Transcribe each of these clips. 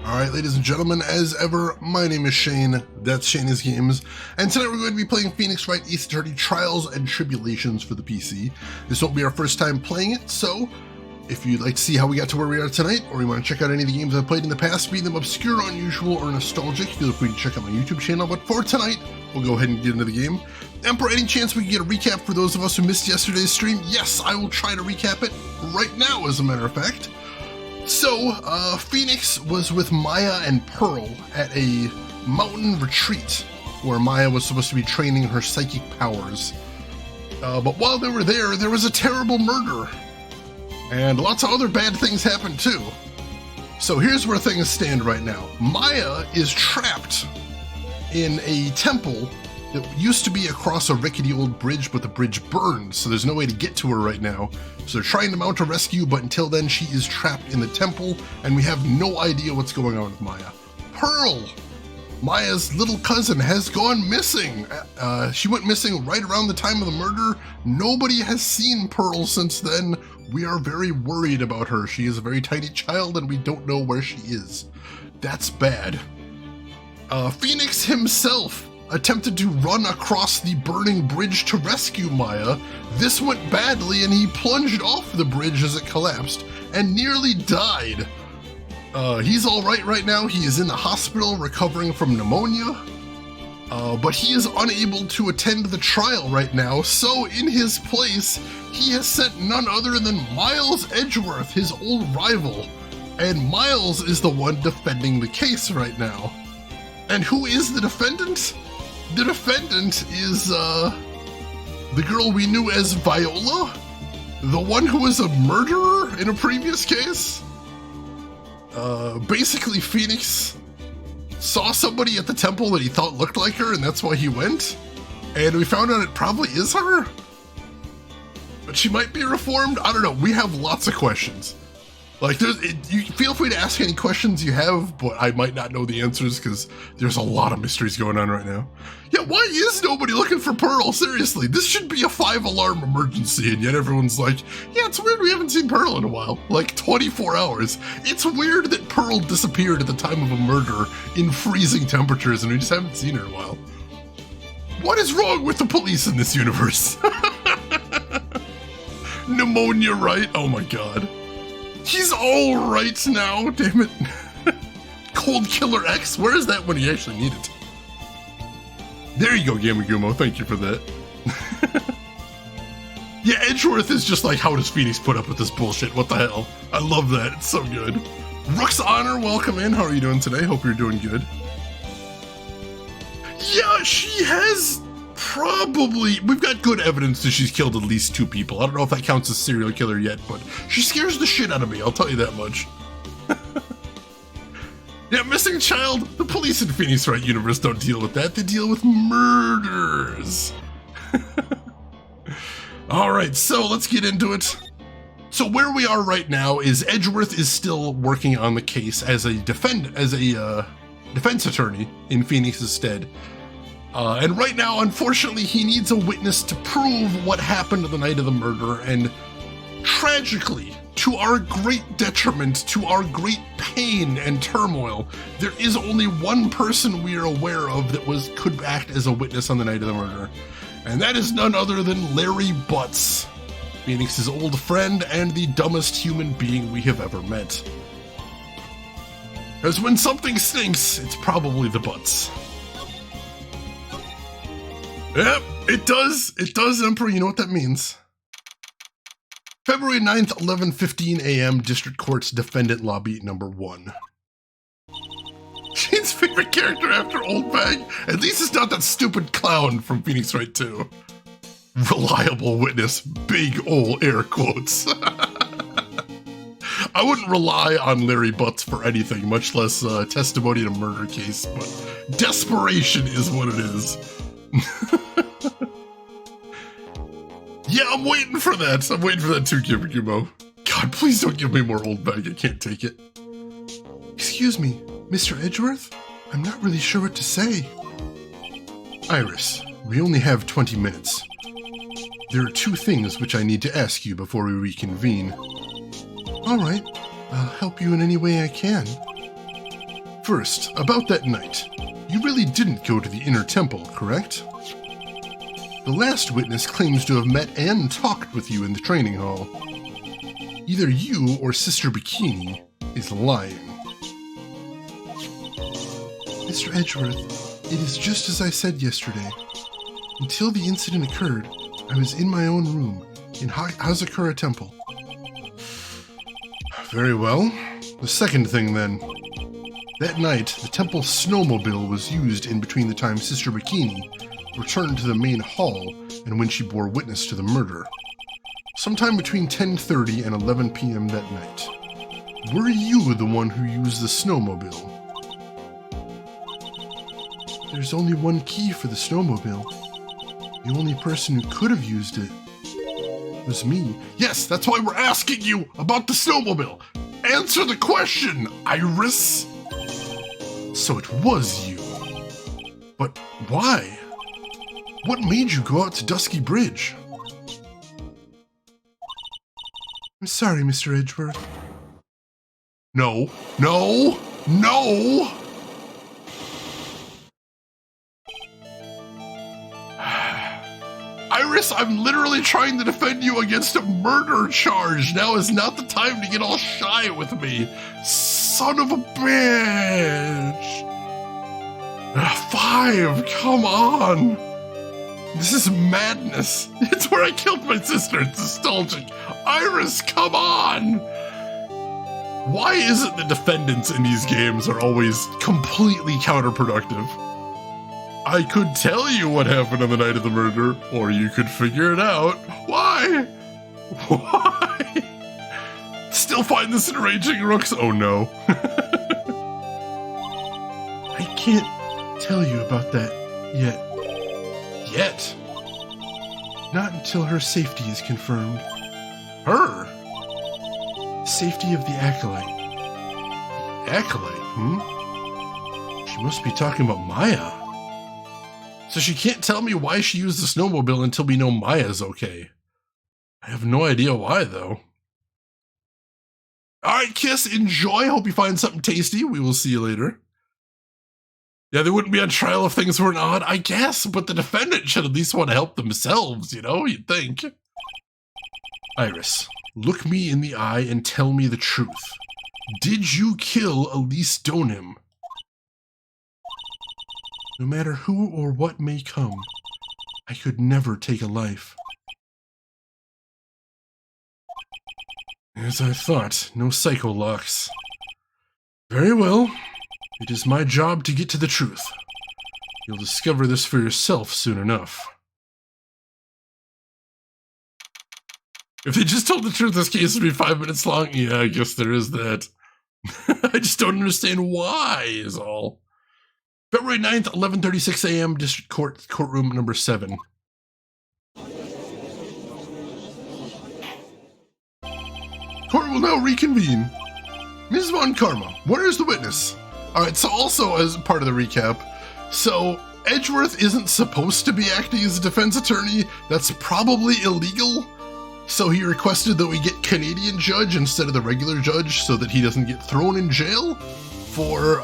Alright, ladies and gentlemen, as ever, my name is Shane, that's Shane's Games, and tonight we're going to be playing Phoenix Wright Ace Attorney Trials and Tribulations for the PC. This won't be our first time playing it, so if you'd like to see how we got to where we are tonight, or you want to check out any of the games I've played in the past, be them obscure, unusual, or nostalgic, feel free to check out my YouTube channel. But for tonight, we'll go ahead and get into the game. Emperor, any chance we can get a recap for those of us who missed yesterday's stream? Yes, I will try to recap it right now, as a matter of fact. So, Phoenix was with Maya and Pearl at a mountain retreat where Maya was supposed to be training her psychic powers. But while they were there was a terrible murder. And lots of other bad things happened too. So here's where things stand right now. Maya is trapped in a temple that used to be across a rickety old bridge, but the bridge burned, so there's no way to get to her right now. So they're trying to mount a rescue, but until then she is trapped in the temple, and we have no idea what's going on with Maya. Pearl, Maya's little cousin, has gone missing. She went missing right around the time of the murder. Nobody has seen Pearl since then. We are very worried about her. She is a very tiny child, and we don't know where she is. That's bad. Phoenix himself attempted to run across the burning bridge to rescue Maya. This went badly and he plunged off the bridge as it collapsed and nearly died. He's alright right now. He is in the hospital recovering from pneumonia, but he is unable to attend the trial right now, so in his place, he has sent none other than Miles Edgeworth, his old rival, and Miles is the one defending the case right now. And who is the defendant? The defendant is, the girl we knew as Viola? The one who was a murderer in a previous case? Basically Phoenix saw somebody at the temple that he thought looked like her, and that's why he went? And we found out it probably is her? But she might be reformed? I don't know, we have lots of questions. Like, you feel free to ask any questions you have, but I might not know the answers because there's a lot of mysteries going on right now. Yeah, why is nobody looking for Pearl? Seriously, this should be a 5-alarm emergency, and yet everyone's like, yeah, it's weird we haven't seen Pearl in a while. Like, 24 hours. It's weird that Pearl disappeared at the time of a murder in freezing temperatures, and we just haven't seen her in a while. What is wrong with the police in this universe? Pneumonia, right? Oh my god. He's all right now, damn it. Cold Killer X, where is that when he actually needed it? There you go, Gamagumo, thank you for that. Yeah, Edgeworth is just like, how does Phoenix put up with this bullshit? What the hell? I love that, it's so good. Rook's Honor, welcome in, how are you doing today? Hope you're doing good. Yeah, she has probably, we've got good evidence that she's killed at least 2 people. I don't know if that counts as serial killer yet, but she scares the shit out of me, I'll tell you that much. Yeah, missing child, the police in Phoenix Wright universe don't deal with that, they deal with murders. Alright, so let's get into it. So where we are right now is Edgeworth is still working on the case as a defense attorney in Phoenix's stead. And right now, unfortunately, he needs a witness to prove what happened the night of the murder, and tragically, to our great detriment, to our great pain and turmoil, there is only one person we are aware of that could act as a witness on the night of the murder, and that is none other than Larry Butts, Phoenix's old friend and the dumbest human being we have ever met. Because when something stinks, it's probably the Butts. Yep, it does, Emperor, you know what that means. February 9th, 11:15 a.m., District Court's Defendant Lobby number 1. Shane's favorite character after Old Bag? At least it's not that stupid clown from Phoenix Wright 2. Reliable witness, big ol' air quotes. I wouldn't rely on Larry Butts for anything, much less testimony in a murder case, but desperation is what it is. Yeah, I'm waiting for that. I'm waiting for that too, Gibbo. God, please don't give me more Old Bag. I can't take it. Excuse me, Mr. Edgeworth? I'm not really sure what to say. Iris, we only have 20 minutes. There are 2 things which I need to ask you before we reconvene. All right, I'll help you in any way I can. First, about that night. You really didn't go to the inner temple, correct? The last witness claims to have met and talked with you in the training hall. Either you or Sister Bikini is lying. Mr. Edgeworth, it is just as I said yesterday. Until the incident occurred, I was in my own room in Hazakura Temple. Very well. The second thing then. That night, the temple snowmobile was used in between the time Sister Bikini returned to the main hall and when she bore witness to the murder. Sometime between 10:30 and 11 p.m. that night. Were you the one who used the snowmobile? There's only one key for the snowmobile. The only person who could have used it was me. Yes, that's why we're asking you about the snowmobile. Answer the question, Iris. So it was you. But why? What made you go out to Dusky Bridge? I'm sorry, Mr. Edgeworth. No. Iris, I'm literally trying to defend you against a murder charge. Now is not the time to get all shy with me. Son of a bitch. 5, come on. This is madness. It's where I killed my sister. It's nostalgic. Iris, come on. Why is it the defendants in these games are always completely counterproductive? I could tell you what happened on the night of the murder, or you could figure it out. Why? Still find this enraging, Rooks? Oh no. I can't tell you about that yet. Yet? Not until her safety is confirmed. Her? Safety of the Acolyte. The Acolyte, She must be talking about Maya. So she can't tell me why she used the snowmobile until we know Maya's okay. I have no idea why, though. Alright, Kiss, enjoy. Hope you find something tasty. We will see you later. Yeah, they wouldn't be on trial if things weren't odd, I guess, but the defendant should at least want to help themselves, you know, you'd think. Iris, look me in the eye and tell me the truth. Did you kill Elise Donim? No matter who or what may come, I could never take a life. As I thought, no psycho locks. Very well. It is my job to get to the truth. You'll discover this for yourself soon enough. If they just told the truth, this case would be 5 minutes long. Yeah, I guess there is that. I just don't understand why, is all. February 9th, 11:36 a.m., District Court, Courtroom number 7. Court will now reconvene. Ms. Von Karma, where is the witness? Alright, so also as part of the recap, so Edgeworth isn't supposed to be acting as a defense attorney. That's probably illegal. So he requested that we get Canadian judge instead of the regular judge so that he doesn't get thrown in jail for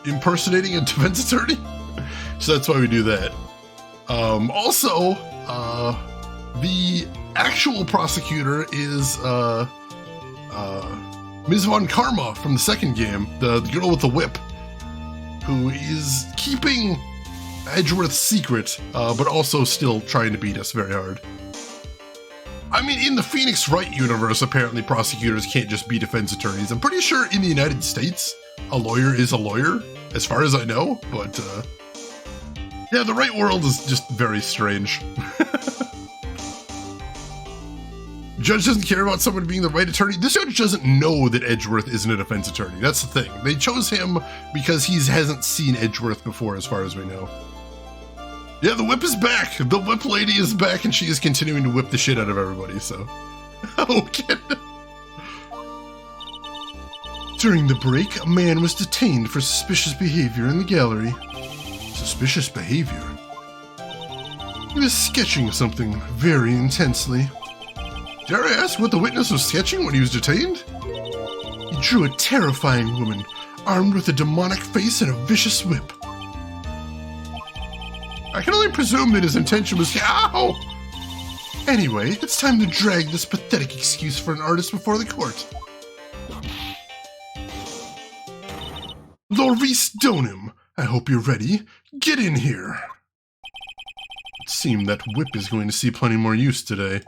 impersonating a defense attorney. So that's why we do that. Also, the actual prosecutor is Ms. Von Karma from the second game, the girl with the whip, who is keeping Edgeworth's secret, but also still trying to beat us very hard. I mean, in the Phoenix Wright universe, apparently prosecutors can't just be defense attorneys. I'm pretty sure in the United States, a lawyer is a lawyer, as far as I know, but yeah, the Wright world is just very strange. Judge doesn't care about someone being the right attorney. This judge doesn't know that Edgeworth isn't a defense attorney. That's the thing. They chose him because he hasn't seen Edgeworth before, as far as we know. Yeah, the whip is back. The whip lady is back, and she is continuing to whip the shit out of everybody, so. Okay. During the break, a man was detained for suspicious behavior in the gallery. Suspicious behavior? He was sketching something very intensely. Dare I ask what the witness was sketching when he was detained? He drew a terrifying woman, armed with a demonic face and a vicious whip. I can only presume that his intention was, ow! Anyway, it's time to drag this pathetic excuse for an artist before the court. Lorvis Donum, I hope you're ready. Get in here. It seemed that whip is going to see plenty more use today.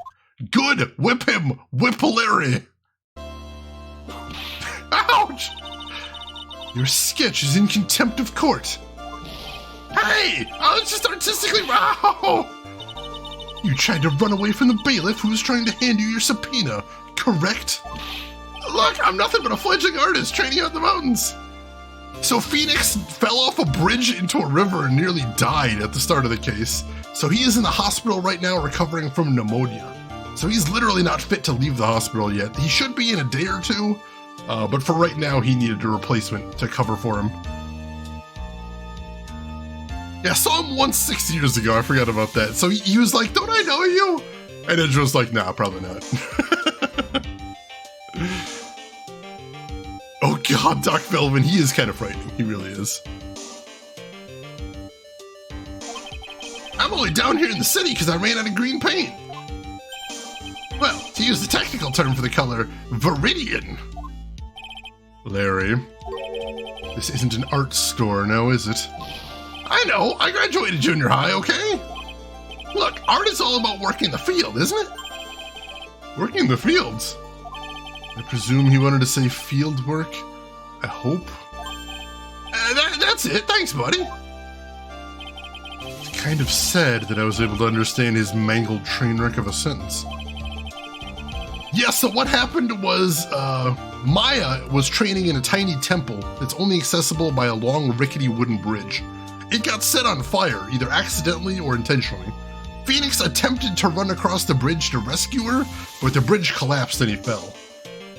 Good! Whip him! Whip Larry! Ouch! Your sketch is in contempt of court. Hey! I was just artistically... Ow! You tried to run away from the bailiff who was trying to hand you your subpoena, correct? Look, I'm nothing but a fledgling artist training out in the mountains. So Phoenix fell off a bridge into a river and nearly died at the start of the case. So he is in the hospital right now recovering from pneumonia. So he's literally not fit to leave the hospital yet. He should be in a day or two, but for right now he needed a replacement to cover for him. Yeah, I saw him once 6 years ago, I forgot about that. So he was like, don't I know you? And Edge was like, nah, probably not. Oh god, Doc Velvin, he is kind of frightening. He really is. I'm only down here in the city because I ran out of green paint. Well, to use the technical term for the color, Viridian. Larry, this isn't an art store now, is it? I know, I graduated junior high, okay? Look, art is all about working in the field, isn't it? Working in the fields? I presume he wanted to say field work? I hope. That's it, thanks, buddy. It's kind of sad that I was able to understand his mangled train wreck of a sentence. Yeah, so what happened was, Maya was training in a tiny temple that's only accessible by a long, rickety wooden bridge. It got set on fire, either accidentally or intentionally. Phoenix attempted to run across the bridge to rescue her, but the bridge collapsed and he fell.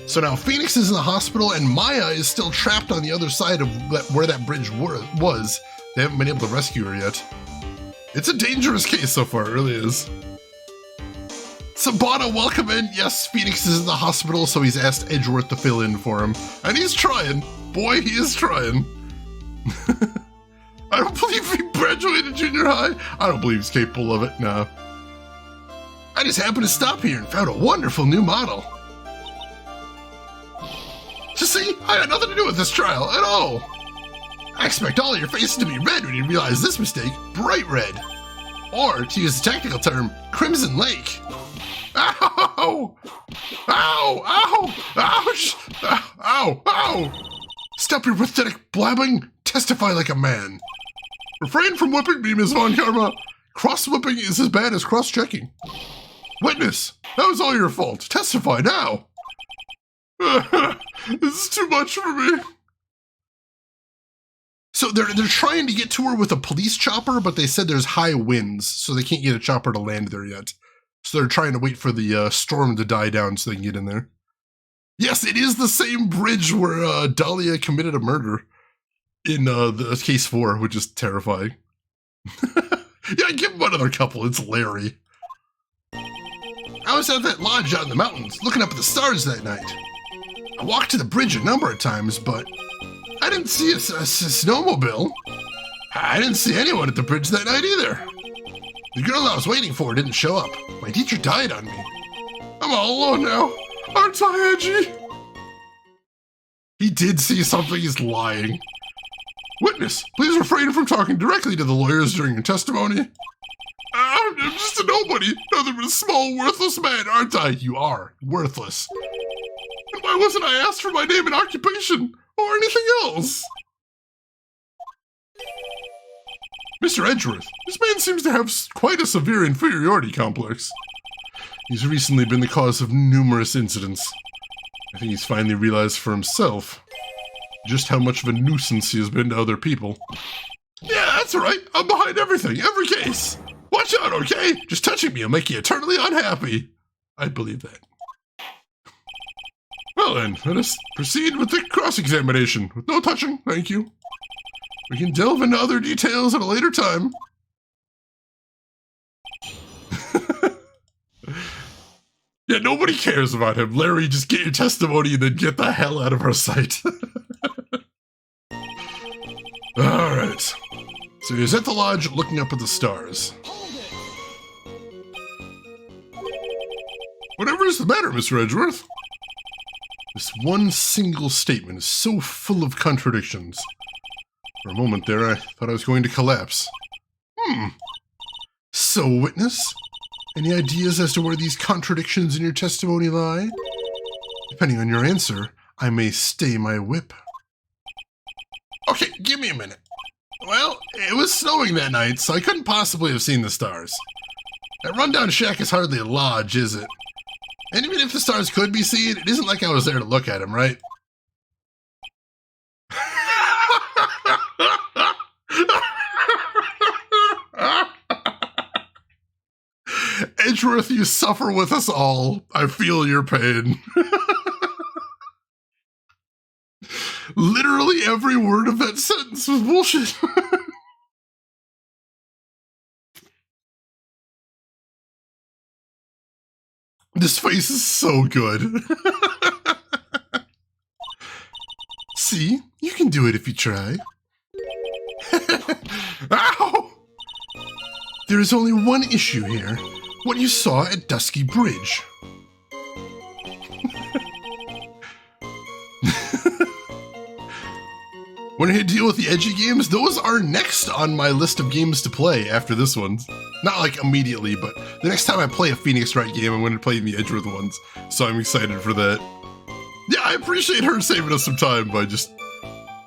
So now Phoenix is in the hospital and Maya is still trapped on the other side of where that bridge was. They haven't been able to rescue her yet. It's a dangerous case so far, it really is. Sabata, welcome in. Yes, Phoenix is in the hospital, so he's asked Edgeworth to fill in for him. And he's trying. Boy, he is trying. I don't believe he graduated junior high. I don't believe he's capable of it, no. I just happened to stop here and found a wonderful new model. You see, I had nothing to do with this trial at all. I expect all of your faces to be red when you realize this mistake, bright red. Or, to use the technical term, Crimson Lake. Ow! Ow! Ow! Ouch! Ow! Ow! Stop your pathetic blabbing. Testify like a man. Refrain from whipping me, Ms. Von Karma. Cross-whipping is as bad as cross-checking. Witness, that was all your fault. Testify now. This is too much for me. So they're trying to get to her with a police chopper, but they said there's high winds, so they can't get a chopper to land there yet. So they're trying to wait for the storm to die down so they can get in there. Yes, it is the same bridge where Dahlia committed a murder in the case 4, which is terrifying. Yeah, give him another couple. It's Larry. I was at that lodge out in the mountains, looking up at the stars that night. I walked to the bridge a number of times, but I didn't see a snowmobile. I didn't see anyone at the bridge that night either. The girl I was waiting for didn't show up. My teacher died on me. I'm all alone now. Aren't I, edgy? He did see something. He's lying. Witness, please refrain from talking directly to the lawyers during your testimony. I'm just a nobody. Nothing but a small, worthless man, aren't I? You are worthless. And why wasn't I asked for my name and occupation or anything else? Mr. Edgeworth, this man seems to have quite a severe inferiority complex. He's recently been the cause of numerous incidents. I think he's finally realized for himself just how much of a nuisance he has been to other people. Yeah, that's right. I'm behind everything, every case. Watch out, okay? Just touching me will make you eternally unhappy. I believe that. Well then, let us proceed with the cross-examination. With no touching, thank you. We can delve into other details at a later time. Yeah, nobody cares about him. Larry, just get your testimony and then get the hell out of our sight. Alright. So he's at the lodge looking up at the stars. Whatever is the matter, Mr. Edgeworth? This one single statement is so full of contradictions. For a moment there, I thought I was going to collapse. So, witness? Any ideas as to where these contradictions in your testimony lie? Depending on your answer, I may stay my whip. Okay, give me a minute. Well, it was snowing that night, so I couldn't possibly have seen the stars. That rundown shack is hardly a lodge, is it? And even if the stars could be seen, it isn't like I was there to look at them, right? Edgeworth, you suffer with us all. I feel your pain. Literally every word of that sentence was bullshit. This face is so good. See, you can do it if you try. Ow! There is only one issue here. What you saw at Dusky Bridge. When I deal with the edgy games, those are next on my list of games to play after this one. Not like immediately, but the next time I play a Phoenix Wright game, I'm going to play the Edgeworth ones. So I'm excited for that. Yeah, I appreciate her saving us some time by just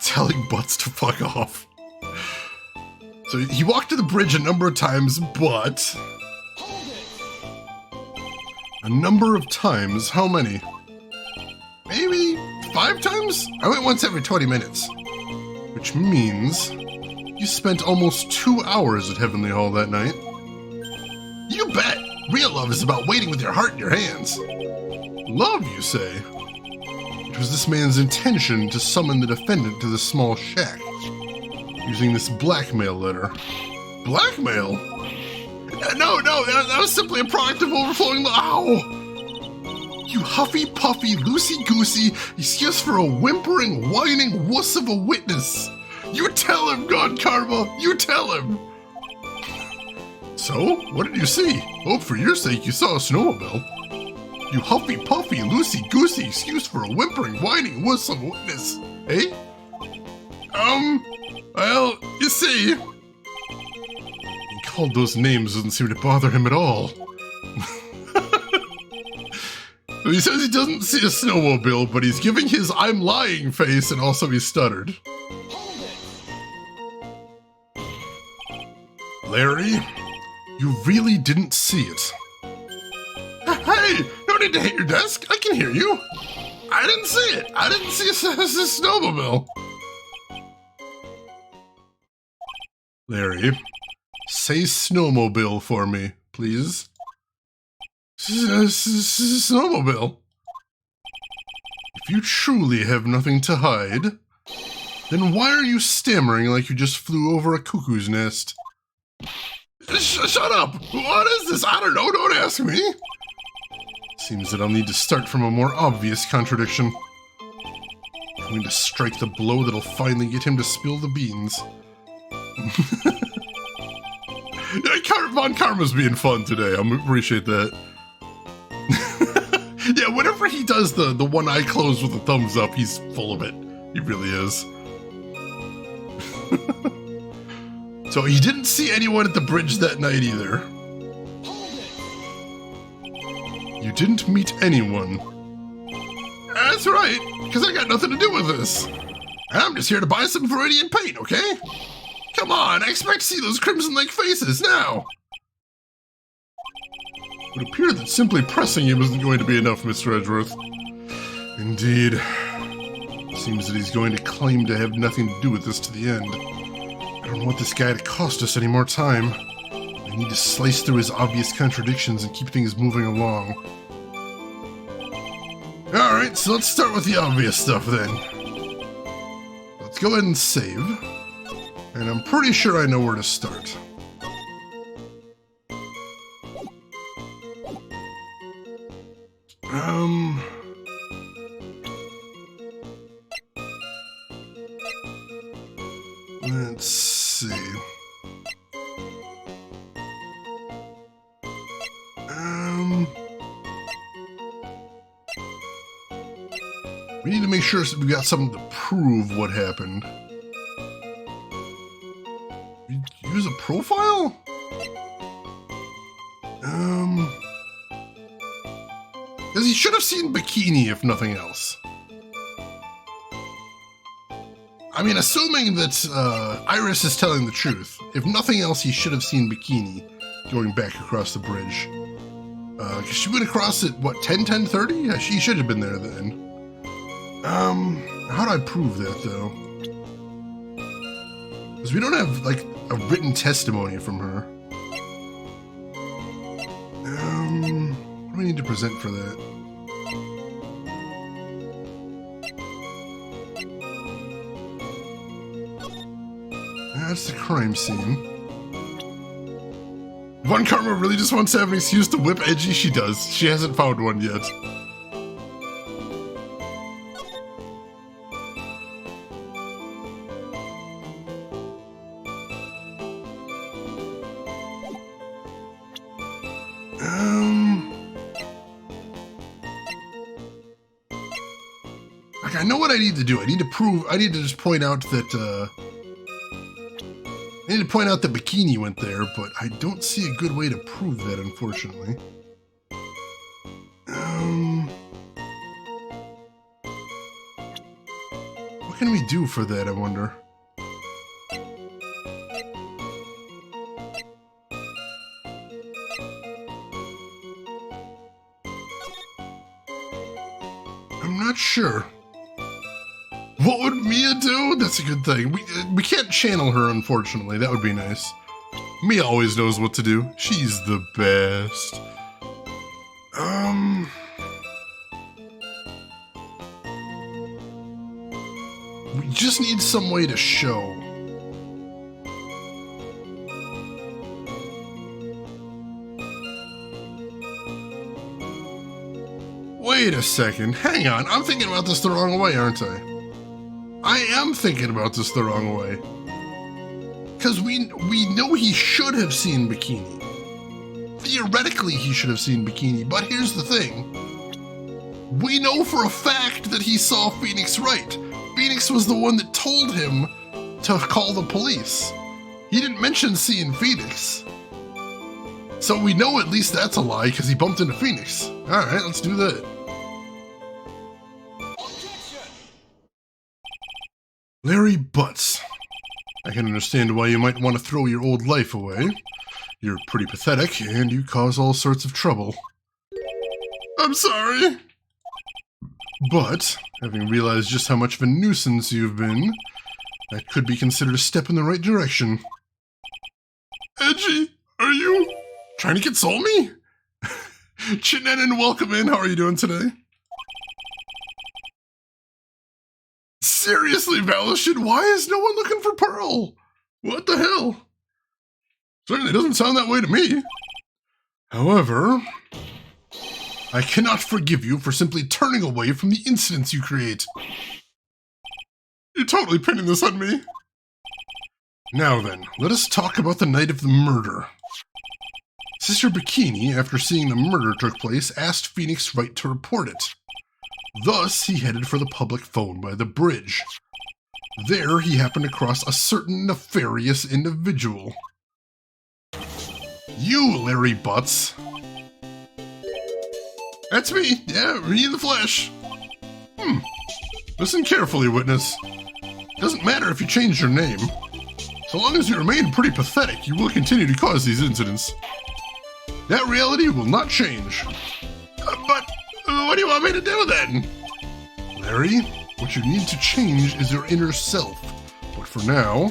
telling Butts to fuck off. So he walked to the bridge a number of times, but... A number of times? How many? Maybe 5 times? I went once every 20 minutes. Which means you spent almost 2 hours at Heavenly Hall that night. You bet! Real love is about waiting with your heart in your hands. Love, you say? It was this man's intention to summon the defendant to the small shack, using this blackmail letter. Blackmail? No, that was simply a product of overflowing Ow! You huffy-puffy, loosey-goosey, excuse for a whimpering, whining wuss of a witness. You tell him, God Karma, you tell him. So, what did you see? Hope for your sake you saw a snowmobile. You huffy-puffy, loosey-goosey excuse for a whimpering, whining wuss of a witness. Eh? Well, you see... He called those names doesn't seem to bother him at all. He says he doesn't see a snowmobile, but he's giving his I'm lying face, and also he stuttered. Larry, you really didn't see it. Hey, no need to hit your desk. I can hear you. I didn't see it. I didn't see a snowmobile. Larry, say snowmobile for me, please. Snowmobile. If you truly have nothing to hide, then why are you stammering like you just flew over a cuckoo's nest? Shut up! What is this? I don't know, don't ask me! Seems that I'll need to start from a more obvious contradiction. I'm going to strike the blow that'll finally get him to spill the beans. Yeah, Von Karma's being fun today. I appreciate that. Yeah, whenever he does the one eye closed with a thumbs up, he's full of it. He really is. So he didn't see anyone at the bridge that night either. You didn't meet anyone. That's right, because I got nothing to do with this. I'm just here to buy some Viridian paint, okay? Come on, I expect to see those Crimson Lake faces now. It would appear that simply pressing him isn't going to be enough, Mr. Edgeworth. Indeed. Seems that he's going to claim to have nothing to do with this to the end. I don't want this guy to cost us any more time. I need to slice through his obvious contradictions and keep things moving along. Alright, so let's start with the obvious stuff then. Let's go ahead and save. And I'm pretty sure I know where to start. Let's see. We need to make sure we got something to prove what happened. Use a profile? Because he should have seen bikini if nothing else. I mean, assuming that Iris is telling the truth, if nothing else, he should have seen bikini going back across the bridge. Because she went across at, what, 10:30? Yeah, she should have been there then. How do I prove that, though? Because we don't have, like, a written testimony from her. What do we need to present for that? That's the crime scene. Von Karma really just wants to have an excuse to whip Edgy? She does. She hasn't found one yet. Like, I know what I need to do. I need to just point out that, I need to point out that bikini went there, but I don't see a good way to prove that, unfortunately. What can we do for that, I wonder? I'm not sure. What would Mia do? That's a good thing. We can't channel her, unfortunately. That would be nice. Mia always knows what to do. She's the best. We just need some way to show. Wait a second. Hang on. I'm thinking about this the wrong way, aren't I? I am thinking about this the wrong way. Because we know he should have seen bikini. Theoretically, he should have seen bikini, but here's the thing. We know for a fact that he saw Phoenix Wright. Phoenix was the one that told him to call the police. He didn't mention seeing Phoenix. So we know at least that's a lie because he bumped into Phoenix. Alright, let's do that. Larry Butts. I can understand why you might want to throw your old life away. You're pretty pathetic, and you cause all sorts of trouble. I'm sorry. But, having realized just how much of a nuisance you've been, that could be considered a step in the right direction. Edgy, are you trying to console me? Chinanin, welcome in. How are you doing today? Seriously, Valushin, why is no one looking for Pearl? What the hell? Certainly doesn't sound that way to me. However, I cannot forgive you for simply turning away from the incidents you create. You're totally pinning this on me. Now then, let us talk about the night of the murder. Sister Bikini, after seeing the murder took place, asked Phoenix Wright to report it. Thus, he headed for the public phone by the bridge. There, he happened across a certain nefarious individual. You, Larry Butts. That's me. Yeah, me in the flesh. Listen carefully, witness. Doesn't matter if you change your name. So long as you remain pretty pathetic, you will continue to cause these incidents. That reality will not change. But what do you want me to do then? Larry, what you need to change is your inner self. But for now,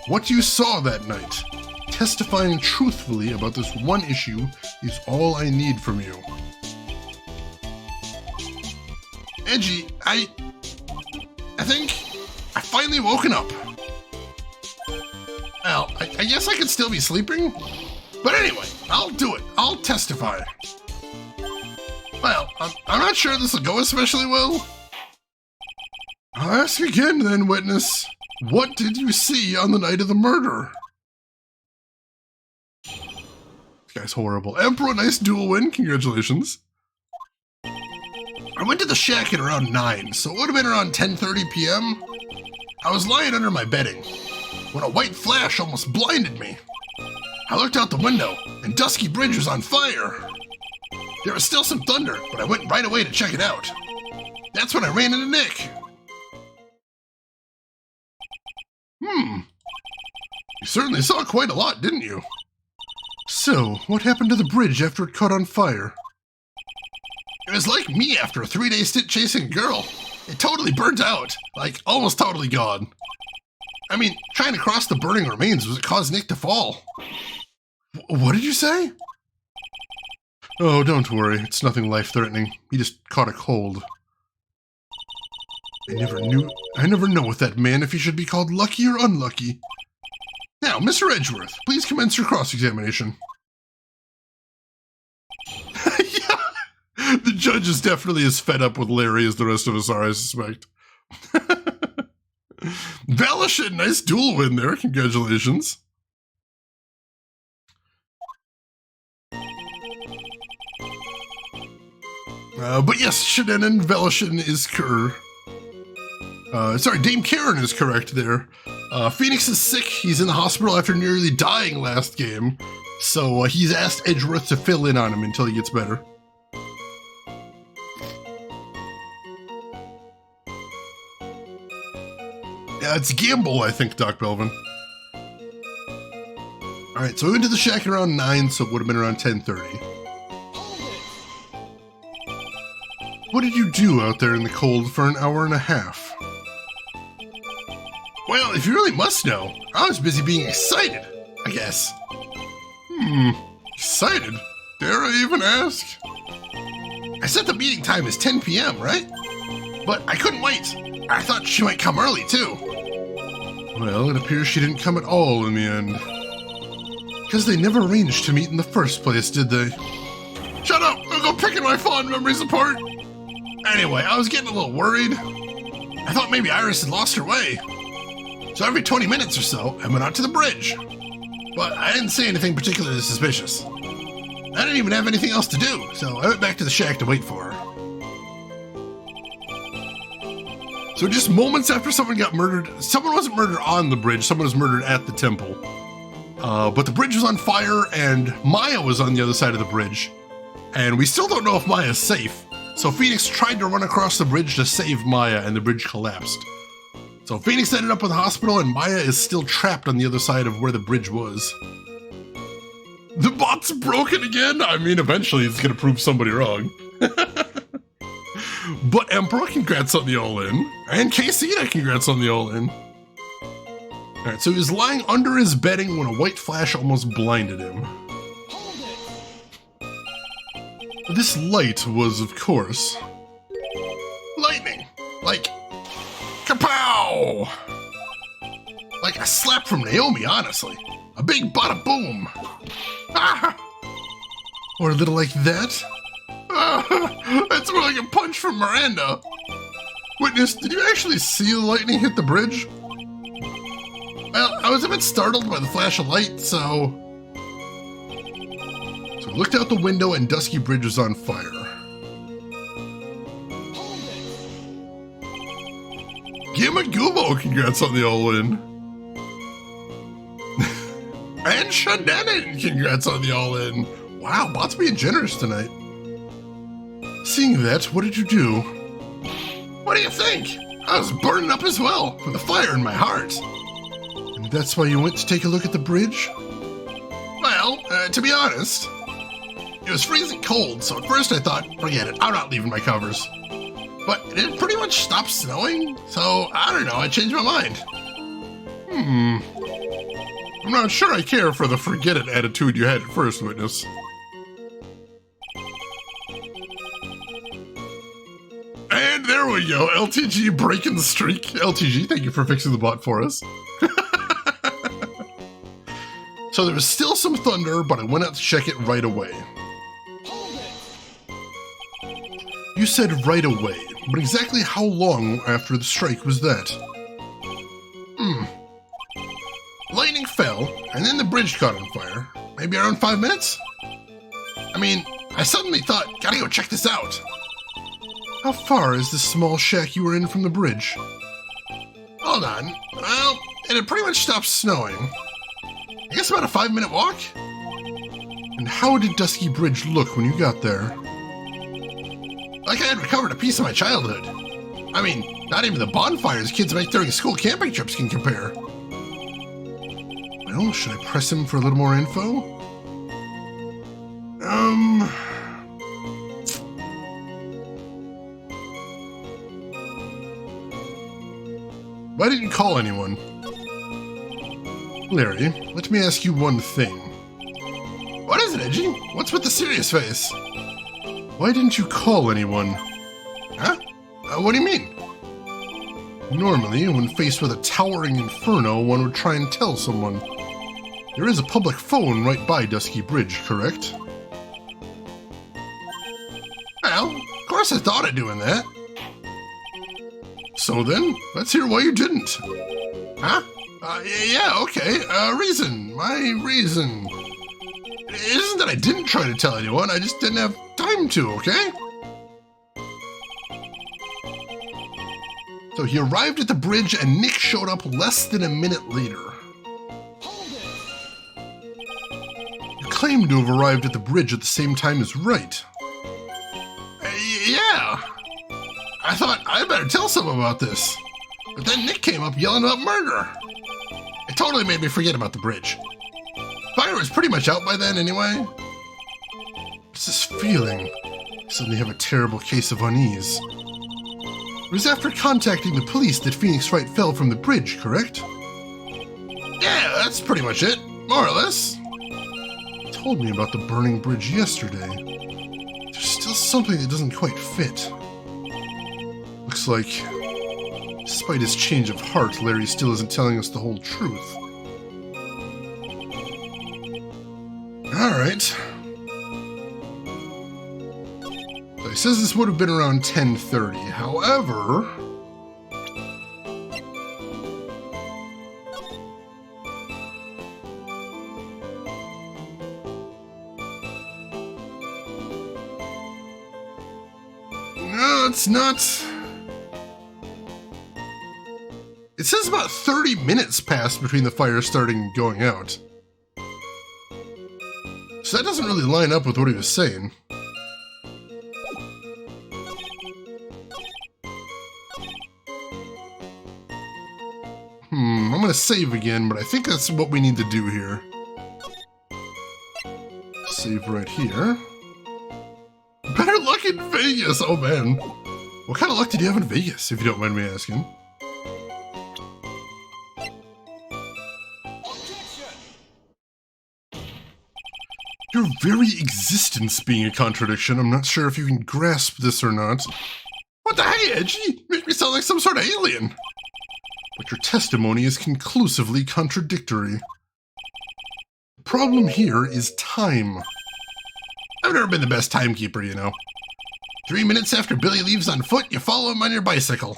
what you saw that night, testifying truthfully about this one issue, is all I need from you. Edgy, I think I finally woken up. Well, I guess I could still be sleeping. But anyway, I'll do it. I'll testify. Well, I'm not sure this will go especially well. I'll ask again then, witness. What did you see on the night of the murder? This guy's horrible. Emperor, nice duel win. Congratulations. I went to the shack at around 9, so it would have been around 10:30 p.m. I was lying under my bedding when a white flash almost blinded me. I looked out the window, and Dusky Bridge was on fire. There was still some thunder, but I went right away to check it out. That's when I ran into Nick. You certainly saw quite a lot, didn't you? So, what happened to the bridge after it caught on fire? It was like me after a 3-day stint chasing a girl. It totally burnt out, like almost totally gone. I mean, trying to cross the burning remains was what caused Nick to fall. What did you say? Oh, don't worry, it's nothing life-threatening. He just caught a cold. I never know with that man if he should be called lucky or unlucky. Now, Mr. Edgeworth, please commence your cross-examination. Yeah, the judge is definitely as fed up with Larry as the rest of us are, I suspect. Valashin, nice duel win there, congratulations. But yes, Shannon Valashin is Dame Karen is correct there. Phoenix is sick. He's in the hospital after nearly dying last game. So he's asked Edgeworth to fill in on him until he gets better. Yeah, it's Gamble, I think, Doc Belvin. Alright, so we went to the shack around 9, so it would have been around 10:30. What did you do out there in the cold for an hour and a half? Well, if you really must know, I was busy being excited, I guess. Excited? Dare I even ask? I said the meeting time is 10 p.m., right? But I couldn't wait. I thought she might come early, too. Well, it appears she didn't come at all in the end. Because they never arranged to meet in the first place, did they? Shut up! I'll go picking my fond memories apart! Anyway, I was getting a little worried. I thought maybe Iris had lost her way. So every 20 minutes or so, I went out to the bridge. But I didn't see anything particularly suspicious. I didn't even have anything else to do, so I went back to the shack to wait for her. So just moments after someone got murdered, someone wasn't murdered on the bridge, someone was murdered at the temple. But the bridge was on fire and Maya was on the other side of the bridge. And we still don't know if Maya's safe. So Phoenix tried to run across the bridge to save Maya and the bridge collapsed. So Phoenix ended up in the hospital and Maya is still trapped on the other side of where the bridge was. The bot's broken again? I mean, eventually it's gonna prove somebody wrong. But Emperor, congrats on the all-in. And Casita, congrats on the all-in. Alright, so he was lying under his bedding when a white flash almost blinded him. This light was, of course, lightning. Like, kapow! Like a slap from Naomi, honestly. A big bada boom. Ah! Or a little like that. That's more like a punch from Miranda. Witness, did you actually see the lightning hit the bridge? Well, I was a bit startled by the flash of light, so I looked out the window and Dusky Bridge was on fire. Gimagumo, congrats on the all-in. And Shannon, congrats on the all-in. Wow, bot's being generous tonight. Seeing that, what did you do? What do you think? I was burning up as well, with a fire in my heart. And that's why you went to take a look at the bridge? Well, to be honest, it was freezing cold, so at first I thought, forget it, I'm not leaving my covers. But it pretty much stopped snowing, so I don't know, I changed my mind. I'm not sure I care for the forget it attitude you had at first, Witness. And there we go, LTG breaking the streak. LTG, thank you for fixing the bot for us. So there was still some thunder, but I went out to check it right away. You said right away, but exactly how long after the strike was that? And then the bridge caught on fire. Maybe around 5 minutes? I mean, I suddenly thought, gotta go check this out. How far is this small shack you were in from the bridge? Hold on. Well, it had pretty much stopped snowing. I guess about a 5-minute walk? And how did Dusky Bridge look when you got there? Like I had recovered a piece of my childhood. I mean, not even the bonfires kids make during school camping trips can compare. Well, should I press him for a little more info? Why didn't you call anyone? Larry, let me ask you one thing. What is it, Edgy? What's with the serious face? Why didn't you call anyone? Huh? What do you mean? Normally, when faced with a towering inferno, one would try and tell someone. There is a public phone right by Dusky Bridge, correct? Well, of course I thought of doing that. So then, let's hear why you didn't. Huh? Yeah, okay. Reason. My reason. It isn't that I didn't try to tell anyone, I just didn't have time to, okay? So he arrived at the bridge and Nick showed up less than a minute later. You claim to have arrived at the bridge at the same time as Wright. Yeah. I thought I'd better tell someone about this. But then Nick came up yelling about murder. It totally made me forget about the bridge. Fire was pretty much out by then anyway. What's this feeling? Suddenly have a terrible case of unease. It was after contacting the police that Phoenix Wright fell from the bridge, correct? Yeah, that's pretty much it. More or less. You told me about the burning bridge yesterday. There's still something that doesn't quite fit. Looks like, despite his change of heart, Larry still isn't telling us the whole truth. Alright. So he says this would have been around 10:30. However... No, it's not... It says about 30 minutes passed between the fire starting and going out. So that doesn't really line up with what he was saying. I'm gonna save again, but I think that's what we need to do here. Save right here. Better luck in Vegas, oh man. What kind of luck did you have in Vegas, if you don't mind me asking? Your very existence being a contradiction. I'm not sure if you can grasp this or not. What the hey, Edgy? Make me sound like some sort of alien. But your testimony is conclusively contradictory. The problem here is time. I've never been the best timekeeper, you know. 3 minutes after Billy leaves on foot, you follow him on your bicycle.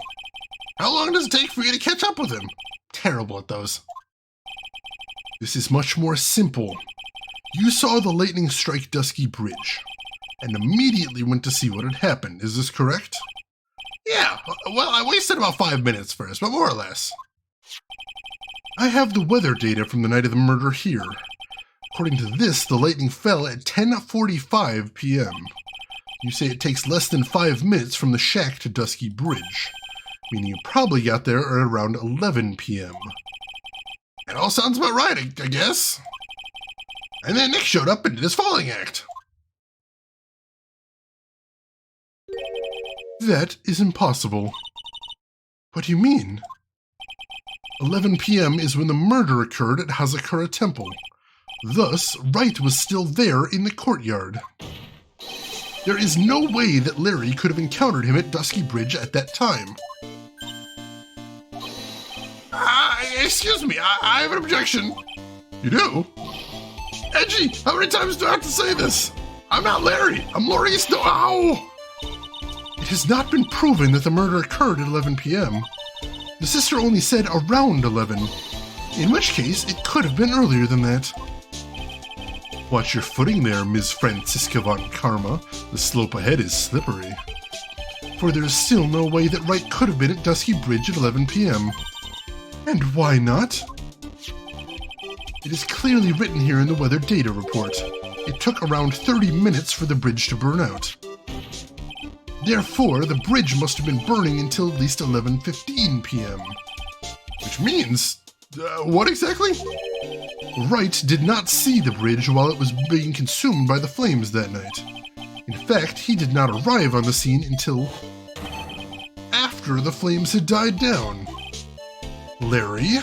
How long does it take for you to catch up with him? Terrible at those. This is much more simple. You saw the lightning strike Dusky Bridge, and immediately went to see what had happened. Is this correct? Yeah, well, I wasted about 5 minutes first, but more or less. I have the weather data from the night of the murder here. According to this, the lightning fell at 10:45 p.m. You say it takes less than 5 minutes from the shack to Dusky Bridge, meaning you probably got there at around 11 p.m. It all sounds about right, I guess. And then Nick showed up and did his falling act. That is impossible. What do you mean? 11 p.m. is when the murder occurred at Hazakura Temple. Thus, Wright was still there in the courtyard. There is no way that Larry could have encountered him at Dusky Bridge at that time. Excuse me, I have an objection. You do? Edgy, how many times do I have to say this? I'm not Larry, I'm Maurice. Ow! It has not been proven that the murder occurred at 11 p.m. The sister only said around 11. In which case, it could have been earlier than that. Watch your footing there, Ms. Francisca Von Karma. The slope ahead is slippery. For there is still no way that Wright could have been at Dusky Bridge at 11 p.m. And why not? It is clearly written here in the weather data report. It took around 30 minutes for the bridge to burn out. Therefore, the bridge must have been burning until at least 11:15 p.m. Which means... what exactly? Wright did not see the bridge while it was being consumed by the flames that night. In fact, he did not arrive on the scene until after the flames had died down. Larry,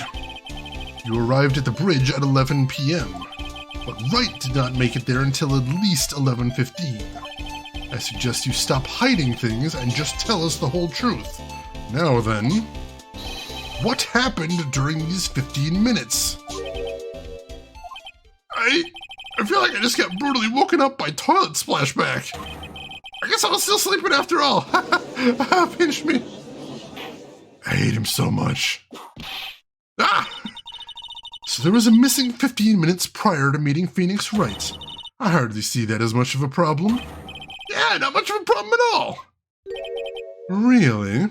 you arrived at the bridge at 11 p.m., but Wright did not make it there until at least 11:15. I suggest you stop hiding things and just tell us the whole truth. Now then, what happened during these 15 minutes? I feel like I just got brutally woken up by toilet splashback. I guess I was still sleeping after all. Pinch me. I hate him so much. Ah! So there was a missing 15 minutes prior to meeting Phoenix Wright. I hardly see that as much of a problem. Yeah, not much of a problem at all. Really?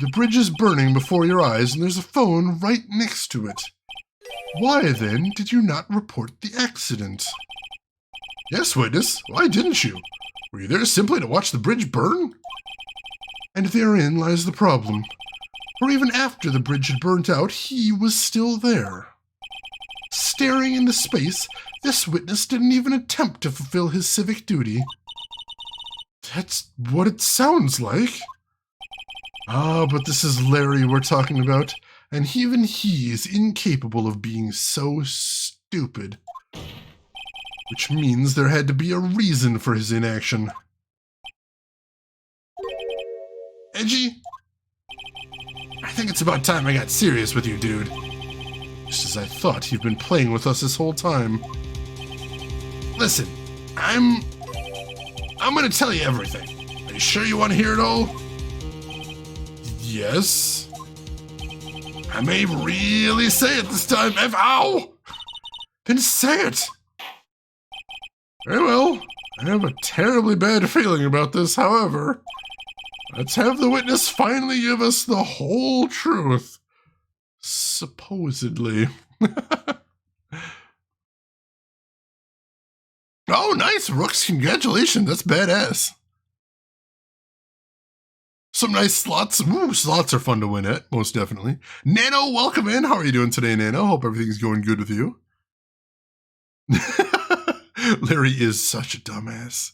The bridge is burning before your eyes and there's a phone right next to it. Why, then, did you not report the accident? Yes, witness. Why didn't you? Were you there simply to watch the bridge burn? And therein lies the problem. For even after the bridge had burnt out, he was still there. Staring into space, this witness didn't even attempt to fulfill his civic duty. That's what it sounds like. Ah, but this is Larry we're talking about. And even he is incapable of being so stupid. Which means there had to be a reason for his inaction. Edgy? I think it's about time I got serious with you, dude. Just as I thought, you've been playing with us this whole time. Listen, I'm gonna tell you everything. Are you sure you want to hear it all? Yes. I may really say it this time, Ow! Then say it! Very well. I have a terribly bad feeling about this, however. Let's have the witness finally give us the whole truth. Supposedly. Oh, nice, Rooks. Congratulations. That's badass. Some nice slots. Ooh, slots are fun to win at, most definitely. Nano, welcome in. How are you doing today, Nano? Hope everything's going good with you. Larry is such a dumbass.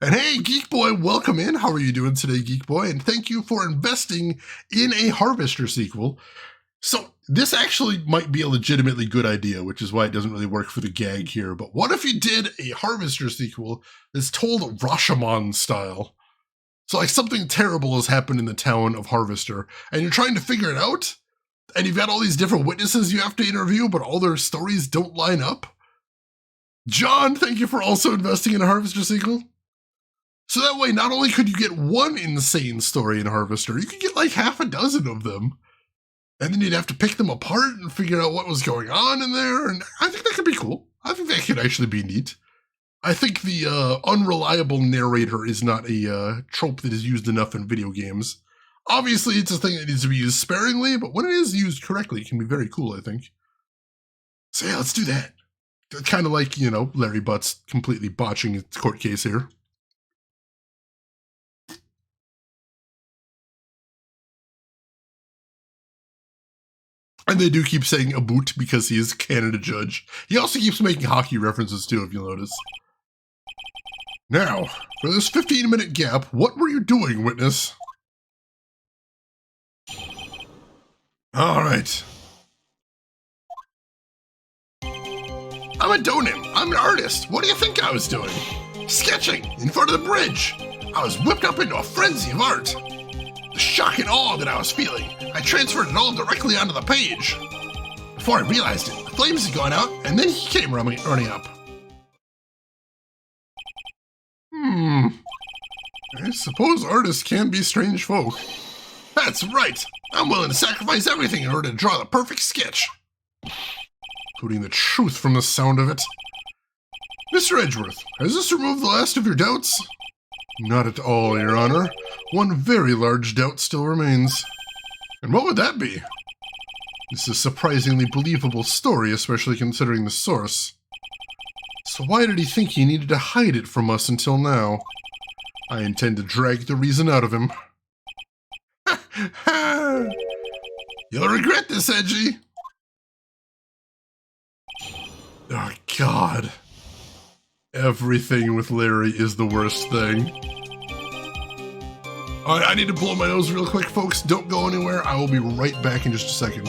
And hey, Geek Boy, welcome in. How are you doing today, Geek Boy? And thank you for investing in a Harvester sequel. So this actually might be a legitimately good idea, which is why it doesn't really work for the gag here. But what if you did a Harvester sequel that's told Rashomon style? So like something terrible has happened in the town of Harvester, and you're trying to figure it out, and you've got all these different witnesses you have to interview, but all their stories don't line up. John, thank you for also investing in a Harvester sequel. So that way, not only could you get one insane story in Harvester, you could get like half a dozen of them. And then you'd have to pick them apart and figure out what was going on in there, and I think that could be cool. I think that could actually be neat. I think the unreliable narrator is not a trope that is used enough in video games. Obviously, it's a thing that needs to be used sparingly, but when it is used correctly, it can be very cool, I think. So yeah, let's do that. Kind of like, you know, Larry Butt's completely botching his court case here. And they do keep saying a boot because he is a Canada judge. He also keeps making hockey references too, if you'll notice. Now, for this 15-minute gap, what were you doing, witness? All right. I'm a donim. I'm an artist. What do you think I was doing? Sketching in front of the bridge. I was whipped up into a frenzy of art. The shock and awe that I was feeling, I transferred it all directly onto the page. Before I realized it, the flames had gone out, and then he came running up. I suppose artists can be strange folk. That's right. I'm willing to sacrifice everything in order to draw the perfect sketch. including the truth from the sound of it. Mr. Edgeworth, has this removed the last of your doubts? Not at all, Your Honor. One very large doubt still remains. And what would that be? This is a surprisingly believable story, especially considering the source. So why did he think he needed to hide it from us until now? I intend to drag the reason out of him. You'll regret this, Edgy. Oh, God. Everything with Larry is the worst thing. Alright, I need to blow my nose real quick, folks. Don't go anywhere. I will be right back in just a second.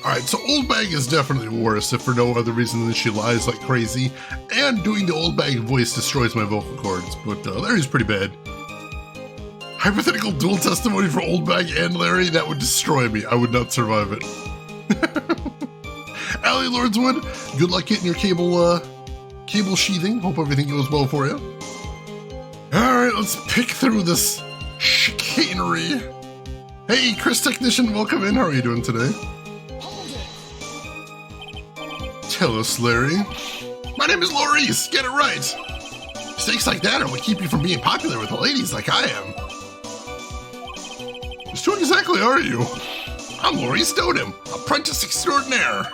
Alright, so Old Bag is definitely worse, if for no other reason than she lies like crazy, and doing the Old Bag voice destroys my vocal cords, but Larry's pretty bad. Hypothetical dual testimony for Old Bag and Larry, that would destroy me. I would not survive it. Allie Lordswood, good luck getting your cable sheathing. Hope everything goes well for you. Alright, let's pick through this chicanery. Hey, Chris Technician, welcome in. How are you doing today? Tell us, Larry. My name is Maurice, get it right. Mistakes like that are what keep you from being popular with the ladies like I am. Just who exactly are you? I'm Maurice Dotem, apprentice extraordinaire.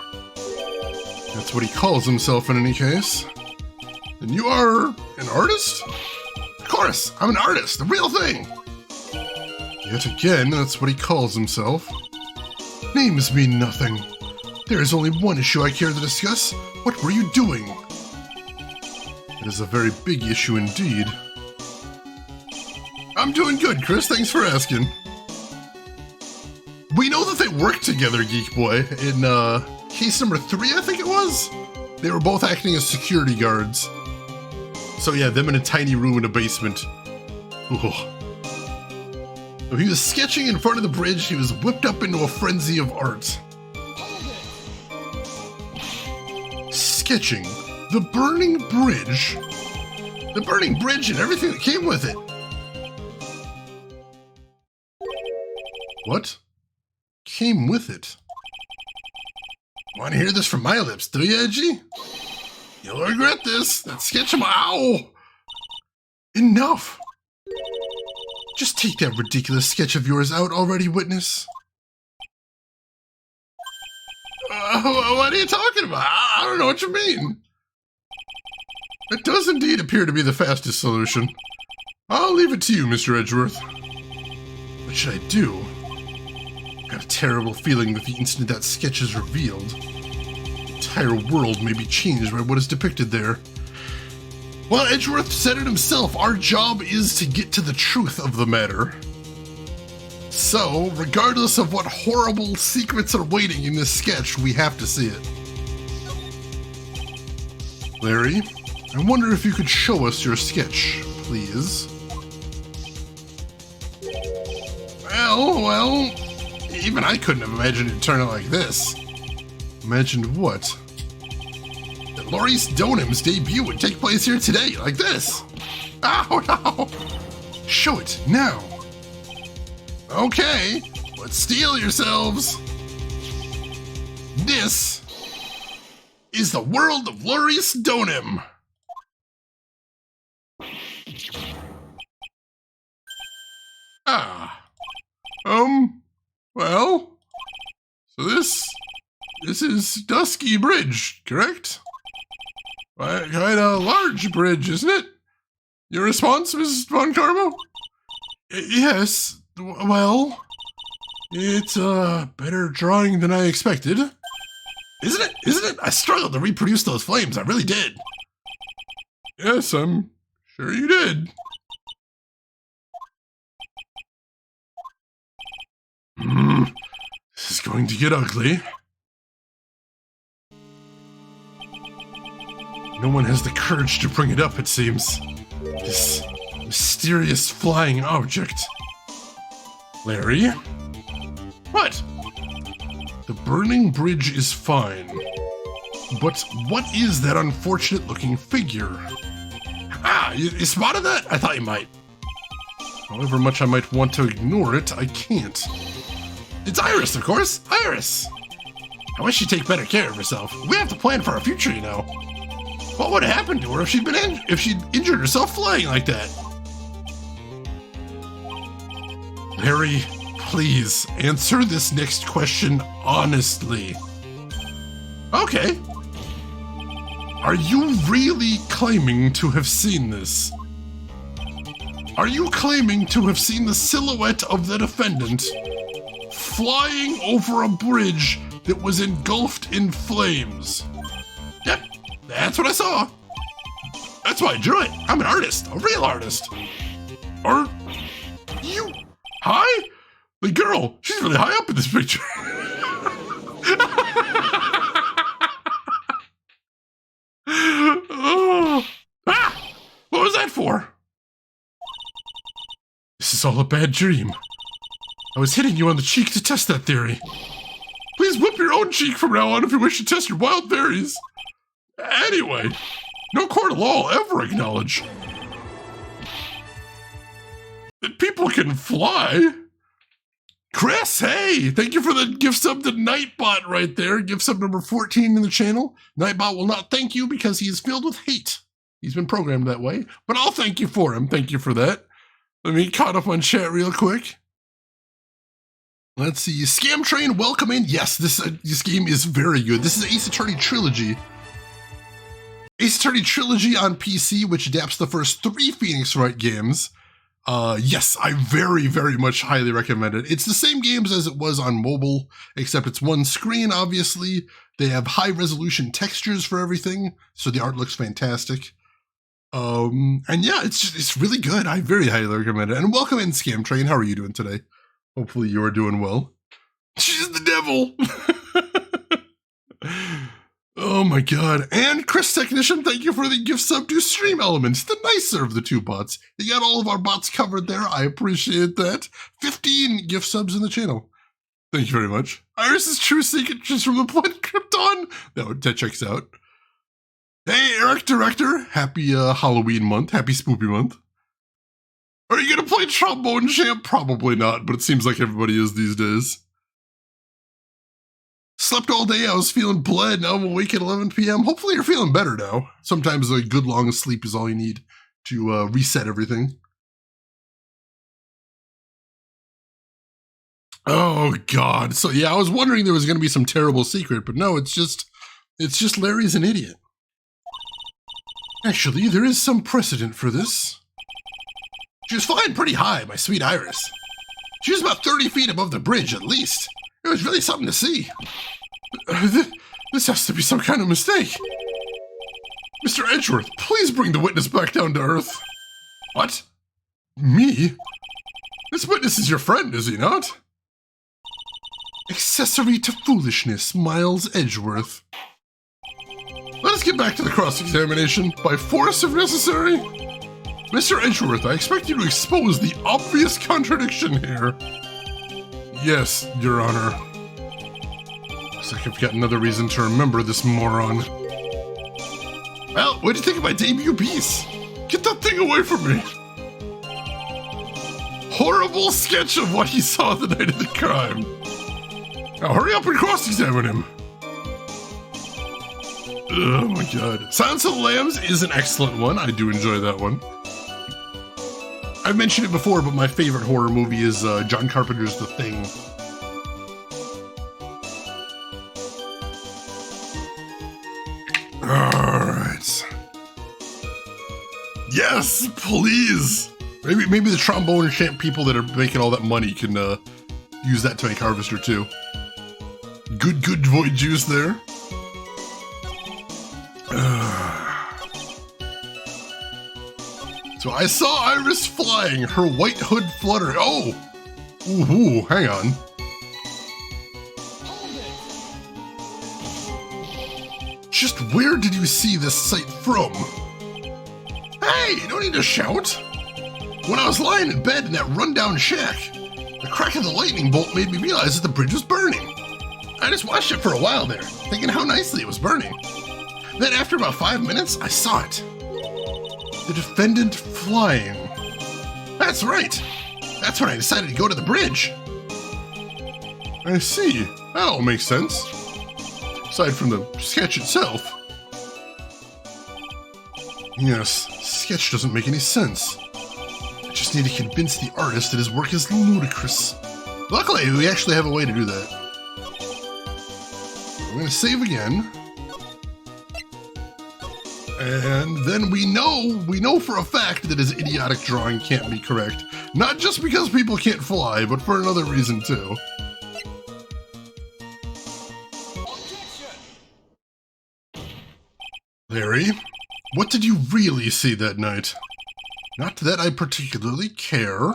That's what he calls himself in any case. And you are an artist? Of course, I'm an artist, the real thing. Yet again, that's what he calls himself. Names mean nothing. There is only one issue I care to discuss. What were you doing? It is a very big issue indeed. I'm doing good, Chris. Thanks for asking. We know that they worked together, Geek Boy. In case number 3, I think it was? They were both acting as security guards. So yeah, them in a tiny room in a basement. Ooh. So he was sketching in front of the bridge. He was whipped up into a frenzy of art. Sketching the burning bridge. The burning bridge and everything that came with it. What came with it? Want to hear this from my lips, do you, Edgy? You'll regret this. That sketch of my... Ow! Enough! Just take that ridiculous sketch of yours out already, witness. What are you talking about? I don't know what you mean. It does indeed appear to be the fastest solution. I'll leave it to you, Mr. Edgeworth. What should I do? I've got a terrible feeling that the instant that sketch is revealed, the entire world may be changed by what is depicted there. Well, Edgeworth said it himself, our job is to get to the truth of the matter. So, regardless of what horrible secrets are waiting in this sketch, we have to see it. Larry, I wonder if you could show us your sketch, please. Well, even I couldn't have imagined it turning like this. Imagined what? That Maurice Donem's debut would take place here today, like this. Oh no! Show it, now. Okay, let's steel yourselves. This is the world of Maurice Donem. Well, so this this dusky bridge, correct? Quite a large bridge, isn't it? Your response, Mrs. Von Karma? Yes, well, it's a better drawing than I expected. Isn't it? Isn't it? I struggled to reproduce those flames, I really did. Yes, I'm sure you did. This is going to get ugly. No one has the courage to bring it up, it seems. This mysterious flying object. Larry? What? The burning bridge is fine. But what is that unfortunate-looking figure? Ah, you spotted that? I thought you might. However much I might want to ignore it, I can't. It's Iris, of course! Iris! I wish she'd take better care of herself. We have to plan for our future, you know. What would have happened to her if she'd injured herself flying like that? Larry, please answer this next question honestly. Okay. Are you really claiming to have seen this? Are you claiming to have seen the silhouette of the defendant flying over a bridge that was engulfed in flames? Yep, that's what I saw. That's why I drew it. I'm an artist, a real artist. Are you high? The girl, she's really high up in this picture. Oh. Ah! What was that for? This is all a bad dream. I was hitting you on the cheek to test that theory. Please whip your own cheek from now on if you wish to test your wild theories. Anyway, no court of law will ever acknowledge that people can fly. Chris, hey, thank you for the gift sub to Nightbot right there. Gift sub number 14 in the channel. Nightbot will not thank you because he is filled with hate. He's been programmed that way, but I'll thank you for him. Thank you for that. Let me caught up on chat real quick. Let's see. Scam Train, welcome in. Yes, this game is very good. This is Ace Attorney Trilogy. Ace Attorney Trilogy on PC, which adapts the first 3 Phoenix Wright games. Yes, I very, very much highly recommend it. It's the same games as it was on mobile, except it's one screen, obviously. They have high-resolution textures for everything, so the art looks fantastic. And yeah, it's really good. I very highly recommend it. And welcome in, Scam Train. How are you doing today? Hopefully you are doing well. She's the devil! Oh my god. And Chris Technician, thank you for the gift sub to Stream Elements, the nicer of the 2 bots. You got all of our bots covered there. I appreciate that. 15 gift subs in the channel. Thank you very much. Iris's true signatures from the planet Krypton. That checks out. Hey, Eric Director. Happy Halloween month. Happy Spoopy month. Are you going to play Trombone Champ? Probably not, but it seems like everybody is these days. Slept all day, I was feeling bled, now I'm awake at 11 p.m. Hopefully you're feeling better now. Sometimes a good long sleep is all you need to reset everything. Oh god, so yeah, I was wondering there was going to be some terrible secret, but no, it's just Larry's an idiot. Actually, there is some precedent for this. She was flying pretty high, my sweet Iris. She was about 30 feet above the bridge, at least. It was really something to see. This has to be some kind of mistake. Mr. Edgeworth, please bring the witness back down to earth. What? Me? This witness is your friend, is he not? Accessory to foolishness, Miles Edgeworth. Let us get back to the cross-examination, by force if necessary. Mr. Edgeworth, I expect you to expose the obvious contradiction here. Yes, Your Honor. Looks like I've got another reason to remember this moron. Well, what do you think of my debut piece? Get that thing away from me! Horrible sketch of what he saw the night of the crime. Now hurry up and cross-examine him. Oh my god. Silence of the Lambs is an excellent one. I do enjoy that one. I've mentioned it before, but my favorite horror movie is John Carpenter's The Thing. Yes, please. Maybe the trombone champ people that are making all that money can use that to make Harvester too. Good void juice there. So I saw Iris flying, her white hood fluttering. Oh! Ooh, hang on. Just where did you see this sight from? Hey, you don't need to shout. When I was lying in bed in that rundown shack, the crack of the lightning bolt made me realize that the bridge was burning. I just watched it for a while there, thinking how nicely it was burning. Then after about 5 minutes, I saw it. The defendant flying. That's right. That's when I decided to go to the bridge. I see. That all makes sense. Aside from the sketch itself. Yes, sketch doesn't make any sense. I just need to convince the artist that his work is ludicrous. Luckily, we actually have a way to do that. We're going to save again. And then we know for a fact that his idiotic drawing can't be correct. Not just because people can't fly, but for another reason too. Larry, what did you really see that night? Not that I particularly care.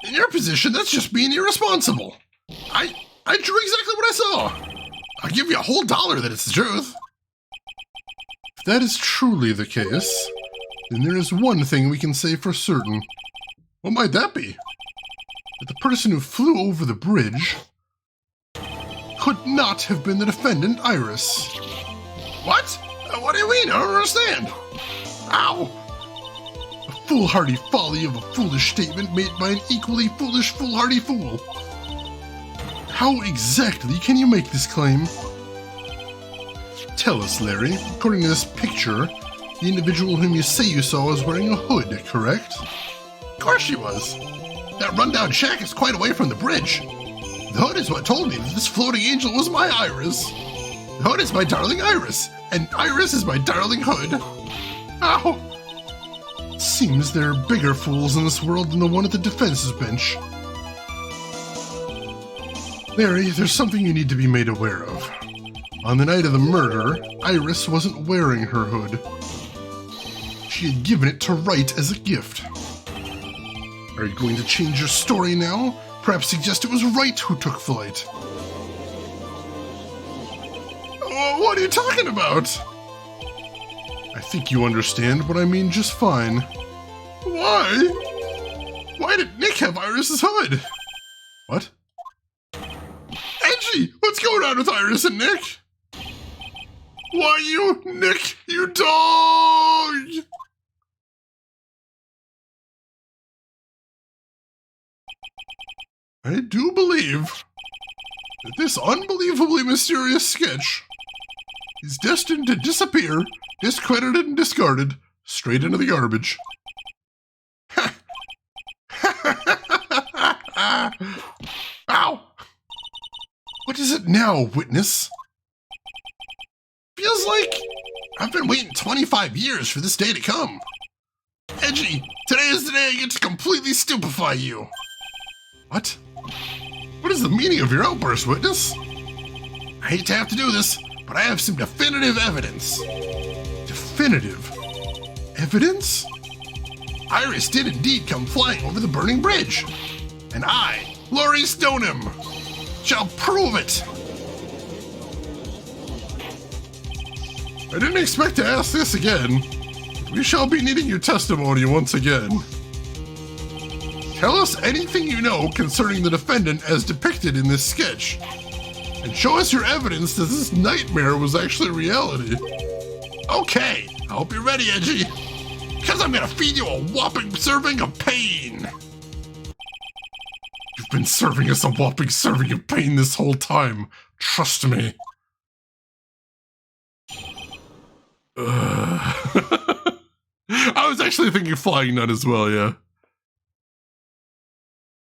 In your position, that's just being irresponsible. I drew exactly what I saw. I'll give you a whole $1 that it's the truth. If that is truly the case, then there is one thing we can say for certain. What might that be? That the person who flew over the bridge could not have been the defendant, Iris. What? What do you mean? I don't understand. Ow! A foolhardy folly of a foolish statement made by an equally foolish, foolhardy fool. How exactly can you make this claim? Tell us, Larry. According to this picture, the individual whom you say you saw was wearing a hood, correct? Of course she was. That rundown shack is quite away from the bridge. The hood is what told me that this floating angel was my Iris. The hood is my darling Iris, and Iris is my darling hood. Ow! Seems there are bigger fools in this world than the one at the defense's bench. Larry, there's something you need to be made aware of. On the night of the murder, Iris wasn't wearing her hood. She had given it to Wright as a gift. Are you going to change your story now? Perhaps suggest it was Wright who took flight. What are you talking about? I think you understand what I mean just fine. Why? Why did Nick have Iris's hood? What? Edgy! What's going on with Iris and Nick? Why you, Nick, you dog! I do believe that this unbelievably mysterious sketch is destined to disappear, discredited and discarded, straight into the garbage. Ow! What is it now, witness? Feels like I've been waiting 25 years for this day to come. Edgy, today is the day I get to completely stupefy you. What? What is the meaning of your outburst, witness? I hate to have to do this, but I have some definitive evidence. Definitive evidence? Iris did indeed come flying over the burning bridge. And I, Laurie Stoneham, shall prove it. I didn't expect to ask this again, but we shall be needing your testimony once again. Tell us anything you know concerning the defendant as depicted in this sketch, and show us your evidence that this nightmare was actually reality. Okay, I hope you're ready, Edgy, because I'm gonna feed you a whopping serving of pain. You've been serving us a whopping serving of pain this whole time, trust me. I was actually thinking Flying Nun as well, yeah.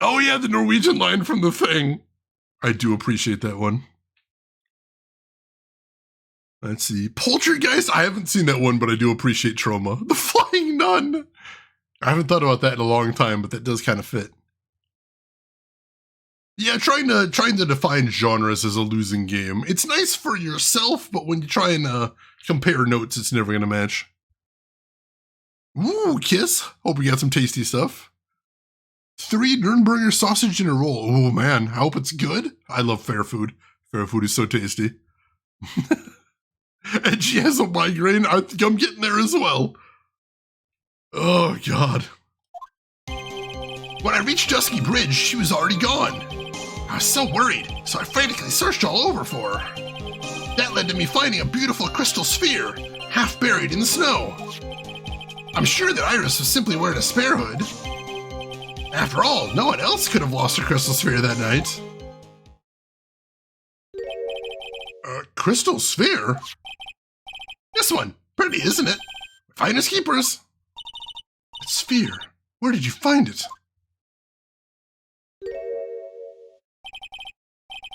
Oh yeah, the Norwegian line from the thing. I do appreciate that one. Let's see. Poltergeist? I haven't seen that one, but I do appreciate Trauma. The Flying none. I haven't thought about that in a long time, but that does kind of fit. Yeah, trying to define genres is a losing game. It's nice for yourself, but when you try and compare notes, it's never going to match. Ooh, kiss. Hope we got some tasty stuff. 3 Nürnberger sausage in a roll. Oh man, I hope it's good. I love fair food. Fair food is so tasty. And she has a migraine. I think I'm getting there as well. Oh god. When I reached Dusky Bridge, she was already gone. I was so worried, so I frantically searched all over for her. That led to me finding a beautiful crystal sphere, half buried in the snow. I'm sure that Iris was simply wearing a spare hood. After all, no one else could have lost a crystal sphere that night. Crystal sphere? This one. Pretty, isn't it? Finest keepers. That sphere. Where did you find it?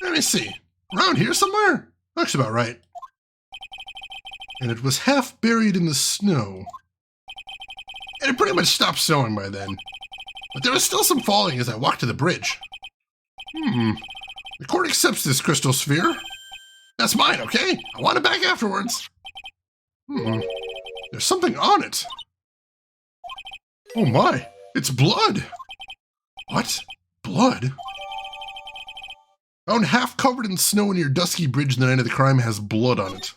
Let me see. Around here somewhere? Looks about right. And it was half buried in the snow. And it pretty much stopped snowing by then. But there was still some falling as I walked to the bridge. The court accepts this crystal sphere. That's mine, okay? I want it back afterwards. There's something on it. Oh my, it's blood. What? Blood? Found half covered in snow near Dusky Bridge the night of the crime has blood on it.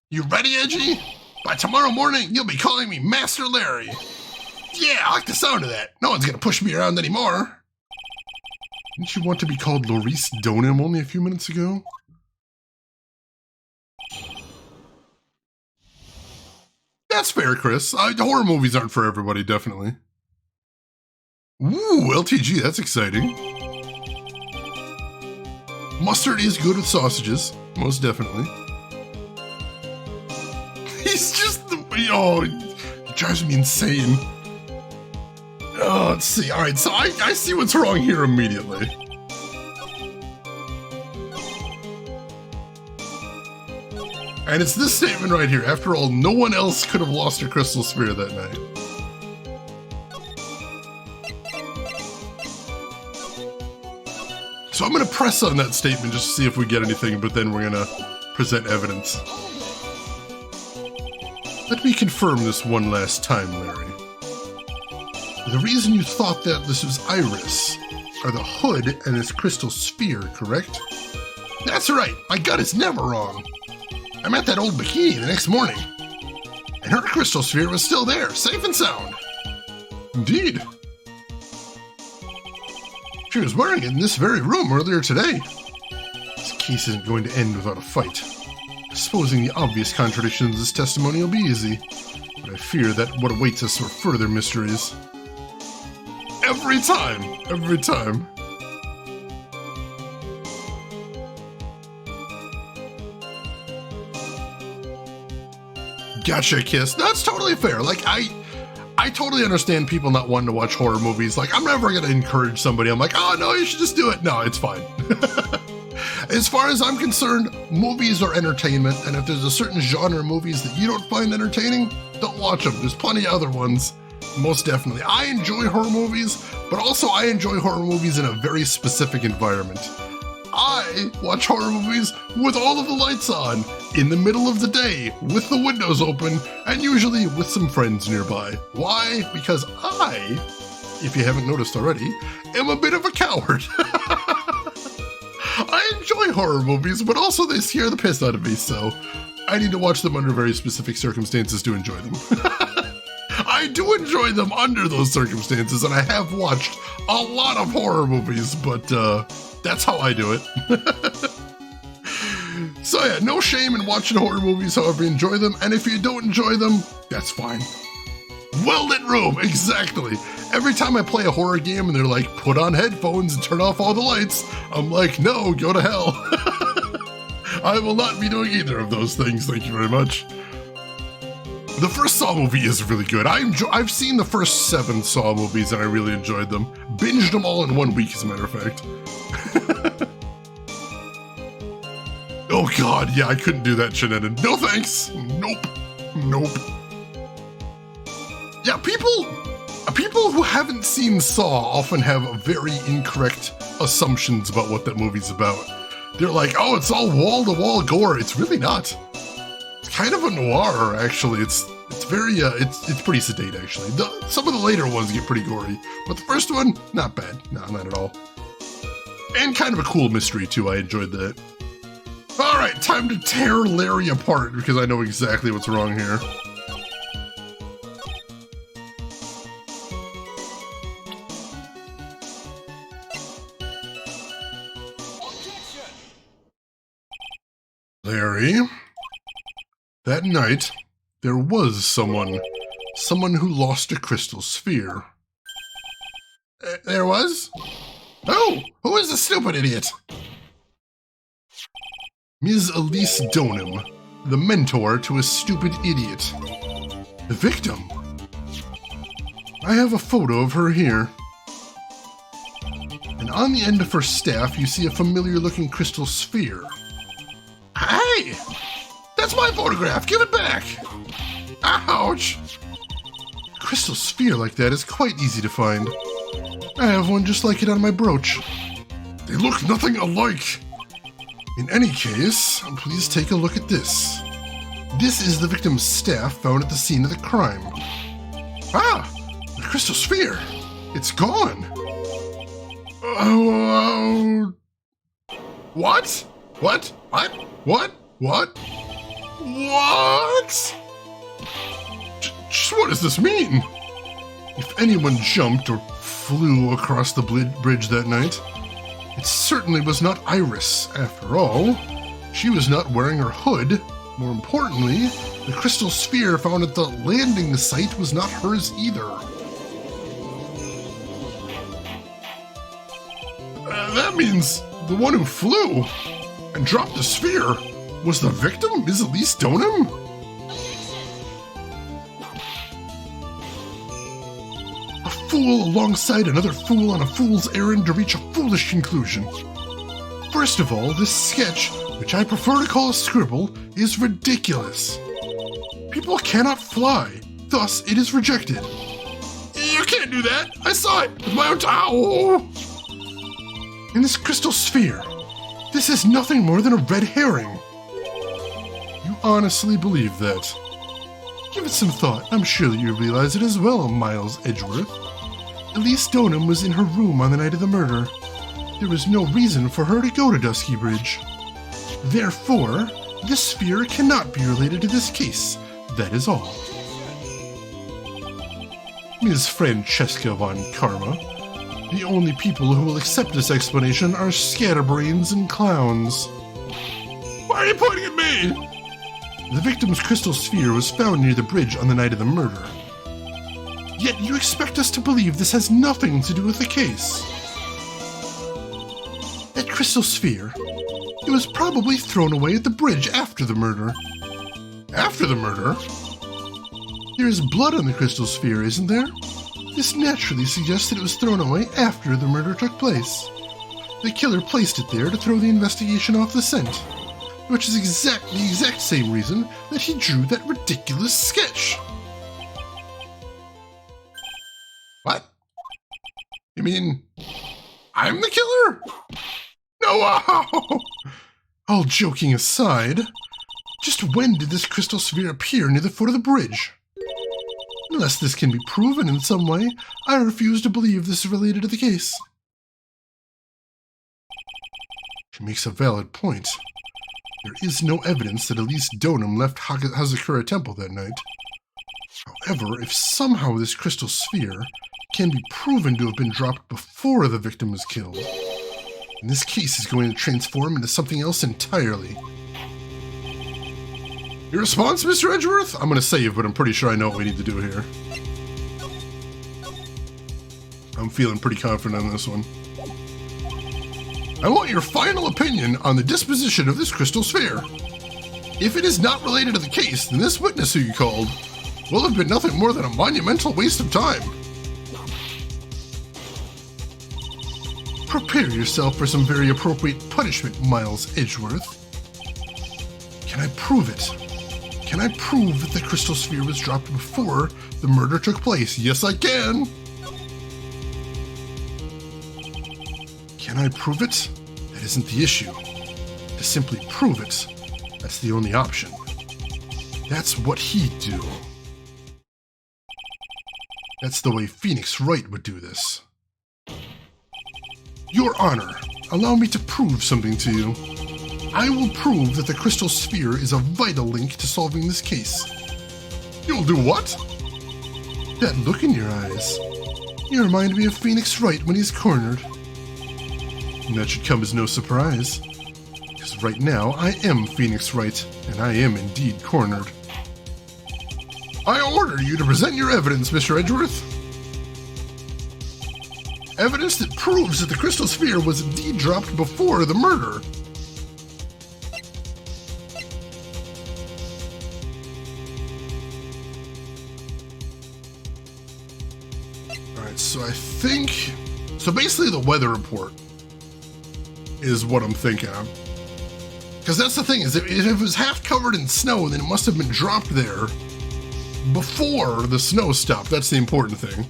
You ready, Edgy? By tomorrow morning, you'll be calling me Master Larry. Yeah, I like the sound of that. No one's gonna push me around anymore. Didn't you want to be called Laurice Donham only a few minutes ago? That's fair, Chris. Horror movies aren't for everybody, definitely. Ooh, LTG, that's exciting. Mustard is good with sausages, most definitely. He's just the... Oh, it drives me insane. Oh, let's see. All right, so I see what's wrong here immediately. And it's this statement right here. After all, no one else could have lost a crystal sphere that night. So I'm going to press on that statement just to see if we get anything, but then we're going to present evidence. Let me confirm this one last time, Larry. The reason you thought that this was Iris are the hood and this crystal sphere, correct? That's right. My gut is never wrong. I met that old bikini the next morning, and her crystal sphere was still there, safe and sound. Indeed. She was wearing it in this very room earlier today. This case isn't going to end without a fight. Exposing the obvious contradictions of this testimony will be easy, but I fear that what awaits us are further mysteries. Every time. Gotcha, Kiss. That's totally fair. Like, I totally understand people not wanting to watch horror movies. Like, I'm never going to encourage somebody. I'm like, oh, no, you should just do it. No, it's fine. As far as I'm concerned, movies are entertainment, and if there's a certain genre of movies that you don't find entertaining, don't watch them. There's plenty of other ones, most definitely. I enjoy horror movies, but also I enjoy horror movies in a very specific environment. I watch horror movies with all of the lights on, in the middle of the day, with the windows open, and usually with some friends nearby. Why? Because I, if you haven't noticed already, am a bit of a coward. I enjoy horror movies, but also they scare the piss out of me, so I need to watch them under very specific circumstances to enjoy them. I do enjoy them under those circumstances, and I have watched a lot of horror movies, but that's how I do it. So yeah, no shame in watching horror movies, however you enjoy them, and if you don't enjoy them, that's fine. Well-lit room, exactly. Every time I play a horror game and they're like, put on headphones and turn off all the lights, I'm like, no, go to hell. I will not be doing either of those things, thank you very much. The first Saw movie is really good. I've seen the first 7 Saw movies and I really enjoyed them. Binged them all in 1 week, as a matter of fact. Oh god, yeah, I couldn't do that shenanigan. No thanks. Nope. Yeah, people who haven't seen Saw often have very incorrect assumptions about what that movie's about. They're like, oh, it's all wall-to-wall gore. It's really not. It's kind of a noir, actually. It's very, it's pretty sedate, actually. Some of the later ones get pretty gory, but the first one, not bad. No, not at all. And kind of a cool mystery, too. I enjoyed that. All right, time to tear Larry apart, because I know exactly what's wrong here. Larry, that night, there was someone who lost a crystal sphere. There was? Oh, who is the stupid idiot? Ms. Elise Donham, the mentor to a stupid idiot. The victim? I have a photo of her here. And on the end of her staff, you see a familiar-looking crystal sphere. Hey! That's my photograph! Give it back! Ouch! A crystal sphere like that is quite easy to find. I have one just like it on my brooch. They look nothing alike! In any case, please take a look at this. This is the victim's staff found at the scene of the crime. Ah! The crystal sphere! It's gone! Oh... What? What? What? What? What? What? Just what does this mean? If anyone jumped or flew across the bridge that night, it certainly was not Iris, after all. She was not wearing her hood. More importantly, the crystal sphere found at the landing site was not hers either. That means the one who flew and dropped the sphere was the victim, Ms. Elise Donham? A fool alongside another fool on a fool's errand to reach a foolish conclusion. First of all, this sketch, which I prefer to call a scribble, is ridiculous. People cannot fly, thus it is rejected. You can't do that! I saw it with my own towel! In this crystal sphere, this is nothing more than a red herring. You honestly believe that? Give it some thought. I'm sure that you realize it as well, Miles Edgeworth. Elise Donham was in her room on the night of the murder. There was no reason for her to go to Dusky Bridge. Therefore, this sphere cannot be related to this case. That is all. Ms. Francisca Von Karma. The only people who will accept this explanation are scatterbrains and clowns. Why are you pointing at me? The victim's crystal sphere was found near the bridge on the night of the murder. Yet you expect us to believe this has nothing to do with the case. That crystal sphere, it was probably thrown away at the bridge after the murder. After the murder? There is blood on the crystal sphere, isn't there? This naturally suggests that it was thrown away after the murder took place. The killer placed it there to throw the investigation off the scent, which is the exact same reason that he drew that ridiculous sketch. What? You mean I'm the killer? No! All joking aside, just when did this crystal sphere appear near the foot of the bridge? Unless this can be proven in some way, I refuse to believe this is related to the case. She makes a valid point. There is no evidence that Elise Donham left Hazakura Temple that night. However, if somehow this crystal sphere can be proven to have been dropped before the victim was killed, then this case is going to transform into something else entirely. Your response, Mr. Edgeworth? I'm going to save, but I'm pretty sure I know what we need to do here. I'm feeling pretty confident on this one. I want your final opinion on the disposition of this crystal sphere. If it is not related to the case, then this witness who you called will have been nothing more than a monumental waste of time. Prepare yourself for some very appropriate punishment, Miles Edgeworth. Can I prove it? Can I prove that the crystal sphere was dropped before the murder took place. Yes, I can. Can I prove it? That isn't the issue. To simply prove it, that's the only option. That's what he'd do. That's the way Phoenix Wright would do this. Your Honor, allow me to prove something to you. I will prove that the crystal sphere is a vital link to solving this case. You'll do what? That look in your eyes. You remind me of Phoenix Wright when he's cornered. And that should come as no surprise. Because right now, I am Phoenix Wright, and I am indeed cornered. I order you to present your evidence, Mr. Edgeworth. Evidence that proves that the crystal sphere was indeed dropped before the murder. Alright, so I think... So basically the weather report is what I'm thinking of. Because that's the thing, is if it was half covered in snow, then it must have been dropped there before the snow stopped. That's the important thing.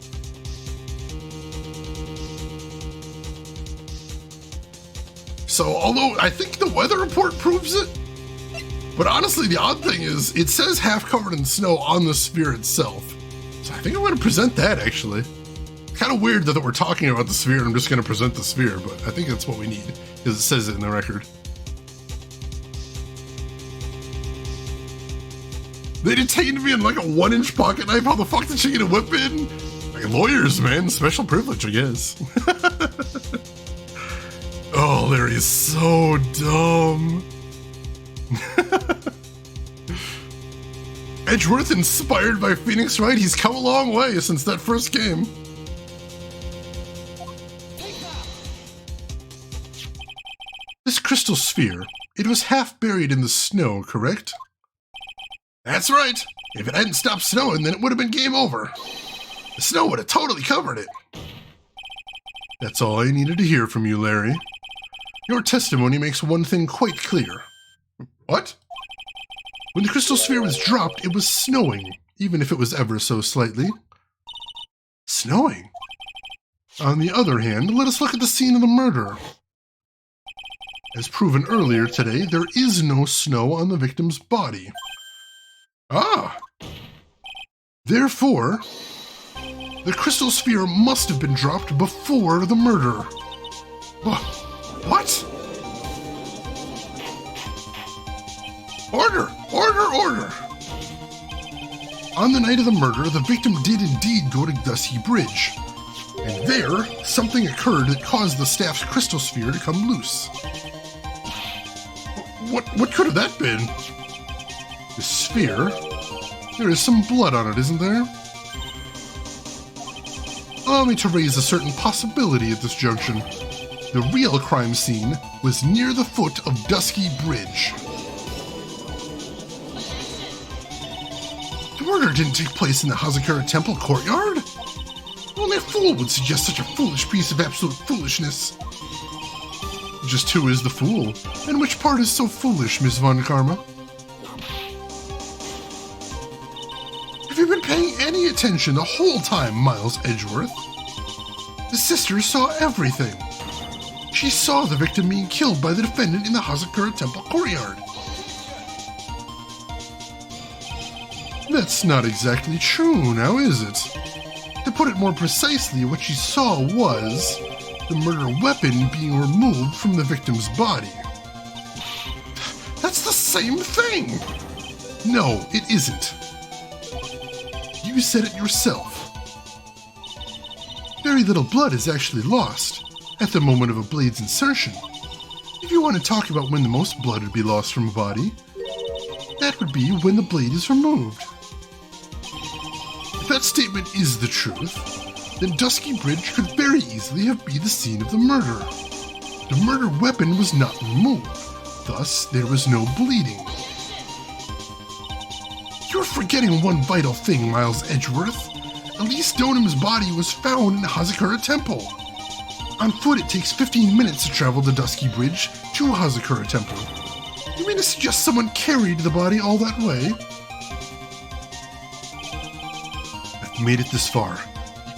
So, although I think the weather report proves it, but honestly, the odd thing is, it says half covered in snow on the sphere itself. So I think I'm going to present that, actually. It's kind of weird that we're talking about the sphere and I'm just going to present the sphere, but I think that's what we need, because it says it in the record. They detained me in like a 1-inch pocket knife? How the fuck did she get a whip in? Like lawyers, man. Special privilege, I guess. Oh, Larry is so dumb. Edgeworth, inspired by Phoenix Wright, he's come a long way since that first game. This crystal sphere, it was half buried in the snow, correct? That's right. If it hadn't stopped snowing, then it would have been game over. The snow would have totally covered it. That's all I needed to hear from you, Larry. Your testimony makes one thing quite clear. What? When the crystal sphere was dropped, it was snowing, even if it was ever so slightly. Snowing? On the other hand, let us look at the scene of the murder. As proven earlier today, there is no snow on the victim's body. Ah! Therefore, the crystal sphere must have been dropped before the murder. What? Order! Order! Order! On the night of the murder, the victim did indeed go to Dusky Bridge. And there, something occurred that caused the staff's crystal sphere to come loose. What could have that been? The sphere? There is some blood on it, isn't there? Allow me to raise a certain possibility at this junction. The real crime scene was near the foot of Dusky Bridge. The murder didn't take place in the Hazakura Temple courtyard. Only a fool would suggest such a foolish piece of absolute foolishness. Just who is the fool? And which part is so foolish, Miss Von Karma? Have you been paying any attention the whole time, Miles Edgeworth? The sister saw everything. She saw the victim being killed by the defendant in the Hazakura Temple courtyard. That's not exactly true, now is it? To put it more precisely, what she saw was the murder weapon being removed from the victim's body. That's the same thing! No, it isn't. You said it yourself. Very little blood is actually lost at the moment of a blade's insertion. If you want to talk about when the most blood would be lost from a body, that would be when the blade is removed. If that statement is the truth, then Dusky Bridge could very easily have been the scene of the murder. The murder weapon was not removed, thus there was no bleeding. You're forgetting one vital thing, Miles Edgeworth. Elise Donham's body was found in the Hazakura Temple. On foot, it takes 15 minutes to travel the Dusky Bridge to Hazakura Temple. You mean to suggest someone carried the body all that way? made it this far.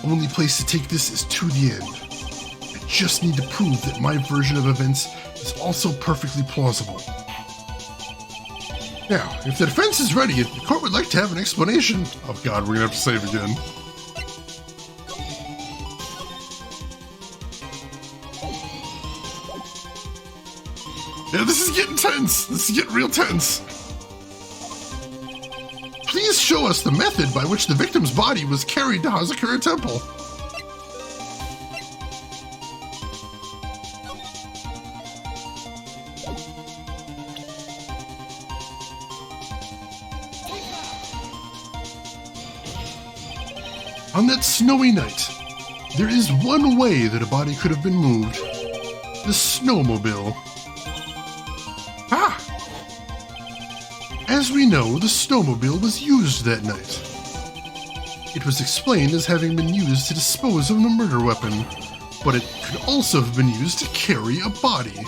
The only place to take this is to the end. I just need to prove that my version of events is also perfectly plausible. Now, if the defense is ready, the court would like to have an explanation. Oh god, we're gonna have to save again. Yeah, this is getting tense. This is getting real tense. Please show us the method by which the victim's body was carried to Hazakura Temple. On that snowy night, there is one way that a body could have been moved. The snowmobile. Ah! As we know, the snowmobile was used that night. It was explained as having been used to dispose of the murder weapon, but it could also have been used to carry a body.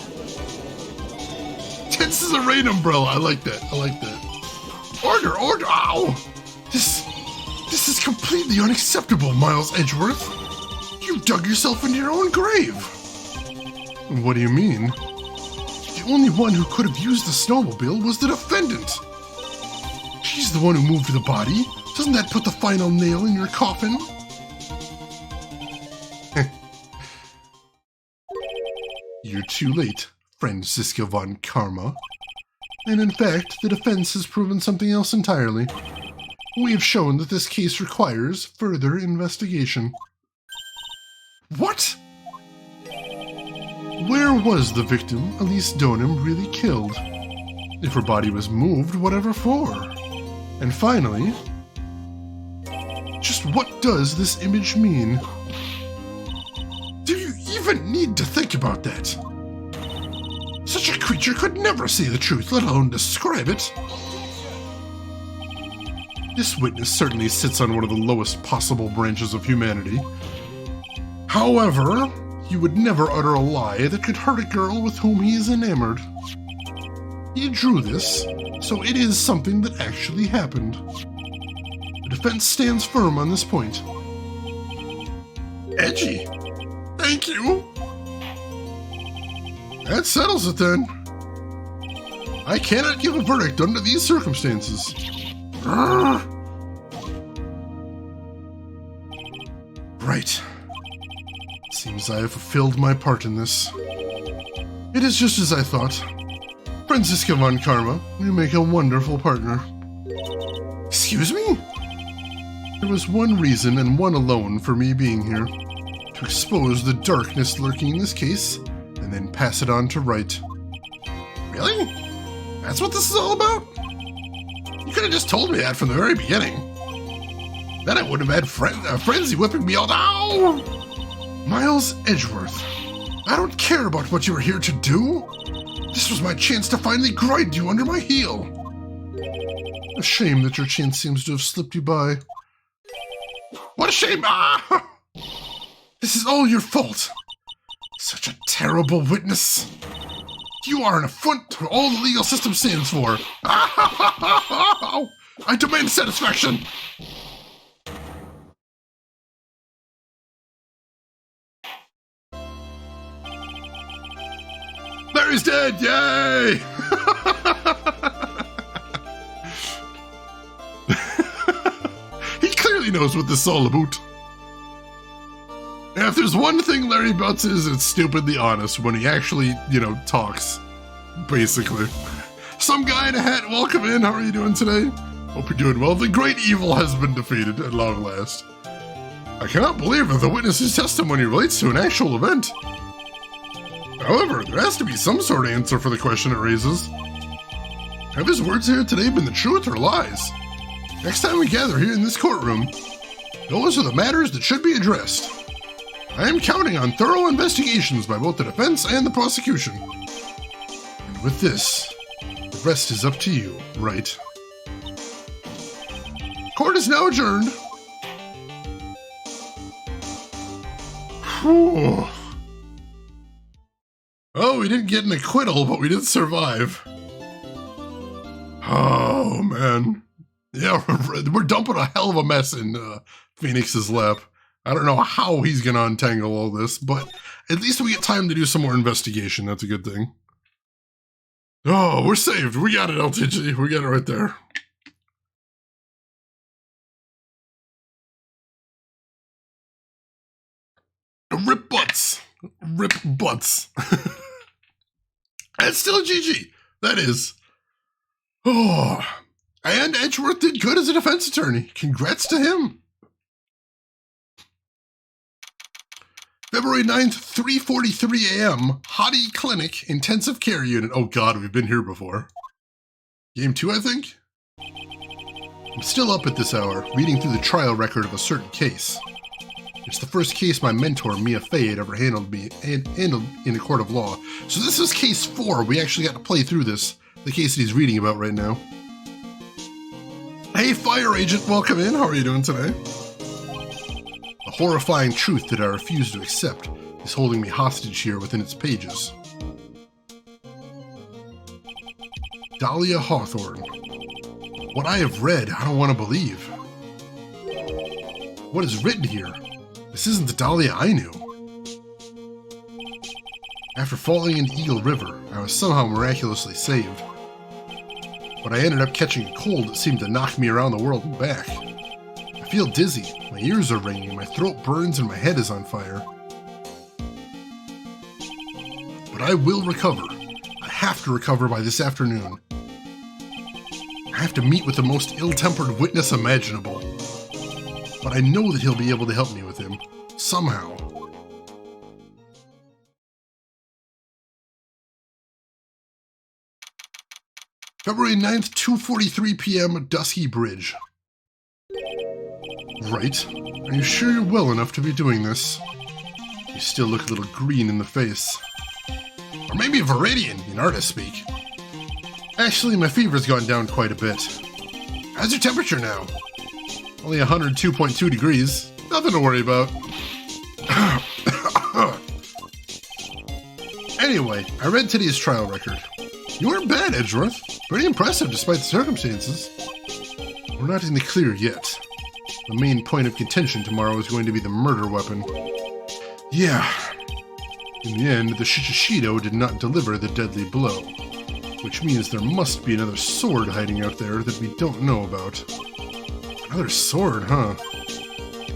Tense as a rain umbrella. I like that. I like that. Order! Ow! This is completely unacceptable, Miles Edgeworth. You dug yourself into your own grave. What do you mean? The only one who could have used the snowmobile was the defendant. She's the one who moved the body. Doesn't that put the final nail in your coffin? You're too late, Francisca Von Karma. And in fact, the defense has proven something else entirely. We have shown that this case requires further investigation. What? Where was the victim, Elise Donham, really killed? If her body was moved, whatever for? And finally, just what does this image mean? Do you even need to think about that? Such a creature could never say the truth, let alone describe it. This witness certainly sits on one of the lowest possible branches of humanity. However, he would never utter a lie that could hurt a girl with whom he is enamored. He drew this, so it is something that actually happened. The defense stands firm on this point. Edgy. Thank you. That settles it then. I cannot give a verdict under these circumstances. Right. Seems I have fulfilled my part in this. It is just as I thought. Francisca Von Karma, you make a wonderful partner. Excuse me? There was one reason and one alone for me being here. To expose the darkness lurking in this case, and then pass it on to Wright. Really? That's what this is all about? You could have just told me that from the very beginning. Then I wouldn't have had frenzy whipping me all down. Miles Edgeworth, I don't care about what you were here to do. This was my chance to finally grind you under my heel. A shame that your chance seems to have slipped you by. What a shame! Ah! This is all your fault. Such a terrible witness. You are an affront to all the legal system stands for. I demand satisfaction. Larry's dead! Yay! He clearly knows what this is all about. Now, if there's one thing Larry Butts is, it's stupidly honest when he actually, talks. Basically. Some guy in a hat, welcome in. How are you doing today? Hope you're doing well. The great evil has been defeated at long last. I cannot believe that the witness's testimony relates to an actual event. However, there has to be some sort of answer for the question it raises. Have his words here today been the truth or lies? Next time we gather here in this courtroom, those are the matters that should be addressed. I am counting on thorough investigations by both the defense and the prosecution. And with this, the rest is up to you, Wright. Court is now adjourned. Whew. Oh, we didn't get an acquittal, but we did survive. Oh, man. Yeah, we're dumping a hell of a mess in Phoenix's lap. I don't know how he's going to untangle all this, but at least we get time to do some more investigation. That's a good thing. Oh, we're saved. We got it, LTG. We got it right there. Rip butts. Rip butts. That's still a GG. That is. Oh. And Edgeworth did good as a defense attorney. Congrats to him. February 9th, 3:43 a.m. Hottie Clinic Intensive Care Unit. Oh God, we've been here before. Game 2, I think? I'm still up at this hour, reading through the trial record of a certain case. It's the first case my mentor, Mia Fey, had ever handled in a court of law. So this is case 4. We actually got to play through this. The case that he's reading about right now. Hey, fire agent, welcome in. How are you doing today? The horrifying truth that I refuse to accept is holding me hostage here within its pages. Dahlia Hawthorne. What I have read, I don't want to believe. What is written here? This isn't the Dahlia I knew. After falling into Eagle River, I was somehow miraculously saved. But I ended up catching a cold that seemed to knock me around the world and back. I feel dizzy, my ears are ringing, my throat burns, and my head is on fire. But I will recover. I have to recover by this afternoon. I have to meet with the most ill-tempered witness imaginable. But I know that he'll be able to help me with him. Somehow. February 9th, 2:43 p.m. Dusky Bridge. Wright, are you sure you're well enough to be doing this? You still look a little green in the face. Or maybe a Viridian, in artist speak. Actually, my fever's gone down quite a bit. How's your temperature now? Only 102.2 degrees. Nothing to worry about. Anyway, I read today's trial record. You weren't bad, Edgeworth. Pretty impressive despite the circumstances. We're not in the clear yet. The main point of contention tomorrow is going to be the murder weapon. Yeah. In the end, the Shishishito did not deliver the deadly blow. Which means there must be another sword hiding out there that we don't know about. Another sword, huh?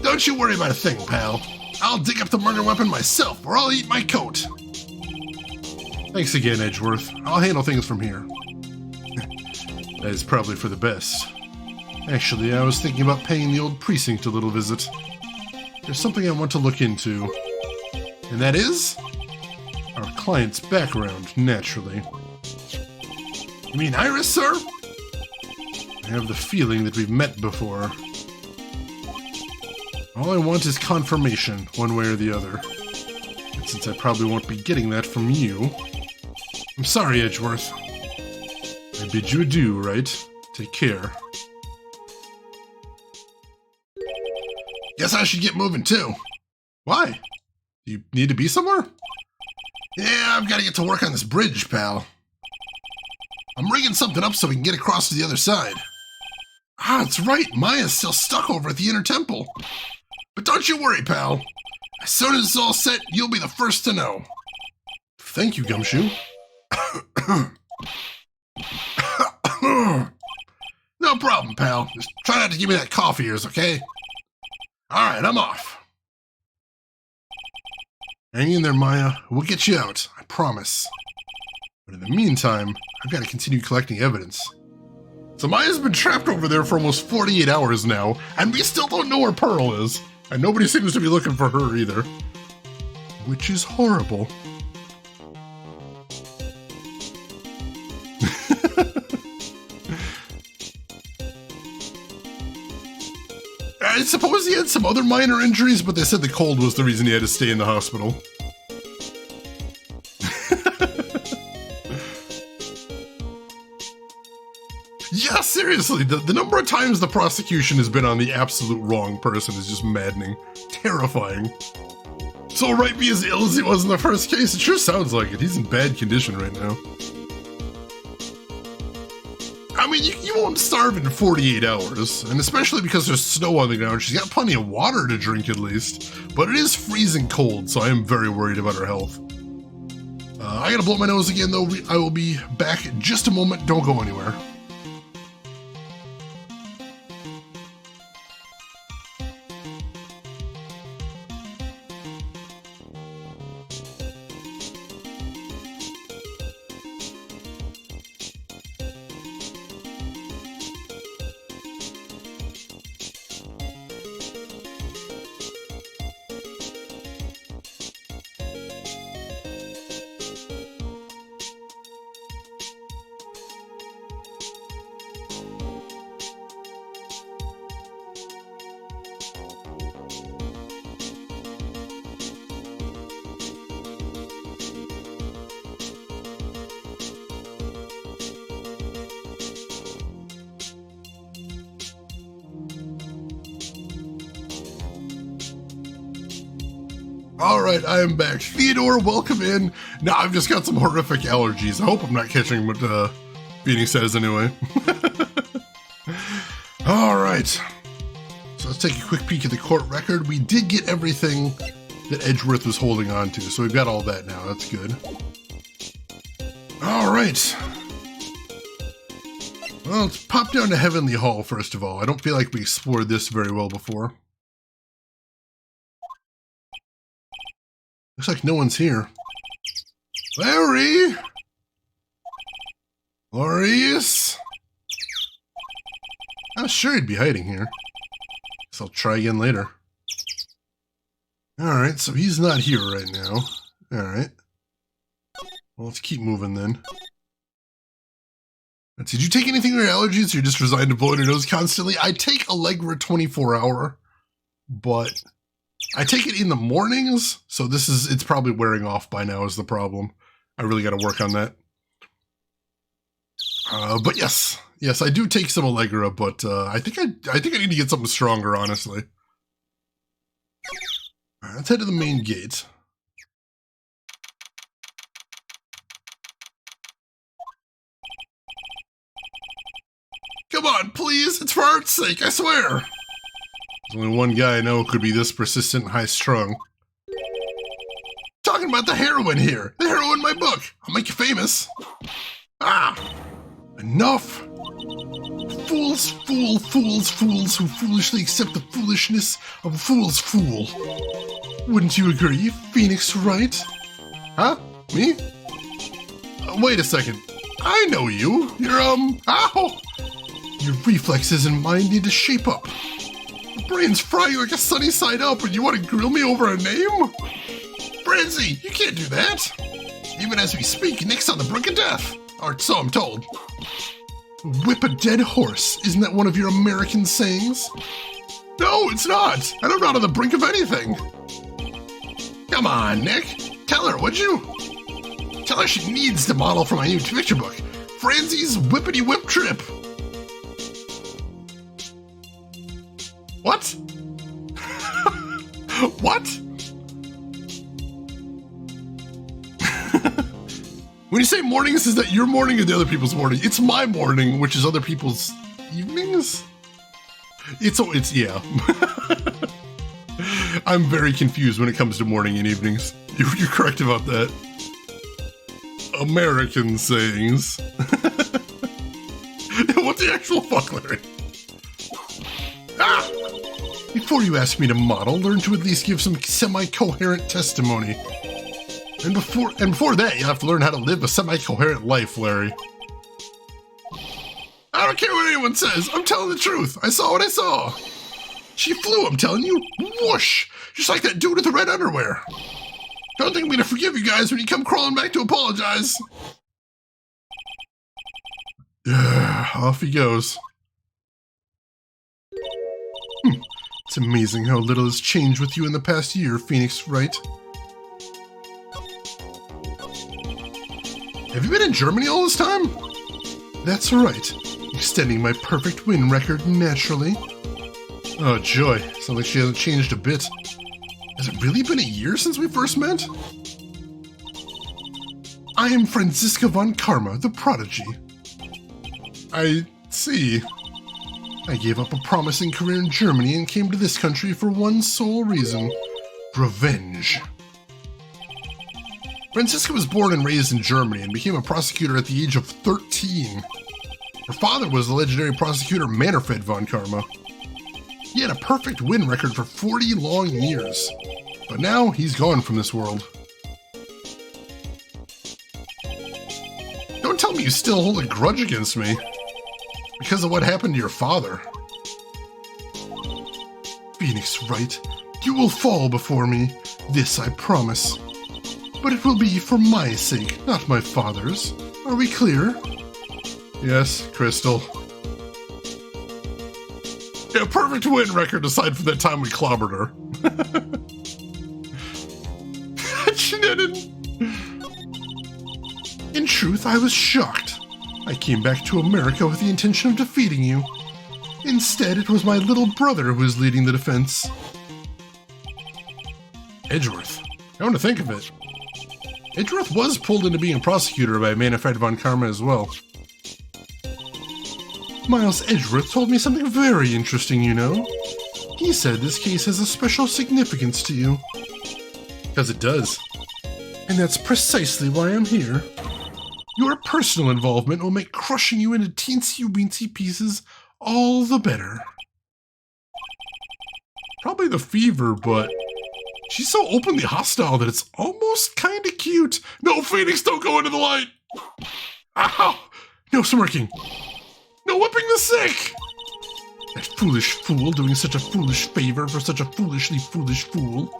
Don't you worry about a thing, pal. I'll dig up the murder weapon myself, or I'll eat my coat. Thanks again, Edgeworth. I'll handle things from here. That is probably for the best. Actually, I was thinking about paying the old precinct a little visit. There's something I want to look into. And that is? Our client's background, naturally. You mean Iris, sir? I have the feeling that we've met before. All I want is confirmation, one way or the other. And since I probably won't be getting that from you... I'm sorry, Edgeworth. I bid you adieu, Wright? Take care. Guess I should get moving, too. Why? Do you need to be somewhere? Yeah, I've got to get to work on this bridge, pal. I'm rigging something up so we can get across to the other side. Ah, that's right. Maya's still stuck over at the Inner Temple. But don't you worry, pal. As soon as it's all set, you'll be the first to know. Thank you, Gumshoe. No problem, pal. Just try not to give me that cough of yours, okay? Alright, I'm off. Hang in there, Maya. We'll get you out, I promise. But in the meantime, I've got to continue collecting evidence. So Maya's been trapped over there for almost 48 hours now, and we still don't know where Pearl is. And nobody seems to be looking for her either. Which is horrible. I suppose he had some other minor injuries, but they said the cold was the reason he had to stay in the hospital. Yeah, seriously, the number of times the prosecution has been on the absolute wrong person is just maddening. Terrifying. So Wright be as ill as he was in the first case? It sure sounds like it. He's in bad condition right now. I'm mean, you won't starve in 48 hours, and especially because there's snow on the ground, she's got plenty of water to drink at least, but it is freezing cold, so I am very worried about her health. I gotta blow my nose again, though. I will be back in just a moment. Don't go anywhere. Alright, I am back. Theodore, welcome in. Now, I've just got some horrific allergies. I hope I'm not catching what Phoenix says anyway. Alright. So let's take a quick peek at the court record. We did get everything that Edgeworth was holding on to, so we've got all that now. That's good. Alright. Well, let's pop down to Heavenly Hall first of all. I don't feel like we explored this very well before. Looks like no one's here. Larry! Laureus! I'm sure he'd be hiding here. Guess I'll try again later. Alright, so he's not here right now. Alright. Well, let's keep moving then. Did you take anything for your allergies, or you're just resigned to blowing your nose constantly? I take Allegra 24-hour, but I take it in the mornings, so it's probably wearing off by now is the problem. I really got to work on that. But yes, I do take some Allegra, but I think I need to get something stronger, honestly. All right, let's head to the main gate. Come on, please, it's for art's sake, I swear. There's only one guy I know who could be this persistent and high-strung. Talking about the heroine here. The heroine in my book. I'll make you famous. Ah! Enough! Fools fool fools who foolishly accept the foolishness of a fool's fool. Wouldn't you agree, Phoenix Wright? Huh? Me? Wait a second. I know you. You're, ow! Your reflexes and mine need to shape up. The brains fry you like a sunny side up and you want to grill me over a name? Francie, you can't do that. Even as we speak, Nick's on the brink of death. Or so I'm told. Whip a dead horse. Isn't that one of your American sayings? No, it's not. I'm not on the brink of anything. Come on, Nick. Tell her, would you? Tell her she needs to model for my new picture book. Francie's Whippity Whip Trip. What? What? When you say mornings, is that your morning or the other people's morning? It's my morning, which is other people's evenings? It's yeah. I'm very confused when it comes to morning and evenings. You're correct about that. American sayings. What the actual fuck, Larry? Ah! Before you ask me to model, learn to at least give some semi-coherent testimony. And before that, you have to learn how to live a semi-coherent life, Larry. I don't care what anyone says. I'm telling the truth. I saw what I saw. She flew, I'm telling you. Whoosh! Just like that dude with the red underwear. Don't think I'm gonna forgive you guys when you come crawling back to apologize. Off he goes. It's amazing how little has changed with you in the past year, Phoenix Wright. Have you been in Germany all this time? That's right. Extending my perfect win record naturally. Oh joy, sounds like she hasn't changed a bit. Has it really been a year since we first met? I am Francisca Von Karma, the prodigy. I Let's see. I gave up a promising career in Germany and came to this country for one sole reason. Revenge. Francisca was born and raised in Germany and became a prosecutor at the age of 13. Her father was the legendary prosecutor Manfred Von Karma. He had a perfect win record for 40 long years, but now he's gone from this world. Don't tell me you still hold a grudge against me because of what happened to your father. Phoenix Wright, you will fall before me, this I promise. But it will be for my sake, not my father's. Are we clear? Yes, Crystal. Yeah, perfect win record aside from that time we clobbered her. She didn't. In truth, I was shocked. I came back to America with the intention of defeating you. Instead, it was my little brother who was leading the defense. Edgeworth. I want to think of it. Edgeworth was pulled into being a prosecutor by Manfred Von Karma as well. Miles Edgeworth told me something very interesting, you know. He said this case has a special significance to you. Because it does. And that's precisely why I'm here. Your personal involvement will make crushing you into teensy-weensy pieces all the better. Probably the fever, but she's so openly hostile that it's almost kind of cute. No, Phoenix, don't go into the light! Ow! No smirking. No whipping the sick! That foolish fool doing such a foolish favor for such a foolishly foolish fool.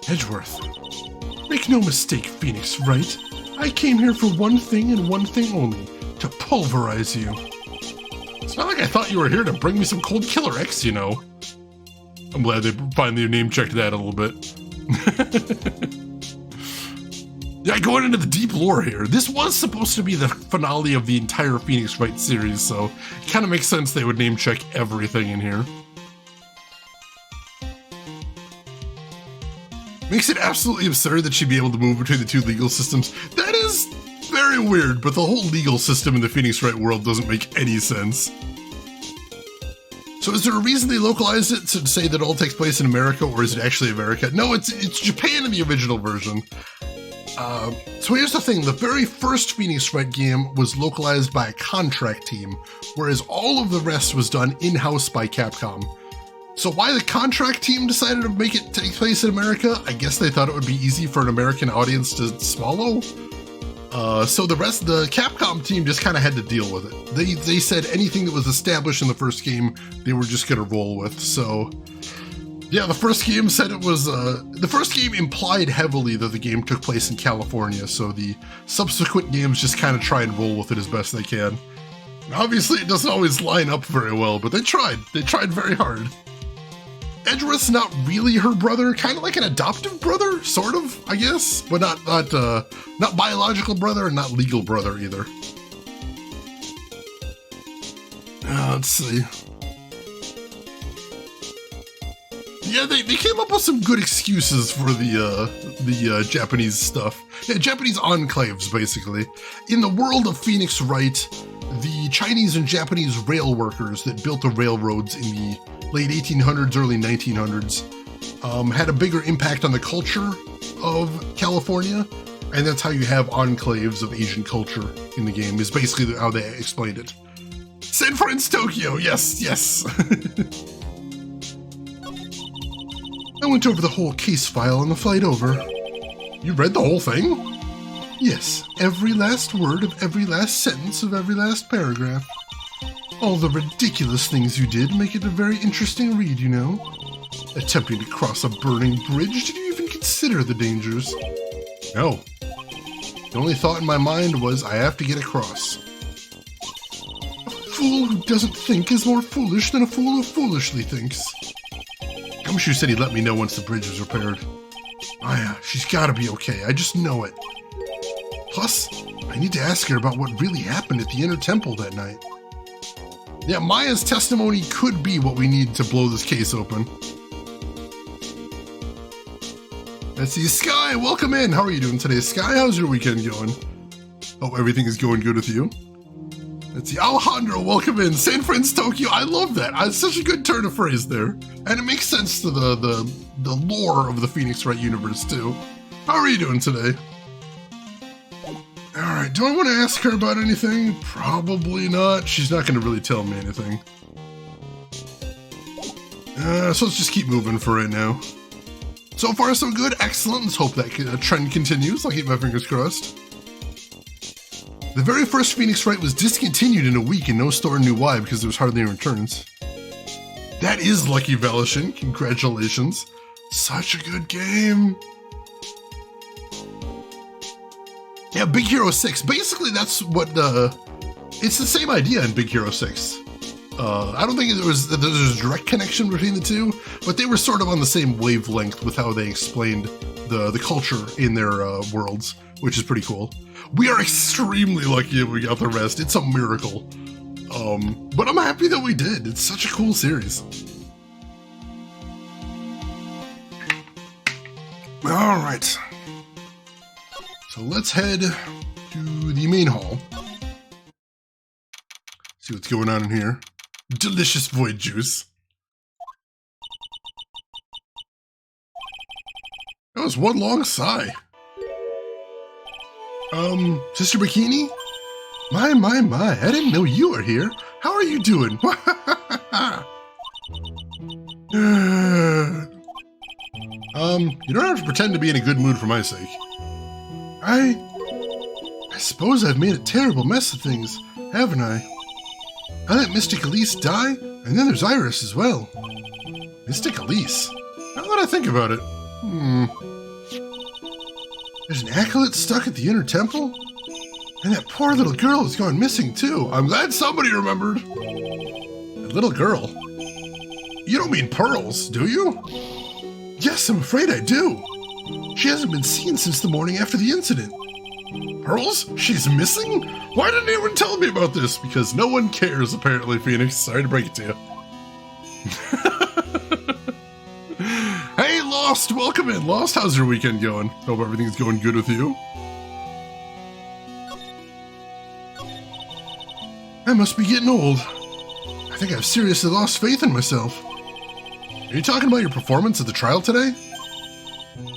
Edgeworth. Make no mistake, Phoenix Wright. I came here for one thing and one thing only. To pulverize you. It's not like I thought you were here to bring me some cold killer X, you know. I'm glad they finally name-checked that a little bit. Yeah, going into the deep lore here, this was supposed to be the finale of the entire Phoenix Wright series, so it kind of makes sense they would name-check everything in here. Makes it absolutely absurd that she'd be able to move between the two legal systems. That is very weird, but the whole legal system in the Phoenix Wright world doesn't make any sense. So is there a reason they localized it to say that it all takes place in America, or is it actually America? No, it's Japan in the original version. So here's the thing, the very first Phoenix Wright game was localized by a contract team, whereas all of the rest was done in-house by Capcom. So why the contract team decided to make it take place in America? I guess they thought it would be easy for an American audience to swallow. So the Capcom team just kind of had to deal with it. They said anything that was established in the first game, they were just going to roll with. So yeah, the first game said it was, the first game implied heavily that the game took place in California. So the subsequent games just kind of try and roll with it as best they can. And obviously it doesn't always line up very well, but they tried very hard. Edgeworth's not really her brother, kind of like an adoptive brother, sort of, I guess, but not biological brother and not legal brother either. Let's see. Yeah, they came up with some good excuses for the Japanese stuff. Yeah, Japanese enclaves, basically. In the world of Phoenix Wright, the Chinese and Japanese rail workers that built the railroads in the late 1800s, early 1900s, had a bigger impact on the culture of California, and that's how you have enclaves of Asian culture in the game, is basically how they explained it. San Francisco, Tokyo, yes. I went over the whole case file on the flight over. You read the whole thing? Yes, every last word of every last sentence of every last paragraph. All the ridiculous things you did make it a very interesting read, you know. Attempting to cross a burning bridge, did you even consider the dangers? No. The only thought in my mind was, I have to get across. A fool who doesn't think is more foolish than a fool who foolishly thinks. I wish you said he'd let me know once the bridge was repaired. Maya, she's gotta be okay, I just know it. Plus, I need to ask her about what really happened at the Inner Temple that night. Yeah, Maya's testimony could be what we need to blow this case open. Let's see, Sky, welcome in. How are you doing today, Sky? How's your weekend going? Hope everything is going good with you. Let's see, Alejandro, welcome in. San Fran's Tokyo, I love that. It's such a good turn of phrase there. And it makes sense to the lore of the Phoenix Wright universe, too. How are you doing today? Alright, do I want to ask her about anything? Probably not. She's not going to really tell me anything. So let's just keep moving for right now. So far, so good. Excellent. Let's hope that trend continues. I'll keep my fingers crossed. The very first Phoenix Wright was discontinued in a week and no store knew why because there was hardly any returns. That is lucky, Velishin. Congratulations. Such a good game. Yeah, Big Hero 6. Basically, that's what it's the same idea in Big Hero 6. I don't think there was a direct connection between the two, but they were sort of on the same wavelength with how they explained the culture in their worlds, which is pretty cool. We are extremely lucky if we got the rest. It's a miracle. But I'm happy that we did. It's such a cool series. All right. So let's head to the main hall. See what's going on in here. Delicious void juice. That was one long sigh. Sister Bikini? My, I didn't know you were here. How are you doing? You don't have to pretend to be in a good mood for my sake. I suppose I've made a terrible mess of things, haven't I? I let Mystic Elise die, and then there's Iris as well. Mystic Elise? Now that I think about it, There's an acolyte stuck at the inner temple? And that poor little girl has gone missing too. I'm glad somebody remembered. A little girl? You don't mean Pearls, do you? Yes, I'm afraid I do. She hasn't been seen since the morning after the incident. Pearls? She's missing? Why didn't anyone tell me about this? Because no one cares, apparently, Phoenix. Sorry to break it to you. Hey, Lost! Welcome in. Lost, how's your weekend going? Hope everything's going good with you. I must be getting old. I think I've seriously lost faith in myself. Are you talking about your performance at the trial today?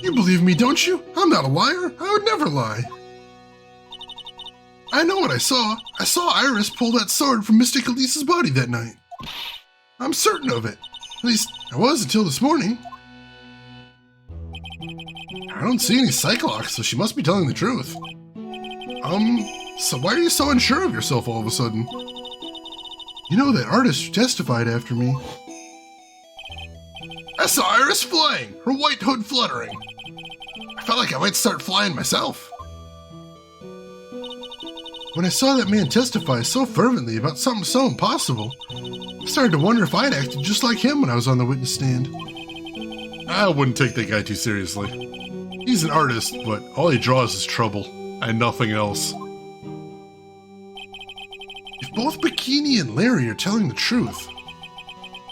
You believe me, don't you? I'm not a liar. I would never lie. I know what I saw. I saw Iris pull that sword from Mystic Elise's body that night. I'm certain of it. At least, I was until this morning. I don't see any Cyclops, so she must be telling the truth. So why are you so unsure of yourself all of a sudden? You know that artist who testified after me. I saw Iris flying, her white hood fluttering. I felt like I might start flying myself. When I saw that man testify so fervently about something so impossible, I started to wonder if I'd acted just like him when I was on the witness stand. I wouldn't take that guy too seriously. He's an artist, but all he draws is trouble, and nothing else. If both Bikini and Larry are telling the truth,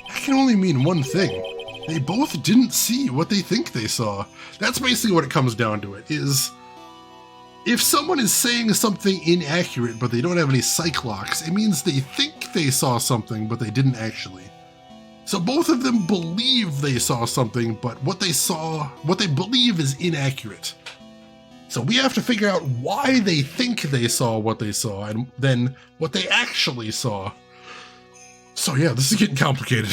that can only mean one thing. They both didn't see what they think they saw. That's basically what it comes down to. It is, if someone is saying something inaccurate but they don't have any Cyclops, it means they think they saw something but they didn't actually. So both of them believe they saw something, but what they believe is inaccurate. So we have to figure out why they think they saw what they saw and then what they actually saw. So yeah, this is getting complicated.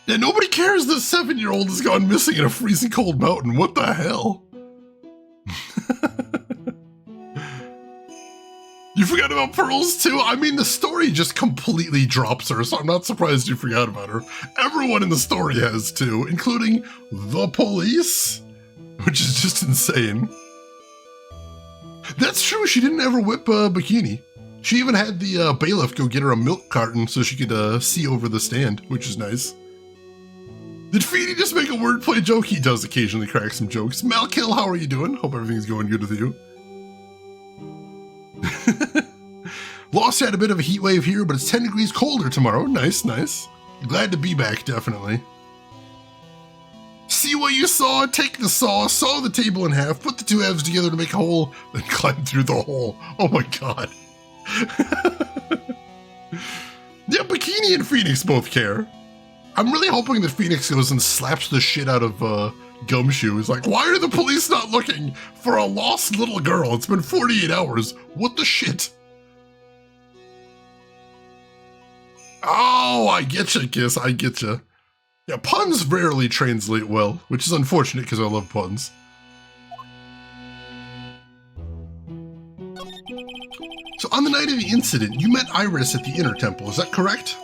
Yeah, nobody cares that 7-year-old has gone missing in a freezing cold mountain. What the hell? You forgot about Pearls too? I mean, the story just completely drops her, so I'm not surprised you forgot about her. Everyone in the story has too, including the police, which is just insane. That's true, she didn't ever whip Bikini. She even had the bailiff go get her a milk carton so she could see over the stand, which is nice. Did Feedy just make a wordplay joke? He does occasionally crack some jokes. Malkill, how are you doing? Hope everything's going good with you. Lost had a bit of a heat wave here, but it's 10 degrees colder tomorrow. Nice, nice. Glad to be back, definitely. See what you saw, take the saw the table in half, put the two halves together to make a hole, then climb through the hole. Oh my god. Yeah, Bikini and Phoenix both care. I'm really hoping that Phoenix goes and slaps the shit out of Gumshoe. He's like, why are the police not looking for a lost little girl? It's been 48 hours. What the shit? Oh, I getcha, Kiss. I getcha. Yeah, puns rarely translate well, which is unfortunate because I love puns. So on the night of the incident, you met Iris at the Inner Temple, is that correct?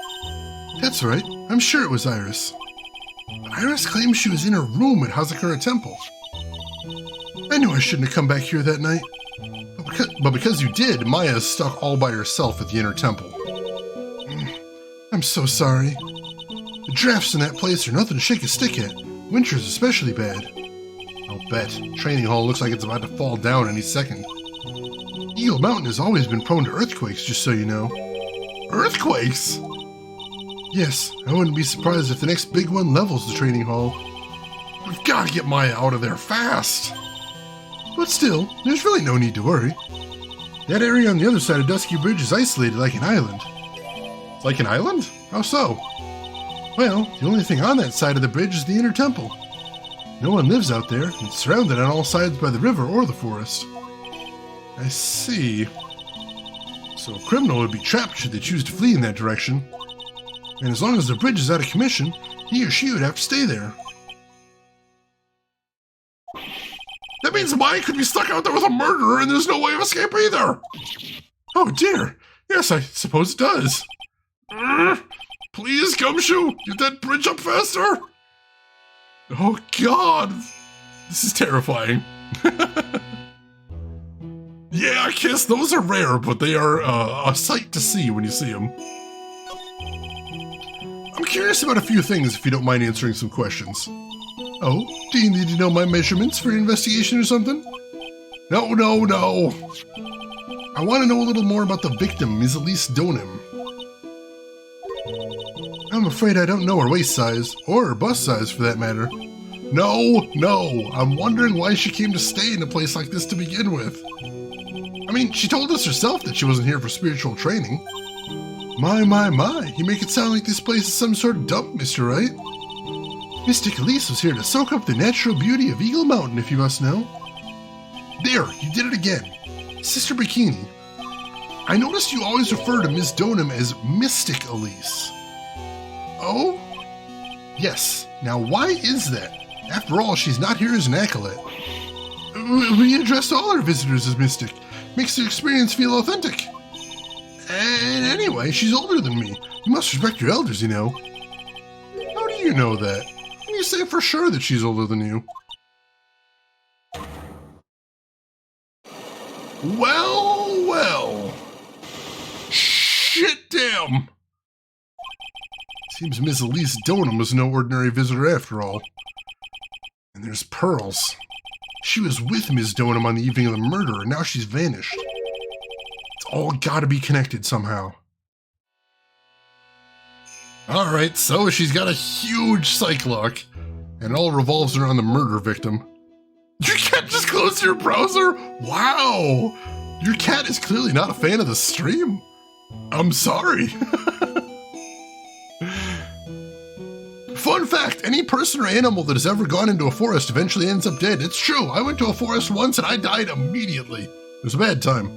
That's right. I'm sure it was Iris. But Iris claims she was in her room at Hazakura Temple. I knew I shouldn't have come back here that night. But because you did, Maya is stuck all by herself at the Inner Temple. I'm so sorry. The drafts in that place are nothing to shake a stick at. Winter's especially bad. I'll bet. Training hall looks like it's about to fall down any second. Eagle Mountain has always been prone to earthquakes, just so you know. Earthquakes? Yes, I wouldn't be surprised if the next big one levels the training hall. We've got to get Maya out of there fast. But still, there's really no need to worry. That area on the other side of Dusky Bridge is isolated like an island. Like an island? How so? Well, the only thing on that side of the bridge is the Inner Temple. No one lives out there, and it's surrounded on all sides by the river or the forest. I see. So a criminal would be trapped should they choose to flee in that direction. And as long as the bridge is out of commission, he or she would have to stay there. That means Maya could be stuck out there with a murderer and there's no way of escape either! Oh dear, yes, I suppose it does. Please, Gumshoe, get that bridge up faster! Oh god, this is terrifying. Yeah, Kiss, those are rare, but they are a sight to see when you see them. I'm curious about a few things if you don't mind answering some questions. Oh, do you need to know my measurements for your investigation or something? No. I want to know a little more about the victim, Ms. Elise Donim. I'm afraid I don't know her waist size, or her bust size for that matter. No, I'm wondering why she came to stay in a place like this to begin with. I mean, she told us herself that she wasn't here for spiritual training. My, you make it sound like this place is some sort of dump, Mr. Wright. Mystic Elise was here to soak up the natural beauty of Eagle Mountain, if you must know. There, you did it again. Sister Bikini, I noticed you always refer to Ms. Donim as Mystic Elise. Oh? Yes. Now, why is that? After all, she's not here as an acolyte. We address all our visitors as Mystic. Makes the experience feel authentic. And anyway, she's older than me. You must respect your elders, you know. How do you know that? Can you say for sure that she's older than you? Well. Shit damn. Seems Miss Elise Donim was no ordinary visitor after all. And there's Pearls. She was with Ms. Donim on the evening of the murder, and now she's vanished. It's all gotta be connected somehow. Alright, so she's got a huge psych lock, and it all revolves around the murder victim. You can't just close your browser? Wow! Your cat is clearly not a fan of the stream. I'm sorry. Fun fact, any person or animal that has ever gone into a forest eventually ends up dead. It's true. I went to a forest once and I died immediately. It was a bad time.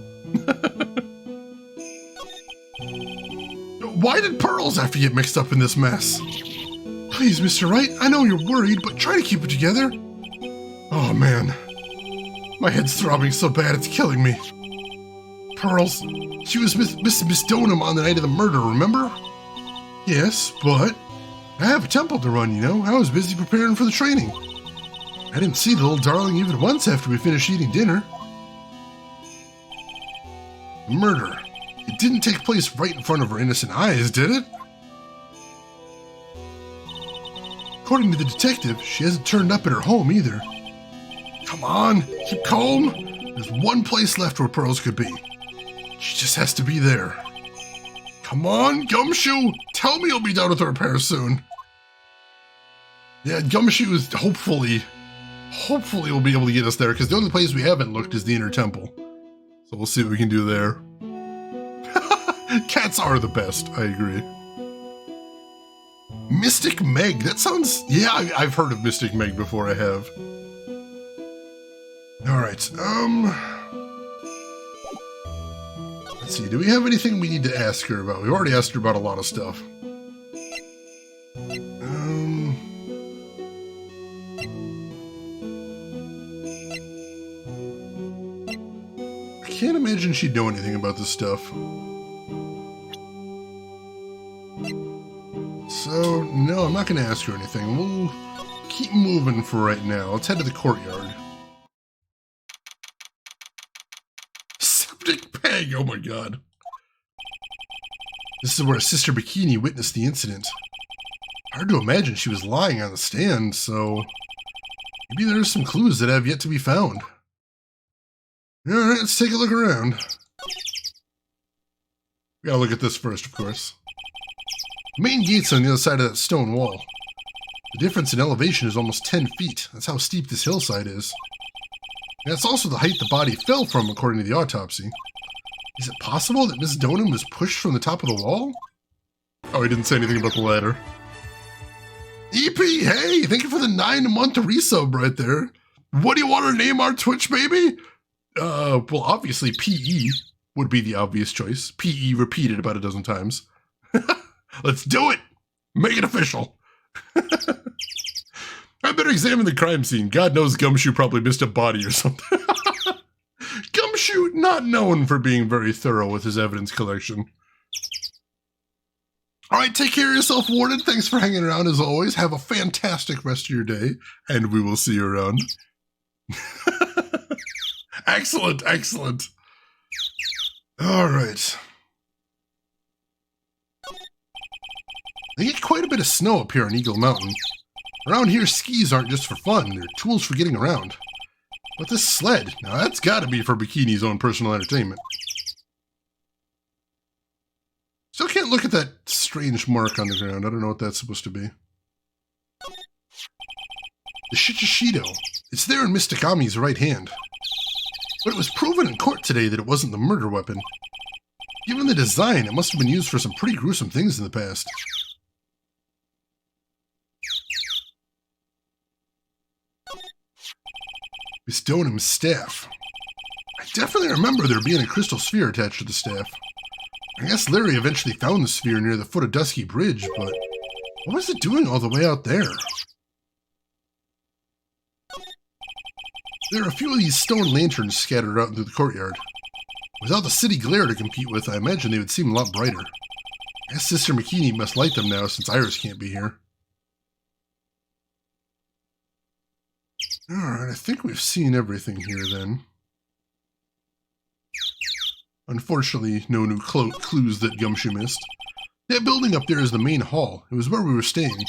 Why did Pearls have to get mixed up in this mess? Please, Mr. Wright, I know you're worried, but try to keep it together. Oh, man. My head's throbbing so bad it's killing me. Pearls, she was with Miss Donim on the night of the murder, remember? Yes, but I have a temple to run, you know. I was busy preparing for the training. I didn't see the little darling even once after we finished eating dinner. Murder. It didn't take place right in front of her innocent eyes, did it? According to the detective, she hasn't turned up at her home either. Come on, keep calm. There's one place left where Pearls could be. She just has to be there. Come on, Gumshoe! Tell me you'll be done with the repair soon. Yeah, Gumshoes, hopefully we'll be able to get us there, because the only place we haven't looked is the Inner Temple. So we'll see what we can do there. Cats are the best, I agree. Mystic Meg, that sounds... Yeah, I've heard of Mystic Meg before, I have. Alright, let's see, do we have anything we need to ask her about? We've already asked her about a lot of stuff. I can't imagine she'd know anything about this stuff. So, no, I'm not going to ask her anything. We'll keep moving for right now. Let's head to the courtyard. Septic Peg, oh my god. This is where Sister Bikini witnessed the incident. Hard to imagine she was lying on the stand, so maybe there's some clues that have yet to be found. Alright, let's take a look around. We gotta look at this first, of course. The main gate's on the other side of that stone wall. The difference in elevation is almost 10 feet. That's how steep this hillside is. And that's also the height the body fell from, according to the autopsy. Is it possible that Miss Donham was pushed from the top of the wall? Oh, he didn't say anything about the ladder. EP, hey, thank you for the 9-month resub right there. What do you want to name our Twitch baby? Well, obviously PE would be the obvious choice. PE repeated about a dozen times. Let's do it! Make it official! I better examine the crime scene. God knows Gumshoe probably missed a body or something. Gumshoe, not known for being very thorough with his evidence collection. Alright, take care of yourself, Warden. Thanks for hanging around as always. Have a fantastic rest of your day, and we will see you around. Excellent, excellent. Alright. They get quite a bit of snow up here on Eagle Mountain. Around here, skis aren't just for fun, they're tools for getting around. But this sled, now that's gotta be for Bikini's own personal entertainment. Still can't look at that strange mark on the ground. I don't know what that's supposed to be. The Shichishido. It's there in Mysticami's right hand. But it was proven in court today that it wasn't the murder weapon. Given the design, it must have been used for some pretty gruesome things in the past. Miss Donham's staff. I definitely remember there being a crystal sphere attached to the staff. I guess Larry eventually found the sphere near the foot of Dusky Bridge, but what was it doing all the way out there? There are a few of these stone lanterns scattered out into the courtyard. Without the city glare to compete with, I imagine they would seem a lot brighter. I guess Sister McKinney must light them now since Iris can't be here. Alright, I think we've seen everything here then. Unfortunately, no new clues that Gumshoe missed. That building up there is the main hall. It was where we were staying.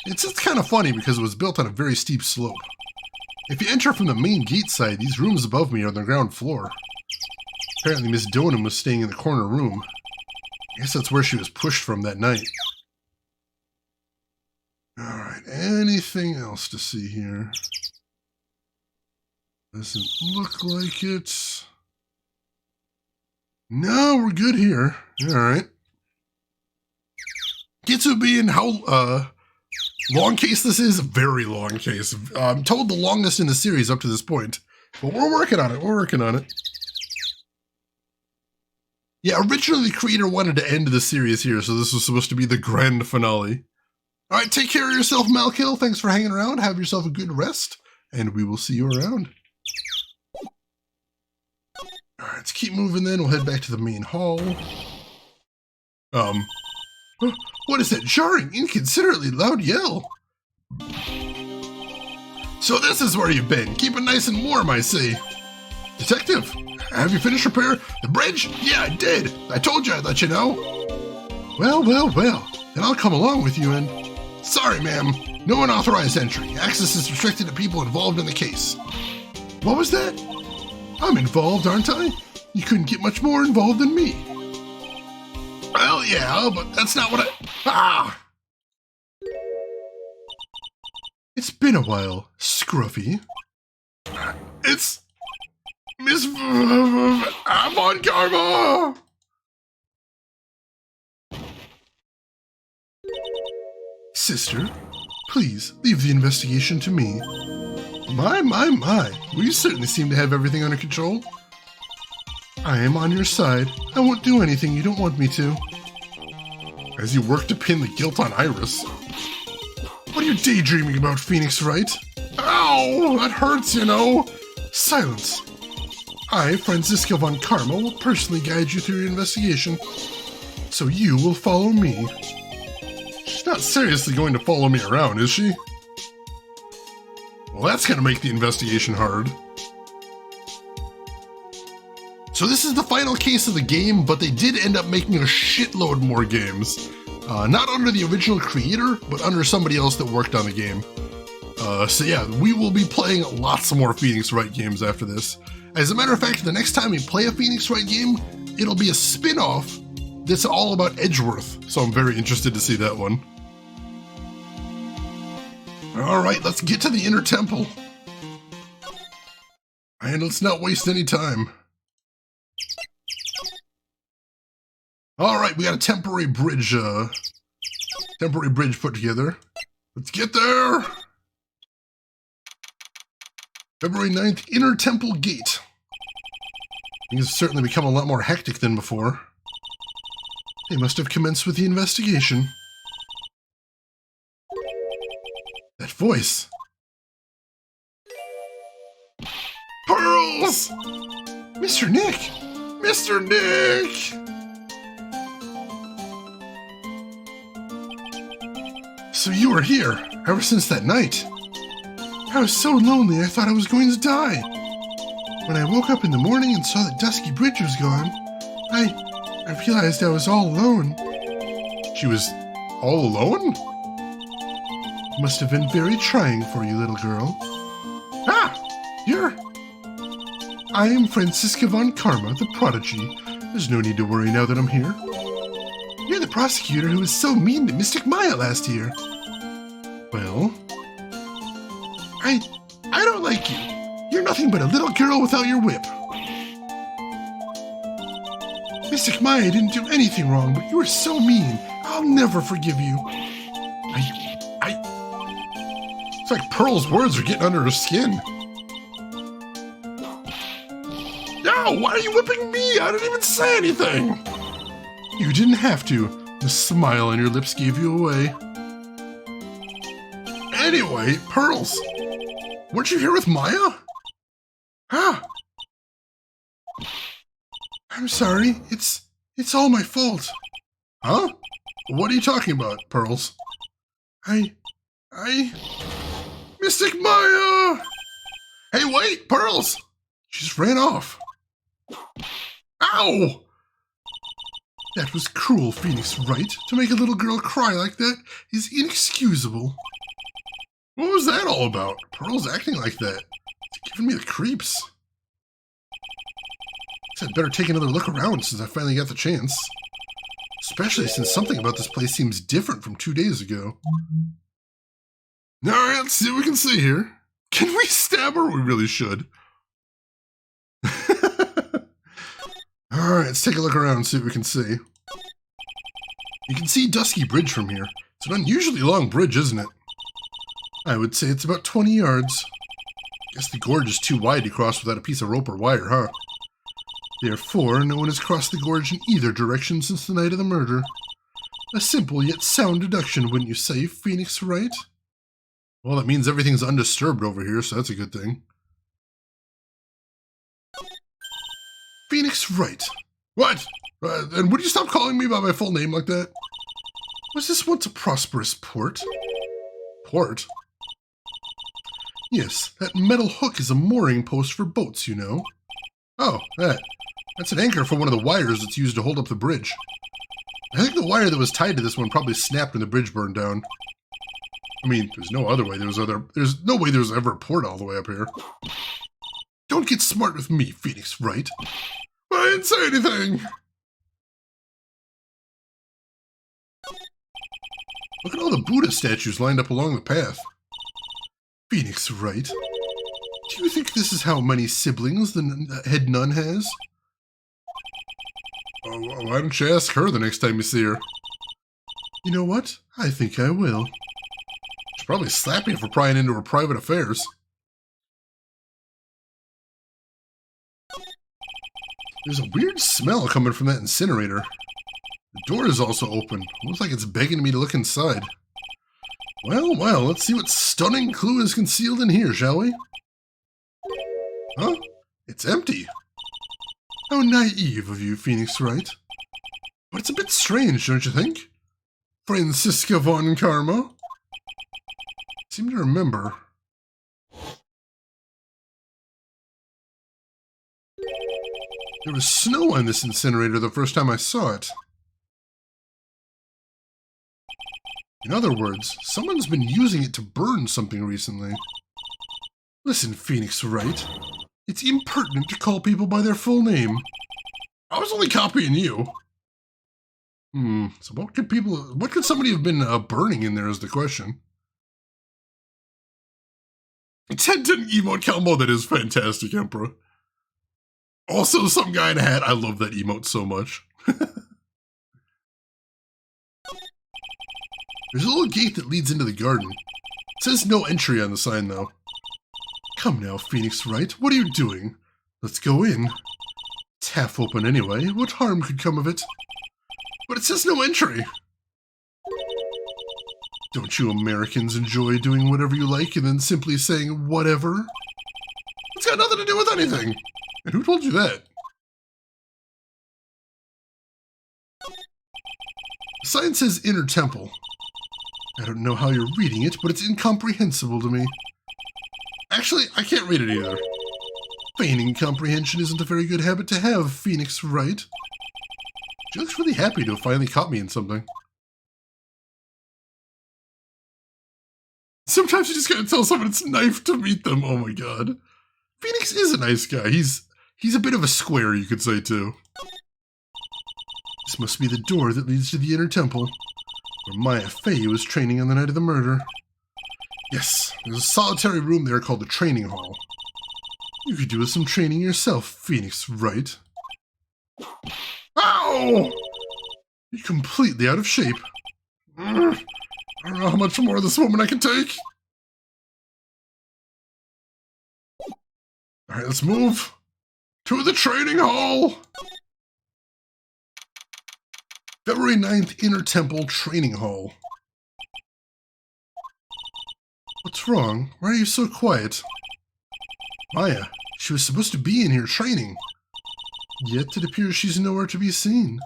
It's kind of funny because it was built on a very steep slope. If you enter from the main gate side, these rooms above me are on the ground floor. Apparently Miss Donham was staying in the corner room. I guess that's where she was pushed from that night. Alright, anything else to see here? Doesn't look like it. No, we're good here. Alright. Kitsubi, and how long case this is? A very long case. I'm told the longest in the series up to this point. But we're working on it. We're working on it. Yeah, originally the creator wanted to end the series here, so this was supposed to be the grand finale. Alright, take care of yourself, Malkill. Thanks for hanging around. Have yourself a good rest, and we will see you around. Alright, let's keep moving then. We'll head back to the main hall. What is that jarring, inconsiderately loud yell? So this is where you've been. Keep it nice and warm, I see. Detective, have you finished repair the bridge? Yeah, I did. I told you I'd let you know. Well, then I'll come along with you and... Sorry, ma'am. No unauthorized entry. Access is restricted to people involved in the case. What was that? I'm involved, aren't I? You couldn't get much more involved than me. Well, yeah, but that's not what I... Ah! It's been a while, Scruffy. It's Miss Von Karma! Sister, please leave the investigation to me. My. Well, you certainly seem to have everything under control. I am on your side. I won't do anything you don't want me to. As you work to pin the guilt on Iris. What are you daydreaming about, Phoenix Wright? Ow! That hurts, you know! Silence. I, Francisca Von Karma, will personally guide you through your investigation. So you will follow me. She's not seriously going to follow me around, is she? Well, that's gonna make the investigation hard. So this is the final case of the game, but they did end up making a shitload more games. Not under the original creator, but under somebody else that worked on the game. So yeah, we will be playing lots more Phoenix Wright games after this. As a matter of fact, the next time we play a Phoenix Wright game, it'll be a spin-off that's all about Edgeworth, so I'm very interested to see that one. Alright, let's get to the Inner Temple. And let's not waste any time. Alright, we got a temporary bridge put together. Let's get there! February 9th, Inner Temple Gate. Things have certainly become a lot more hectic than before. They must have commenced with the investigation. That voice! Pearls! Mr. Nick! Mr. Nick! So you were here, ever since that night. I was so lonely I thought I was going to die. When I woke up in the morning and saw that Dusky Bridge was gone, I realized I was all alone. She was all alone? Must have been very trying for you, little girl. Ah! You're... I am Francisca Von Karma, the prodigy. There's no need to worry now that I'm here. You're the prosecutor who was so mean to Mystic Maya last year. Well... I don't like you. You're nothing but a little girl without your whip. Mystic Maya didn't do anything wrong, but you were so mean. I'll never forgive you. It's like Pearl's words are getting under her skin. No, why are you whipping me? I didn't even say anything. You didn't have to. The smile on your lips gave you away. Anyway, Pearls. Weren't you here with Maya? Ah. I'm sorry. It's all my fault. Huh? What are you talking about, Pearls? Mystic Maya! Hey, wait, Pearls! She just ran off. Ow! That was cruel, Phoenix Wright. To make a little girl cry like that is inexcusable. What was that all about? Pearl's acting like that. It's giving me the creeps. Guess I'd better take another look around since I finally got the chance. Especially since something about this place seems different from 2 days ago. Alright, let's see what we can see here. Can we stab her? We really should. Alright, let's take a look around and see what we can see. You can see Dusky Bridge from here. It's an unusually long bridge, isn't it? I would say it's about 20 yards. Guess the gorge is too wide to cross without a piece of rope or wire, huh? Therefore, no one has crossed the gorge in either direction since the night of the murder. A simple yet sound deduction, wouldn't you say, Phoenix Wright? Well, that means everything's undisturbed over here, so that's a good thing. Phoenix Wright. What? And would you stop calling me by my full name like that? Was this once a prosperous port? Port? Yes, that metal hook is a mooring post for boats, you know. Oh, that's an anchor for one of the wires that's used to hold up the bridge. I think the wire that was tied to this one probably snapped when the bridge burned down. I mean, there's no other way. There's no way there was ever a port all the way up here. Don't get smart with me, Phoenix Wright. I didn't say anything. Look at all the Buddha statues lined up along the path. Phoenix Wright, do you think this is how many siblings the head nun has? Oh, why don't you ask her the next time you see her? You know what? I think I will. She'll probably slap me for prying into her private affairs. There's a weird smell coming from that incinerator. The door is also open. Looks like it's begging me to look inside. Well, let's see what stunning clue is concealed in here, shall we? Huh? It's empty. How naive of you, Phoenix Wright. But it's a bit strange, don't you think? Francisca Von Karma? I seem to remember. There was snow on this incinerator the first time I saw it. In other words, someone's been using it to burn something recently. Listen, Phoenix Wright. It's impertinent to call people by their full name. I was only copying you. So what could somebody have been burning in there is the question. A 10-10 emote combo, that is fantastic, Emperor. Also, some guy in a hat. I love that emote so much. There's a little gate that leads into the garden. It says no entry on the sign, though. Come now, Phoenix Wright. What are you doing? Let's go in. It's half open anyway. What harm could come of it? But it says no entry. Don't you Americans enjoy doing whatever you like and then simply saying whatever? It's got nothing to do with anything. And who told you that? The sign says Inner Temple. I don't know how you're reading it, but it's incomprehensible to me. Actually, I can't read it either. Feigning comprehension isn't a very good habit to have, Phoenix Wright. She looks really happy to have finally caught me in something. Sometimes you just gotta tell someone it's nice to meet them. Oh my god. Phoenix is a nice guy. He's a bit of a square, you could say, too. This must be the door that leads to the Inner Temple, where Maya Fey was training on the night of the murder. Yes, there's a solitary room there called the Training Hall. You could do with some training yourself, Phoenix Wright. Ow! You're completely out of shape. I don't know how much more of this woman I can take. Alright, let's move to the Training Hall. February 9th, Inner Temple Training Hall. What's wrong? Why are you so quiet? Maya, she was supposed to be in here training. Yet it appears she's nowhere to be seen.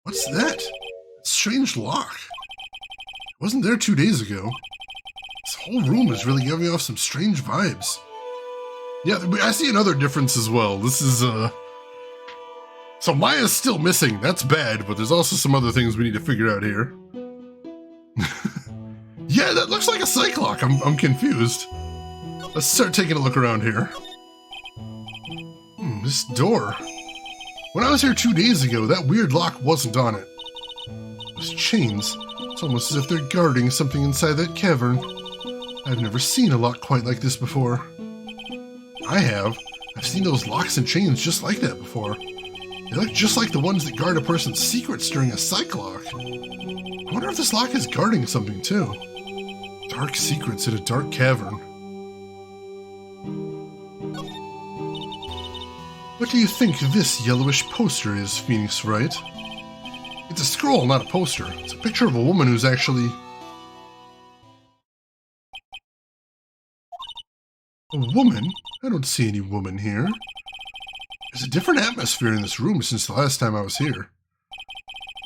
What's that? That strange lock. It wasn't there 2 days ago. This whole room is really giving off some strange vibes. Yeah, I see another difference as well. This is, So Maya's still missing. That's bad, but there's also some other things we need to figure out here. Yeah, that looks like a psych lock. I'm confused. Let's start taking a look around here. This door. When I was here 2 days ago, that weird lock wasn't on it. Those chains. It's almost as if they're guarding something inside that cavern. I've never seen a lock quite like this before. I have. I've seen those locks and chains just like that before. They look just like the ones that guard a person's secrets during a psych lock. I wonder if this lock is guarding something too. Dark secrets in a dark cavern. What do you think this yellowish poster is, Phoenix Wright? It's a scroll, not a poster. It's a picture of a woman who's actually... A woman? I don't see any woman here. There's a different atmosphere in this room since the last time I was here.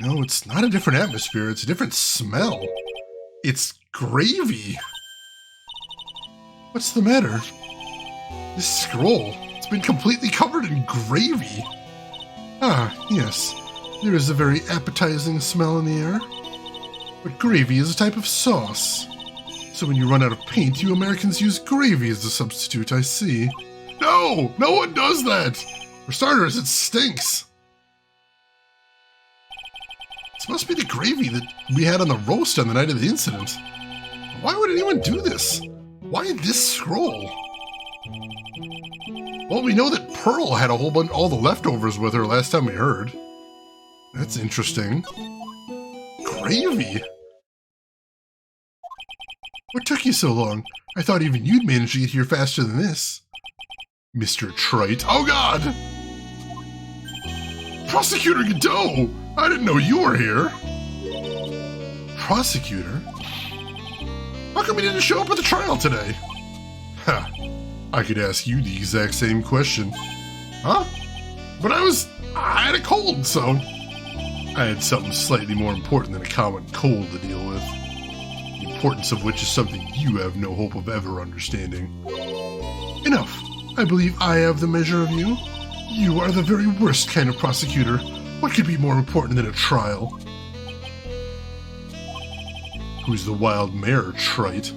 No, it's not a different atmosphere. It's a different smell. It's gravy. What's the matter? This scroll, it's been completely covered in gravy. Ah, yes. There is a very appetizing smell in the air. But gravy is a type of sauce. So when you run out of paint, you Americans use gravy as a substitute, I see. No! No one does that! For starters, it stinks. This must be the gravy that we had on the roast on the night of the incident. Why would anyone do this? Why this scroll? Well, we know that Pearl had a whole bunch, all the leftovers with her last time we heard. That's interesting. Gravy? What took you so long? I thought even you'd manage to get here faster than this. Mr. Trite. Oh God! Prosecutor Godot! I didn't know you were here. Prosecutor? How come you didn't show up at the trial today? Ha! I could ask you the exact same question. Huh? But I had a cold, so... I had something slightly more important than a common cold to deal with. The importance of which is something you have no hope of ever understanding. Enough. I believe I have the measure of you. You are the very worst kind of prosecutor. What could be more important than a trial? Who's the wild mare, Trite?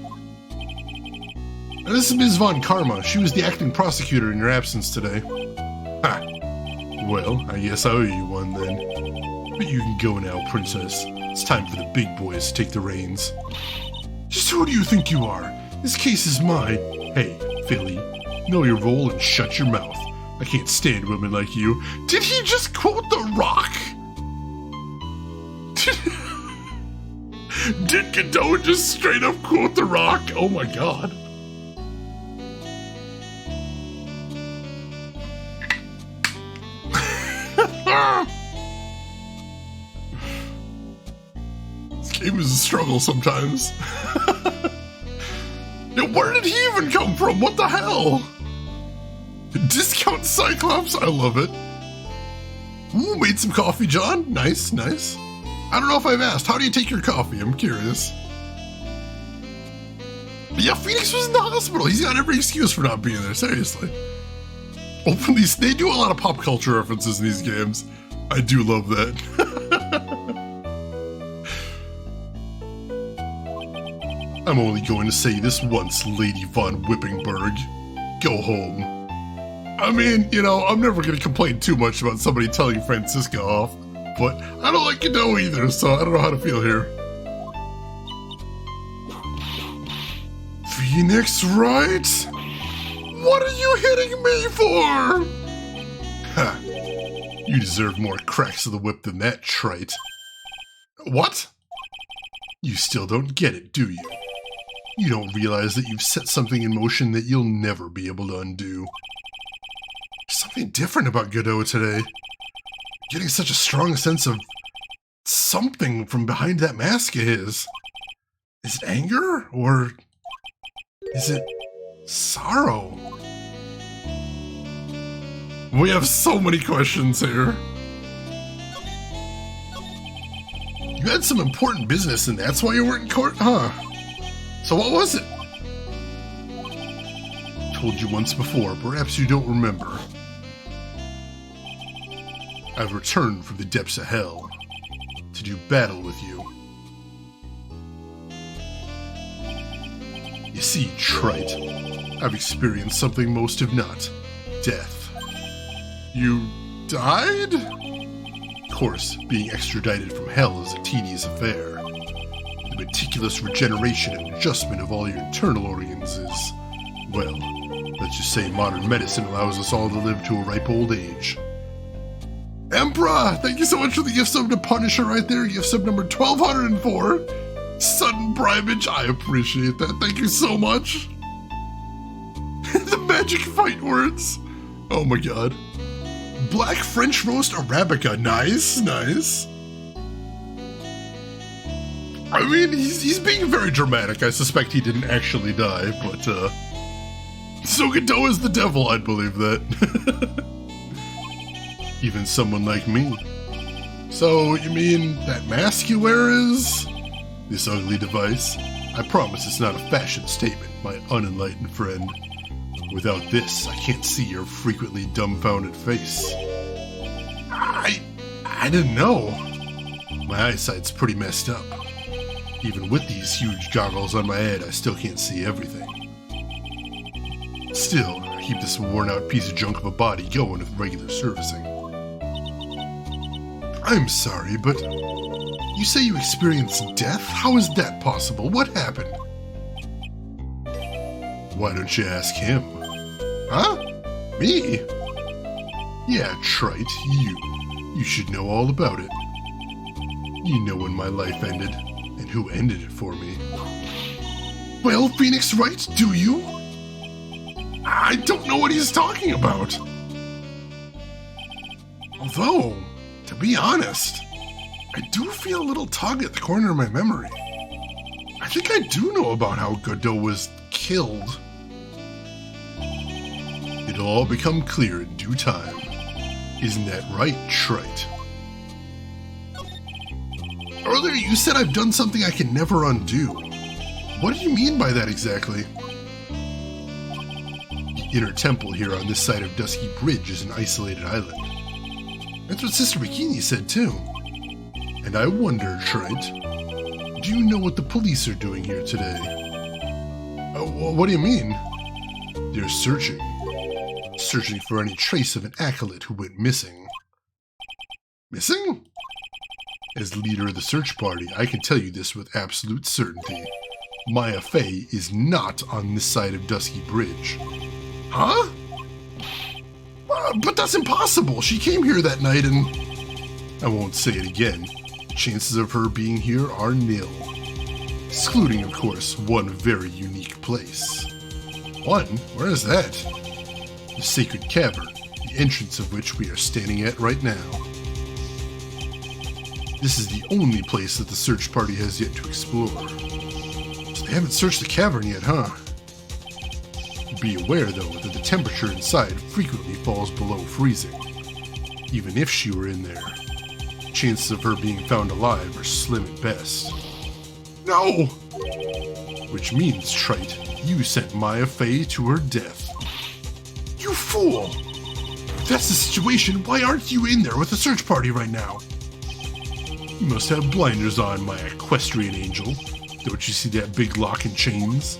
Now, this is Ms. Von Karma. She was the acting prosecutor in your absence today. Ha! Well, I guess I owe you one then. But you can go now, princess. It's time for the big boys to take the reins. Just who do you think you are? This case is mine. Hey, Philly, know your role and shut your mouth. I can't stand women like you. Did he just quote The Rock? Did Godot just straight up quote The Rock? Oh my God. This game is a struggle sometimes. Where did he even come from? What the hell? Discount Cyclops? I love it. Ooh, made some coffee, John. Nice, nice. I don't know if I've asked. How do you take your coffee? I'm curious. But yeah, Phoenix was in the hospital. He's got every excuse for not being there, seriously. Openly, they do a lot of pop culture references in these games. I do love that. I'm only going to say this once, Lady Von Whippingberg. Go home. I mean, you know, I'm never going to complain too much about somebody telling Francisca off, but I don't like Godot either, so I don't know how to feel here. Phoenix, Wright? What are you hitting me for? Ha! You deserve more cracks of the whip than that, Trite. What? You still don't get it, do you? You don't realize that you've set something in motion that you'll never be able to undo. There's something different about Godot today. Getting such a strong sense of something from behind that mask of his. Is it anger? Or is it sorrow? We have so many questions here. You had some important business and that's why you weren't in court, huh? So what was it? Told you once before, perhaps you don't remember. I've returned from the depths of hell to do battle with you. You see, Trite, I've experienced something most have not. Death. You died? Of course, being extradited from hell is a tedious affair. The meticulous regeneration and adjustment of all your internal organs is, well, let's just say modern medicine allows us all to live to a ripe old age. Emperor, thank you so much for the gift sub to Punisher right there. Gift sub number 1204. Sudden primage, I appreciate that. Thank you so much. The magic fight words. Oh my God. Black French roast Arabica. Nice, nice. I mean, he's being very dramatic. I suspect he didn't actually die, but, so Godot is the devil, I'd believe that. Even someone like me. So, you mean that mask you wear is? This ugly device? I promise it's not a fashion statement, my unenlightened friend. Without this, I can't see your frequently dumbfounded face. I didn't know. My eyesight's pretty messed up. Even with these huge goggles on my head, I still can't see everything. Still, I keep this worn-out piece of junk of a body going with regular servicing. I'm sorry, but you say you experienced death? How is that possible? What happened? Why don't you ask him? Huh? Me? Yeah, trite, you should know all about it. You know when my life ended, and who ended it for me. Well, Phoenix Wright, do you? I don't know what he's talking about. Although, to be honest, I do feel a little tug at the corner of my memory. I think I do know about how Godot was killed. It'll all become clear in due time. Isn't that right, trite? Earlier you said I've done something I can never undo. What do you mean by that exactly? The inner temple here on this side of Dusky Bridge is an isolated island. That's what Sister Bikini said too. And I wonder, trite, do you know what the police are doing here today? What do you mean? They're searching for any trace of an acolyte who went missing. Missing? As leader of the search party, I can tell you this with absolute certainty. Maya Fey is not on this side of Dusky Bridge. Huh? But that's impossible. She came here that night and... I won't say it again. Chances of her being here are nil. Excluding, of course, one very unique place. One? Where is that? The Sacred Cavern, the entrance of which we are standing at right now. This is the only place that the search party has yet to explore. So they haven't searched the cavern yet, huh? Be aware, though, that the temperature inside frequently falls below freezing. Even if she were in there, chances of her being found alive are slim at best. No! Which means, trite, you sent Maya Fey to her death. You fool! If that's the situation, why aren't you in there with the search party right now? You must have blinders on, my equestrian angel. Don't you see that big lock and chains?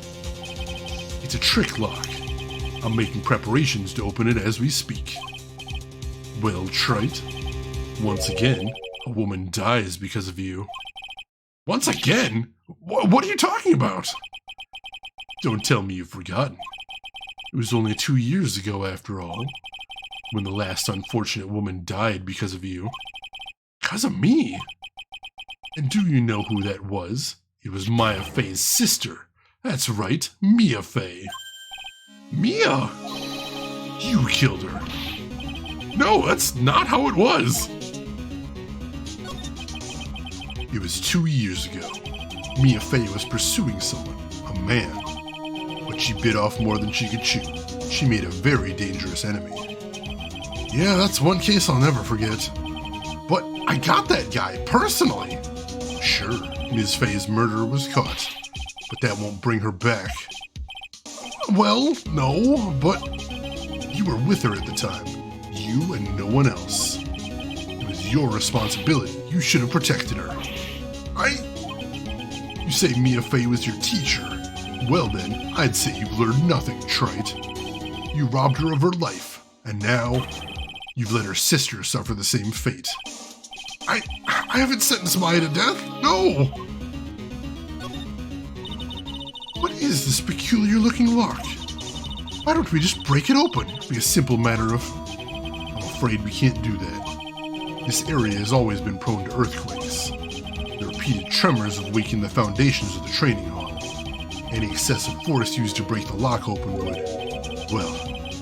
It's a trick lock. I'm making preparations to open it as we speak. Well, trite, once again, a woman dies because of you. Once again? What are you talking about? Don't tell me you've forgotten. It was only 2 years ago, after all, when the last unfortunate woman died because of you. Because of me? And do you know who that was? It was Maya Fey's sister. That's right, Mia Fey. Mia? You killed her. No, that's not how it was. It was 2 years ago. Mia Fey was pursuing someone, a man. But she bit off more than she could chew. She made a very dangerous enemy. Yeah, that's one case I'll never forget. But I got that guy, personally. Sure, Ms. Fey's murderer was caught, but that won't bring her back. Well, no, but you were with her at the time. You and no one else. It was your responsibility. You should have protected her. You say Mia Fey was your teacher. Well then, I'd say you've learned nothing, trite. You robbed her of her life, and now you've let her sister suffer the same fate. I haven't sentenced Maya to death. No! What is this peculiar-looking lock? Why don't we just break it open? It'd be a simple matter of... I'm afraid we can't do that. This area has always been prone to earthquakes. The repeated tremors have weakened the foundations of the training hall. Any excessive force used to break the lock open would... well,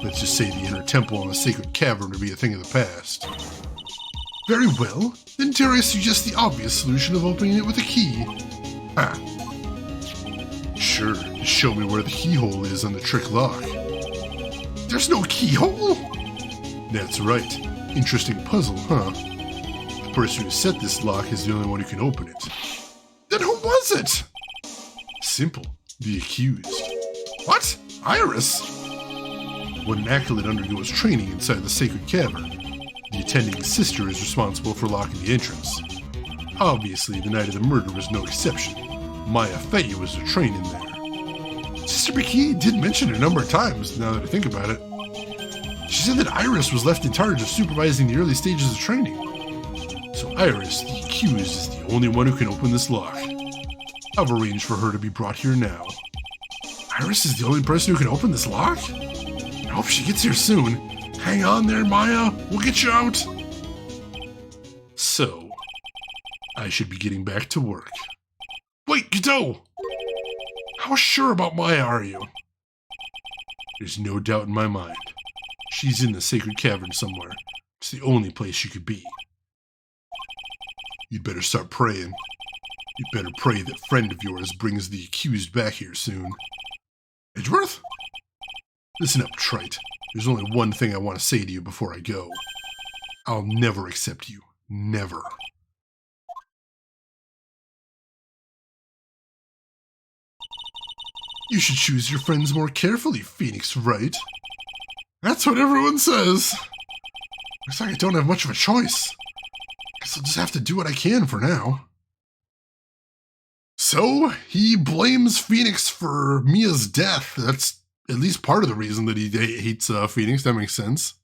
let's just say the inner temple and the sacred cavern would be a thing of the past. Very well, then dare I suggest the obvious solution of opening it with a key? Ah. Sure, just show me where the keyhole is on the trick lock. There's no keyhole? That's right. Interesting puzzle, huh? The person who set this lock is the only one who can open it. Then who was it? Simple. The accused. What? Iris? When an acolyte undergoes training inside the sacred cavern, the attending sister is responsible for locking the entrance. Obviously, the night of the murder was no exception. Maya Fey was to train in there. Sister Bikini did mention it a number of times, now that I think about it. She said that Iris was left in charge of supervising the early stages of training. So Iris, the accused, is the only one who can open this lock. I've arranged for her to be brought here now. Iris is the only person who can open this lock? I hope she gets here soon. Hang on there, Maya. We'll get you out. So, I should be getting back to work. Wait, Godot! How sure about Maya are you? There's no doubt in my mind. She's in the sacred cavern somewhere. It's the only place she could be. You'd better start praying. You'd better pray that friend of yours brings the accused back here soon. Edgeworth? Listen up, trite. There's only one thing I want to say to you before I go. I'll never accept you. Never. You should choose your friends more carefully, Phoenix, Wright? That's what everyone says. Looks like I don't have much of a choice. Guess I'll just have to do what I can for now. So, he blames Phoenix for Mia's death. That's at least part of the reason that he hates Phoenix. That makes sense.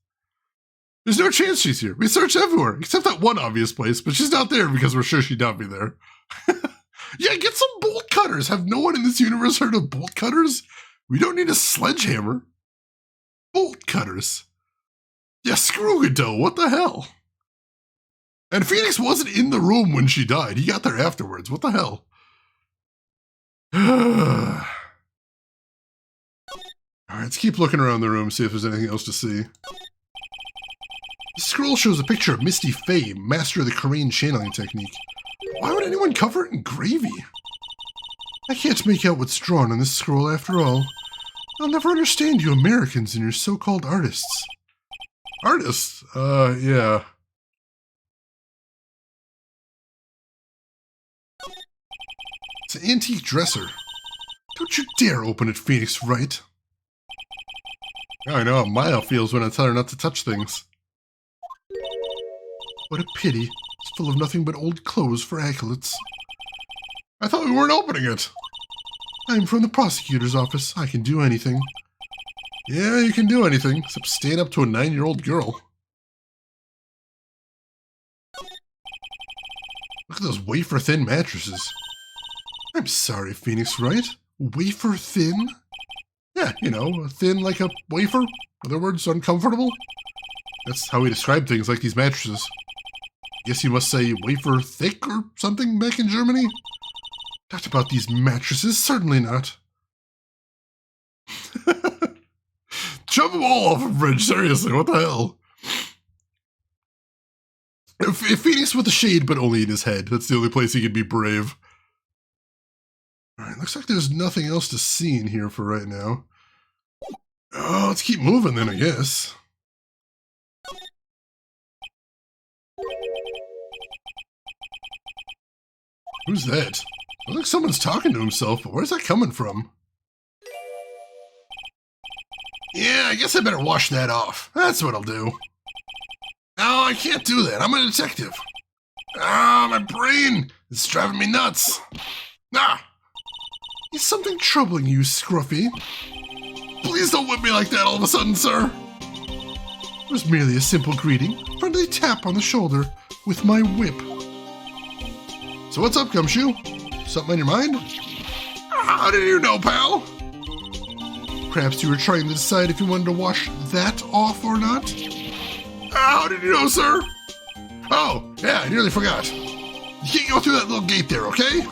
There's no chance she's here. We searched everywhere, except that one obvious place, but she's not there because we're sure she'd not be there. Yeah, get some bolt cutters. Have no one in this universe heard of bolt cutters? We don't need a sledgehammer. Bolt cutters. Yeah, screw Godot. What the hell? And Phoenix wasn't in the room when she died. He got there afterwards. What the hell? Alright, let's keep looking around the room, see if there's anything else to see. The scroll shows a picture of Misty Faye, master of the Korean channeling technique. Why would anyone cover it in gravy? I can't make out what's drawn on this scroll after all. I'll never understand you Americans and your so-called artists. Artists? Yeah. It's an antique dresser. Don't you dare open it, Phoenix, Wright? I know how Maya feels when I tell her not to touch things. What a pity. It's full of nothing but old clothes for acolytes. I thought we weren't opening it. I'm from the prosecutor's office. I can do anything. Yeah, you can do anything, except stand up to a 9-year-old girl. Look at those wafer-thin mattresses. I'm sorry, Phoenix, Wright? Wafer-thin? Yeah, you know, thin like a wafer. In other words, uncomfortable. That's how we describe things like these mattresses. Guess you must say wafer thick or something back in Germany? Not about these mattresses, certainly not. Jump them all off a bridge, seriously, what the hell? If Phoenix with a shade, but only in his head. That's the only place he could be brave. Alright, looks like there's nothing else to see in here for right now. Oh, let's keep moving then, I guess. Who's that? I think someone's talking to himself, but where's that coming from? Yeah, I guess I better wash that off. That's what I'll do. No, I can't do that. I'm a detective. Ah, my brain is driving me nuts. Ah! Is something troubling you, Scruffy? Please don't whip me like that all of a sudden, sir. It was merely a simple greeting, friendly tap on the shoulder with my whip. So what's up, Gumshoe? Something on your mind? How did you know, pal? Perhaps you were trying to decide if you wanted to wash that off or not? How did you know, sir? Oh, yeah, I nearly forgot. You can't go through that little gate there, okay?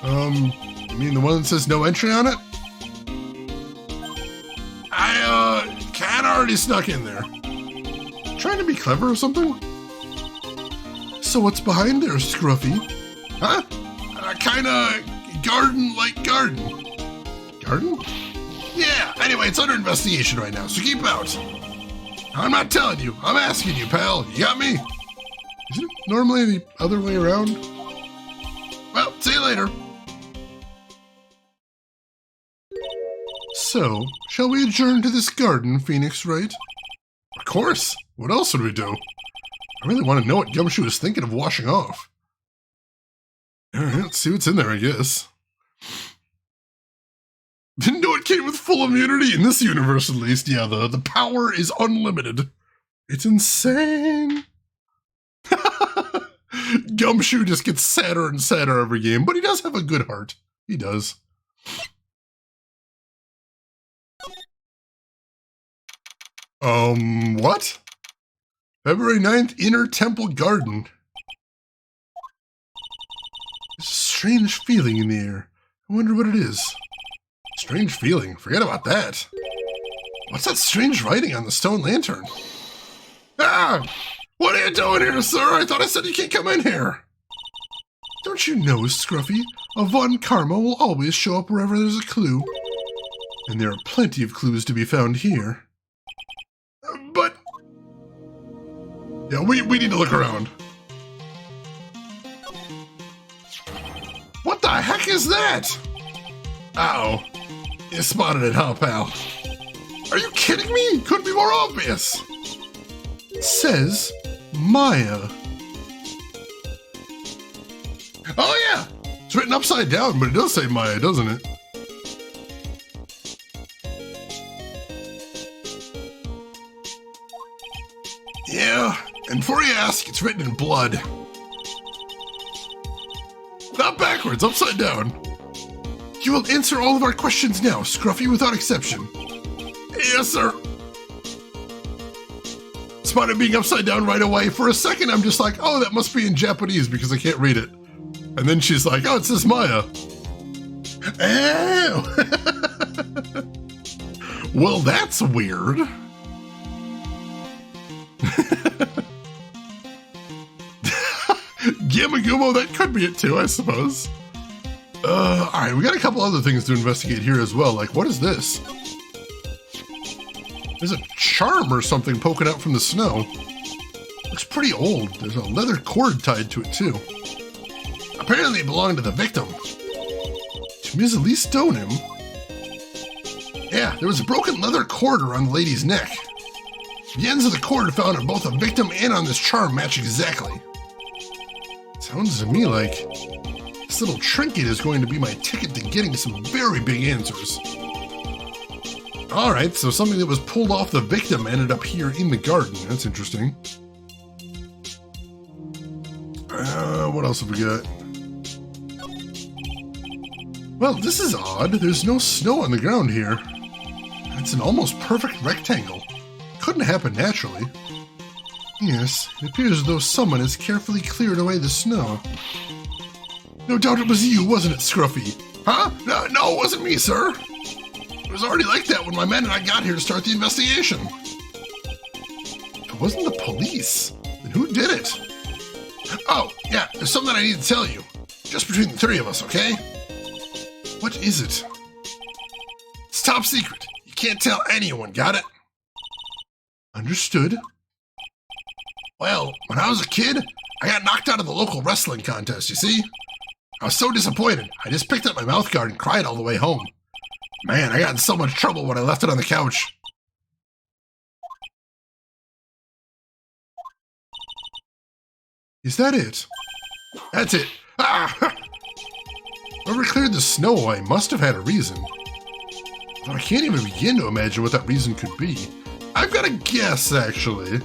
You mean the one that says no entry on it? I, kinda already snuck in there. Trying to be clever or something? So what's behind there, Scruffy? Huh? Kinda garden-like garden. Garden? Yeah, anyway, it's under investigation right now, so keep out. I'm not telling you, I'm asking you, pal. You got me? Isn't it normally the other way around? Well, see you later. So, shall we adjourn to this garden, Phoenix, Wright? Of course. What else would we do? I really want to know what Gumshoe is thinking of washing off. Alright, let's see what's in there, I guess. Didn't know it came with full immunity in this universe, at least. Yeah, the power is unlimited. It's insane. Gumshoe just gets sadder and sadder every game, but he does have a good heart. He does. What? February 9th, Inner Temple Garden. There's a strange feeling in the air. I wonder what it is. Strange feeling? Forget about that. What's that strange writing on the stone lantern? Ah! What are you doing here, sir? I thought I said you can't come in here. Don't you know, Scruffy? A Von Karma will always show up wherever there's a clue. And there are plenty of clues to be found here. But... yeah, we need to look around. What the heck is that? Uh-oh. You spotted it, huh, pal? Are you kidding me? Couldn't be more obvious. It says Maya. Oh, yeah. It's written upside down, but it does say Maya, doesn't it? Yeah, and before you ask, it's written in blood. Not backwards, upside down. You will answer all of our questions now, Scruffy, without exception. Yes, sir. Spotted being upside down right away. For a second, I'm just like, oh, that must be in Japanese because I can't read it. And then she's like, oh, it says Maya. Oh. Well, that's weird. Gamagumo, that could be it too, I suppose. Alright, we got a couple other things to investigate here as well. Like, what is this? There's a charm or something poking out from the snow. Looks pretty old. There's a leather cord tied to it too. Apparently it belonged to the victim. To Ms. Elise Stoneham. Yeah, there was a broken leather cord around the lady's neck. The ends of the cord found on both the victim and on this charm match exactly. Sounds to me like this little trinket is going to be my ticket to getting some very big answers. Alright, so something that was pulled off the victim ended up here in the garden. That's interesting. What else have we got? Well, this is odd. There's no snow on the ground here. It's an almost perfect rectangle. Couldn't happen naturally. Yes, it appears as though someone has carefully cleared away the snow. No doubt it was you, wasn't it, Scruffy? Huh? No, it wasn't me, sir. It was already like that when my men and I got here to start the investigation. It wasn't the police. Then who did it? Oh, yeah, there's something I need to tell you. Just between the three of us, okay? What is it? It's top secret. You can't tell anyone, got it? Understood. Well, when I was a kid, I got knocked out of the local wrestling contest, you see? I was so disappointed, I just picked up my mouth guard and cried all the way home. Man, I got in so much trouble when I left it on the couch. Is that it? That's it. Ah! Whoever cleared the snow away must have had a reason. But I can't even begin to imagine what that reason could be. I've got a guess, actually.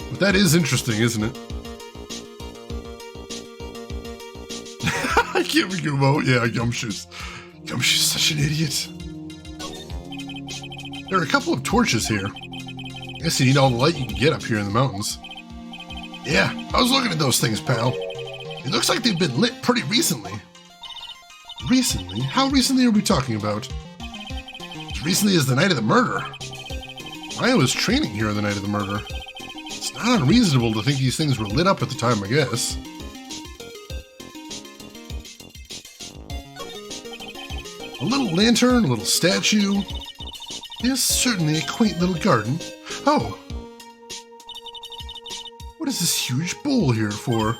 But that is interesting, isn't it? I can't be Gumo. Yeah, Gumshoe's. Gumshoe's such an idiot. There are a couple of torches here. I guess you need all the light you can get up here in the mountains. Yeah, I was looking at those things, pal. It looks like they've been lit pretty recently. Recently? How recently are we talking about? As recently as the night of the murder. Maya was training here on the night of the murder. It's not unreasonable to think these things were lit up at the time, I guess. A little lantern, a little statue. Yes, certainly a quaint little garden. Oh! What is this huge bowl here for?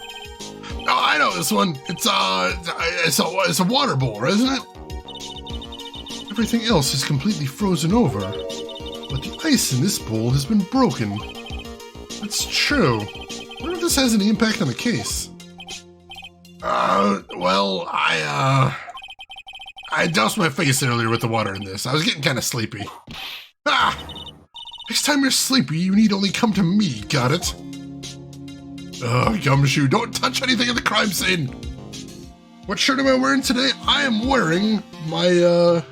Oh, I know this one. It's a water bowl, isn't it? Everything else is completely frozen over, but the ice in this bowl has been broken. That's true. I wonder if this has any impact on the case. Well, I doused my face earlier with the water in this. I was getting kind of sleepy. Ah! Next time you're sleepy, you need only come to me, got it? Ugh, Gumshoe, don't touch anything in the crime scene! What shirt am I wearing today? I am wearing my,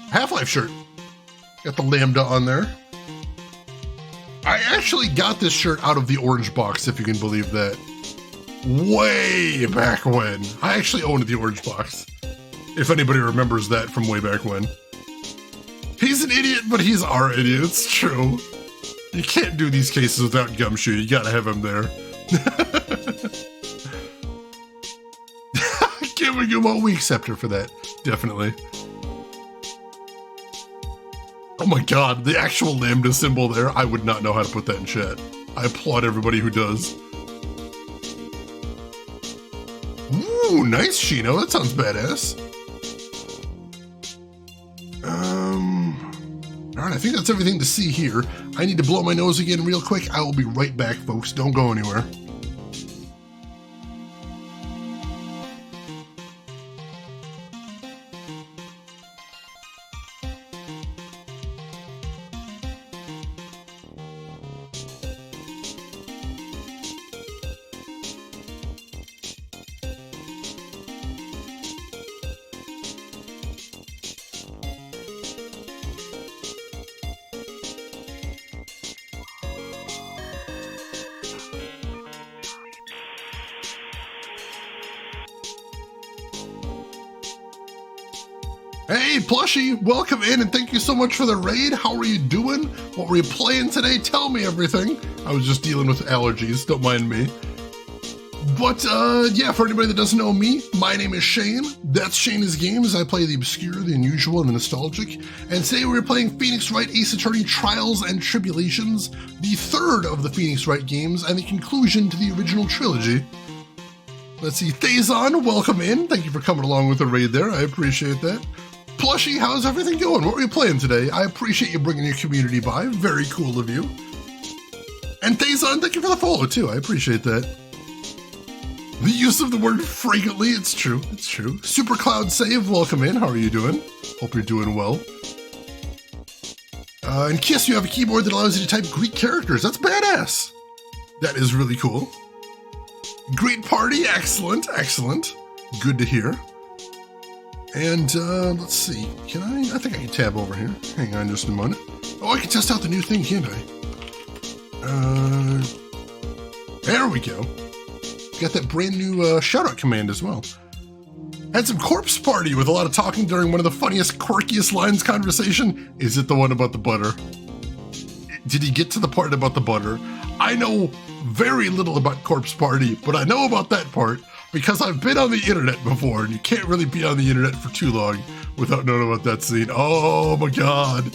Half-Life shirt. Got the lambda on there. I actually got this shirt out of the orange box, if you can believe that. Way back when. I actually owned the orange box. If anybody remembers that from way back when. He's an idiot, but he's our idiot. It's true. You can't do these cases without Gumshoe. You gotta have him there. Giving him a weak scepter for that. Definitely. Oh my god, the actual lambda symbol there. I would not know how to put that in chat. I applaud everybody who does. Ooh, nice, Shino. That sounds badass. Alright, I think that's everything to see here. I need to blow my nose again real quick. I will be right back, folks. Don't go anywhere. Hey, Plushie, welcome in and thank you so much for the raid. How are you doing? What were you playing today? Tell me everything. I was just dealing with allergies, don't mind me. But, yeah, for anybody that doesn't know me, my name is Shane. That's Shane's Games. I play the obscure, the unusual, and the nostalgic. And today we're playing Phoenix Wright Ace Attorney Trials and Tribulations, the third of the Phoenix Wright games and the conclusion to the original trilogy. Let's see, Thazon, welcome in. Thank you for coming along with the raid there. I appreciate that. Plushie, how's everything going? What were you playing today? I appreciate you bringing your community by. Very cool of you. And Thazon, thank you for the follow, too. I appreciate that. The use of the word frequently, it's true. It's true. Super Cloud Save, welcome in. How are you doing? Hope you're doing well. And Kiss, you have a keyboard that allows you to type Greek characters. That's badass. That is really cool. Great party. Excellent. Excellent. Good to hear. And, let's see. Can I think I can tab over here. Hang on just a moment. Oh, I can test out the new thing, can't I? There we go. Got that brand new, shoutout command as well. Had some corpse party with a lot of talking during one of the funniest, quirkiest lines conversation. Is it the one about the butter? Did he get to the part about the butter? I know very little about corpse party, but I know about that part. Because I've been on the internet before, and you can't really be on the internet for too long without knowing about that scene. Oh my god.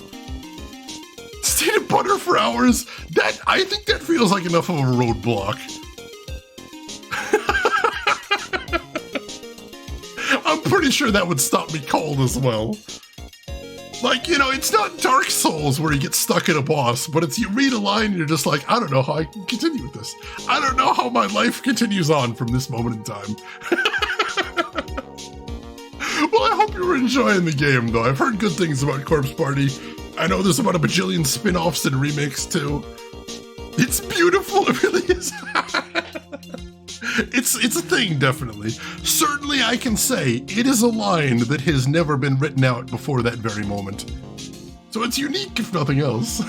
Stayed in butter for hours? I think that feels like enough of a roadblock. I'm pretty sure that would stop me cold as well. Like, you know, it's not Dark Souls where you get stuck in a boss, but it's you read a line and you're just like, I don't know how I can continue with this. I don't know how my life continues on from this moment in time. Well, I hope you're enjoying the game, though. I've heard good things about Corpse Party. I know there's about a bajillion spin-offs and remakes, too. It's beautiful, it really is. It's a thing, definitely. Certainly I can say it is a line that has never been written out before that very moment. So it's unique, if nothing else.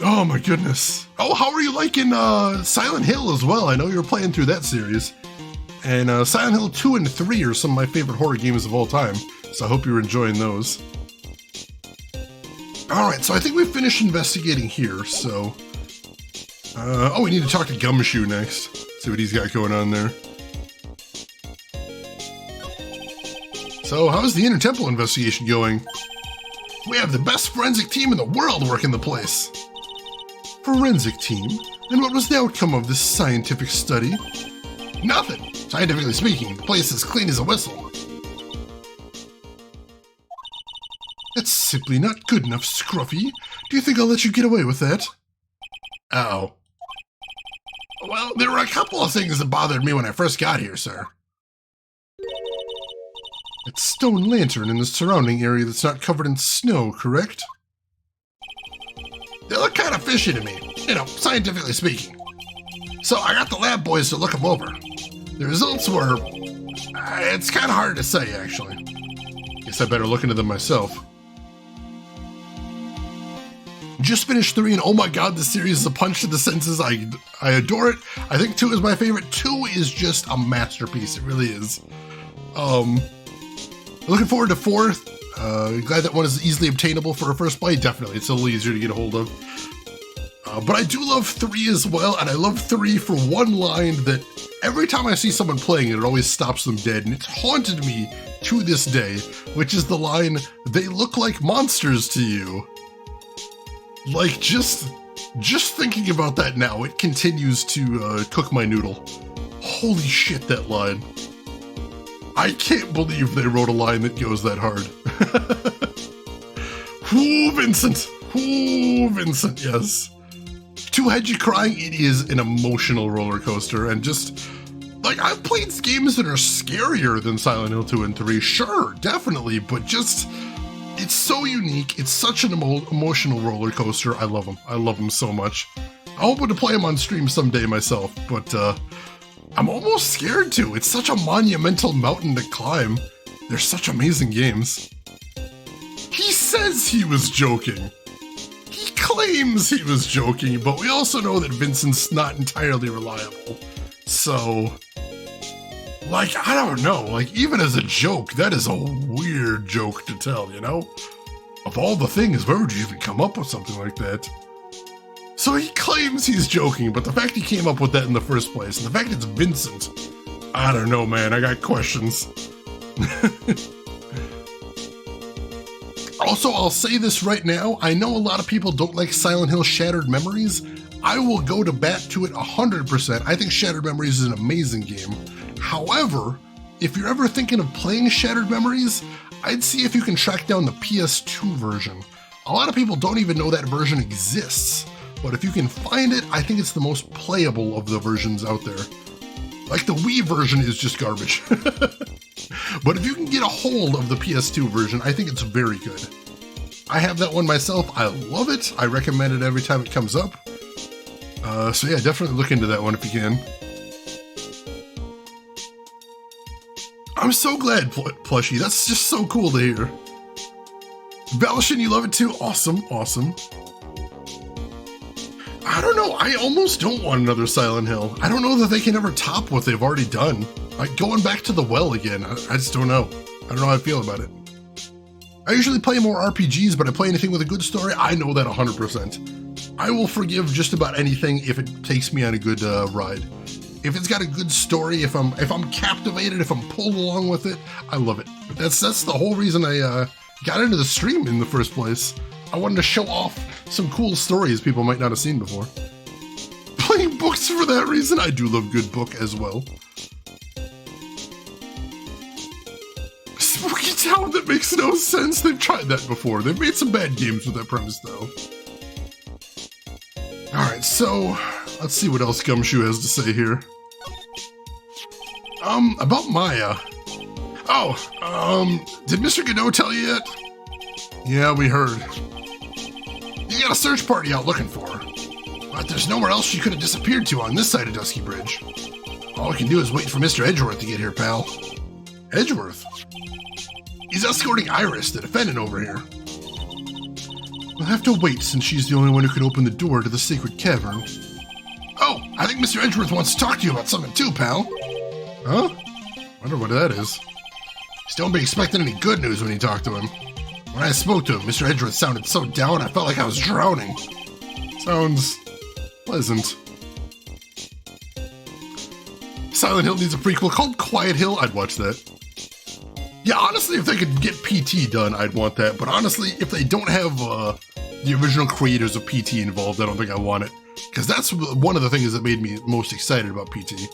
Oh my goodness. Oh, how are you liking Silent Hill as well? I know you're playing through that series. And Silent Hill 2 and 3 are some of my favorite horror games of all time. So I hope you're enjoying those. Alright, so I think we've finished investigating here, so... oh, we need to talk to Gumshoe next. See what he's got going on there. So, how's the Inner Temple investigation going? We have the best forensic team in the world working the place. Forensic team? And what was the outcome of this scientific study? Nothing. Scientifically speaking, the place is clean as a whistle. That's simply not good enough, Scruffy. Do you think I'll let you get away with that? Oh. Well, there were a couple of things that bothered me when I first got here, sir. That stone lantern in the surrounding area that's not covered in snow, correct? They look kind of fishy to me, you know, scientifically speaking. So I got the lab boys to look them over. The results were... it's kind of hard to say, actually. Guess I better look into them myself. Just finished 3 and oh my god, this series is a punch to the senses. I adore it. I think 2 is my favorite. 2 is just a masterpiece. It really is. Looking forward to 4. Glad that one is easily obtainable for a first play. Definitely, it's a little easier to get a hold of. But I do love 3 as well, and I love 3 for one line that every time I see someone playing it, it always stops them dead, and it's haunted me to this day, which is the line, "They look like monsters to you." Like, just thinking about that now, it continues to cook my noodle. Holy shit, that line. I can't believe they wrote a line that goes that hard. Whoo, Vincent! Whoo, Vincent, yes. To had you crying, it is an emotional roller coaster, and just, like, I've played games that are scarier than Silent Hill 2 and 3, sure, definitely, but just, it's so unique, it's such an emotional roller coaster. I love them so much. I'm hoping to play them on stream someday myself, but I'm almost scared to. It's such a monumental mountain to climb. They're such amazing games. He says he was joking. He claims he was joking, but we also know that Vincent's not entirely reliable. So, like, I don't know, like, even as a joke, that is a weird joke to tell, you know? Of all the things, where would you even come up with something like that? So he claims he's joking, but the fact he came up with that in the first place, and the fact it's Vincent, I don't know, man, I got questions. Also, I'll say this right now, I know a lot of people don't like Silent Hill Shattered Memories. I will go to bat to it 100%. I think Shattered Memories is an amazing game. However, if you're ever thinking of playing Shattered Memories, I'd see if you can track down the PS2 version. A lot of people don't even know that version exists, but if you can find it, I think it's the most playable of the versions out there. Like, the Wii version is just garbage. But if you can get a hold of the PS2 version, I think it's very good. I have that one myself. I love it. I recommend it every time it comes up. So yeah, definitely look into that one if you can. I'm so glad, Plushie. That's just so cool to hear. Valishin, you love it too? Awesome, awesome. I don't know, I almost don't want another Silent Hill. I don't know that they can ever top what they've already done. Like, going back to the well again, I just don't know. I don't know how I feel about it. I usually play more RPGs, but I play anything with a good story, I know that 100%. I will forgive just about anything if it takes me on a good ride. If it's got a good story, if I'm captivated, if I'm pulled along with it, I love it. That's the whole reason I got into the stream in the first place. I wanted to show off some cool stories people might not have seen before. Playing books for that reason, I do love good book as well. Spooky Town, that makes no sense. They've tried that before. They've made some bad games with that premise, though. Alright, so let's see what else Gumshoe has to say here. About Maya. Oh, did Mr. Godot tell you yet? Yeah, we heard. You got a search party out looking for her. But there's nowhere else she could have disappeared to on this side of Dusky Bridge. All we can do is wait for Mr. Edgeworth to get here, pal. Edgeworth? He's escorting Iris, the defendant, over here. We'll have to wait since she's the only one who can open the door to the sacred cavern. Oh, I think Mr. Edgeworth wants to talk to you about something too, pal. Huh? Wonder what that is. Just don't be expecting any good news when you talk to him. When I spoke to him, Mr. Edgeworth sounded so down I felt like I was drowning. Sounds pleasant. Silent Hill needs a prequel called Quiet Hill. I'd watch that. Yeah, honestly, if they could get PT done, I'd want that. But honestly, if they don't have the original creators of PT involved, I don't think I want it. Because that's one of the things that made me most excited about PT.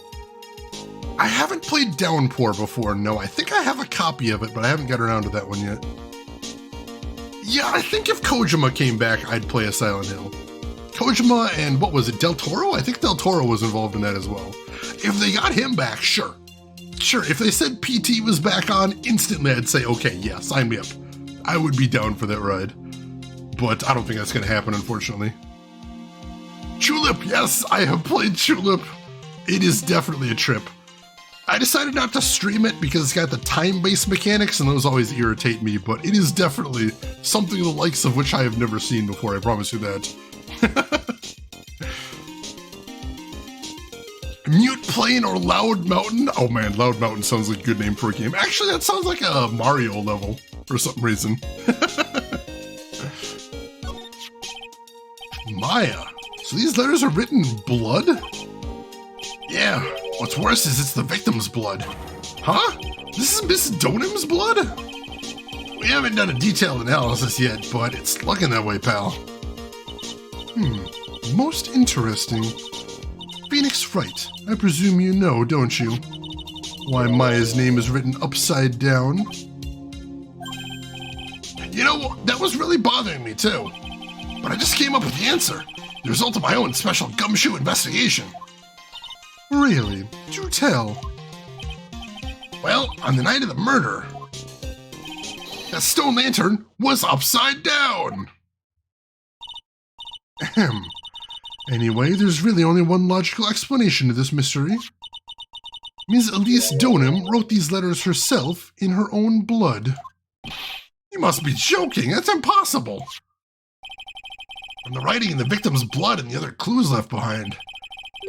I haven't played Downpour before, no. I think I have a copy of it, but I haven't got around to that one yet. Yeah, I think if Kojima came back, I'd play a Silent Hill. Kojima and, what was it, Del Toro? I think Del Toro was involved in that as well. If they got him back, sure. Sure, if they said PT was back on, instantly I'd say, okay, yeah, sign me up. I would be down for that ride. But I don't think that's going to happen, unfortunately. Tulip, yes, I have played Tulip. It is definitely a trip. I decided not to stream it because it's got the time-based mechanics and those always irritate me, but it is definitely something the likes of which I have never seen before, I promise you that. Mute Plain or Loud Mountain? Oh man, Loud Mountain sounds like a good name for a game. Actually, that sounds like a Mario level for some reason. Maya. So these letters are written in blood? Yeah, what's worse is it's the victim's blood. Huh? This is Miss Donham's blood? We haven't done a detailed analysis yet, but it's looking that way, pal. Most interesting. Phoenix Wright, I presume you know, don't you? Why Maya's name is written upside down? You know, that was really bothering me too. But I just came up with the answer. The result of my own special gumshoe investigation. Really? Do tell. Well, on the night of the murder, that stone lantern was upside down. Ahem. Anyway, there's really only one logical explanation to this mystery. Ms. Elise Donham wrote these letters herself in her own blood. You must be joking. That's impossible. From the writing in the victim's blood and the other clues left behind,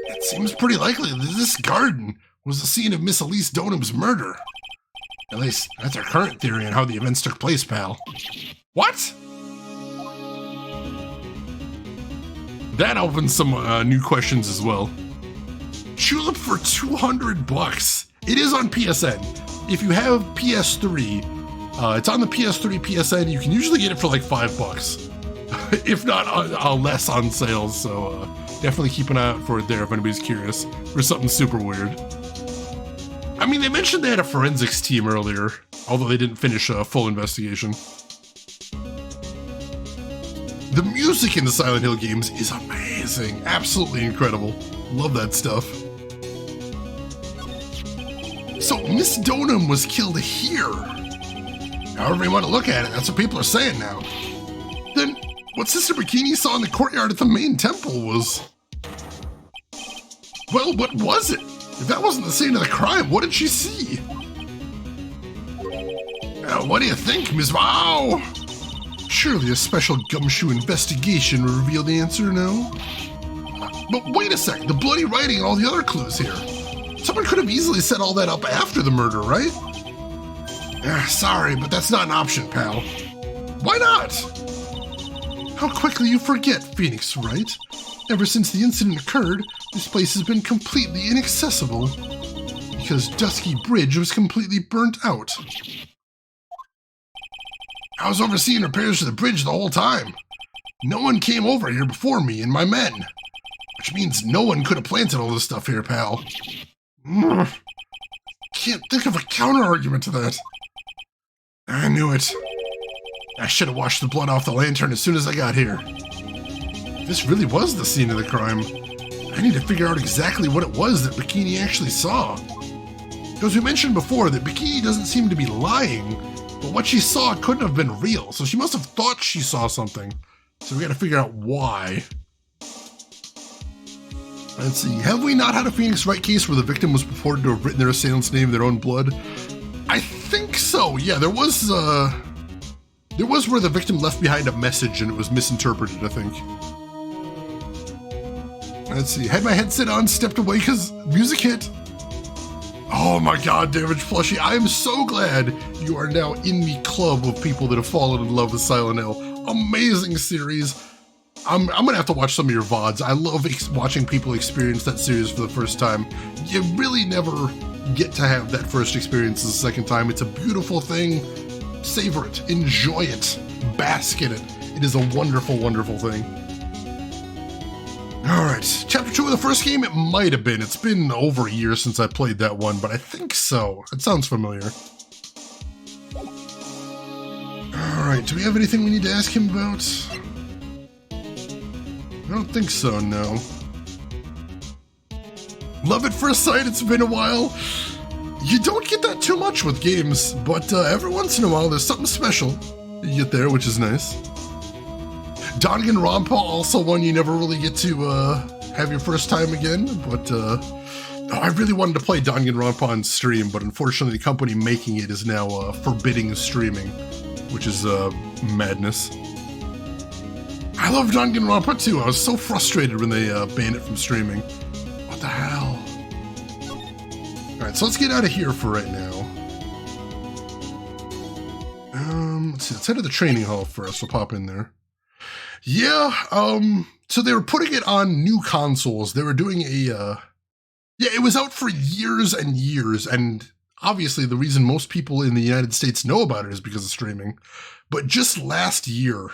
it seems pretty likely that this garden was the scene of Miss Elise Donham's murder. At least, that's our current theory on how the events took place, pal. What? That opens some new questions as well. Tulip for $200. It is on PSN. If you have PS3, it's on the PS3 PSN. You can usually get it for like $5, if not less on sales. So definitely keep an eye out for it there if anybody's curious for something super weird. I mean, they mentioned they had a forensics team earlier, although they didn't finish a full investigation. The music in the Silent Hill games is amazing, absolutely incredible. Love that stuff. So Miss Donham was killed here. However you want to look at it, that's what people are saying now. Then what Sister Bikini saw in the courtyard at the main temple was... Well, what was it? If that wasn't the scene of the crime, what did she see? What do you think, Ms. Wow? Surely a special gumshoe investigation will reveal the answer, no? But wait a sec, the bloody writing and all the other clues here. Someone could have easily set all that up after the murder, right? Sorry, but that's not an option, pal. Why not? How quickly you forget, Phoenix Wright. Ever since the incident occurred, this place has been completely inaccessible. Because Dusky Bridge was completely burnt out. I was overseeing repairs to the bridge the whole time. No one came over here before me and my men. Which means no one could have planted all this stuff here, pal. Can't think of a counter-argument to that. I knew it. I should have washed the blood off the lantern as soon as I got here. This really was the scene of the crime. I need to figure out exactly what it was that Bikini actually saw. Because we mentioned before that Bikini doesn't seem to be lying, but what she saw couldn't have been real, so she must have thought she saw something. So we gotta figure out why. Let's see, have we not had a Phoenix Wright case where the victim was purported to have written their assailant's name in their own blood? I think so, yeah, there was where the victim left behind a message and it was misinterpreted, I think. Let's see, had my headset on, stepped away because music hit. Oh my god, Damage Plushie, I am so glad you are now in the club of people that have fallen in love with Silent Hill. Amazing series. I'm gonna have to watch some of your VODs. I love watching people experience that series for the first time. You really never get to have that first experience the second time. It's a beautiful thing. Savor it, enjoy it, bask in it. It is a wonderful, wonderful thing. Alright, Chapter 2 of the first game, it might have been. It's been over a year since I played that one, but I think so. It sounds familiar. Alright, do we have anything we need to ask him about? I don't think so, no. Love at first sight, it's been a while. You don't get that too much with games, but every once in a while there's something special you get there, which is nice. Danganronpa, also one you never really get to have your first time again, but Oh, I really wanted to play Danganronpa on stream, but unfortunately the company making it is now forbidding streaming, which is madness. I love Danganronpa too. I was so frustrated when they banned it from streaming. What the hell? Alright, so let's get out of here for right now. Let's see, let's head to the training hall first. We'll pop in there. Yeah, so they were putting it on new consoles. They were doing a, yeah, it was out for years and years, and obviously the reason most people in the United States know about it is because of streaming. But just last year,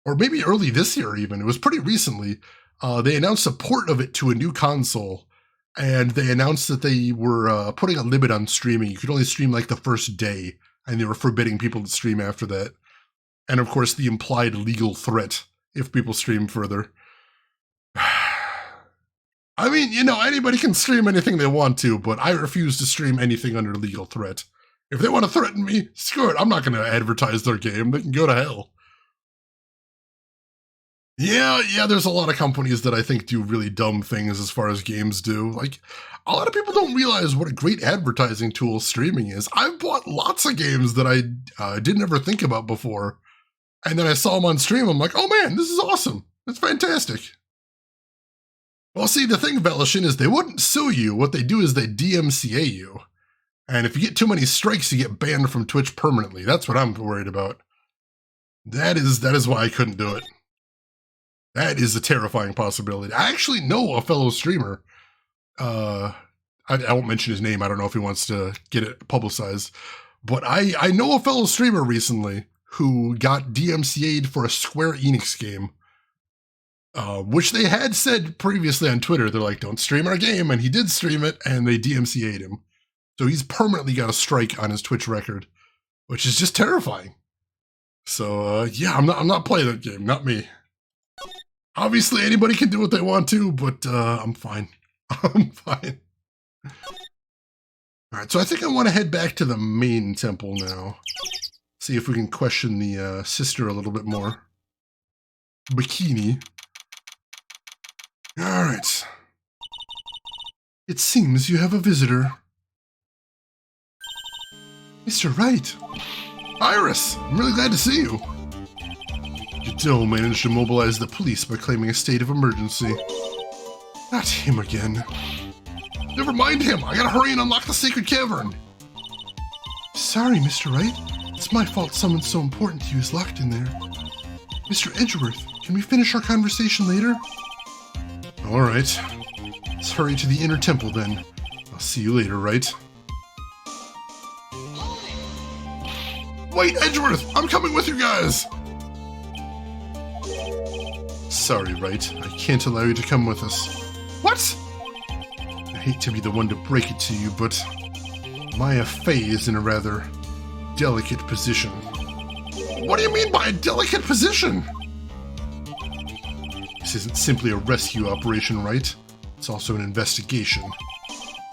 or maybe early this year even, it was pretty recently, they announced support of it to a new console, and they announced that they were putting a limit on streaming. You could only stream like the first day, and they were forbidding people to stream after that. And of course, the implied legal threat if people stream further. I mean, you know, anybody can stream anything they want to, but I refuse to stream anything under legal threat. If they want to threaten me, screw it. I'm not going to advertise their game. They can go to hell. Yeah, there's a lot of companies that I think do really dumb things as far as games do. Like, a lot of people don't realize what a great advertising tool streaming is. I've bought lots of games that I didn't ever think about before. And then I saw them on stream. I'm like, oh man, this is awesome. That's fantastic. Well, see, the thing, Velishin, is they wouldn't sue you. What they do is they DMCA you. And if you get too many strikes, you get banned from Twitch permanently. That's what I'm worried about. That is why I couldn't do it. That is a terrifying possibility. I actually know a fellow streamer. I won't mention his name. I don't know if he wants to get it publicized. But I know a fellow streamer recently who got DMCA'd for a Square Enix game. Which they had said previously on Twitter. They're like, don't stream our game. And he did stream it, and they DMCA'd him. So he's permanently got a strike on his Twitch record, which is just terrifying. So, yeah, I'm not playing that game. Not me. Obviously, anybody can do what they want to, but I'm fine. I'm fine. All right, so I think I want to head back to the main temple now. See if we can question the sister a little bit more. Bikini. All right. It seems you have a visitor. Mr. Wright. Iris, I'm really glad to see you. Gadot managed to mobilize the police by claiming a state of emergency. Not him again. Never mind him. I gotta hurry and unlock the sacred cavern. Sorry, Mr. Wright. It's my fault someone so important to you is locked in there. Mr. Edgeworth, can we finish our conversation later? All right. Let's hurry to the inner temple then. I'll see you later, Wright? Wait, Edgeworth! I'm coming with you guys! Sorry, Wright. I can't allow you to come with us. What? I hate to be the one to break it to you, but Maya Fey is in a rather delicate position. What do you mean by a delicate position? This isn't simply a rescue operation, Wright. It's also an investigation.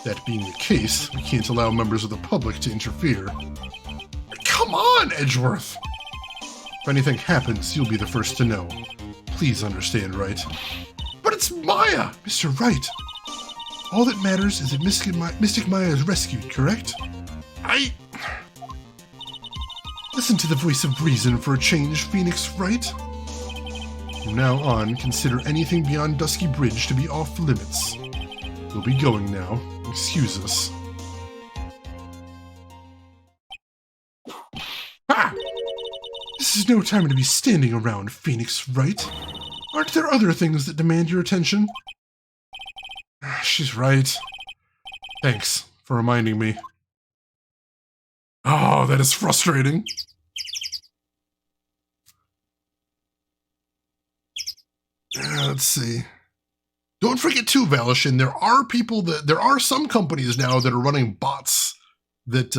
That being the case, we can't allow members of the public to interfere. Come on, Edgeworth! If anything happens, you'll be the first to know. Please understand, Wright. But it's Maya! Mr. Wright! All that matters is that Mystic Maya is rescued, correct? Listen to the voice of reason for a change, Phoenix Wright. From now on, consider anything beyond Dusky Bridge to be off limits. We'll be going now. Excuse us. Ah! This is no time to be standing around, Phoenix Wright. Aren't there other things that demand your attention? She's right. Thanks for reminding me. Oh, that is frustrating. Let's see. Don't forget too, Velishin, there are some companies now that are running bots that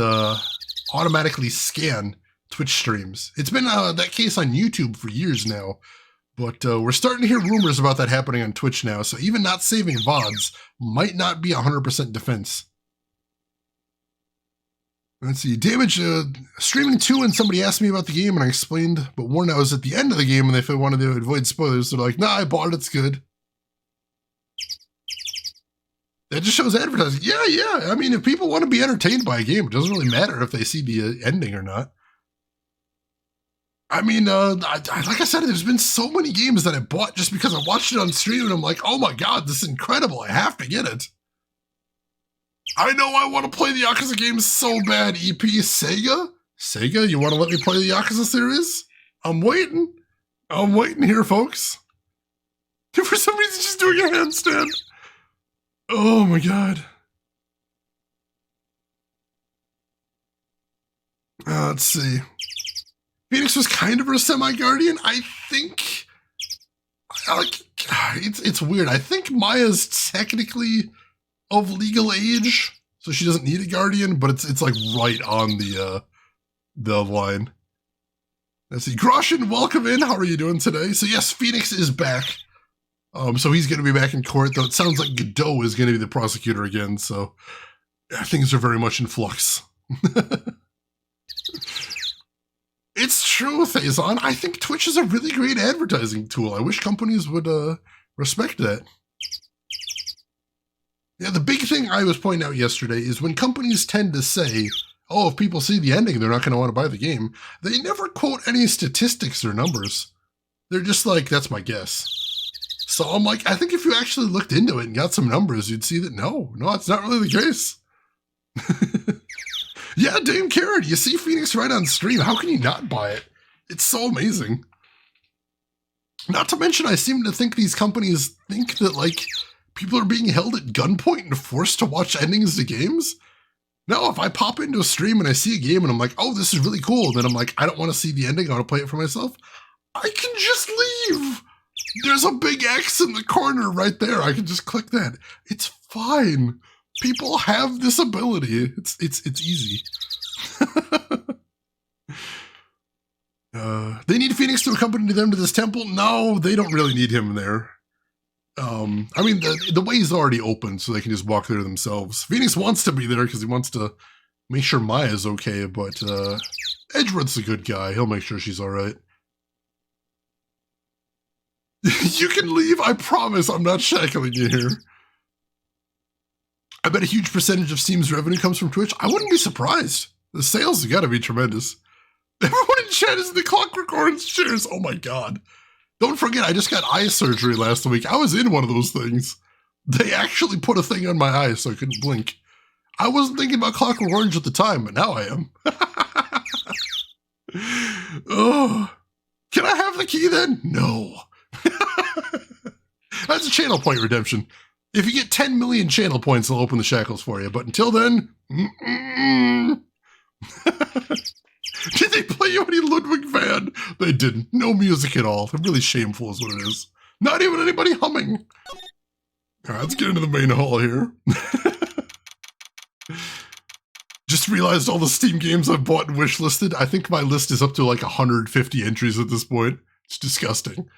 automatically scan Twitch streams. It's been that case on YouTube for years now, but we're starting to hear rumors about that happening on Twitch now, so even not saving VODs might not be 100% defense. Let's see, damage, streaming 2, and somebody asked me about the game, and I explained, but warned I was at the end of the game, and if I wanted to avoid spoilers, they're like, nah, I bought it, it's good. That just shows advertising. Yeah. I mean, if people want to be entertained by a game, it doesn't really matter if they see the ending or not. I mean, like I said, there's been so many games that I bought just because I watched it on stream and I'm like, oh my god, this is incredible. I have to get it. I know I want to play the Yakuza games so bad, EP. Sega? Sega, you want to let me play the Yakuza series? I'm waiting. I'm waiting here, folks. For some reason, she's doing a handstand. Oh my god. Let's see. Phoenix was kind of her semi-guardian. I think, like, it's weird. I think Maya's technically of legal age, so she doesn't need a guardian, but it's like right on the line. Let's see. Groshin, welcome in. How are you doing today? So yes, Phoenix is back. So he's going to be back in court, though it sounds like Godot is going to be the prosecutor again, so things are very much in flux. It's true, Faison. I think Twitch is a really great advertising tool. I wish companies would respect that. Yeah, the big thing I was pointing out yesterday is when companies tend to say, oh, if people see the ending, they're not going to want to buy the game, they never quote any statistics or numbers. They're just like, that's my guess. So I'm like, I think if you actually looked into it and got some numbers, you'd see that no, it's not really the case. Yeah, Dame Karen, you see Phoenix Wright on stream. How can you not buy it? It's so amazing. Not to mention, I seem to think these companies think that, like, people are being held at gunpoint and forced to watch endings to games. No, if I pop into a stream and I see a game and I'm like, oh, this is really cool, then I'm like, I don't want to see the ending, I want to play it for myself, I can just leave. There's a big X in the corner right there. I can just click that. It's fine. People have this ability. It's easy. They need Phoenix to accompany them to this temple. No, they don't really need him there. I mean, the way's already open, so they can just walk there themselves. Phoenix wants to be there because he wants to make sure Maya's okay, but Edgeworth's a good guy. He'll make sure she's all right. You can leave. I promise I'm not shackling you here. I bet a huge percentage of Steam's revenue comes from Twitch. I wouldn't be surprised. The sales have got to be tremendous. Everyone in chat is in the Clockwork Orange chairs. Oh my god. Don't forget, I just got eye surgery last week. I was in one of those things. They actually put a thing on my eye so I couldn't blink. I wasn't thinking about Clockwork Orange at the time, but now I am. Oh. Can I have the key then? No. That's a channel point redemption. If you get 10 million channel points, they'll open the shackles for you. But until then, did they play you any Ludwig van? They didn't. No music at all. Really shameful is what it is. Not even anybody humming. All right, let's get into the main hall here. Just realized all the Steam games I've bought and wishlisted. I think my list is up to like 150 entries at this point. It's disgusting.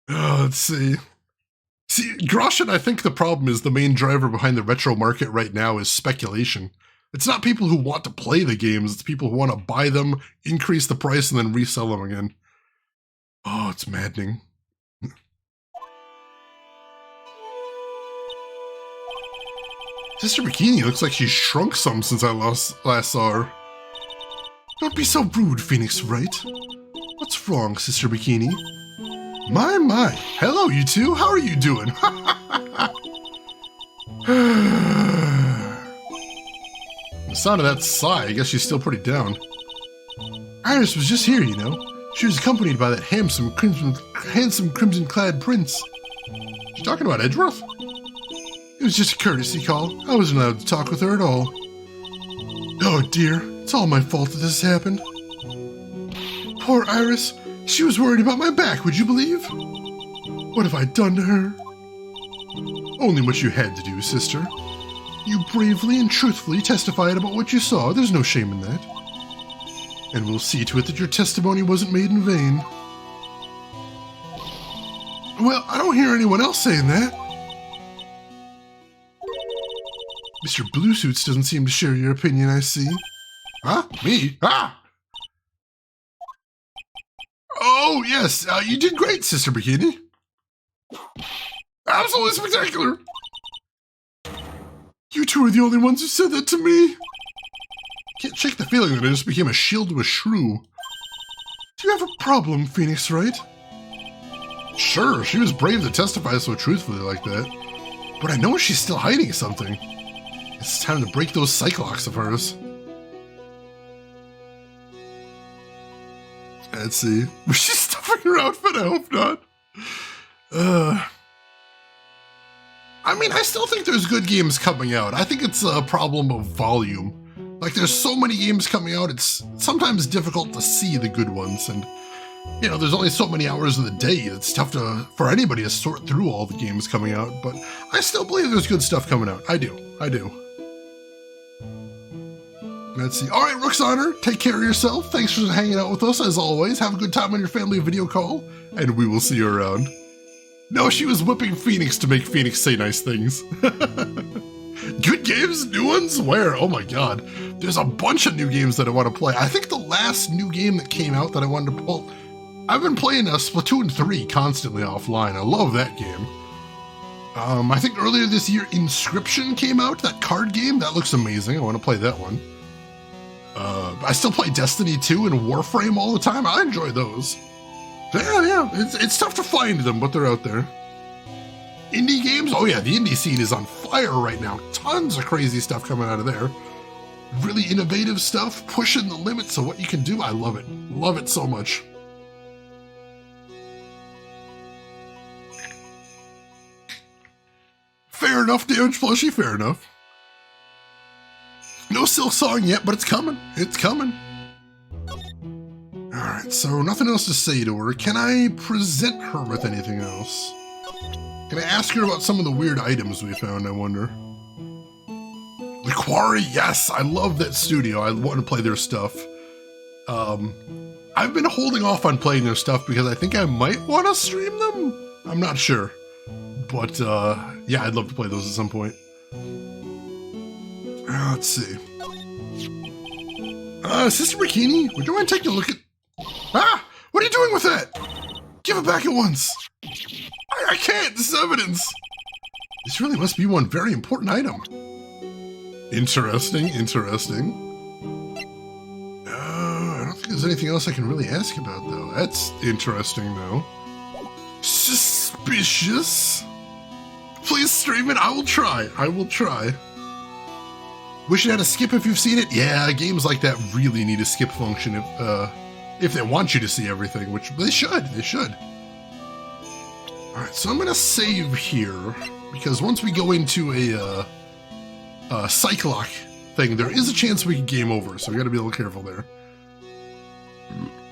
Let's see. See, Groshin, I think the problem is the main driver behind the retro market right now is speculation. It's not people who want to play the games, it's people who want to buy them, increase the price, and then resell them again. Oh, it's maddening. Sister Bikini looks like she's shrunk some since I last saw her. Don't be so rude, Phoenix Wright. What's wrong, Sister Bikini? My. Hello, you two. How are you doing? The sound of that sigh, I guess she's still pretty down. Iris was just here, you know. She was accompanied by that handsome crimson-clad prince. You talking about Edgeworth? It was just a courtesy call. I wasn't allowed to talk with her at all. Oh dear, it's all my fault that this happened. Poor Iris. She was worried about my back, would you believe? What have I done to her? Only what you had to do, sister. You bravely and truthfully testified about what you saw. There's no shame in that. And we'll see to it that your testimony wasn't made in vain. Well, I don't hear anyone else saying that. Mr. Bluesuits doesn't seem to share your opinion, I see. Huh? Me? Ah! Oh, yes. You did great, Sister Bikini. Absolutely spectacular! You two are the only ones who said that to me. Can't shake the feeling that I just became a shield to a shrew. Do you have a problem, Phoenix Wright? Sure, she was brave to testify so truthfully like that. But I know she's still hiding something. It's time to break those cyclocks of hers. Let's see. Was she stuffing her outfit? I hope not. I mean, I still think there's good games coming out. I think it's a problem of volume. Like, there's so many games coming out, it's sometimes difficult to see the good ones. And, you know, there's only so many hours in the day. It's tough for anybody to sort through all the games coming out. But I still believe there's good stuff coming out. I do. Let's see. All right, Rook's Honor, take care of yourself. Thanks for hanging out with us, as always. Have a good time on your family video call, and we will see you around. No, she was whipping Phoenix to make Phoenix say nice things. Good games? New ones? Where? Oh my god. There's a bunch of new games that I want to play. I think the last new game that came out that I wanted to pull... I've been playing Splatoon 3 constantly offline. I love that game. I think earlier this year, Inscription came out, that card game. That looks amazing. I want to play that one. I still play Destiny 2 and Warframe all the time. I enjoy those. Yeah, it's tough to find them, but they're out there. Indie games? Oh yeah, the indie scene is on fire right now. Tons of crazy stuff coming out of there. Really innovative stuff, pushing the limits of what you can do. I love it. Love it so much. Fair enough, Damage Plushie, fair enough. No Silk Song yet, but it's coming. It's coming. Alright, so nothing else to say to her. Can I present her with anything else? Can I ask her about some of the weird items we found, I wonder? The Quarry, yes! I love that studio. I want to play their stuff. I've been holding off on playing their stuff because I think I might want to stream them? I'm not sure. But, yeah, I'd love to play those at some point. Let's see. Sister Bikini, would you mind taking a look at... Ah! What are you doing with that? Give it back at once. I can't. This is evidence. This really must be one very important item. Interesting. I don't think there's anything else I can really ask about, though. That's interesting, though. Suspicious. Please stream it. I will try. Wish it had a skip if you've seen it. Yeah, games like that really need a skip function if they want you to see everything, which they should. Alright, so I'm going to save here, because once we go into a Cyclock thing, there is a chance we can game over, so we got to be a little careful there.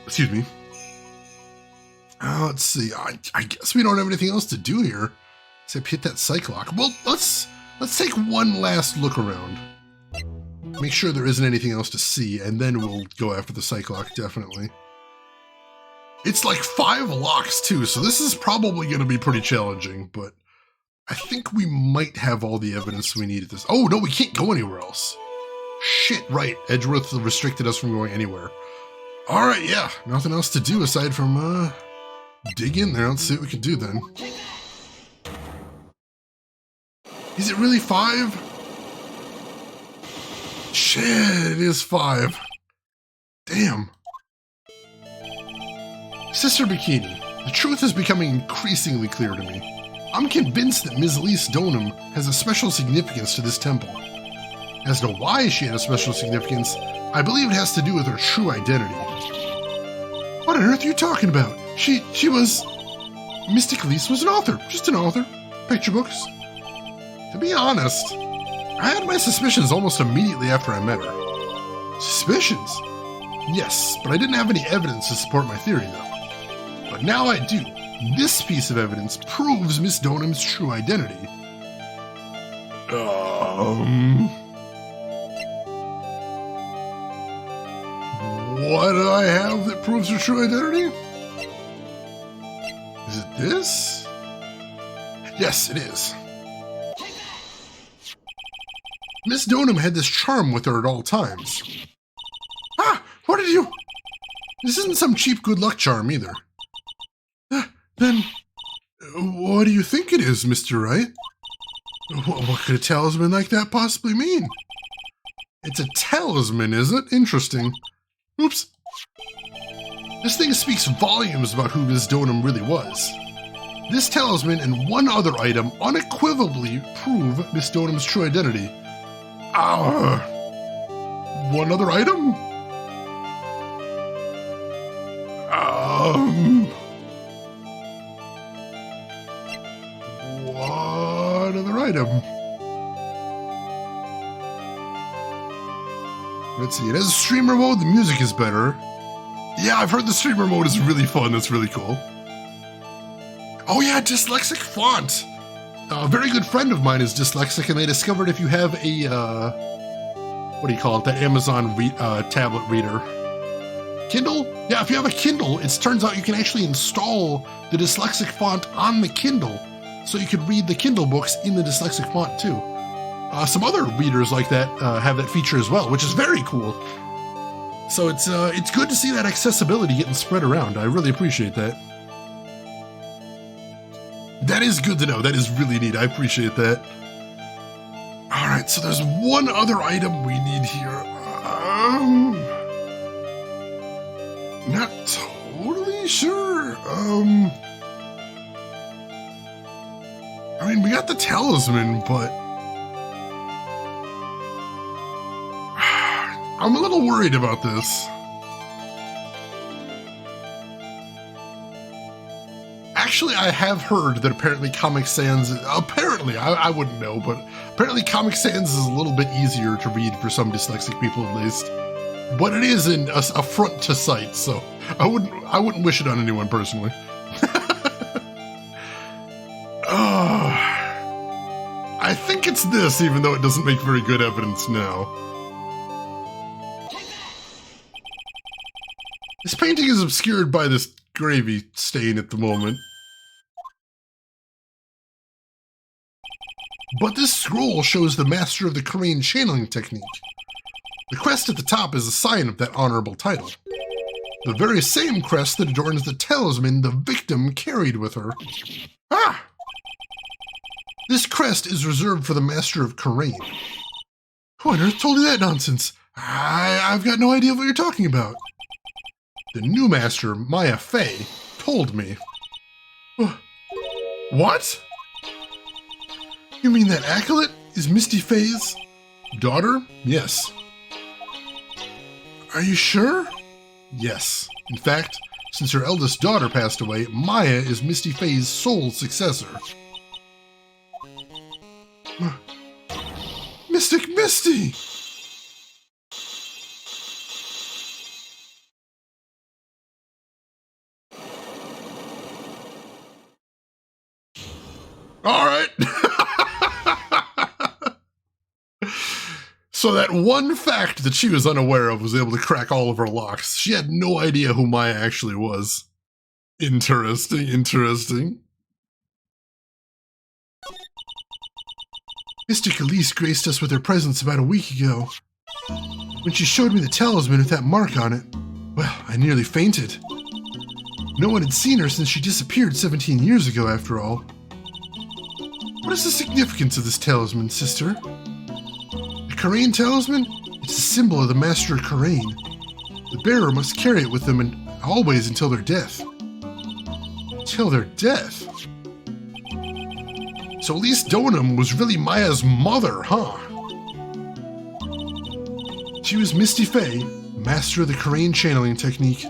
Excuse me. Let's see, I guess we don't have anything else to do here, except hit that Cyclock. Well, let's take one last look around. Make sure there isn't anything else to see, and then we'll go after the Cyclock, definitely. It's like 5 locks, too, so this is probably going to be pretty challenging, but I think we might have all the evidence we need at this. Oh, no, we can't go anywhere else. Shit, right. Edgeworth restricted us from going anywhere. All right, yeah, nothing else to do aside from, dig in there. Let's see what we can do then. Is it really 5? Shit, it is 5. Damn. Sister Bikini, the truth is becoming increasingly clear to me. I'm convinced that Ms. Lee Stoneham has a special significance to this temple. As to why she had a special significance, I believe it has to do with her true identity. What on earth are you talking about? She was... Mystic Elise was an author, just an author. Picture books. To be honest, I had my suspicions almost immediately after I met her. Suspicions? Yes, but I didn't have any evidence to support my theory, though. But now I do. This piece of evidence proves Miss Stoneham true identity. What do I have that proves her true identity? Is it this? Yes, it is. Miss Stoneham had this charm with her at all times. Ah! What did you... This isn't some cheap good luck charm, either. Then... What do you think it is, Mr. Wright? What could a talisman like that possibly mean? It's a talisman, is it? Interesting. Oops. This thing speaks volumes about who Ms. Donham really was. This talisman and one other item unequivocally prove Ms. Donham's true identity. One other item? What other item? Let's see, it has a streamer mode, the music is better. Yeah, I've heard the streamer mode is really fun, that's really cool. Oh yeah, dyslexic font! A very good friend of mine is dyslexic, and they discovered if you have a, what do you call it, that Amazon tablet reader. Kindle? Yeah, if you have a Kindle, it turns out you can actually install the dyslexic font on the Kindle, so you could read the Kindle books in the dyslexic font too. Some other readers like that have that feature as well, which is very cool. So it's good to see that accessibility getting spread around. I really appreciate that. That is good to know. That is really neat. I appreciate that. All right, so there's one other item we need here. Not totally sure. I mean, we got the talisman, but I'm a little worried about this. Actually, I have heard that apparently Comic Sans, apparently, I wouldn't know, but apparently Comic Sans is a little bit easier to read for some dyslexic people at least. But it is in a front to sight, so I wouldn't wish it on anyone personally. I think it's this, even though it doesn't make very good evidence now. This painting is obscured by this gravy stain at the moment. But this scroll shows the master of the Korean channeling technique. The crest at the top is a sign of that honorable title. The very same crest that adorns the talisman the victim carried with her. Ah! This crest is reserved for the master of Korean. Who on earth told you that nonsense? I've got no idea what you're talking about. The new master, Maya Fey, told me. What? You mean that acolyte is Misty Fey's daughter? Yes. Are you sure? Yes. In fact, since her eldest daughter passed away, Maya is Misty Fey's sole successor. Mystic Misty! All right. So that one fact that she was unaware of was able to crack all of her locks. She had no idea who Maya actually was. Interesting, interesting. Mystic Elise graced us with her presence about a week ago. When she showed me the talisman with that mark on it, well, I nearly fainted. No one had seen her since she disappeared 17 years ago, after all. What is the significance of this talisman, sister? The Korean talisman? It's a symbol of the master of Korean. The bearer must carry it with them and always until their death. Until their death? So Elise Donham was really Maya's mother, huh? She was Misty Fey, master of the Korean channeling technique.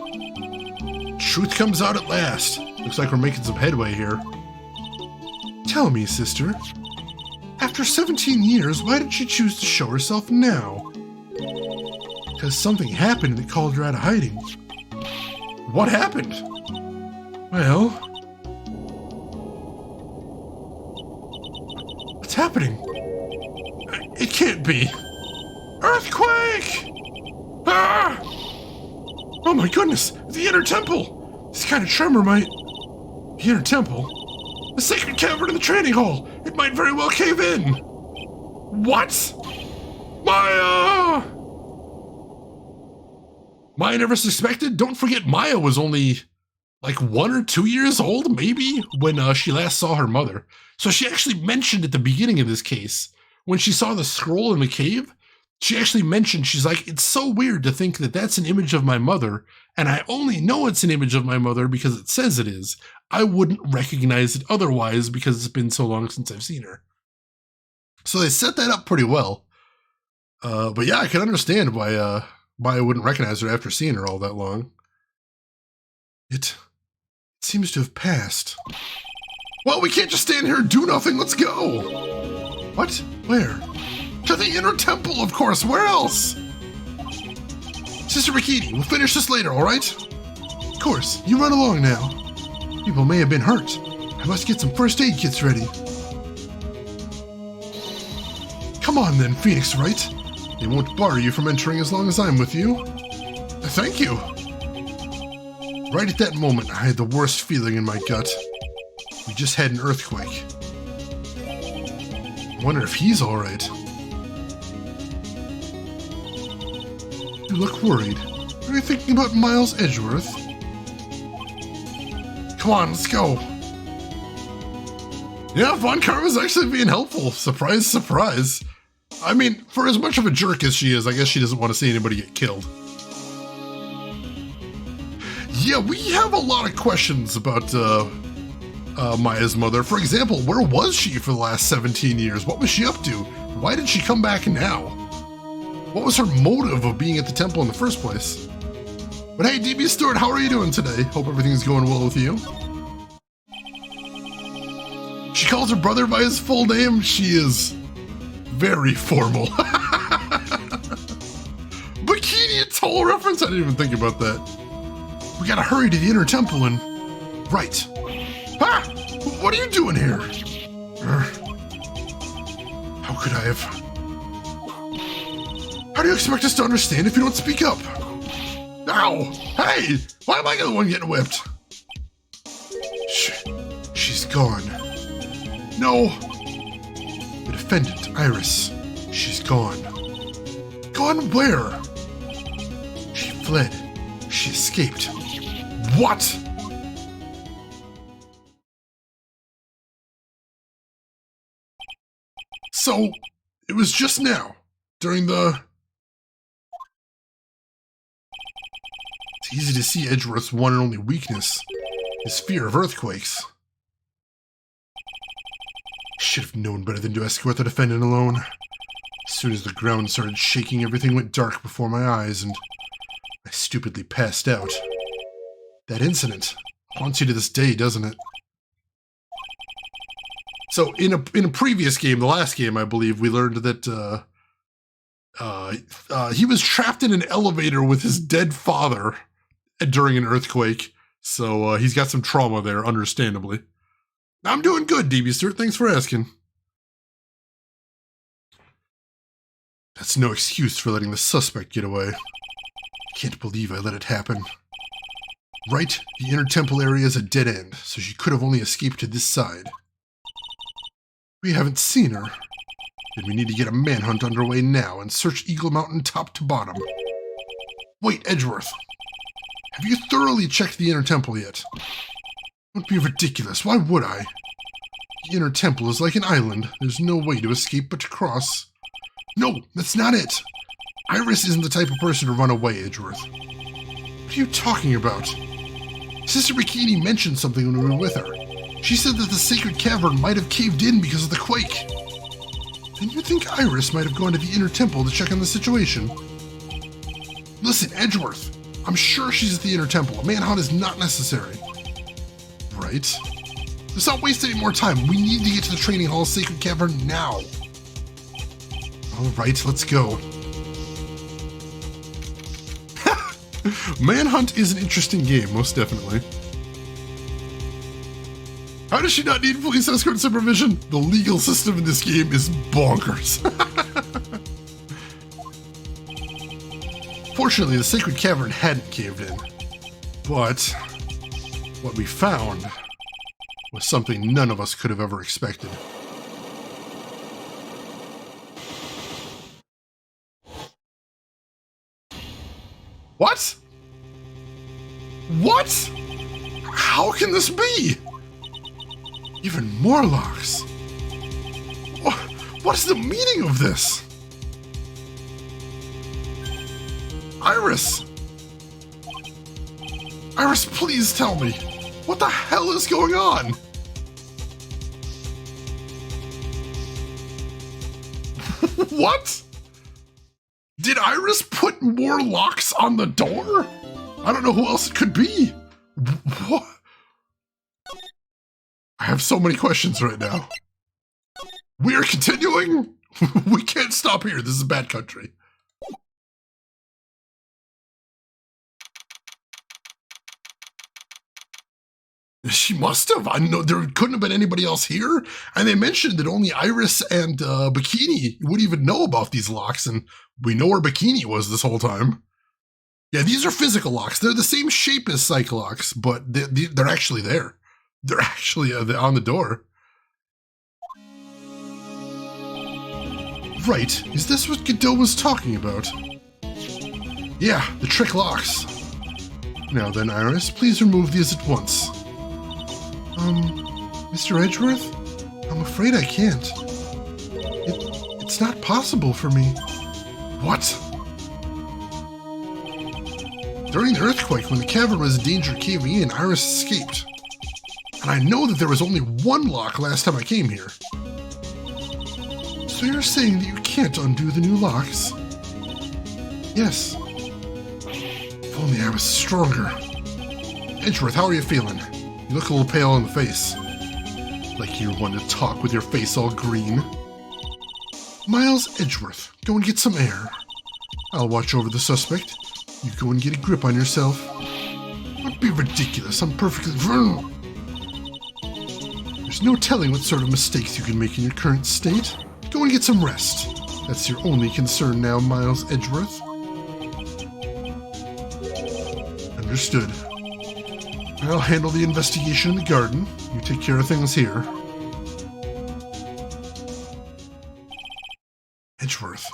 Truth comes out at last. Looks like we're making some headway here. Tell me, sister, after 17 years, why did she choose to show herself now? Because something happened that called her out of hiding. What happened? Well, what's happening? It can't be. Earthquake! Ah! Oh my goodness, the inner temple! This kind of tremor might... The inner temple? The sacred cavern in the training hall! It might very well cave in! What? Maya! Maya never suspected? Don't forget Maya was only like 1 or 2 years old, maybe, when she last saw her mother. So she actually mentioned at the beginning of this case, when she saw the scroll in the cave, she actually mentioned, she's like, it's so weird to think that that's an image of my mother, and I only know it's an image of my mother because it says it is. I wouldn't recognize it otherwise because it's been so long since I've seen her. So they set that up pretty well. But yeah, I can understand why I wouldn't recognize her after seeing her all that long. It seems to have passed. Well, we can't just stand here and do nothing. Let's go. What? Where? To the inner temple, of course. Where else? Sister Bikini, we'll finish this later, all right? Of course. You run along now. People may have been hurt. I must get some first aid kits ready. Come on then, Phoenix Wright. They won't bar you from entering as long as I'm with you. Thank you. Right at that moment, I had the worst feeling in my gut. We just had an earthquake. I wonder if he's all right. You look worried. Are you thinking about Miles Edgeworth? Come on, let's go. Yeah, Von Karma's actually being helpful. Surprise, surprise. I mean, for as much of a jerk as she is, I guess she doesn't want to see anybody get killed. Yeah, we have a lot of questions about Maya's mother. For example, where was she for the last 17 years? What was she up to? Why did she come back now? What was her motive of being at the temple in the first place? But hey, DB Stewart, how are you doing today? Hope everything's going well with you. She calls her brother by his full name. She is very formal. Bikini Atoll reference? I didn't even think about that. We gotta hurry to the inner temple and... Right. Ah! What are you doing here? How could I have... How do you expect us to understand if you don't speak up? Ow! Hey! Why am I the one getting whipped? She's gone. No! The defendant, Iris. She's gone. Gone where? She fled. She escaped. What? So, it was just now, during the... It's easy to see Edgeworth's one and only weakness, his fear of earthquakes. I should have known better than to escort the defendant alone. As soon as the ground started shaking, everything went dark before my eyes, and I stupidly passed out. That incident haunts you to this day, doesn't it? So, in a previous game, the last game, I believe, we learned that he was trapped in an elevator with his dead father during an earthquake. So he's got some trauma there, understandably. I'm doing good, DB Stewart. Thanks for asking. That's no excuse for letting the suspect get away. I can't believe I let it happen. Right, the inner temple area is a dead end, so she could have only escaped to this side. We haven't seen her. Then we need to get a manhunt underway now and search Eagle Mountain top to bottom. Wait, Edgeworth. Have you thoroughly checked the inner temple yet? Don't be ridiculous. Why would I? The inner temple is like an island. There's no way to escape but to cross. No, that's not it. Iris isn't the type of person to run away, Edgeworth. What are you talking about? Sister Bikini mentioned something when we were with her. She said that the sacred cavern might have caved in because of the quake. Then you think Iris might have gone to the inner temple to check on the situation? Listen, Edgeworth. I'm sure she's at the inner temple. A manhunt is not necessary. Right. Let's not waste any more time. We need to get to the training hall sacred cavern now. All right, let's go. Manhunt is an interesting game, most definitely. How does she not need police escort supervision? The legal system in this game is bonkers. Fortunately, the sacred cavern hadn't caved in. But what we found was something none of us could have ever expected. What? What? How can this be? Even more locks. What is the meaning of this? Iris! Iris, please tell me. What the hell is going on? What? Did Iris put more locks on the door? I don't know who else it could be. What? I have so many questions right now. We are continuing? We can't stop here. This is a bad country. She must have. I know there couldn't have been anybody else here. And they mentioned that only Iris and Bikini would even know about these locks. And we know where Bikini was this whole time. Yeah, these are physical locks. They're the same shape as psych locks, but they're actually there. They're actually on the door. Right. Is this what Godot was talking about? Yeah, the trick locks. Now then, Iris, please remove these at once. Mr. Edgeworth? I'm afraid I can't. It's not possible for me. What? During the earthquake, when the cavern was in danger of caving in, Iris escaped. And I know that there was only one lock last time I came here. So you're saying that you can't undo the new locks? Yes. If only I was stronger. Edgeworth, how are you feeling? You look a little pale in the face. Like you want to talk with your face all green. Miles Edgeworth, go and get some air. I'll watch over the suspect. You go and get a grip on yourself. Don't be ridiculous, I'm perfectly... There's no telling what sort of mistakes you can make in your current state. Go and get some rest. That's your only concern now, Miles Edgeworth. Understood. I'll handle the investigation in the garden. You take care of things here. Edgeworth.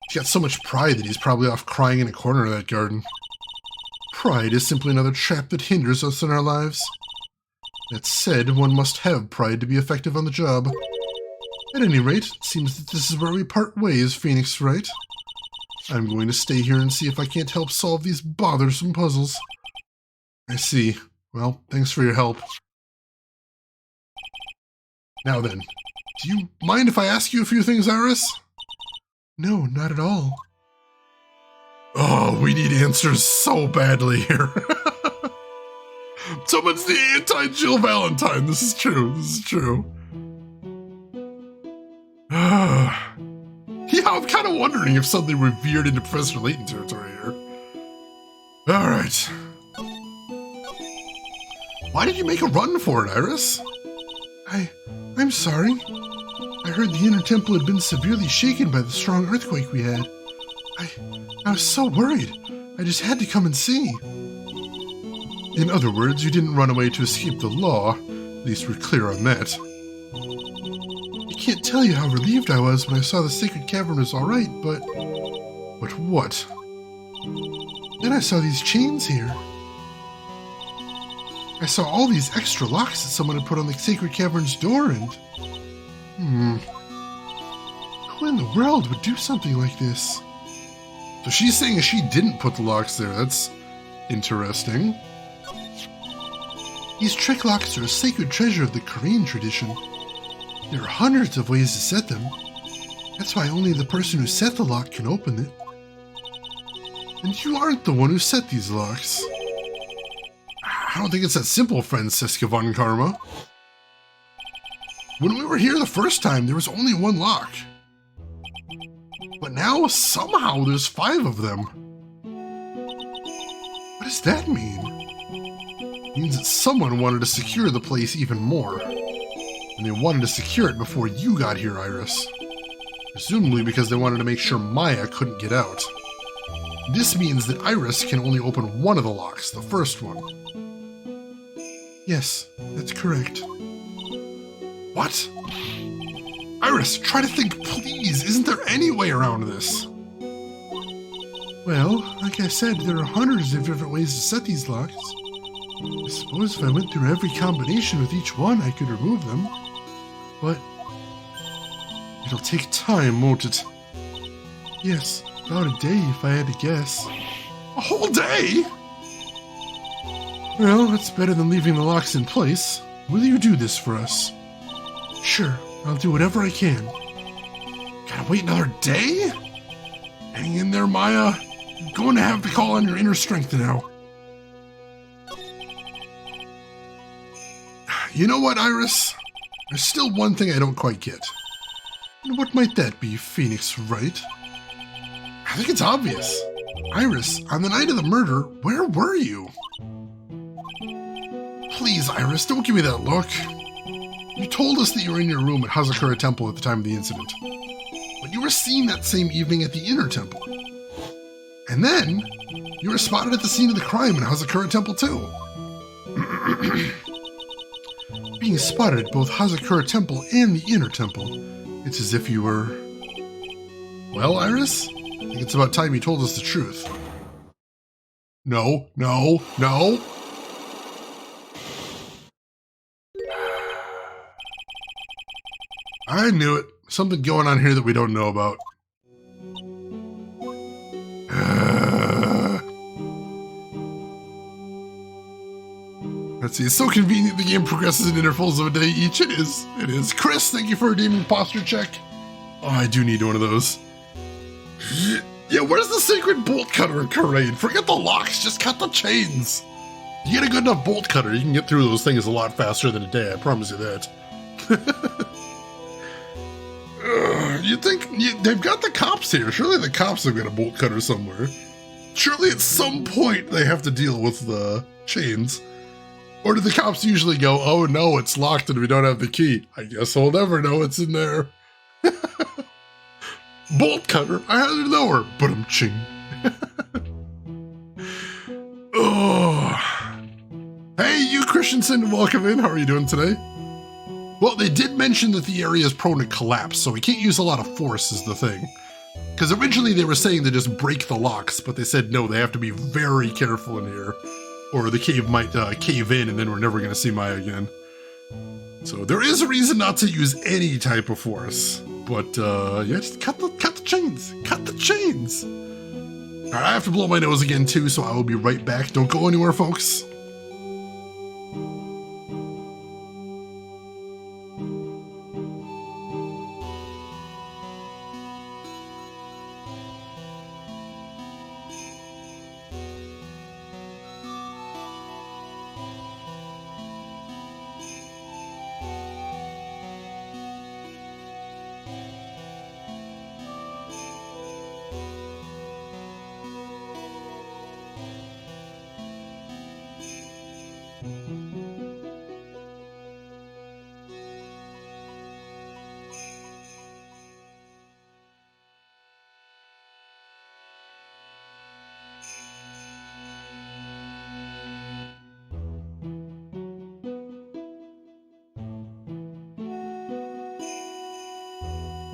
He's got so much pride that he's probably off crying in a corner of that garden. Pride is simply another trap that hinders us in our lives. That said, one must have pride to be effective on the job. At any rate, it seems that this is where we part ways, Phoenix Wright. I'm going to stay here and see if I can't help solve these bothersome puzzles. I see. Well, thanks for your help. Now then, do you mind if I ask you a few things, Iris? No, not at all. Oh, we need answers so badly here. Someone's the anti-Jill Valentine. This is true. This is true. Yeah, I'm kind of wondering if suddenly we're veered into Professor Layton territory here. Alright. Why did you make a run for it, Iris? I'm sorry. I heard the inner temple had been severely shaken by the strong earthquake we had. I was so worried. I just had to come and see. In other words, you didn't run away to escape the law. At least we're clear on that. I can't tell you how relieved I was when I saw the sacred cavern was alright, but... But what? Then I saw these chains here. I saw all these extra locks that someone had put on the sacred cavern's door and... Who in the world would do something like this? So she's saying she didn't put the locks there. That's interesting. These trick locks are a sacred treasure of the Korean tradition. There are hundreds of ways to set them. That's why only the person who set the lock can open it. And you aren't the one who set these locks. I don't think it's that simple, Francisca Von Karma. When we were here the first time, there was only one lock. But now, somehow, there's 5 of them. What does that mean? It means that someone wanted to secure the place even more. And they wanted to secure it before you got here, Iris. Presumably because they wanted to make sure Maya couldn't get out. This means that Iris can only open one of the locks, the first one. Yes, that's correct. What? Iris, try to think, please. Isn't there any way around this? Well, like I said, there are hundreds of different ways to set these locks. I suppose if I went through every combination with each one, I could remove them. But it'll take time, won't it? Yes, about a day if I had to guess. A whole day? Well, that's better than leaving the locks in place. Will you do this for us? Sure, I'll do whatever I can. Gotta wait another day? Hang in there, Maya. You're going to have to call on your inner strength now. You know what, Iris? There's still one thing I don't quite get. And what might that be, Phoenix Wright? I think it's obvious. Iris, on the night of the murder, where were you? Please, Iris, don't give me that look. You told us that you were in your room at Hazakura Temple at the time of the incident. But you were seen that same evening at the Inner Temple. And then, you were spotted at the scene of the crime in Hazakura Temple too. Being spotted at both Hazakura Temple and the Inner Temple, it's as if you were... Well, Iris, I think it's about time you told us the truth. No. I knew it. Something going on here that we don't know about. Let's see, it's so convenient the game progresses in intervals of a day each. It is. Chris, thank you for redeeming posture check. Oh, I do need one of those. Yeah, where's the sacred bolt cutter in Karade? Forget the locks, just cut the chains. You get a good enough bolt cutter, you can get through those things a lot faster than a day, I promise you that. You think, they've got the cops here. Surely the cops have got a bolt cutter somewhere. Surely at some point they have to deal with the chains. Or do the cops usually go, oh no, it's locked and we don't have the key? I guess we'll never know what's in there. Bolt cutter, I had to know her, but I'm ching. Oh. Hey, you Christensen, welcome in. How are you doing today? Well, they did mention that the area is prone to collapse, so we can't use a lot of force is the thing. Because originally they were saying to just break the locks, but they said no, they have to be very careful in here. Or the cave might cave in and then we're never going to see Maya again. So there is a reason not to use any type of force. But yeah, just cut the chains. Cut the chains. All right, I have to blow my nose again too, so I will be right back. Don't go anywhere, folks.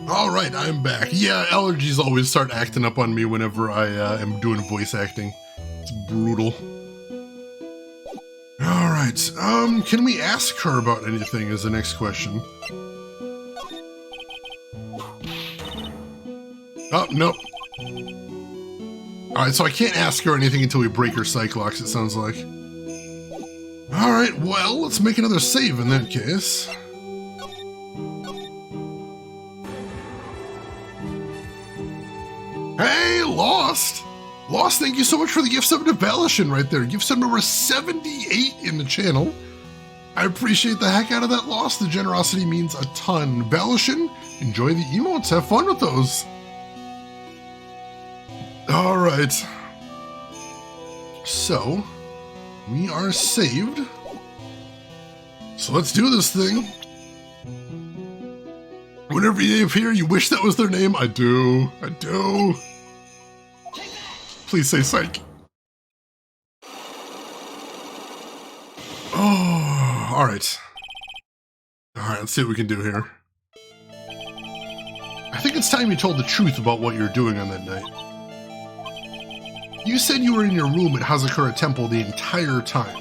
All right, I'm back. Yeah, allergies always start acting up on me whenever I am doing voice acting. It's brutal. All right, can we ask her about anything is the next question. Oh, nope. All right, so I can't ask her anything until we break her Cyclox, it sounds like. All right, well, let's make another save in that case. Hey, Lost! Lost, thank you so much for the gift sub to Valishin right there. Gift sub number 78 in the channel. I appreciate the heck out of that, Lost. The generosity means a ton. Valishin, enjoy the emotes. Have fun with those. All right. So, we are saved. So let's do this thing. Whenever you appear, you wish that was their name? I do. I do. Please say psych. Oh, all right. All right, let's see what we can do here. I think it's time you told the truth about what you were doing on that night. You said you were in your room at Hazakura Temple the entire time.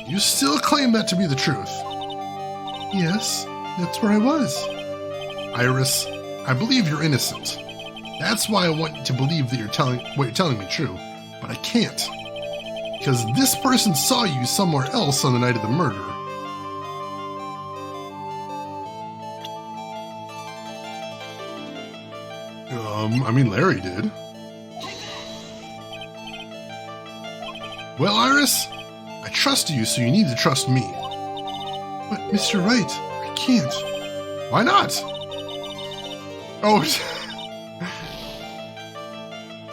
You still claim that to be the truth? Yes, that's where I was. Iris, I believe you're innocent. That's why I want to believe that what you're telling me true, but I can't. Because this person saw you somewhere else on the night of the murder. I mean, Larry did. Well, Iris, I trust you, so you need to trust me. But, Mr. Wright, I can't. Why not? Oh,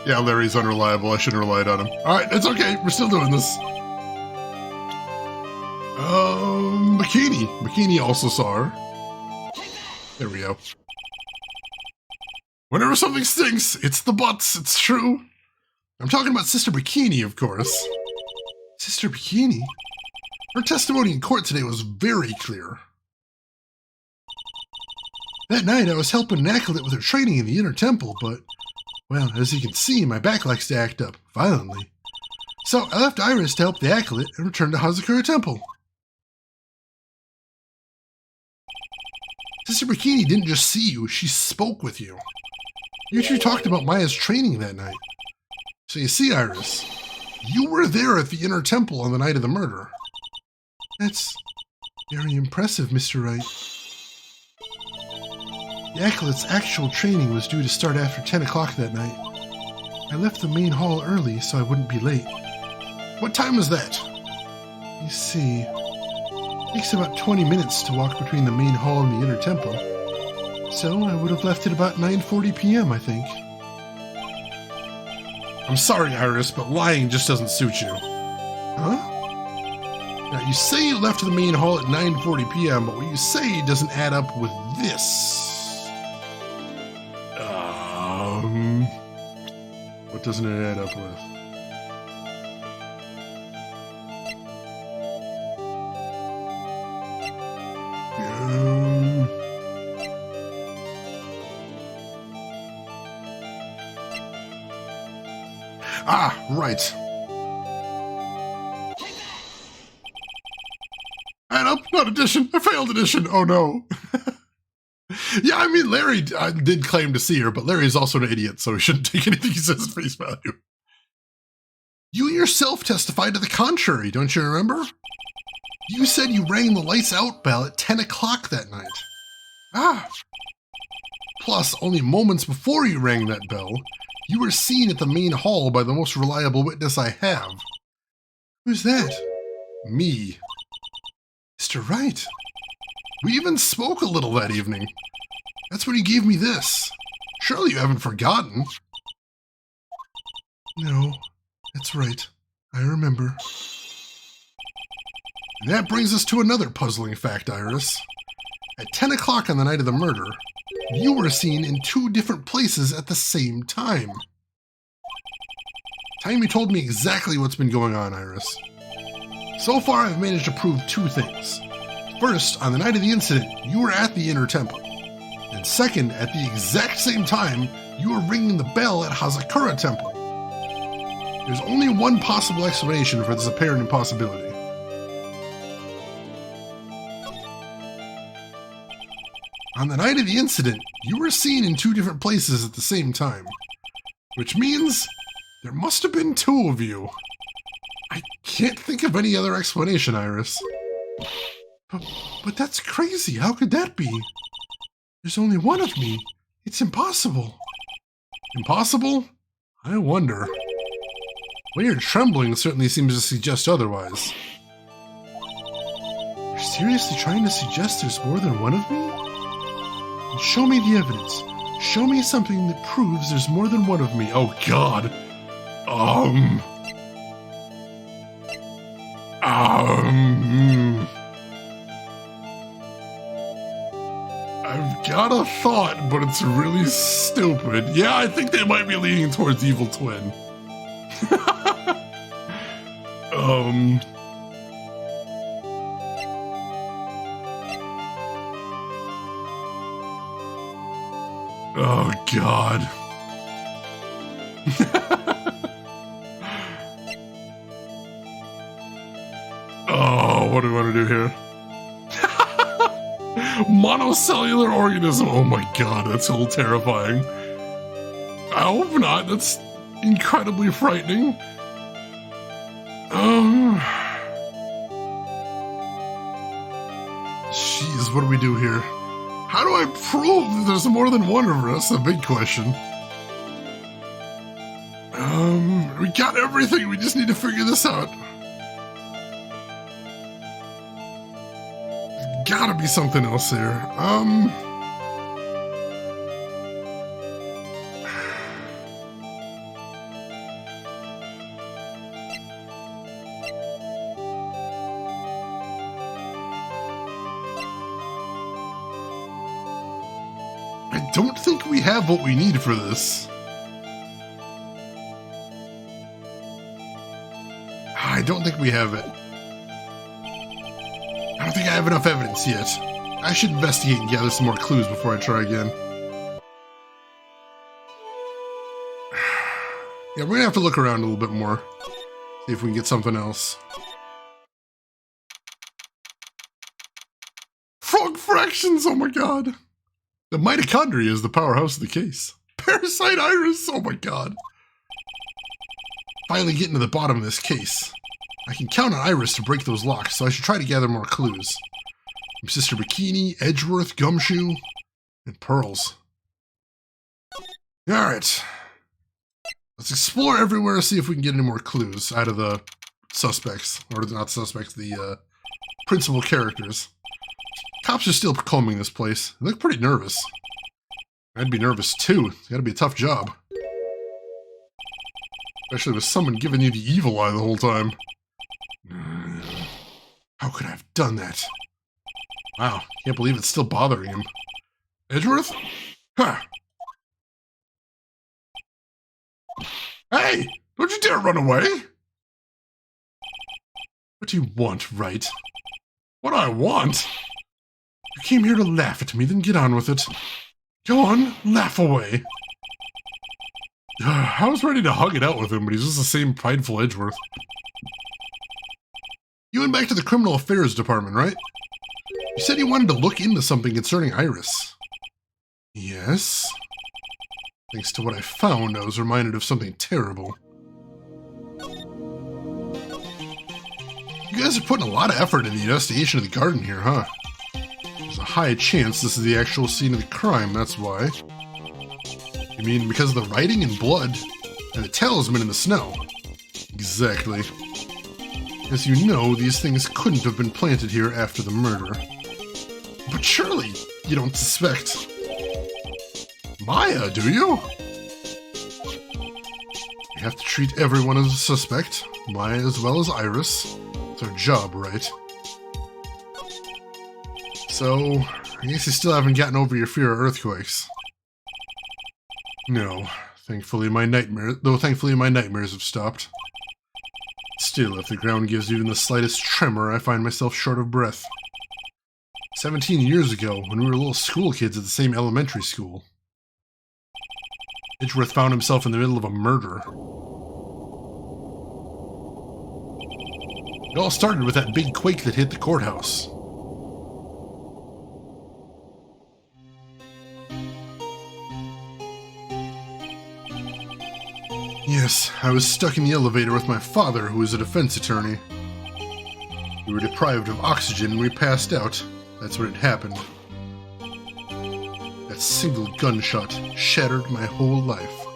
yeah, Larry's unreliable. I shouldn't have relied on him. Alright, it's okay. We're still doing this. Bikini. Bikini also saw her. There we go. Whenever something stinks, it's the butts. It's true. I'm talking about Sister Bikini, of course. Sister Bikini? Her testimony in court today was very clear. That night, I was helping Nacolet with her training in the Inner Temple, but, well, as you can see, my back likes to act up violently. So I left Iris to help the Acolyte and returned to Hazakura Temple. Sister Bikini didn't just see you, she spoke with you. You two talked about Maya's training that night. So you see, Iris, you were there at the Inner Temple on the night of the murder. That's very impressive, Mr. Wright. The Acolyte's actual training was due to start after 10 o'clock that night. I left the main hall early so I wouldn't be late. What time was that? You see, it takes about 20 minutes to walk between the main hall and the Inner Temple. So I would have left at about 9:40 p.m., I think. I'm sorry, Iris, but lying just doesn't suit you. Huh? Now, you say you left the main hall at 9:40 p.m., but what you say doesn't add up with this. What doesn't it add up with? Right. Add up, not addition. I failed addition. Oh no. Yeah, I mean, Larry did claim to see her, but Larry is also an idiot, so he shouldn't take anything he says at face value. You yourself testified to the contrary, don't you remember? You said you rang the lights out bell at 10 o'clock that night. Plus, only moments before you rang that bell, you were seen at the main hall by the most reliable witness I have. Who's that? Me. Mr. Wright. We even spoke a little that evening. That's when you gave me this. Surely you haven't forgotten. No, that's right. I remember. And that brings us to another puzzling fact, Iris. At 10 o'clock on the night of the murder, you were seen in 2 different places at the same time. Timey told me exactly what's been going on, Iris. So far, I've managed to prove 2 things. First, on the night of the incident, you were at the Inner Temple. And second, at the exact same time, you were ringing the bell at Hazakura Temple. There's only one possible explanation for this apparent impossibility. On the night of the incident, you were seen in 2 different places at the same time. Which means there must have been 2 of you. I can't think of any other explanation, Iris. But that's crazy. How could that be? There's only one of me. It's impossible. Impossible? I wonder. The way you're trembling certainly seems to suggest otherwise. You're seriously trying to suggest there's more than one of me? Then show me the evidence. Show me something that proves there's more than one of me. Oh, God. I've got a thought, but it's really stupid. Yeah, I think they might be leaning towards Evil Twin. Oh, God. Oh. Oh, what do we want to do here? Monocellular organism. Oh my god, that's a little terrifying. I hope not. That's incredibly frightening. Jeez, what do we do here? How do I prove that there's more than one of us? That's a big question. We got everything. We just need to figure this out. There's gotta be something else here. I don't think we have what we need for this. I don't think we have it. I don't think I have enough evidence yet. I should investigate and gather some more clues before I try again. Yeah, we're gonna have to look around a little bit more. See if we can get something else. Frog fractions, oh my god. The mitochondria is the powerhouse of the case. Parasite iris, oh my god. Finally getting to the bottom of this case. I can count on Iris to break those locks, so I should try to gather more clues. From Sister Bikini, Edgeworth, Gumshoe, and Pearls. Alright. Let's explore everywhere and see if we can get any more clues out of the suspects. Or not suspects, the principal characters. Cops are still combing this place. They look pretty nervous. I'd be nervous too. It's gotta be a tough job. Especially with someone giving you the evil eye the whole time. How could I have done that? Wow, can't believe it's still bothering him. Edgeworth? Huh. Hey! Don't you dare run away! What do you want, Wright? What I want? You came here to laugh at me, then get on with it. Go on, laugh away. I was ready to hug it out with him, but he's just the same prideful Edgeworth. You went back to the Criminal Affairs Department, right? You said you wanted to look into something concerning Iris. Yes. Thanks to what I found, I was reminded of something terrible. You guys are putting a lot of effort in the investigation of the garden here, huh? There's a high chance this is the actual scene of the crime, that's why. You mean because of the writing in blood and the talisman in the snow? Exactly. As you know, these things couldn't have been planted here after the murder. But surely, you don't suspect... Maya, do you? We have to treat everyone as a suspect, Maya as well as Iris. It's our job, right? So, I guess you still haven't gotten over your fear of earthquakes. No, thankfully my nightmares have stopped. Still, if the ground gives even the slightest tremor, I find myself short of breath. 17 years ago, when we were little school kids at the same elementary school, Edgeworth found himself in the middle of a murder. It all started with that big quake that hit the courthouse. Yes, I was stuck in the elevator with my father, who was a defense attorney. We were deprived of oxygen and we passed out. That's when it happened. That single gunshot shattered my whole life.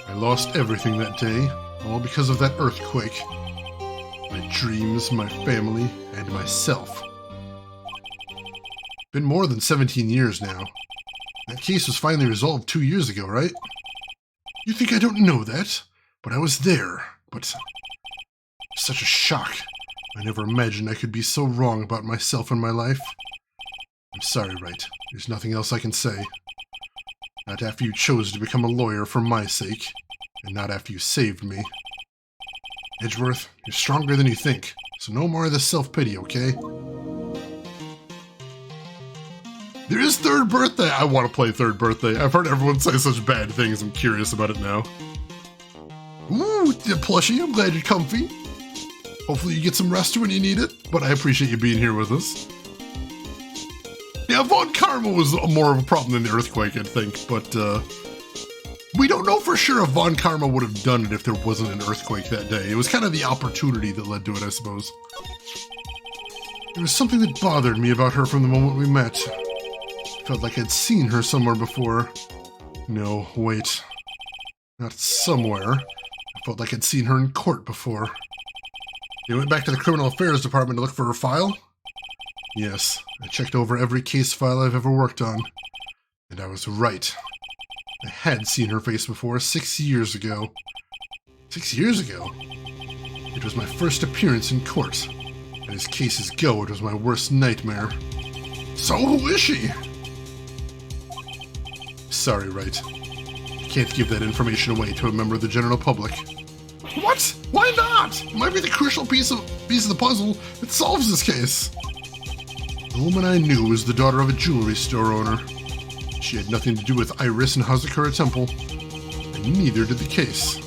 I lost everything that day, all because of that earthquake. My dreams, my family, and myself. Been more than 17 years now. That case was finally resolved 2 years ago, right? You think I don't know that? But I was there. But... such a shock. I never imagined I could be so wrong about myself and my life. I'm sorry, Wright. There's nothing else I can say. Not after you chose to become a lawyer for my sake. And not after you saved me. Edgeworth, you're stronger than you think. So no more of this self-pity, okay? There is Third Birthday! I want to play Third Birthday. I've heard everyone say such bad things. I'm curious about it now. Ooh! plushie. I'm glad you're comfy. Hopefully you get some rest when you need it, but I appreciate you being here with us. Yeah, Von Karma was more of a problem than the earthquake, I think, but we don't know for sure if Von Karma would have done it if there wasn't an earthquake that day. It was kind of the opportunity that led to it, I suppose. There was something that bothered me about her from the moment we met. Felt like I'd seen her somewhere before. No, wait. Not somewhere. I felt like I'd seen her in court before. You went back to the Criminal Affairs Department to look for her file? Yes, I checked over every case file I've ever worked on. And I was right. I had seen her face before 6 years ago. 6 years ago? It was my first appearance in court. And as cases go, it was my worst nightmare. So who is she? Sorry, Wright. I can't give that information away to a member of the general public. What? Why not? It might be the crucial piece of the puzzle that solves this case. The woman I knew was the daughter of a jewelry store owner. She had nothing to do with Iris and Hazakura Temple, and neither did the case.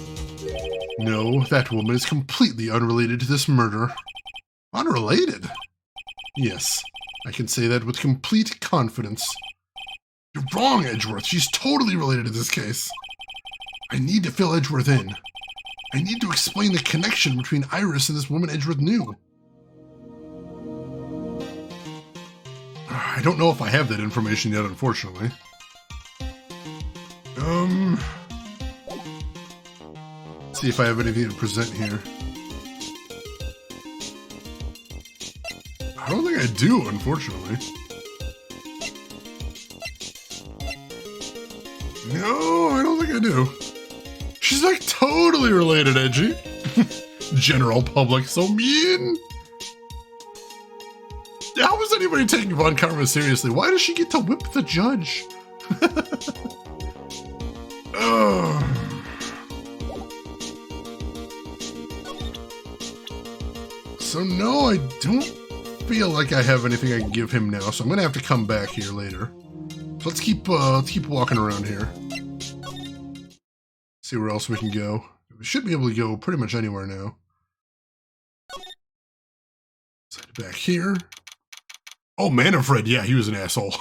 No, that woman is completely unrelated to this murder. Unrelated? Yes, I can say that with complete confidence. You're wrong, Edgeworth. She's totally related to this case. I need to fill Edgeworth in. I need to explain the connection between Iris and this woman Edgeworth knew. I don't know if I have that information yet, unfortunately. Let's see if I have anything to present here. I don't think I do, unfortunately. No, I don't think I do. She's like totally related, Edgy. General public, so mean. How was anybody taking Von Karma seriously? Why does she get to whip the judge? So no, I don't feel like I have anything I can give him now, so I'm gonna have to come back here later. So let's keep walking around here. See where else we can go. We should be able to go pretty much anywhere now. Let's head back here. Oh, Manfred, yeah, he was an asshole.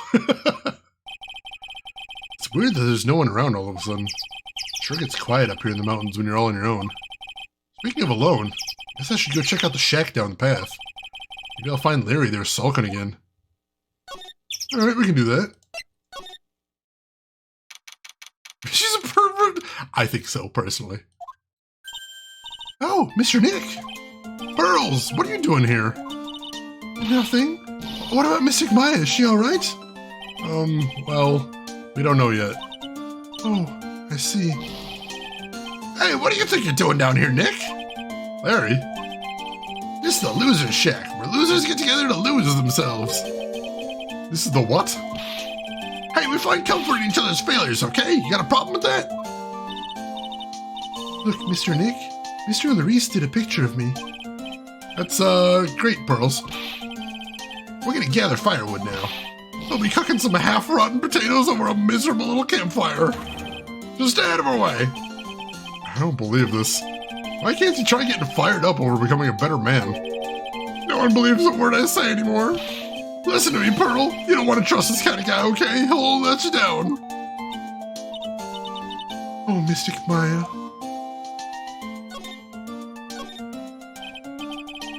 It's weird that there's no one around all of a sudden. Sure gets quiet up here in the mountains when you're all on your own. Speaking of alone, I guess I should go check out the shack down the path. Maybe I'll find Larry there sulking again. Alright, we can do that. She's a pervert! I think so, personally. Oh, Mr. Nick! Pearls, what are you doing here? Nothing. What about Mystic Maya? Is she alright? Well, we don't know yet. Oh, I see. Hey, what do you think you're doing down here, Nick? Larry? This is the loser's shack, where losers get together to lose themselves. This is the what? Hey, we find comfort in each other's failures, okay? You got a problem with that? Look, Mr. Nick, Mr. Larice did a picture of me. That's, great, Pearls. We're gonna gather firewood now. We'll be cooking some half-rotten potatoes over a miserable little campfire. Just stay out of our way. I don't believe this. Why can't you try getting fired up over becoming a better man? No one believes a word I say anymore. Listen to me, Pearl. You don't want to trust this kind of guy, okay? He'll let you down. Oh, Mystic Maya.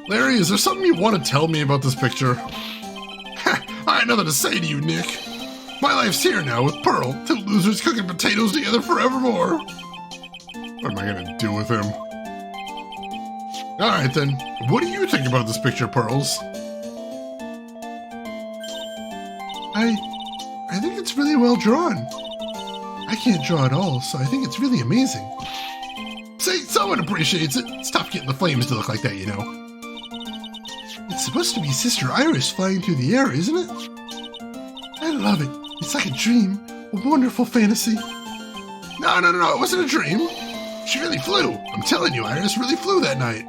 Larry, is there something you want to tell me about this picture? I had nothing to say to you, Nick. My life's here now with Pearl, two losers cooking potatoes together forevermore. What am I gonna do with him? Alright then, what do you think about this picture, Pearls? I think it's really well drawn. I can't draw at all, so I think it's really amazing. Say, someone appreciates it. Stop getting the flames to look like that, you know. It's supposed to be Sister Iris flying through the air, isn't it? I love it. It's like a dream, a wonderful fantasy. No, it wasn't a dream. She really flew. I'm telling you, Iris really flew that night.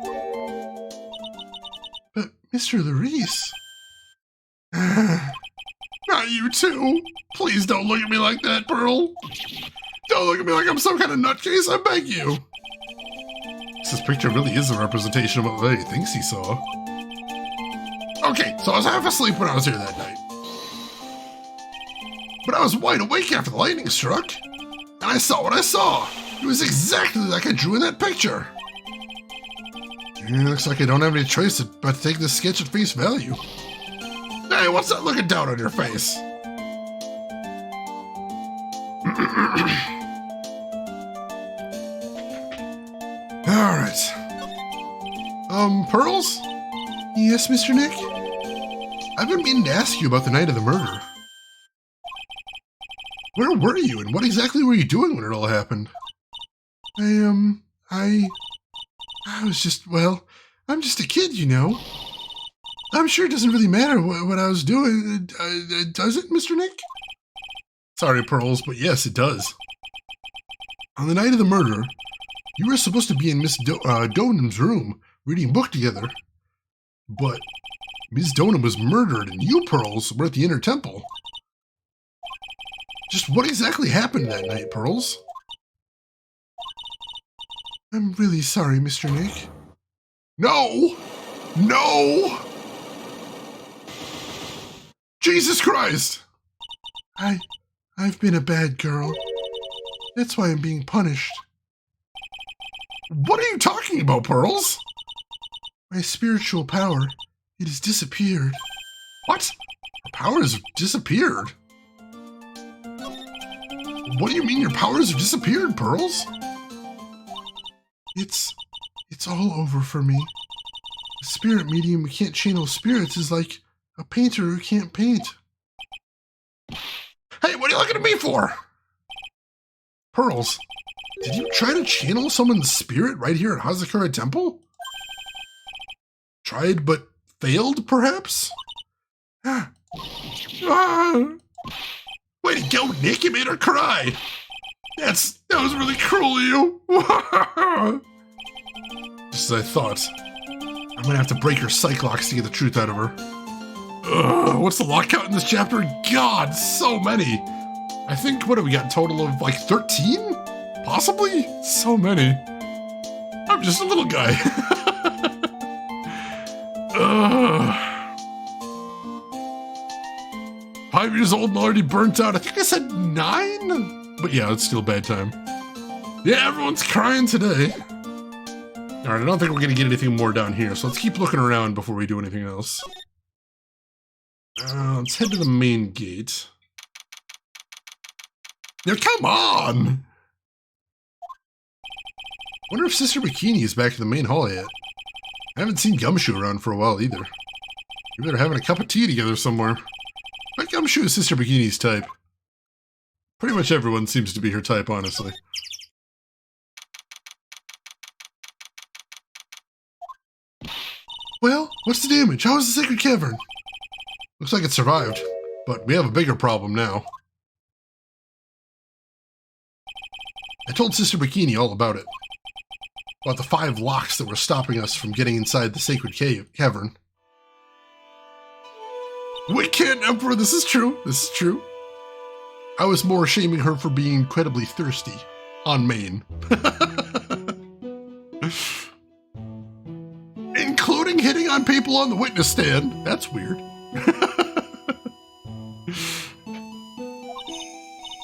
But, Mr. Larice... Not you too. Please don't look at me like that, Pearl. Don't look at me like I'm some kind of nutcase, I beg you. guess this picture really is a representation of what he thinks he saw. Okay, so I was half asleep when I was here that night. But I was wide awake after the lightning struck. And I saw what I saw. It was exactly like I drew in that picture. It looks like I don't have any choice but to take this sketch at face value. Hey, what's that looking down on your face? Alright. Pearls? Yes, Mr. Nick? I've been meaning to ask you about the night of the murder. Where were you, and what exactly were you doing when it all happened? I was just, well, I'm just a kid, you know. I'm sure it doesn't really matter what I was doing. Does it, Mr. Nick? Sorry, Pearls, but yes, it does. On the night of the murder, you were supposed to be in Miss Donham's room, reading a book together. But Miss Donham was murdered, and you, Pearls, were at the Inner Temple. Just what exactly happened that night, Pearls? I'm really sorry, Mr. Nick. No! No! Jesus Christ! I've been a bad girl. That's why I'm being punished. What are you talking about, Pearls? My spiritual power, it has disappeared. What? Your powers have disappeared? What do you mean your powers have disappeared, Pearls? It's all over for me. A spirit medium who can't channel spirits is like a painter who can't paint. Hey, what are you looking at me for? Pearls, did you try to channel someone's spirit right here at Hazakura Temple? Tried but failed, perhaps? Way to go, Nick, you made her cry! That was really cruel of you! Just as I thought. I'm gonna have to break her psych-locks to get the truth out of her. Ugh, what's the lock count in this chapter? God, so many! I think, what do we got, a total of like 13? Possibly? So many. I'm just a little guy. Ugh. 5 years old and already burnt out. I think I said 9? But yeah, it's still bad time. Yeah, everyone's crying today. Alright, I don't think we're gonna get anything more down here, so let's keep looking around before we do anything else. Let's head to the main gate. Now, come on! Wonder if Sister Bikini is back to the main hall yet. I haven't seen Gumshoe around for a while either. Maybe they're having a cup of tea together somewhere. But Gumshoe is Sister Bikini's type. Pretty much everyone seems to be her type, honestly. Well, what's the damage? How is the Sacred Cavern? Looks like it survived, but we have a bigger problem now. I told Sister Bikini all about it. About the 5 locks that were stopping us from getting inside the Sacred Cavern. Wicked Emperor, this is true. This is true. I was more shaming her for being incredibly thirsty. On main. Including hitting on people on the witness stand. That's weird.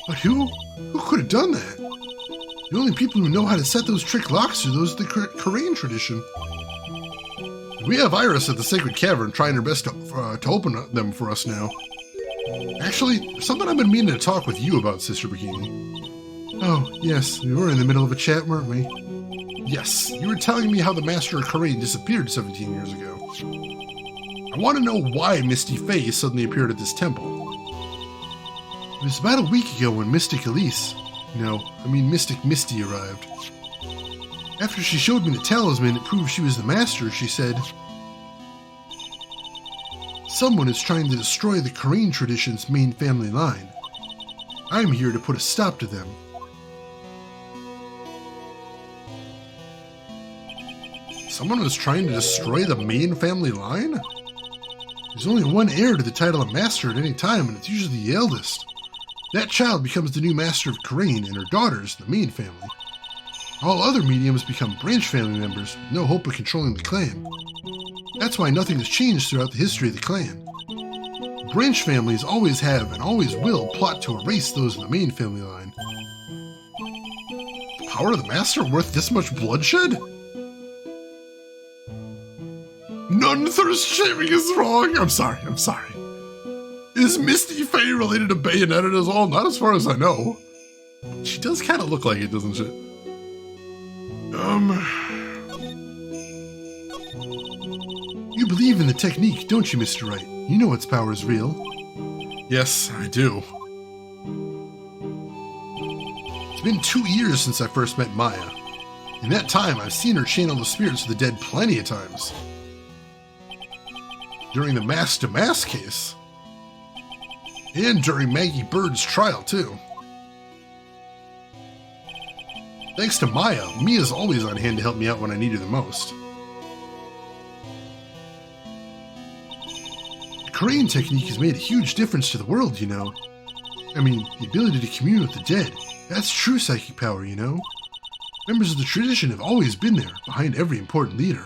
But who could have done that? The only people who know how to set those trick locks are those of the Korean tradition. We have Iris at the Sacred Cavern trying her best to open them for us now. Actually, there's something I've been meaning to talk with you about, Sister Bikini. Oh, yes, we were in the middle of a chat, weren't we? Yes, you were telling me how the Master of Korean disappeared 17 years ago. I want to know why Misty Faye suddenly appeared at this temple. It was about a week ago when Mystic Elise, Mystic Misty arrived. After she showed me the talisman that proved she was the Master, she said, "Someone is trying to destroy the Korean tradition's main family line. I'm here to put a stop to them." Someone was trying to destroy the main family line? There's only one heir to the title of Master at any time, and it's usually the eldest. That child becomes the new Master of Korean, and her daughter's the main family. All other mediums become branch family members with no hope of controlling the clan. That's why nothing has changed throughout the history of the clan. Branch families always have and always will plot to erase those in the main family line. The power of the Master worth this much bloodshed? None thirst shaming is wrong. I'm sorry. Is Misty Faye related to Bayonetta as well? Not as far as I know. She does kind of look like it, doesn't she? You believe in the technique, don't you, Mr. Wright? You know its power is real. Yes, I do. It's been 2 years since I first met Maya. In that time, I've seen her channel the spirits of the dead plenty of times. During the mask-to-mask case. And during Maggie Bird's trial, too. Thanks to Maya, Mia's always on hand to help me out when I need her the most. The Korean technique has made a huge difference to the world, you know. I mean, the ability to commune with the dead. That's true psychic power, you know. Members of the tradition have always been there, behind every important leader.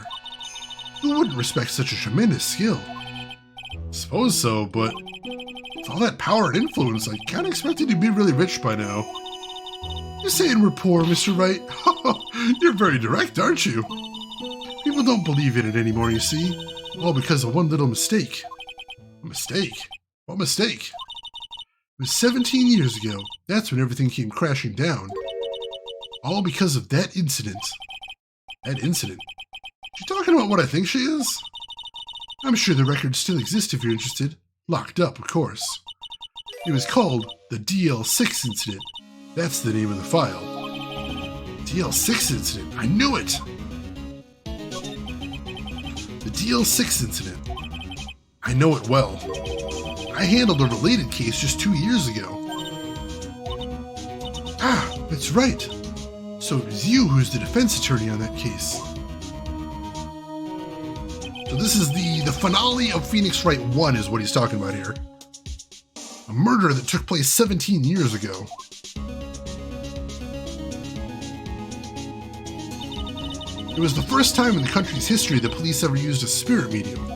Who wouldn't respect such a tremendous skill? Suppose so, but with all that power and influence, I kinda expected to be really rich by now. You're saying we're poor, Mr. Wright? You're very direct, aren't you? People don't believe in it anymore, you see. All because of one little mistake. A mistake? What mistake? It was 17 years ago. That's when everything came crashing down. All because of that incident. That incident? She talking about what I think she is? I'm sure the records still exist if you're interested. Locked up, of course. It was called the DL6 incident. That's the name of the file. DL6 incident. I knew it! The DL6 incident. I know it well. I handled a related case just 2 years ago. Ah, that's right. So it was you who's the defense attorney on that case. So this is the finale of Phoenix Wright 1 is what he's talking about here. A murder that took place 17 years ago. It was the first time in the country's history the police ever used a spirit medium.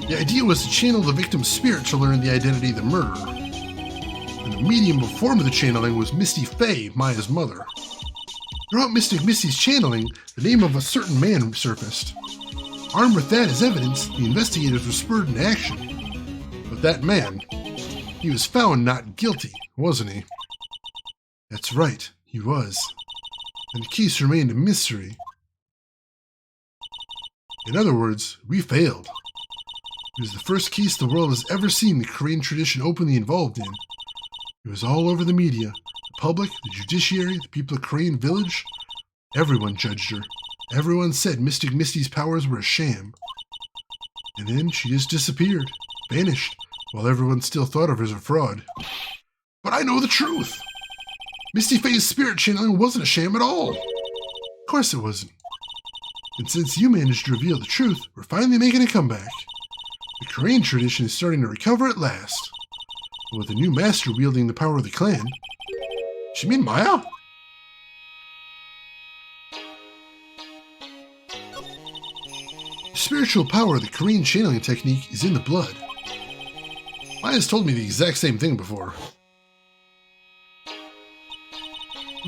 The idea was to channel the victim's spirit to learn the identity of the murderer. And the medium who performed the channeling was Misty Faye, Maya's mother. Throughout Mystic Misty's channeling, the name of a certain man surfaced. Armed with that as evidence, the investigators were spurred into action. But that man, he was found not guilty, wasn't he? That's right, he was. And the case remained a mystery. In other words, we failed. It was the first case the world has ever seen the Korean tradition openly involved in. It was all over the media, the public, the judiciary, the people of Korean Village. Everyone judged her. Everyone said Mystic Misty's powers were a sham. And then she just disappeared, vanished, while everyone still thought of her as a fraud. But I know the truth! Misty Faye's spirit channeling wasn't a sham at all. Of course it wasn't. And since you managed to reveal the truth, we're finally making a comeback. The Korean tradition is starting to recover at last. And with a new master wielding the power of the clan. She mean Maya? The spiritual power of the Korean channeling technique is in the blood. Maya's told me the exact same thing before.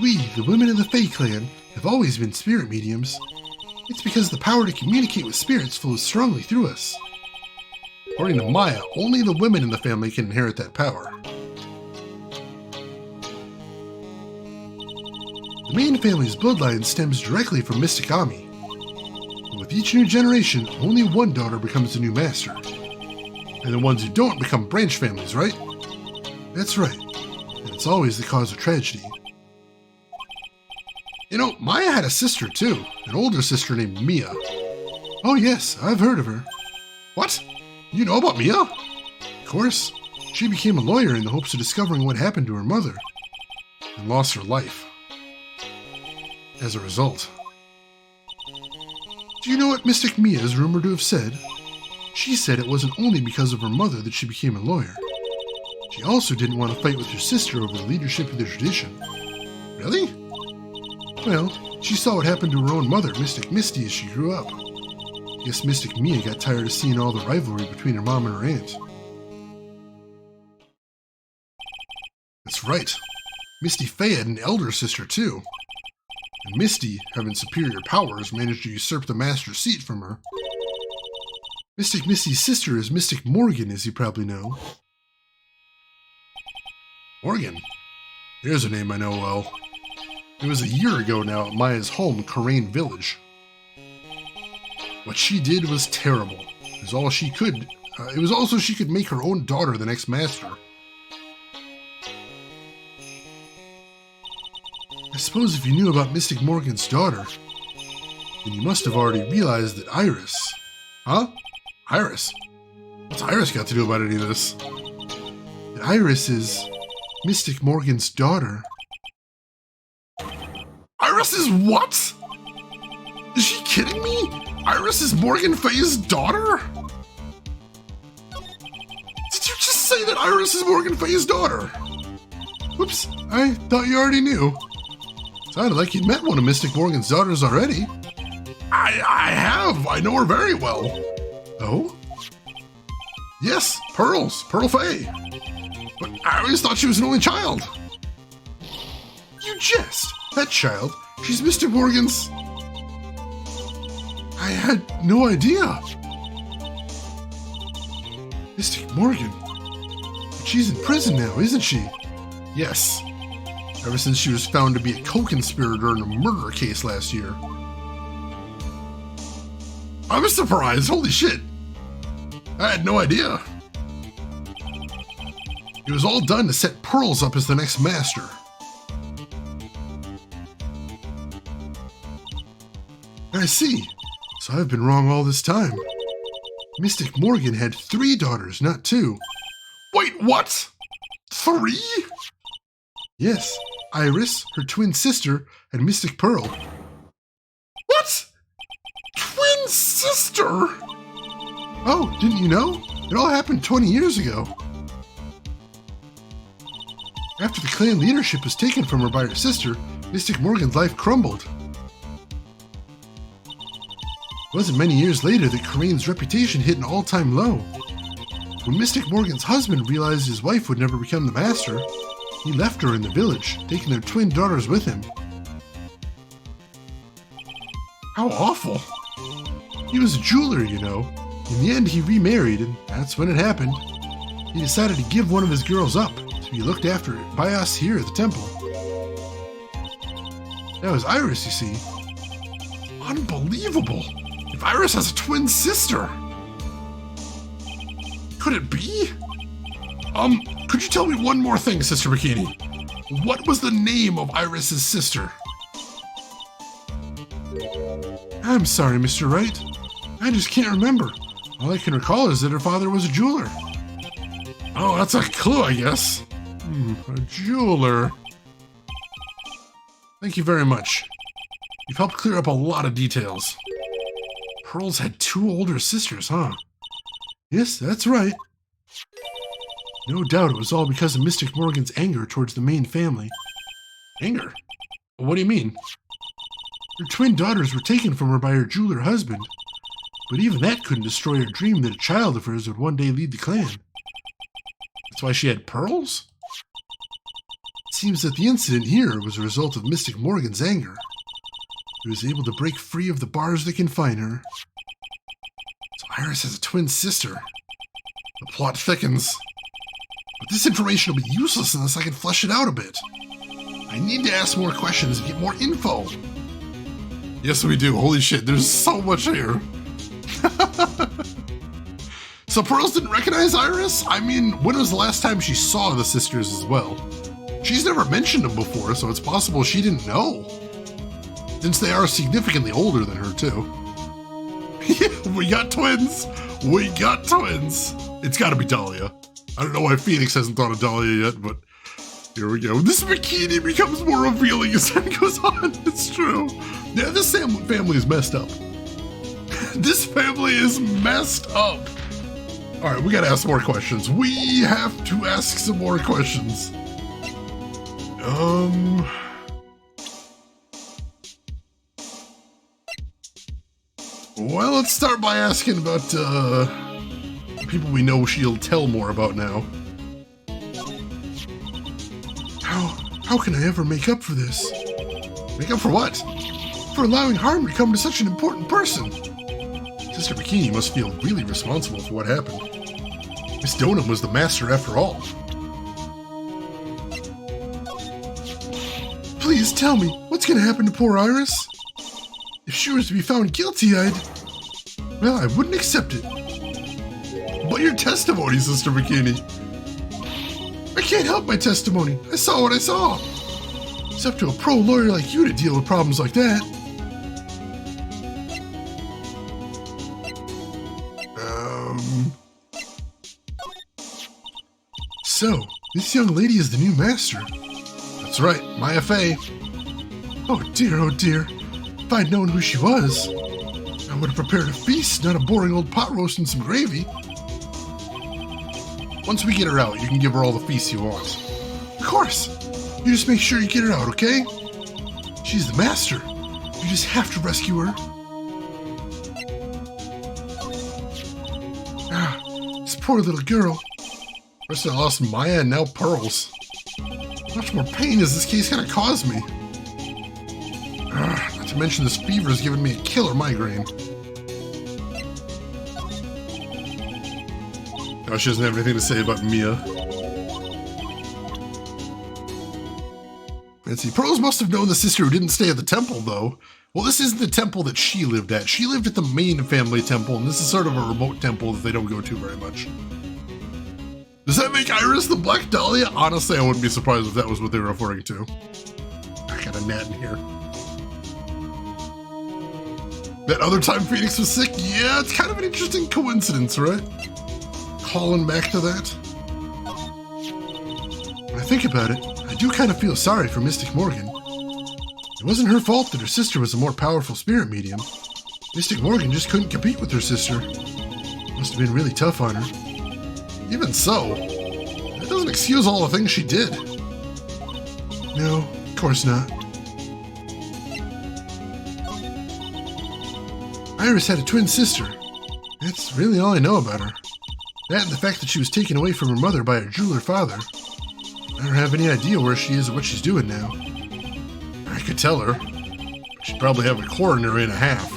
We, the women of the Fae clan, have always been spirit mediums. It's because the power to communicate with spirits flows strongly through us. According to Maya, only the women in the family can inherit that power. The main family's bloodline stems directly from Mystic Ami. And with each new generation, only one daughter becomes the new master. And the ones who don't become branch families, right? That's right. And it's always the cause of tragedy. You know, Maya had a sister too, an older sister named Mia. Oh yes, I've heard of her. What? You know about Mia? Of course. She became a lawyer in the hopes of discovering what happened to her mother, and lost her life. As a result. Do you know what Mystic Mia is rumored to have said? She said it wasn't only because of her mother that she became a lawyer. She also didn't want to fight with her sister over the leadership of the tradition. Really? Well, she saw what happened to her own mother, Mystic Misty, as she grew up. Guess Mystic Mia got tired of seeing all the rivalry between her mom and her aunt. That's right. Misty Faye had an elder sister, too. And Misty, having superior powers, managed to usurp the master's seat from her. Mystic Misty's sister is Mystic Morgan, as you probably know. Morgan? There's a name I know well. It was a year ago now at Maya's home, Karain Village. What she did was terrible. It was all she could. It was also she could make her own daughter the next master. I suppose if you knew about Mystic Morgan's daughter, then you must have already realized that Iris... Huh? Iris? What's Iris got to do about any of this? That Iris is Mystic Morgan's daughter. Iris is what? Is she kidding me? Iris is Morgan Faye's daughter? Did you just say that Iris is Morgan Faye's daughter? Whoops, I thought you already knew. Sounded like you'd met one of Mystic Morgan's daughters already. I have. I know her very well. Oh? Yes, Pearl Faye. But I always thought she was an only child. You jest. That child, she's Mr. Morgan's... I had no idea. Mystic Morgan. But she's in prison now, isn't she? Yes. Ever since she was found to be a co-conspirator in a murder case last year. I'm surprised, holy shit. I had no idea. It was all done to set Pearls up as the next master. I see. So I've been wrong all this time. Mystic Morgan had 3 daughters, not 2. Wait, what? 3? Yes, Iris, her twin sister, and Mystic Pearl. What? Twin sister? Oh, didn't you know? It all happened 20 years ago. After the clan leadership was taken from her by her sister, Mystic Morgan's life crumbled. It wasn't many years later that Karain's reputation hit an all-time low. When Mystic Morgan's husband realized his wife would never become the master, he left her in the village, taking their twin daughters with him. How awful. He was a jeweler, you know. In the end, he remarried, and that's when it happened. He decided to give one of his girls up to be looked after by us here at the temple. That was Iris, you see. Unbelievable! If Iris has a twin sister! Could it be? Could you tell me one more thing, Sister Bikini? What was the name of Iris's sister? I'm sorry, Mr. Wright. I just can't remember. All I can recall is that her father was a jeweler. Oh, that's a clue, I guess. A jeweler. Thank you very much. You've helped clear up a lot of details. Pearls had 2 older sisters, huh? Yes, that's right. No doubt it was all because of Mystic Morgan's anger towards the main family. Anger? What do you mean? Her twin daughters were taken from her by her jeweler husband, but even that couldn't destroy her dream that a child of hers would one day lead the clan. That's why she had pearls? It seems that the incident here was a result of Mystic Morgan's anger. He was able to break free of the bars that confine her. So Iris has a twin sister. The plot thickens. But this information will be useless unless I can flesh it out a bit. I need to ask more questions and get more info. Yes, we do. Holy shit, there's so much here. So Pearls didn't recognize Iris? I mean, when was the last time she saw the sisters as well? She's never mentioned them before, so it's possible she didn't know. Since they are significantly older than her, too. Yeah, we got twins! We got twins! It's gotta be Dahlia. I don't know why Phoenix hasn't thought of Dahlia yet, but here we go. This bikini becomes more revealing as time goes on. It's true. Yeah, this family is messed up. This family is messed up. All right, we gotta ask more questions. We have to ask some more questions. Well, let's start by asking about, people we know she'll tell more about now. How can I ever make up for this? Make up for what? For allowing harm to come to such an important person. Sister Bikini must feel really responsible for what happened. Miss Donham was the master after all. Please tell me, what's gonna happen to poor Iris? If she was to be found guilty, well, I wouldn't accept it. But your testimony, Sister Bikini. I can't help my testimony. I saw what I saw. It's up to a pro lawyer like you to deal with problems like that. So, this young lady is the new master. That's right, Maya Fey. Oh dear. If I'd known who she was, I would have prepared a feast, not a boring old pot roast and some gravy. Once we get her out, you can give her all the feast you want. Of course. You just make sure you get her out, okay? She's the master. You just have to rescue her. This poor little girl. First I lost Maya and now Pearls. How much more pain is this case gonna cause me? Not to mention this fever has given me a killer migraine. Now she doesn't have anything to say about Mia. And see, Pearls must have known the sister who didn't stay at the temple, though. Well, this isn't the temple that she lived at. She lived at the main family temple, and this is sort of a remote temple that they don't go to very much. Does that make Iris the Black Dahlia? Honestly, I wouldn't be surprised if that was what they were referring to. I got a gnat in here. That other time Phoenix was sick? Yeah, it's kind of an interesting coincidence, right? Calling back to that. When I think about it, I do kind of feel sorry for Mystic Morgan. It wasn't her fault that her sister was a more powerful spirit medium. Mystic Morgan just couldn't compete with her sister. Must have been really tough on her. Even so, that doesn't excuse all the things she did. No, of course not. Iris had a twin sister. That's really all I know about her. That and the fact that she was taken away from her mother by her jeweler father. I don't have any idea where she is or what she's doing now. I could tell her. She'd probably have a coroner in a half.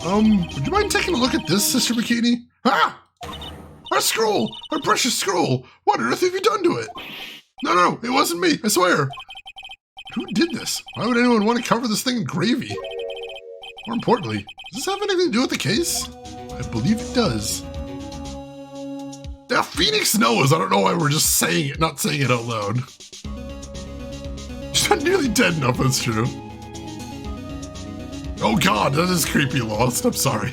Would you mind taking a look at this, Sister Bikini? Ah! Our scroll! Our precious scroll! What on earth have you done to it? No, it wasn't me, I swear. Who did this? Why would anyone want to cover this thing in gravy? More importantly, does this have anything to do with the case? I believe it does. Now, Phoenix knows. I don't know why we're just saying it, not saying it out loud. She's not nearly dead enough, that's true. Oh god, that is creepy, Lost. I'm sorry.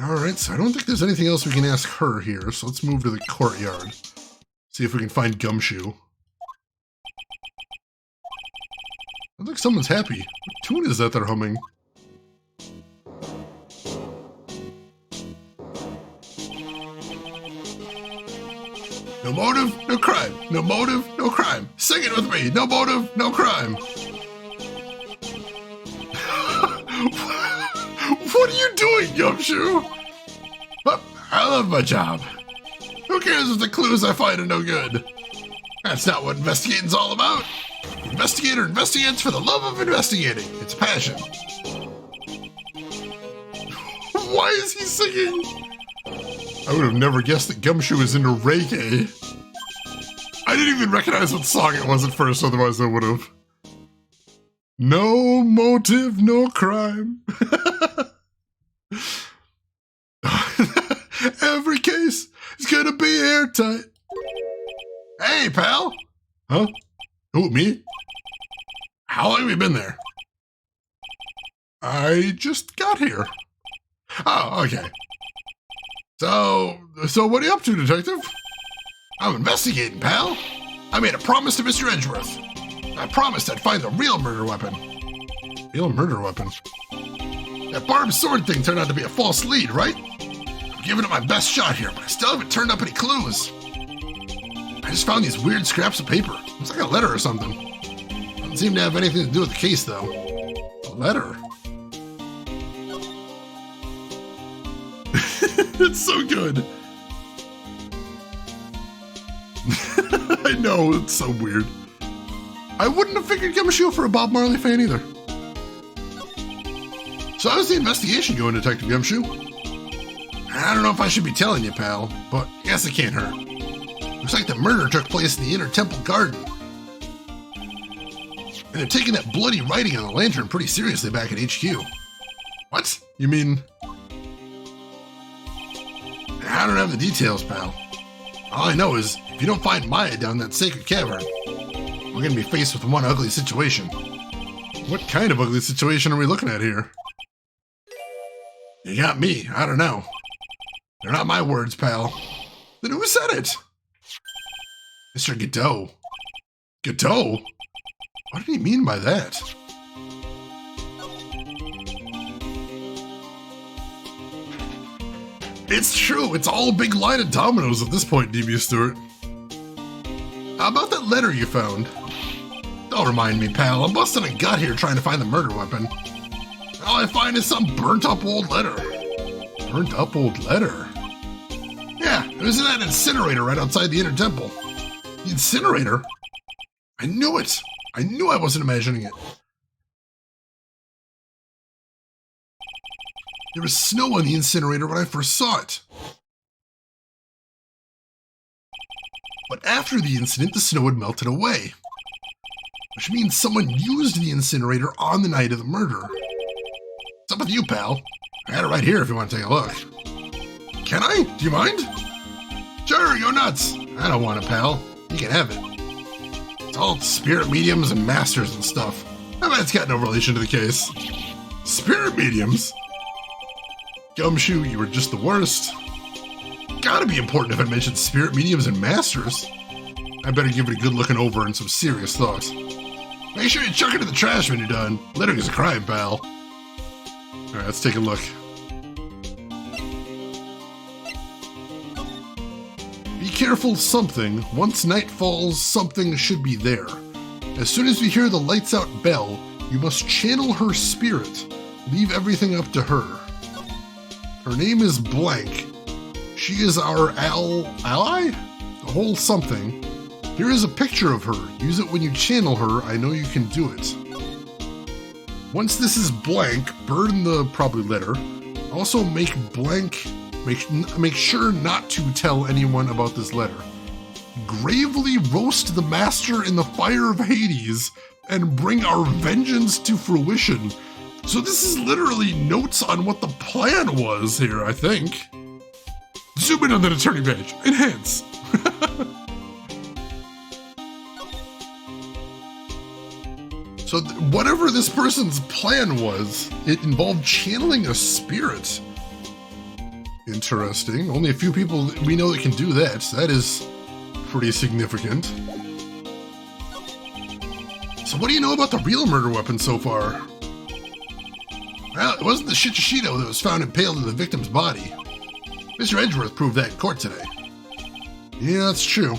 Alright, so I don't think there's anything else we can ask her here, so let's move to the courtyard. See if we can find Gumshoe. I think someone's happy. What tune is that they're humming? No motive, no crime. No motive, no crime. Sing it with me. No motive, no crime. What are you doing, Gumshoe? I love my job. Who cares if the clues I find are no good? That's not what investigating's all about. The investigator investigates for the love of investigating. It's a passion. Why is he singing? I would have never guessed that Gumshoe is into reggae. I didn't even recognize what song it was at first, otherwise I would have. No motive, no crime. Every case is gonna be airtight. Hey, pal. Huh? Who, me? How long have you been there? I just got here. Oh, okay. So what are you up to, detective? I'm investigating, pal. I made a promise to Mr. Edgeworth. I promised I'd find the real murder weapon. Real murder weapon? That barbed sword thing turned out to be a false lead, right? I'm giving it my best shot here, but I still haven't turned up any clues. I just found these weird scraps of paper. Looks like a letter or something. Doesn't seem to have anything to do with the case, though. A letter? It's so good. I know, it's so weird. I wouldn't have figured Gumshoe for a Bob Marley fan either. So how's the investigation going, Detective Gumshoe? I don't know if I should be telling you, pal, but I guess it can't hurt. Looks like the murder took place in the inner temple garden. And they're taking that bloody writing on the lantern pretty seriously back at HQ. What? You mean... I don't have the details, pal. All I know is, if you don't find Maya down that sacred cavern, we're gonna be faced with one ugly situation. What kind of ugly situation are we looking at here? You got me, I don't know. They're not my words, pal. Then who said it? Mr. Godot. Godot? What did he mean by that? It's true, it's all a big line of dominoes at this point, Devious Stewart. How about that letter you found? Don't remind me, pal. I'm busting a gut here trying to find the murder weapon. All I find is some burnt-up old letter. Burnt-up old letter? Yeah, it was in that incinerator right outside the inner temple. The incinerator? I knew it! I knew I wasn't imagining it. There was snow on the incinerator when I first saw it. But after the incident, the snow had melted away. Which means someone used the incinerator on the night of the murder. What's up with you, pal? I had it right here if you want to take a look. Can I? Do you mind? Sure, go nuts. I don't want it, pal. You can have it. It's all spirit mediums and masters and stuff. I bet it's got no relation to the case. Spirit mediums? Gumshoe, you were just the worst. Gotta be important if it mentions spirit mediums and masters. I better give it a good looking over and some serious thought. Make sure you chuck it in the trash when you're done. Littering is a crime, pal. Alright, let's take a look. Be careful something. Once night falls, something should be there. As soon as we hear the lights out bell, you must channel her spirit. Leave everything up to her. Her name is blank. She is our ally? The whole something. Here is a picture of her. Use it when you channel her. I know you can do it. Once this is blank, burn the probably letter. Also make blank. Make sure not to tell anyone about this letter. Gravely roast the master in the fire of Hades and bring our vengeance to fruition. So this is literally notes on what the plan was here, I think. Zoom in on that attorney page. Enhance. So whatever this person's plan was, it involved channeling a spirit. Interesting. Only a few people we know that can do that. That is pretty significant. So what do you know about the real murder weapon so far? Well, it wasn't the Shichishito that was found impaled in the victim's body. Mr. Edgeworth proved that in court today. Yeah, that's true.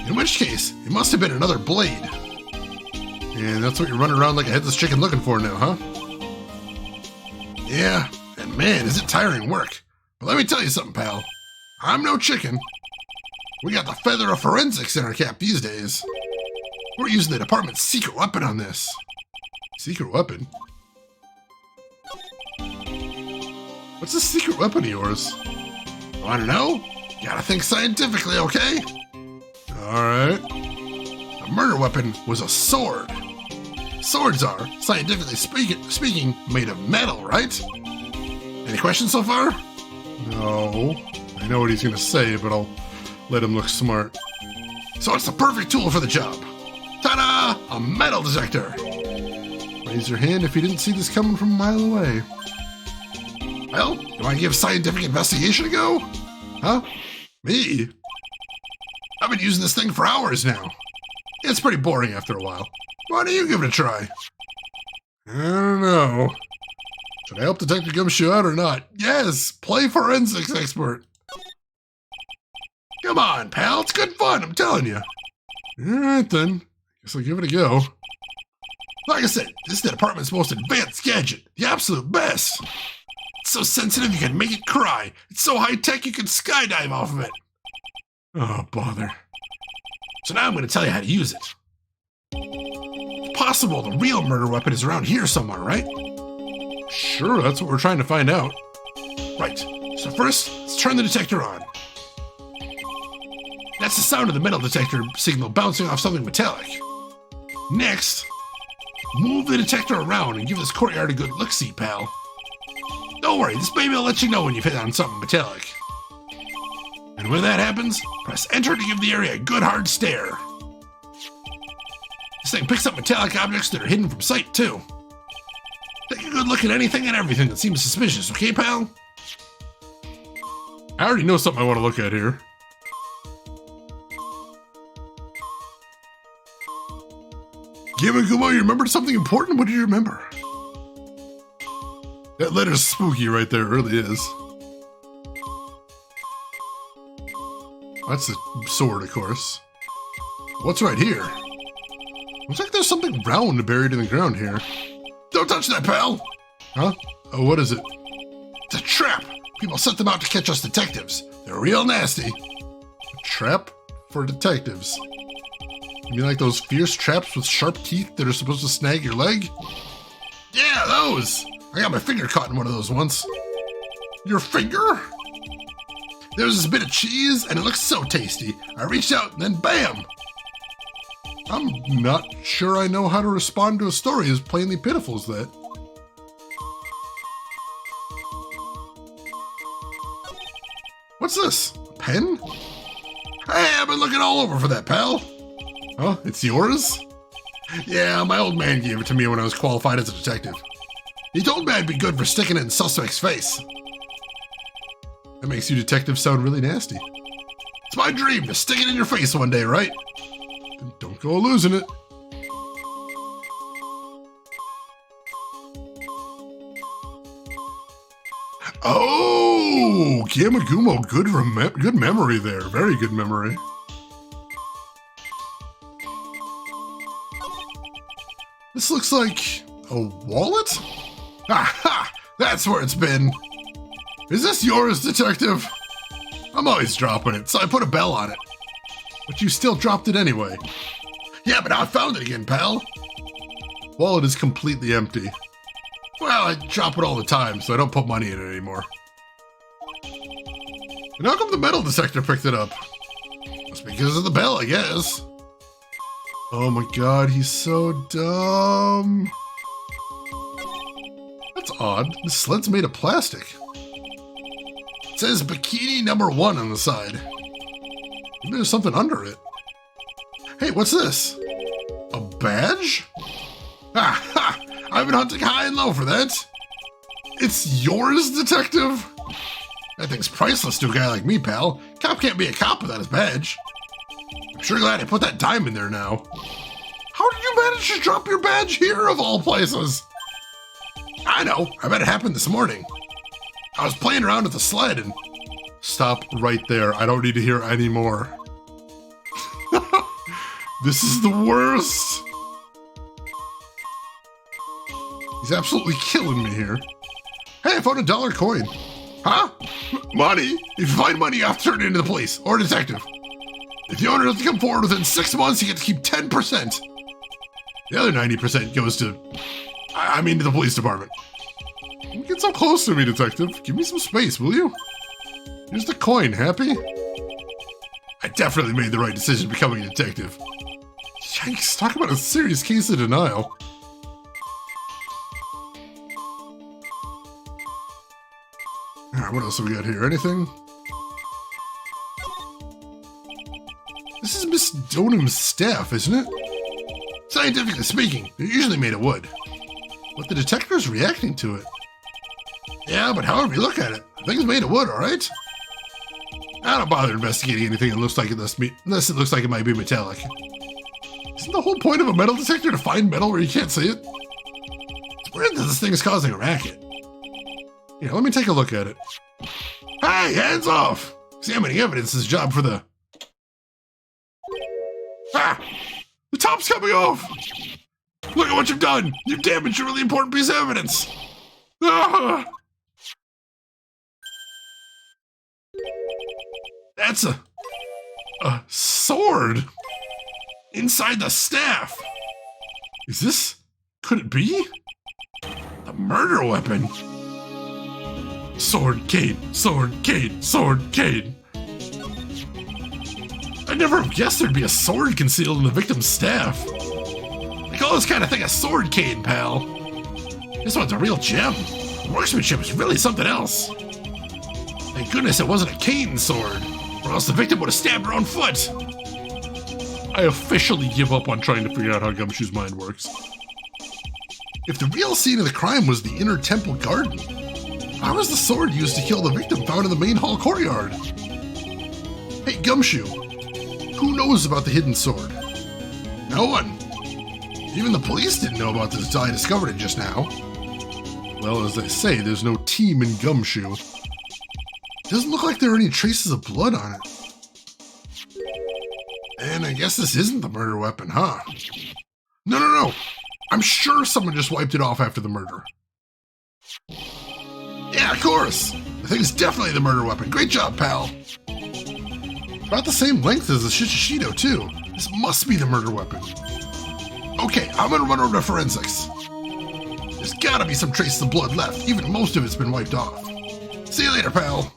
In which case, it must have been another blade. And that's what you're running around like a headless chicken looking for now, huh? Yeah, and man, is it tiring work. But let me tell you something, pal. I'm no chicken. We got the feather of forensics in our cap these days. We're using the department's secret weapon on this. Secret weapon? What's the secret weapon of yours? Want to know? You gotta think scientifically, okay? Alright. The murder weapon was a sword. Swords are, scientifically speaking, made of metal, right? Any questions so far? No. I know what he's gonna say, but I'll let him look smart. So it's the perfect tool for the job. Ta-da! A metal detector! Raise your hand if you didn't see this coming from a mile away. Well, you want to give scientific investigation a go? Huh? Me? I've been using this thing for hours now. It's pretty boring after a while. Why don't you give it a try? I don't know. Should I help Detective Gumshoe out or not? Yes, play forensics expert. Come on, pal. It's good fun, I'm telling you. All right, then. Guess I'll give it a go. Like I said, this is the department's most advanced gadget. The absolute best. It's so sensitive you can make it cry. It's so high-tech you can skydive off of it. Oh, bother. So now I'm going to tell you how to use it. It's possible the real murder weapon is around here somewhere, right? Sure, that's what we're trying to find out. Right, so first, let's turn the detector on. That's the sound of the metal detector signal bouncing off something metallic. Next, move the detector around and give this courtyard a good look-see, pal. Don't worry, this baby will let you know when you've hit on something metallic. And when that happens, press enter to give the area a good hard stare. This thing picks up metallic objects that are hidden from sight, too. Take a good look at anything and everything that seems suspicious, okay, pal? I already know something I want to look at here. Gumo, you remembered something important? What did you remember? That letter's spooky right there, it really is. That's the sword, of course. What's right here? Looks like there's something round buried in the ground here. Don't touch that, pal! Huh? Oh, what is it? It's a trap! People set them out to catch us detectives. They're real nasty. A trap for detectives? You mean like those fierce traps with sharp teeth that are supposed to snag your leg? Yeah, those! I got my finger caught in one of those once. Your finger? There was this bit of cheese, and it looked so tasty. I reached out, and then bam! I'm not sure I know how to respond to a story as plainly pitiful as that. What's this? A pen? Hey, I've been looking all over for that, pal. Oh, it's yours? Yeah, my old man gave it to me when I was qualified as a detective. He told me I'd be good for sticking it in suspect's face. That makes you detectives sound really nasty. It's my dream to stick it in your face one day, right? Then don't go losing it. Oh, Gumo, good memory there. Very good memory. This looks like a wallet? Aha! That's where it's been. Is this yours, detective? I'm always dropping it, so I put a bell on it. But you still dropped it anyway. Yeah, but I found it again, pal. Wallet is completely empty. Well, I drop it all the time, so I don't put money in it anymore. And how come the metal detector picked it up? Must be because of the bell, I guess. Oh my god, he's so dumb. That's odd. This sled's made of plastic. It says bikini number 1 on the side. Maybe there's something under it. Hey, what's this? A badge? Ah, ha! I've been hunting high and low for that. It's yours, detective? That thing's priceless to a guy like me, pal. Cop can't be a cop without his badge. I'm sure glad I put that dime in there now. How did you manage to drop your badge here, of all places? I know. I bet it happened this morning. I was playing around with the sled and... Stop right there. I don't need to hear any more. This is the worst. He's absolutely killing me here. Hey, I found a $1 coin. Huh? Money? If you find money, you have to turn it into the police or a detective. If the owner doesn't come forward within 6 months, you get to keep 10%. The other 90% goes to... I mean to the police department. Don't get so close to me, detective. Give me some space, will you? Here's the coin, happy? I definitely made the right decision becoming a detective. Yikes, talk about a serious case of denial. Alright, what else have we got here? Anything? This is Miss Donham's staff, isn't it? Scientifically speaking, they're usually made of wood. But the detector's reacting to it. Yeah, but however you look at it, the thing's made of wood, alright? I don't bother investigating anything that looks like it unless it looks like it might be metallic. Is Isn't the whole point of a metal detector to find metal where you can't see it? It's weird that this thing is causing a racket. Yeah, let me take a look at it. Hey, hands off! Examining evidence is a job for the... Ah! The top's coming off! Look at what you've done! You've damaged a really important piece of evidence! Ah! That's a sword! Inside the staff! Is this... could it be? The murder weapon? Sword, cane, sword, cane, sword, cane. I never have guessed there'd be a sword concealed in the victim's staff. They call this kind of thing a sword cane, pal. This one's a real gem. The workmanship is really something else. Thank goodness it wasn't a cane sword, or else the victim would have stabbed her own foot. I officially give up on trying to figure out how Gumshoe's mind works. If the real scene of the crime was the inner temple garden, how was the sword used to kill the victim found in the main hall courtyard? Hey, Gumshoe, who knows about the hidden sword? No one. Even the police didn't know about this until I discovered it just now. Well, as they say, there's no team in Gumshoe. It doesn't look like there are any traces of blood on it. And I guess this isn't the murder weapon, huh? No. I'm sure someone just wiped it off after the murder. Yeah, of course. The thing's definitely the murder weapon. Great job, pal. About the same length as the Shishishito, too. This must be the murder weapon. Okay, I'm gonna run over to forensics. There's gotta be some traces of blood left. Even most of it's been wiped off. See you later, pal.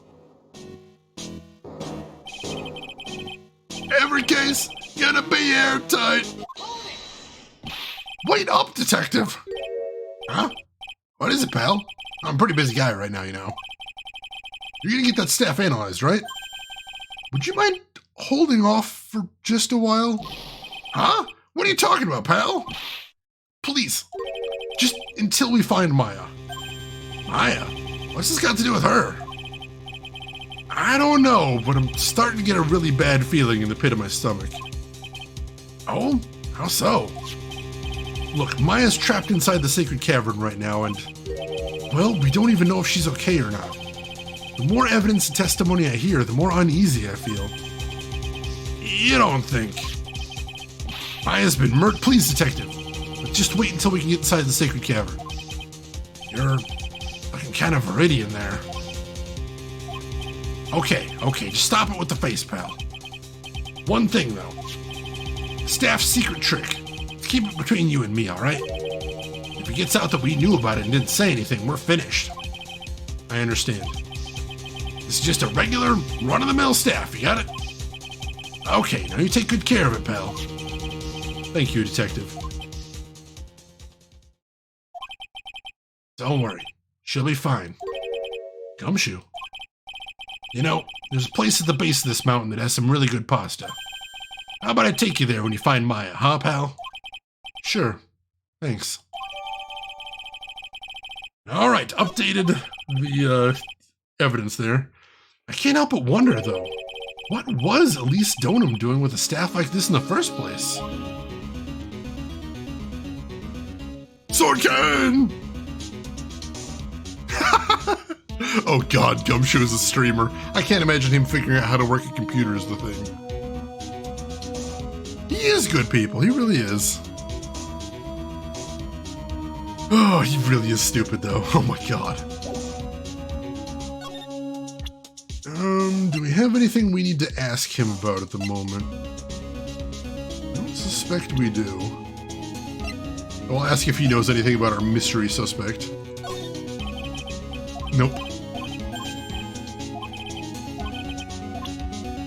Every case gonna be airtight. Wait up, detective. Huh? What is it, pal? I'm a pretty busy guy right now, you know. You're gonna get that staff analyzed, right? Would you mind holding off for just a while? Huh? What are you talking about, pal? Please. Just until we find Maya. Maya? What's this got to do with her? I don't know, but I'm starting to get a really bad feeling in the pit of my stomach. Oh? How so? Look, Maya's trapped inside the sacred cavern right now, and... well, we don't even know if she's okay or not. The more evidence and testimony I hear, the more uneasy I feel. You don't think? Maya's been murdered. Please, detective. But just wait until we can get inside the sacred cavern. You're looking kind of viridian there. Okay, just stop it with the face, pal. One thing, though. Staff's secret trick. Keep it between you and me, alright? If it gets out that we knew about it and didn't say anything, we're finished. I understand. This is just a regular, run-of-the-mill staff, you got it? Okay, now you take good care of it, pal. Thank you, detective. Don't worry. She'll be fine. Gumshoe. You know, there's a place at the base of this mountain that has some really good pasta. How about I take you there when you find Maya, huh, pal? Sure. Thanks. Alright, updated the evidence there. I can't help but wonder, though. What was Elise Donham doing with a staff like this in the first place? Sword cane! Oh god, Gumshoe is a streamer. I can't imagine him figuring out how to work a computer is the thing. He is good, people. He really is. Oh, he really is stupid, though. Oh my god. Do we have anything we need to ask him about at the moment? I don't suspect we do. I'll ask if he knows anything about our mystery suspect. Nope.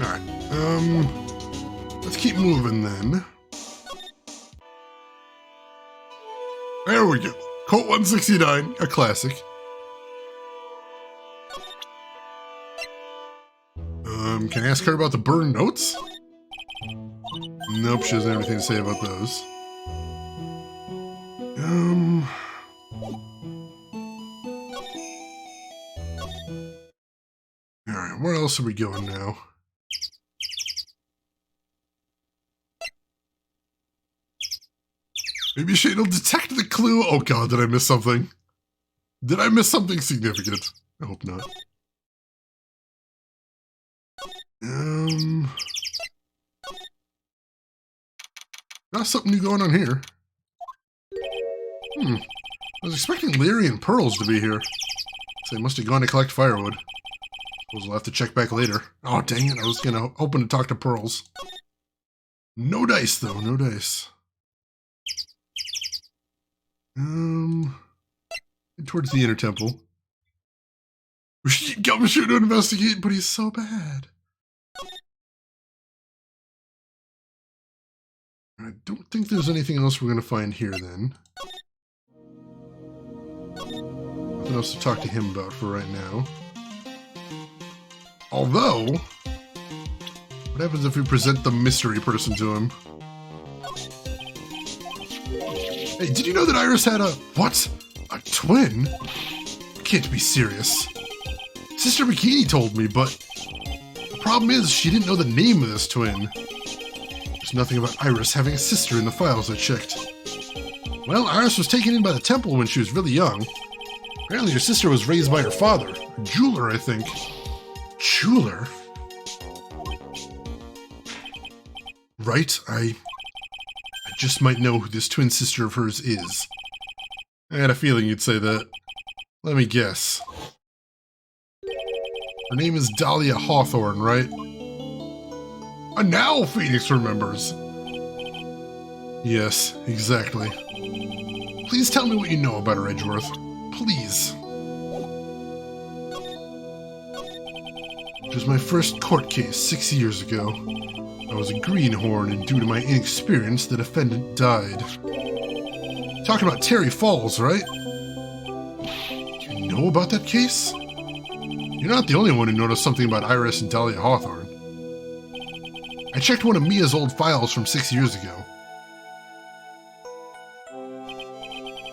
Alright, let's keep moving then. There we go. Colt 169, a classic. Can I ask her about the burned notes? Nope, she doesn't have anything to say about those. Alright, where else are we going now? Maybe Shane will detect the clue. Oh god, did I miss something? Did I miss something significant? I hope not. Got something new going on here. I was expecting Leary and Pearls to be here. So they must have gone to collect firewood. Suppose we'll have to check back later. Oh, dang it. I was hoping to talk to Pearls. No dice, though. No dice. Towards the inner temple. We should get Gumshoe to investigate, but he's so bad. I don't think there's anything else we're going to find here, then. Nothing else to talk to him about for right now. Although, what happens if we present the mystery person to him? Hey, did you know that Iris had a... What? A twin? You can't be serious. Sister Bikini told me, but... The problem is, she didn't know the name of this twin. There's nothing about Iris having a sister in the files I checked. Well, Iris was taken in by the temple when she was really young. Apparently her sister was raised by her father. A jeweler, I think. Jeweler? Right, I just might know who this twin sister of hers is. I had a feeling you'd say that. Let me guess. Her name is Dahlia Hawthorne, right? And now Phoenix remembers. Yes, exactly. Please tell me what you know about her, Edgeworth. Please. It was my first court case 6 years ago. I was a greenhorn, and due to my inexperience, the defendant died. Talking about Terry Falls, right? Do you know about that case? You're not the only one who noticed something about Iris and Dahlia Hawthorne. I checked one of Mia's old files from 6 years ago.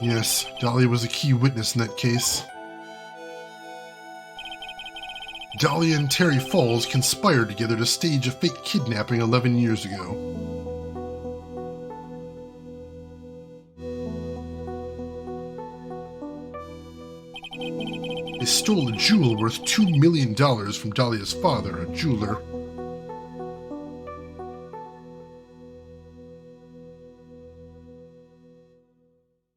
Yes, Dahlia was a key witness in that case. Dahlia and Terry Falls conspired together to stage a fake kidnapping 11 years ago. They stole a jewel worth $2 million from Dahlia's father, a jeweler.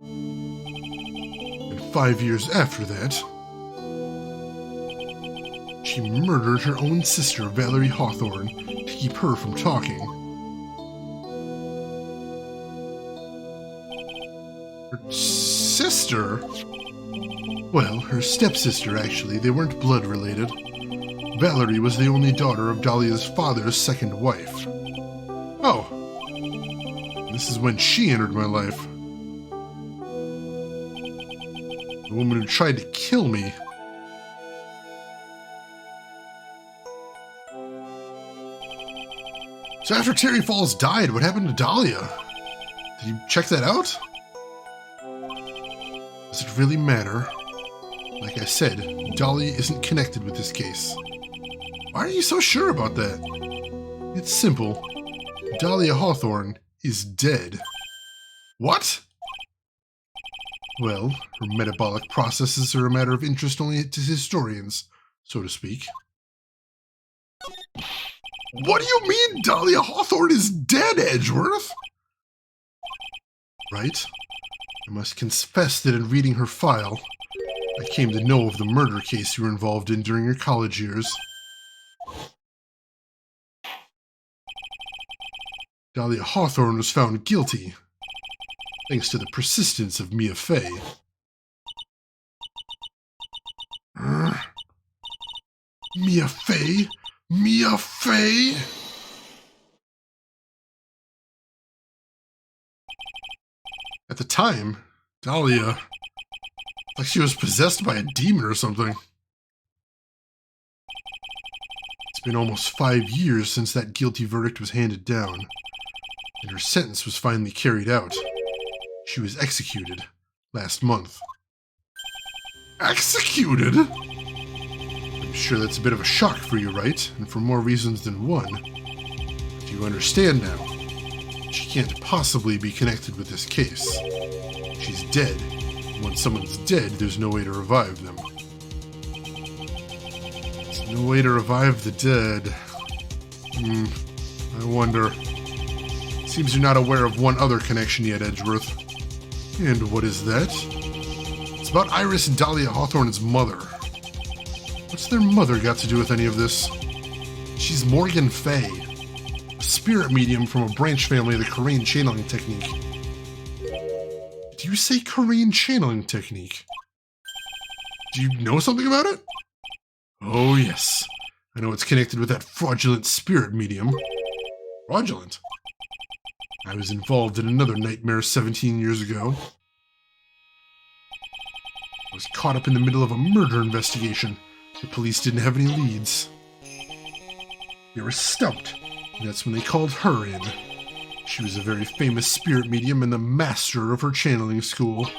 And 5 years after that, she murdered her own sister, Valerie Hawthorne, to keep her from talking. Her sister? Well, her stepsister, actually. They weren't blood-related. Valerie was the only daughter of Dahlia's father's second wife. Oh. This is when she entered my life. The woman who tried to kill me. So after Terry Falls died, what happened to Dahlia? Did you check that out? Does it really matter? Like I said, Dahlia isn't connected with this case. Why are you so sure about that? It's simple. Dahlia Hawthorne is dead. What? Well, her metabolic processes are a matter of interest only to historians, so to speak. What do you mean Dahlia Hawthorne is dead, Edgeworth? Right. I must confess that in reading her file, I came to know of the murder case you were involved in during your college years. Dahlia Hawthorne was found guilty, thanks to the persistence of Mia Fey. Mia Fey? Mia Fey? At the time, Dahlia, like she was possessed by a demon or something. It's been almost 5 years since that guilty verdict was handed down, and her sentence was finally carried out. She was executed last month. Executed? I'm sure that's a bit of a shock for you, right? And for more reasons than one. Do you understand now? She can't possibly be connected with this case. She's dead. When someone's dead, there's no way to revive them. There's no way to revive the dead. I wonder. Seems you're not aware of one other connection yet, Edgeworth. And what is that? It's about Iris and Dahlia Hawthorne's mother. What's their mother got to do with any of this? She's Morgan Fay, a spirit medium from a branch family of the Korean channeling technique. Do you say Korean channeling technique? Do you know something about it? Oh yes, I know it's connected with that fraudulent spirit medium. Fraudulent? I was involved in another nightmare 17 years ago. I was caught up in the middle of a murder investigation. The police didn't have any leads. They were stumped, and that's when they called her in. She was a very famous spirit medium and the master of her channeling school.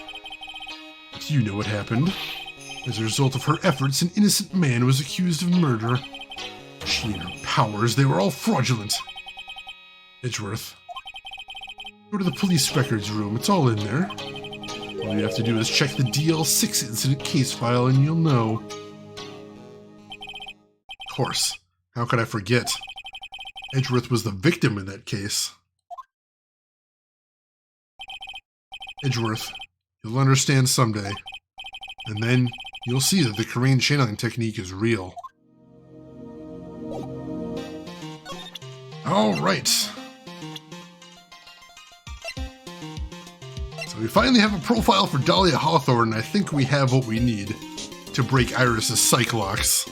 But you know what happened. As a result of her efforts, an innocent man was accused of murder. She and her powers, they were all fraudulent. Edgeworth, go to the police records room. It's all in there. All you have to do is check the DL6 incident case file and you'll know. Of course. How could I forget? Edgeworth was the victim in that case. Edgeworth, you'll understand someday. And then you'll see that the Korean channeling technique is real. All right. So we finally have a profile for Dahlia Hawthorne, and I think we have what we need to break Iris's psych locks.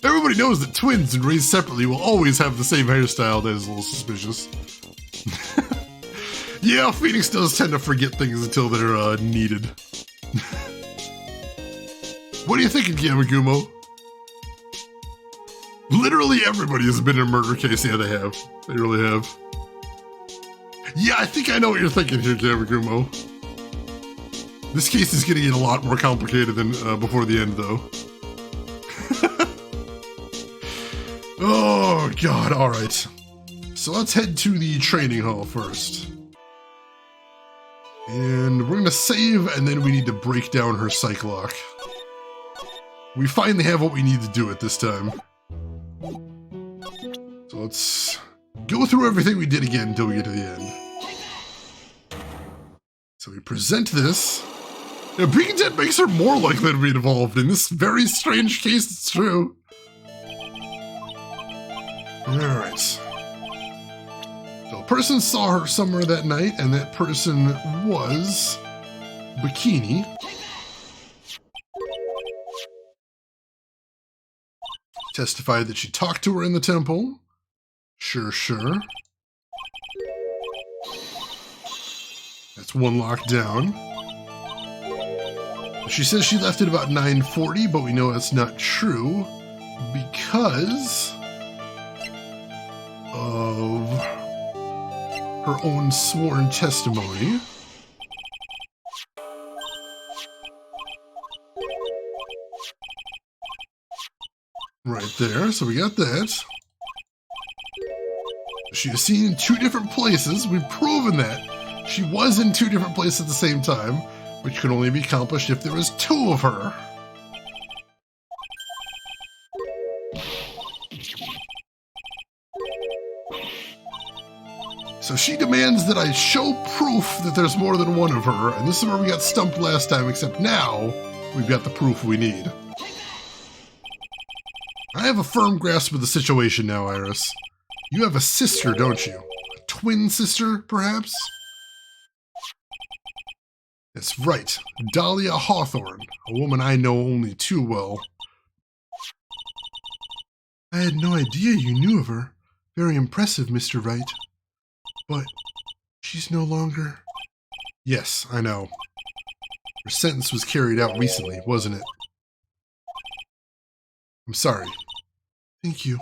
Everybody knows that twins and raised separately will always have the same hairstyle. That is a little suspicious. Yeah, Phoenix does tend to forget things until they're needed. What are you thinking, Yamagumo? Literally everybody has been in a murder case. Yeah, they have. They really have. Yeah, I think I know what you're thinking here, Yamagumo. This case is getting a lot more complicated than before the end, though. Oh, God. All right. So let's head to the training hall first. And we're going to save, and then we need to break down her psych lock. We finally have what we need to do it this time. So let's go through everything we did again until we get to the end. So we present this. Now, being dead makes her more likely to be involved in this very strange case, it's true. Alright. So a person saw her somewhere that night, and that person was Bikini. Testified that she talked to her in the temple. Sure. That's one lock down. She says she left at about 9:40, but we know that's not true because of her own sworn testimony. Right there, so we got that. She is seen in 2 different places. We've proven that. She was in 2 different places at the same time, which could only be accomplished if there was 2 of her. So she demands that I show proof that there's more than one of her, and this is where we got stumped last time, except now we've got the proof we need. I have a firm grasp of the situation now, Iris. You have a sister, don't you? A twin sister, perhaps? That's right, Dahlia Hawthorne, a woman I know only too well. I had no idea you knew of her. Very impressive, Mr. Wright. But she's no longer... Yes, I know. Her sentence was carried out recently, wasn't it? I'm sorry. Thank you.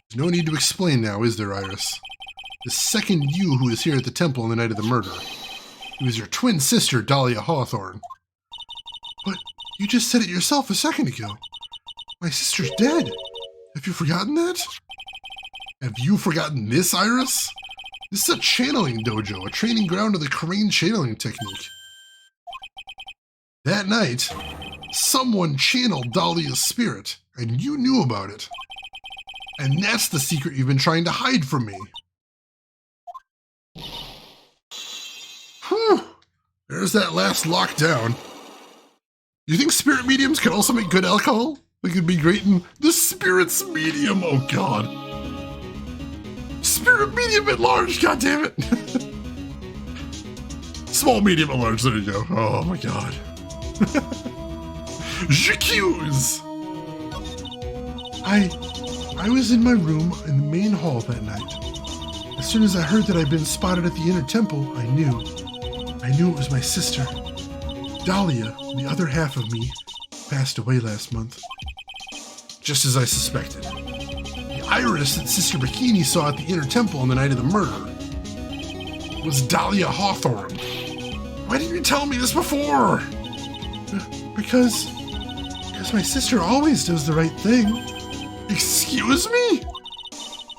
There's no need to explain now, is there, Iris? The second you who was here at the temple on the night of the murder. It was your twin sister, Dahlia Hawthorne. But you just said it yourself a second ago. My sister's dead. Have you forgotten that? Have you forgotten this, Iris? This is a channeling dojo, a training ground of the Korean channeling technique. That night, someone channeled Dahlia's spirit, and you knew about it. And that's the secret you've been trying to hide from me. Whew! There's that last lockdown. You think spirit mediums can also make good alcohol? They could be great in the spirits medium, oh god. Spirit medium at large, goddammit! Small, medium, at large, there you go. Oh my god. J'accuse! I was in my room in the main hall that night. As soon as I heard that I'd been spotted at the inner temple, I knew it was my sister. Dahlia, the other half of me, passed away last month. Just as I suspected. The iris that Sister Bikini saw at the inner temple on the night of the murder was Dahlia Hawthorne. Why didn't you tell me this before? Because my sister always does the right thing. Excuse me?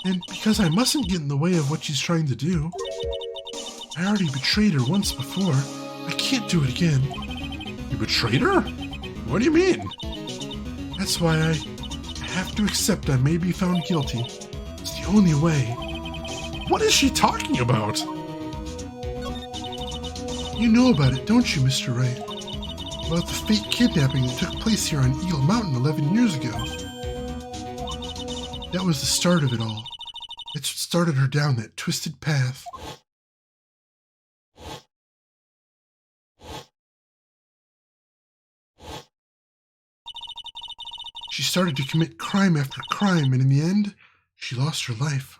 And because I mustn't get in the way of what she's trying to do. I already betrayed her once before. I can't do it again. You betrayed her? What do you mean? That's why I have to accept I may be found guilty. It's the only way. What is she talking about? You know about it, don't you, Mr. Wright? About the fake kidnapping that took place here on Eagle Mountain 11 years ago. That was the start of it all. It's what started her down that twisted path. She started to commit crime after crime, and in the end, she lost her life.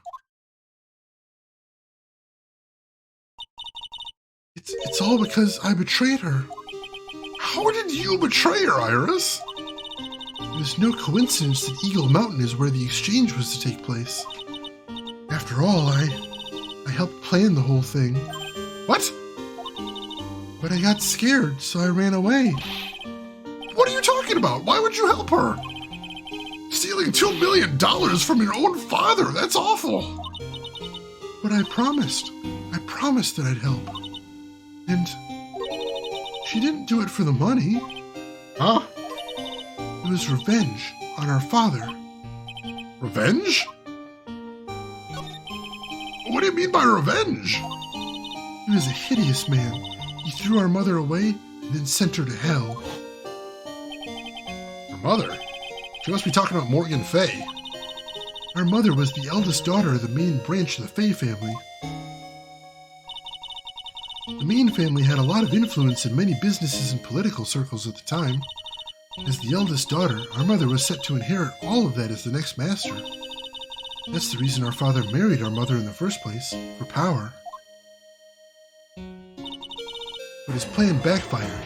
It's all because I betrayed her. How did you betray her, Iris? It was no coincidence that Eagle Mountain is where the exchange was to take place. After all, I helped plan the whole thing. What? But I got scared, so I ran away. What are you talking about? Why would you help her? Stealing $2 million from your own father, that's awful. But I promised that I'd help. And she didn't do it for the money. Huh? It was revenge on our father. Revenge? What do you mean by revenge? He was a hideous man. He threw our mother away and then sent her to hell. Her mother? She must be talking about Morgan Fay. Our mother was the eldest daughter of the main branch of the Fay family. The Main family had a lot of influence in many businesses and political circles at the time. As the eldest daughter, our mother was set to inherit all of that as the next master. That's the reason our father married our mother in the first place, for power. But his plan backfired.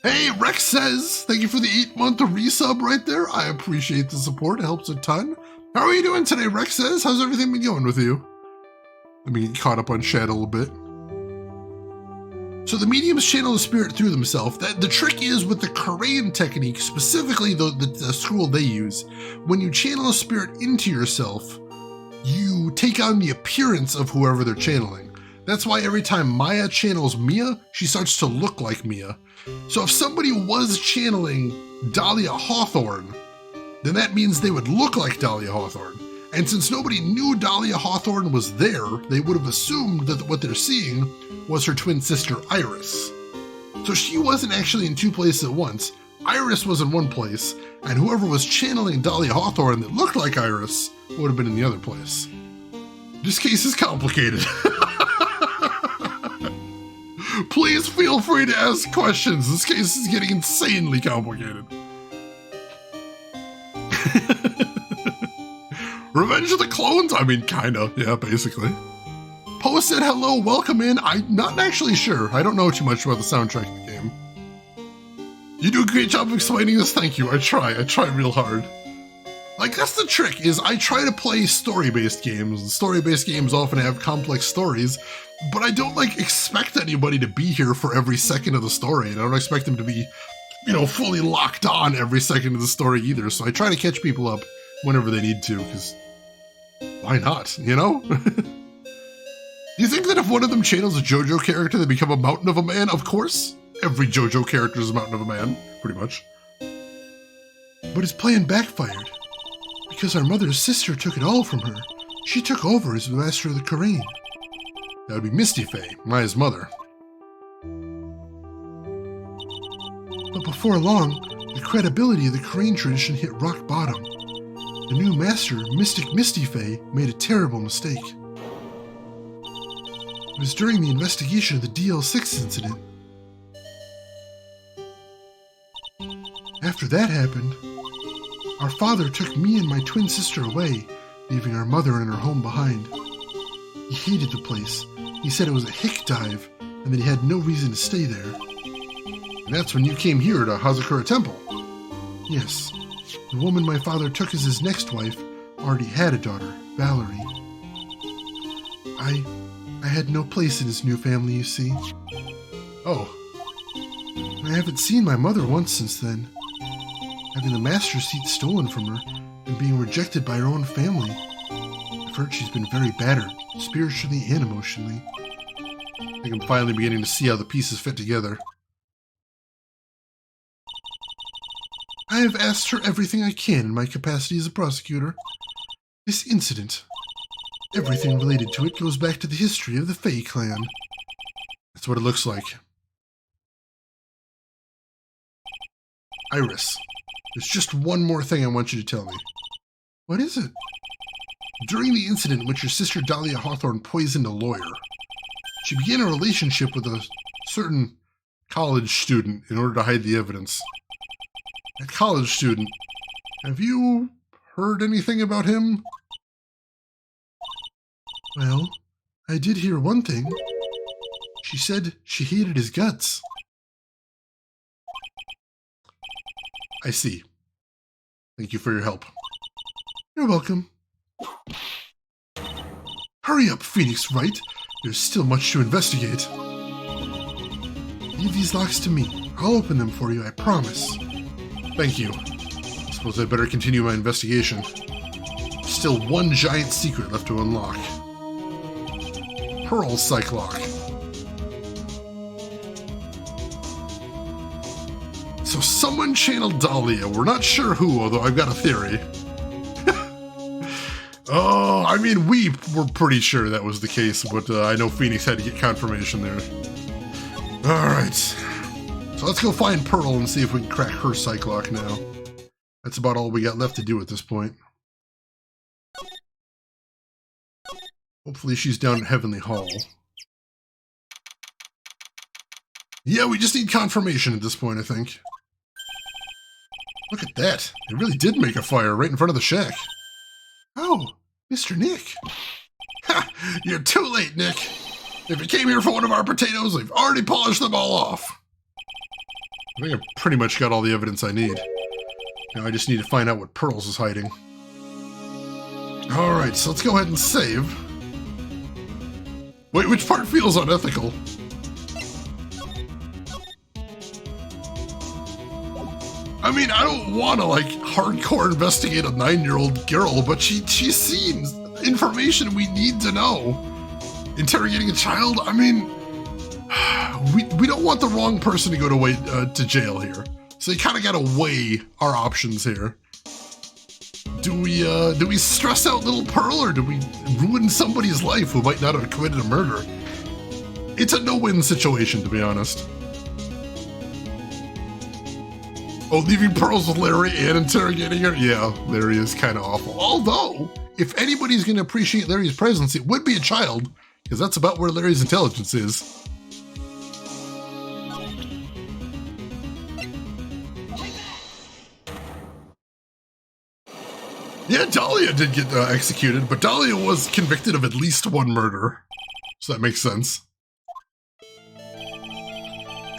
Hey, Rex says, thank you for the 8-month resub right there. I appreciate the support, it helps a ton. How are you doing today, Rex says? How's everything been going with you? Let me get caught up on chat a little bit. So the mediums channel the spirit through themselves. The trick is with the Korean technique, specifically the school they use, when you channel a spirit into yourself, you take on the appearance of whoever they're channeling. That's why every time Maya channels Mia, she starts to look like Mia. So if somebody was channeling Dahlia Hawthorne, then that means they would look like Dahlia Hawthorne. And since nobody knew Dahlia Hawthorne was there, they would have assumed that what they're seeing was her twin sister Iris. So she wasn't actually in two places at once. Iris was in one place, and whoever was channeling Dahlia Hawthorne that looked like Iris would have been in the other place. This case is complicated. Please feel free to ask questions. This case is getting insanely complicated. Revenge of the Clones? I mean, kinda. Yeah, basically. Poe said hello, welcome in. I'm not actually sure. I don't know too much about the soundtrack of the game. You do a great job of explaining this. Thank you. I try real hard. Like, that's the trick, is I try to play story-based games. And story-based games often have complex stories, but I don't, expect anybody to be here for every second of the story, and I don't expect them to be, fully locked on every second of the story either, so I try to catch people up whenever they need to, because why not, you know? Do you think that if one of them channels a JoJo character, they become a mountain of a man? Of course. Every JoJo character is a mountain of a man, pretty much. But his plan backfired, because our mother's sister took it all from her. She took over as the master of the Korean. That would be Misty Faye, Maya's mother. But before long, the credibility of the Korean tradition hit rock bottom. The new master, Mystic Misty Faye, made a terrible mistake. It was during the investigation of the DL6 incident. After that happened, our father took me and my twin sister away, leaving our mother and her home behind. He hated the place. He said it was a hick dive, and that he had no reason to stay there. And that's when you came here to Hazakura Temple. Yes, the woman my father took as his next wife already had a daughter, Valerie. I had no place in his new family, you see. Oh. I haven't seen my mother once since then. Having the master seat stolen from her and being rejected by her own family. I've heard she's been very battered, spiritually and emotionally. I think I'm finally beginning to see how the pieces fit together. I have asked her everything I can in my capacity as a prosecutor. This incident, everything related to it goes back to the history of the Faye clan. That's what it looks like. Iris, there's just one more thing I want you to tell me. What is it? During the incident in which your sister Dahlia Hawthorne poisoned a lawyer, she began a relationship with a certain college student in order to hide the evidence. That college student, have you heard anything about him? Well, I did hear one thing. She said she hated his guts. I see. Thank you for your help. You're welcome. Hurry up, Phoenix Wright. There's still much to investigate. Leave these locks to me. I'll open them for you, I promise. Thank you. I suppose I'd better continue my investigation. Still one giant secret left to unlock. Pearl's Psych Lock. So someone channeled Dahlia. We're not sure who, although I've got a theory. Oh, I mean, we were pretty sure that was the case, but I know Phoenix had to get confirmation there. Alright. So let's go find Pearl and see if we can crack her psych lock now. That's about all we got left to do at this point. Hopefully she's down at Heavenly Hall. Yeah, we just need confirmation at this point, I think. Look at that. They really did make a fire right in front of the shack. Oh, Mr. Nick. Ha! You're too late, Nick. If you came here for one of our potatoes, we've already polished them all off. I think I've pretty much got all the evidence I need. Now I just need to find out what Pearls is hiding. Alright, so let's go ahead and save. Wait, which part feels unethical? I mean, I don't want to, like, hardcore investigate a 9-year-old girl, but she's seen information we need to know. Interrogating a child? I mean, we don't want the wrong person to go to jail here. So you kind of got to weigh our options here. Do we stress out little Pearl, or do we ruin somebody's life who might not have committed a murder? It's a no-win situation, to be honest. Oh, leaving Pearls with Larry and interrogating her? Yeah, Larry is kind of awful. Although, if anybody's going to appreciate Larry's presence, it would be a child, because that's about where Larry's intelligence is. Yeah, Dahlia did get executed, but Dahlia was convicted of at least one murder. So that makes sense.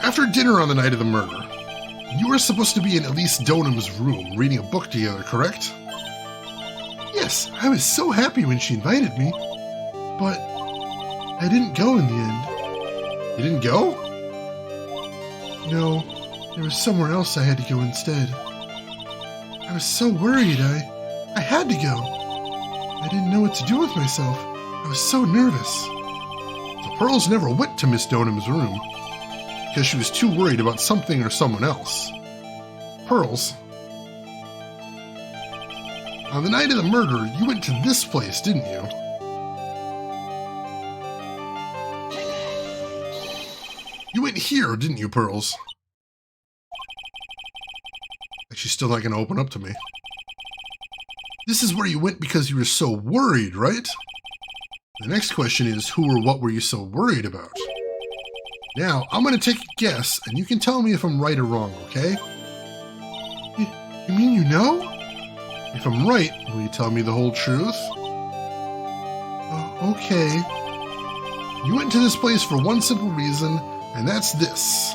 After dinner on the night of the murder, you were supposed to be in Elise Donham's room reading a book together, correct? Yes, I was so happy when she invited me, but I didn't go in the end. You didn't go? No, there was somewhere else I had to go instead. I was so worried, I had to go. I didn't know what to do with myself. I was so nervous. So Pearls never went to Miss Donham's room because she was too worried about something or someone else. Pearls, on the night of the murder, you went to this place, didn't you? You went here, didn't you, Pearls? She's still not going to open up to me. This is where you went because you were so worried, right? The next question is, who or what were you so worried about? Now, I'm going to take a guess, and you can tell me if I'm right or wrong, okay? You mean you know? If I'm right, will you tell me the whole truth? Okay. You went to this place for one simple reason, and that's this.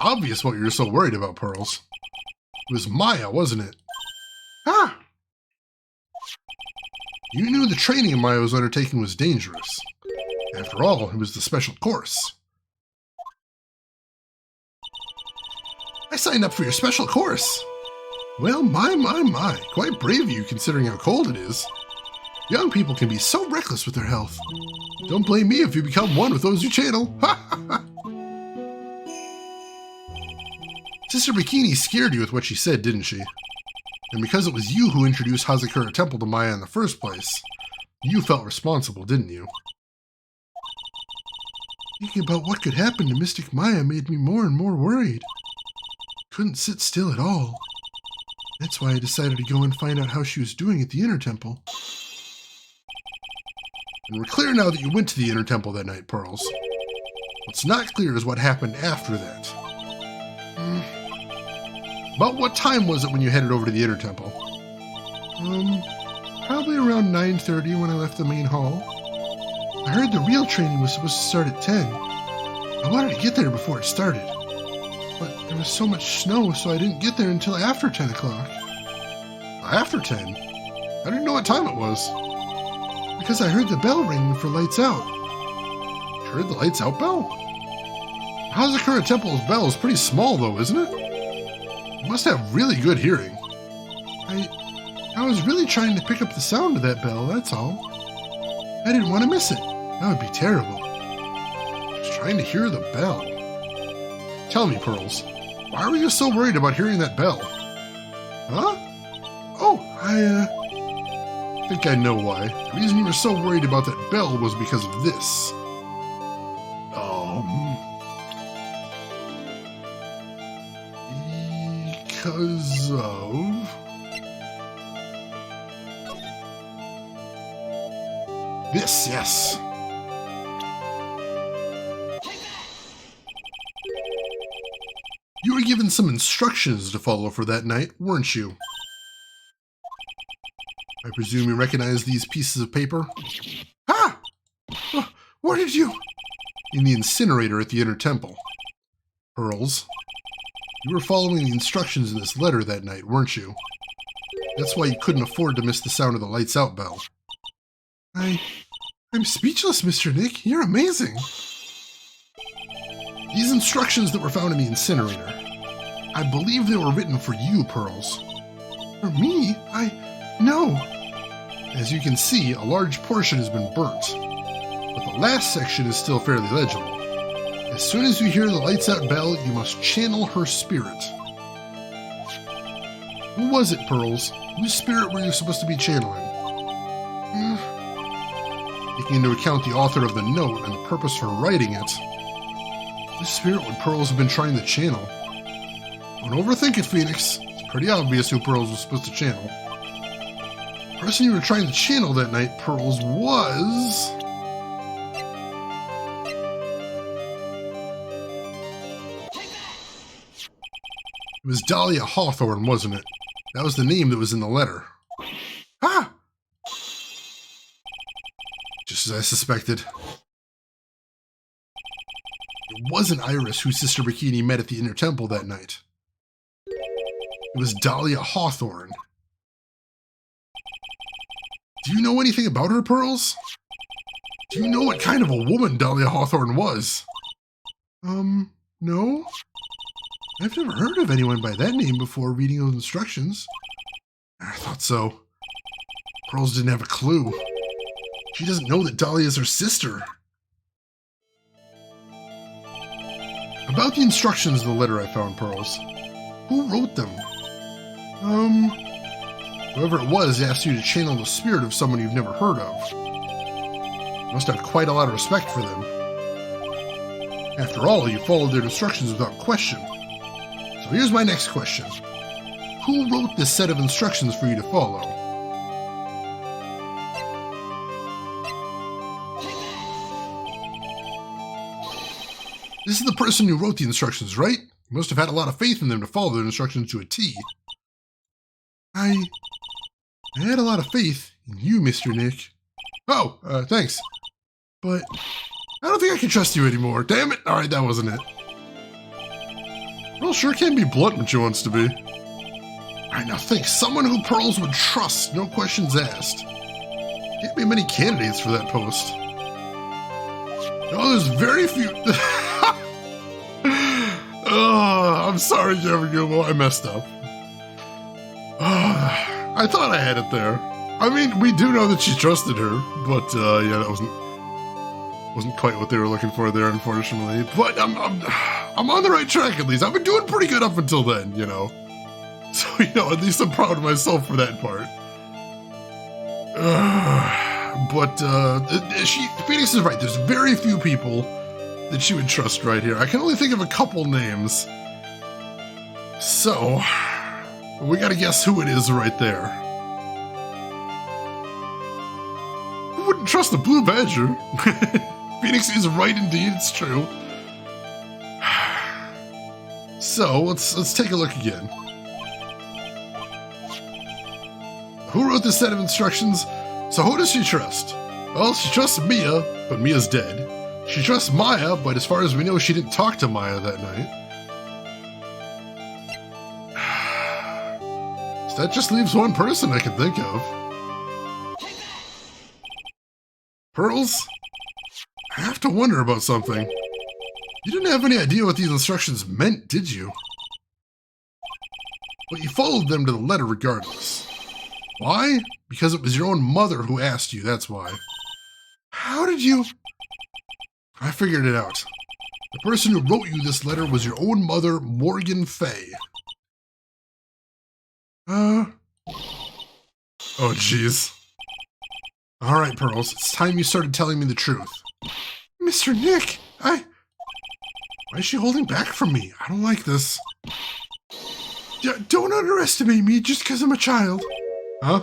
Obvious what you were so worried about, Pearls. It was Maya, wasn't it? Ah! You knew the training Maya was undertaking was dangerous. After all, it was the special course. I signed up for your special course. Well, my. Quite brave of you considering how cold it is. Young people can be so reckless with their health. Don't blame me if you become one with those you channel. Ha ha ha! Sister Bikini scared you with what she said, didn't she? And because it was you who introduced Hazakura Temple to Maya in the first place, you felt responsible, didn't you? Thinking about what could happen to Mystic Maya made me more and more worried. Couldn't sit still at all. That's why I decided to go and find out how she was doing at the Inner Temple. And we're clear now that you went to the Inner Temple that night, Pearls. What's not clear is what happened after that. About what time was it when you headed over to the Inner Temple? Probably around 9:30 when I left the main hall. I heard the real training was supposed to start at 10. I wanted to get there before it started. But there was so much snow, so I didn't get there until after 10 o'clock. After 10? I didn't know what time it was. Because I heard the bell ringing for lights out. You heard the lights out bell? Hazakura Temple's bell is pretty small though, isn't it? You must have really good hearing. I was really trying to pick up the sound of that bell, that's all. I didn't want to miss it. That would be terrible. I was trying to hear the bell. Tell me, Pearls, why were you so worried about hearing that bell? Huh? Oh, I think I know why. The reason you were so worried about that bell was because of this. Because of... this, yes. You were given some instructions to follow for that night, weren't you? I presume you recognize these pieces of paper? Ah! Where did you... In the incinerator at the Inner Temple. Pearls, you were following the instructions in this letter that night, weren't you? That's why you couldn't afford to miss the sound of the lights out bell. I'm speechless, Mr. Nick. You're amazing. These instructions that were found in the incinerator, I believe they were written for you, Pearls. For me? No. As you can see, a large portion has been burnt, but the last section is still fairly legible. As soon as you hear the lights out bell, you must channel her spirit. Who was it, Pearls? Whose spirit were you supposed to be channeling? Taking into account the author of the note and the purpose for writing it, whose spirit would Pearls have been trying to channel? Don't overthink it, Phoenix. It's pretty obvious who Pearls was supposed to channel. The person you were trying to channel that night, Pearls, was... It was Dahlia Hawthorne, wasn't it? That was the name that was in the letter. Ah! Just as I suspected. It wasn't Iris who Sister Bikini met at the Inner Temple that night. It was Dahlia Hawthorne. Do you know anything about her, Pearls? Do you know what kind of a woman Dahlia Hawthorne was? No? I've never heard of anyone by that name before reading those instructions. I thought so. Pearls didn't have a clue. She doesn't know that Dahlia is her sister. About the instructions in the letter I found, Pearls. Who wrote them? Whoever it was asked you to channel the spirit of someone you've never heard of. You must have quite a lot of respect for them. After all, you followed their instructions without question. So here's my next question. Who wrote this set of instructions for you to follow? This is the person who wrote the instructions, right? You must have had a lot of faith in them to follow their instructions to a T. I had a lot of faith in you, Mr. Nick. Oh, thanks. But I don't think I can trust you anymore. Damn it! Alright, that wasn't it. Pearl sure can be blunt when she wants to be. Alright, now think. Someone who Pearls would trust, no questions asked. Can't be many candidates for that post. No, there's very few... Oh, I'm sorry, Yamagumo. I messed up. I thought I had it there. I mean, we do know that she trusted her, but yeah, that wasn't quite what they were looking for there, unfortunately. But I'm on the right track at least. I've been doing pretty good up until then, you know. So at least I'm proud of myself for that part. But Phoenix is right. There's very few people that she would trust right here. I can only think of a couple names. So we gotta guess who it is right there. Who wouldn't trust the Blue Badger? Phoenix is right indeed, it's true. So let's take a look again. Who wrote this set of instructions? So who does she trust? Well, she trusts Mia, but Mia's dead. She trusts Maya, but as far as we know, she didn't talk to Maya that night. So that just leaves one person I can think of. Pearls? I have to wonder about something. You didn't have any idea what these instructions meant, did you? But you followed them to the letter regardless. Why? Because it was your own mother who asked you, that's why. How did you... I figured it out. The person who wrote you this letter was your own mother, Morgan Fay. Oh, jeez. Alright, Pearls, it's time you started telling me the truth. Mr. Nick, Why is she holding back from me? I don't like this. Don't underestimate me just because I'm a child. Huh?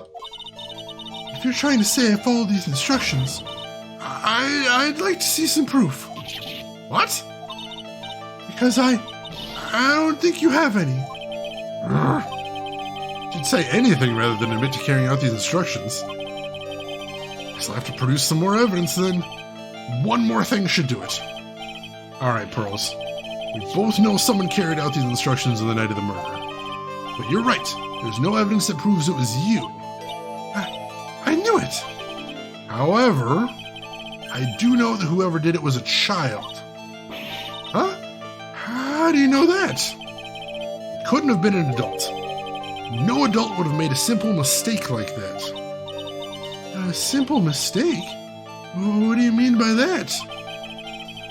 If you're trying to say I followed these instructions, I'd like to see some proof. What? Because I don't think you have any. Should say anything rather than admit to carrying out these instructions. Guess I'll have to produce some more evidence then. One more thing should do it. Alright, Pearls. We both know someone carried out these instructions on the night of the murder. But you're right. There's no evidence that proves it was you. I knew it. However, I do know that whoever did it was a child. Huh? How do you know that? It couldn't have been an adult. No adult would have made a simple mistake like that. A simple mistake? What do you mean by that?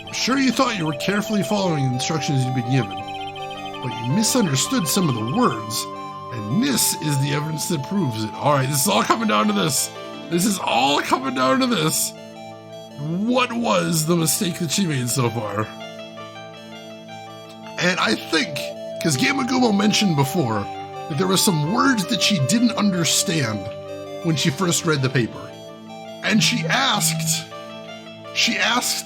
I'm sure you thought you were carefully following the instructions you'd been given, but you misunderstood some of the words, and this is the evidence that proves it. Alright, this is all coming down to this. This is all coming down to this. What was the mistake that she made so far? And I think, because Gamagumo mentioned before, that there were some words that she didn't understand when she first read the paper. And she asked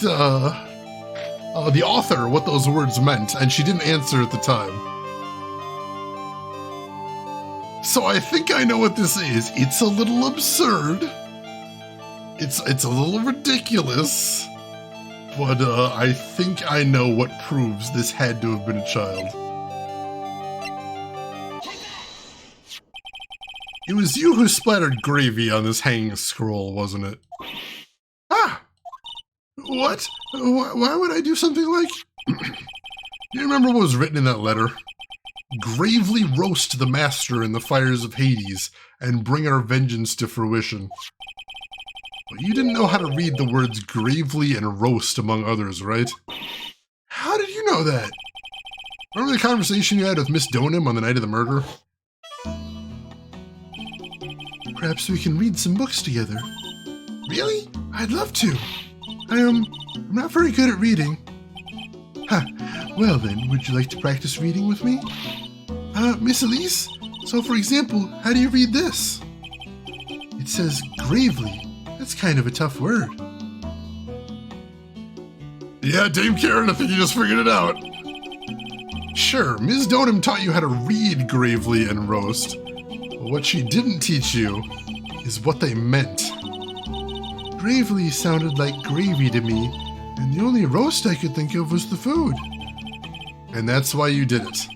the author what those words meant, and she didn't answer at the time. So I think I know what this is. It's a little absurd. It's a little ridiculous. But I think I know what proves this had to have been a child. It was you who splattered gravy on this hanging scroll, wasn't it? Ah! What? Why would I do something like... Do you remember what was written in that letter? Gravely roast the master in the fires of Hades and bring our vengeance to fruition. Well, you didn't know how to read the words gravely and roast among others, right? How did you know that? Remember the conversation you had with Miss Donham on the night of the murder? Perhaps we can read some books together. Really? I'd love to. I'm not very good at reading. Ha, well then, would you like to practice reading with me? Miss Elise? So for example, how do you read this? It says gravely. That's kind of a tough word. Yeah, Dame Karen, I think you just figured it out. Sure, Ms. Donham taught you how to read gravely and roast, but what she didn't teach you is what they meant. Gravely sounded like gravy to me, and the only roast I could think of was the food. And that's why you did it.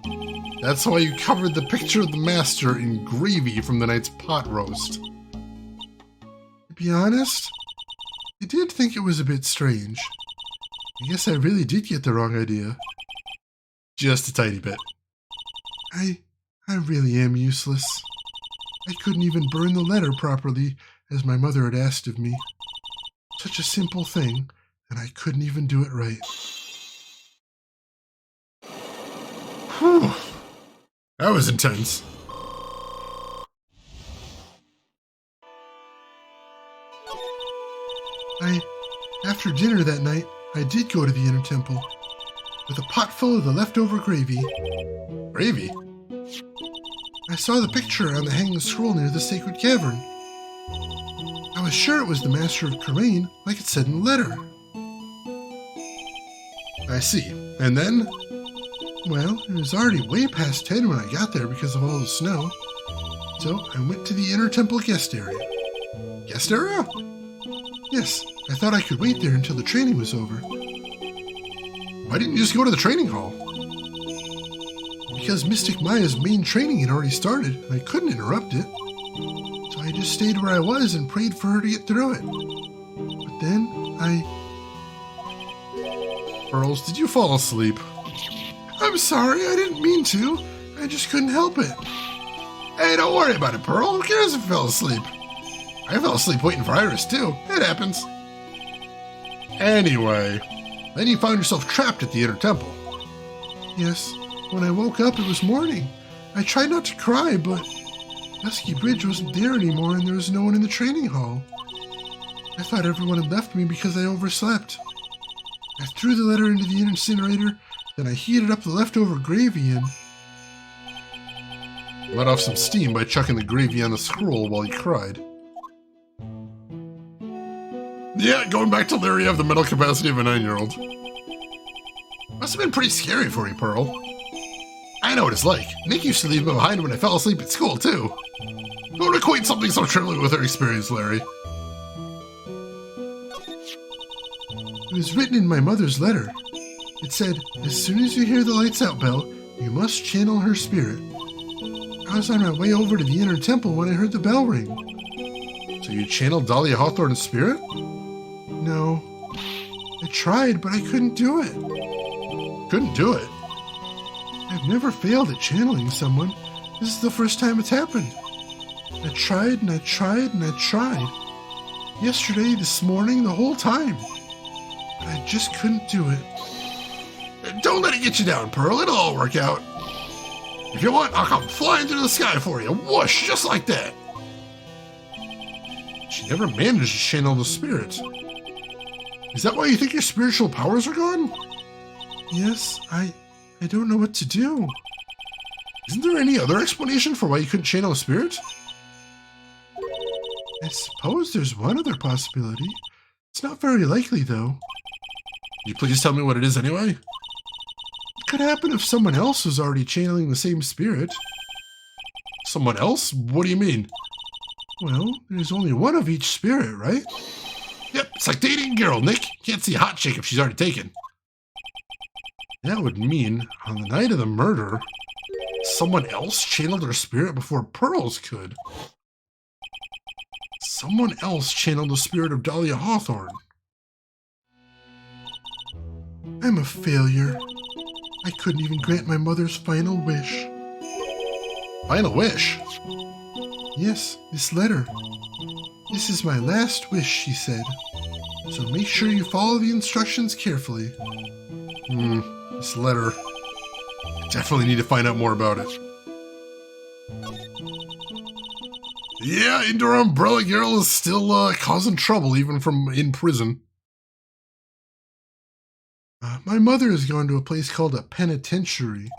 That's why you covered the picture of the master in gravy from the night's pot roast. To be honest, I did think it was a bit strange. I guess I really did get the wrong idea. Just a tiny bit. I really am useless. I couldn't even burn the letter properly, as my mother had asked of me. Such a simple thing, and I couldn't even do it right. Whew. That was intense. After dinner that night, I did go to the inner temple, with a pot full of the leftover gravy. Gravy? I saw the picture on the hanging scroll near the sacred cavern. I was sure it was the Master of Karain, like it said in the letter. I see. And then? Well, it was already way past 10 when I got there because of all the snow. So I went to the inner temple guest area. Guest area? Yes, I thought I could wait there until the training was over. Why didn't you just go to the training hall? Because Mystic Maya's main training had already started, and I couldn't interrupt it. So I just stayed where I was and prayed for her to get through it. But then, Pearls, did you fall asleep? I'm sorry, I didn't mean to. I just couldn't help it. Hey, don't worry about it, Pearl. Who cares if you fell asleep? I fell asleep waiting for Iris, too. It happens. Anyway, then you found yourself trapped at the inner temple. Yes, when I woke up, it was morning. I tried not to cry, but Dusky Bridge wasn't there anymore and there was no one in the training hall. I thought everyone had left me because I overslept. I threw the letter into the incinerator, then I heated up the leftover gravy and let off some steam by chucking the gravy on the scroll while he cried. Yeah, going back to Larry, you have the mental capacity of a 9-year-old. Must have been pretty scary for you, Pearl. I know what it's like. Nick used to leave me behind when I fell asleep at school, too. Don't equate something so trivial with her experience, Larry. It was written in my mother's letter. It said, as soon as you hear the lights out bell, you must channel her spirit. I was on my way over to the inner temple when I heard the bell ring. So you channeled Dahlia Hawthorne's spirit? No. I tried, but I couldn't do it. Couldn't do it? I've never failed at channeling someone. This is the first time it's happened. I tried and I tried and I tried. Yesterday, this morning, the whole time. But I just couldn't do it. Don't let it get you down, Pearl. It'll all work out. If you want, I'll come flying through the sky for you. Whoosh, just like that. She never managed to channel the spirit. Is that why you think your spiritual powers are gone? Yes, I don't know what to do. Isn't there any other explanation for why you couldn't channel a spirit? I suppose there's one other possibility. It's not very likely, though. Can you please tell me what it is anyway? It could happen if someone else was already channeling the same spirit. Someone else? What do you mean? Well, there's only one of each spirit, right? Yep, it's like dating a girl, Nick. Can't see a hot chick if she's already taken. That would mean, on the night of the murder, someone else channeled her spirit before Pearls could. Someone else channeled the spirit of Dahlia Hawthorne. I'm a failure. I couldn't even grant my mother's final wish. Final wish? Yes, this letter. This is my last wish, she said. So make sure you follow the instructions carefully. This letter. I definitely need to find out more about it. Yeah, Indoor Umbrella Girl is still causing trouble, even from in prison. My mother has gone to a place called a penitentiary.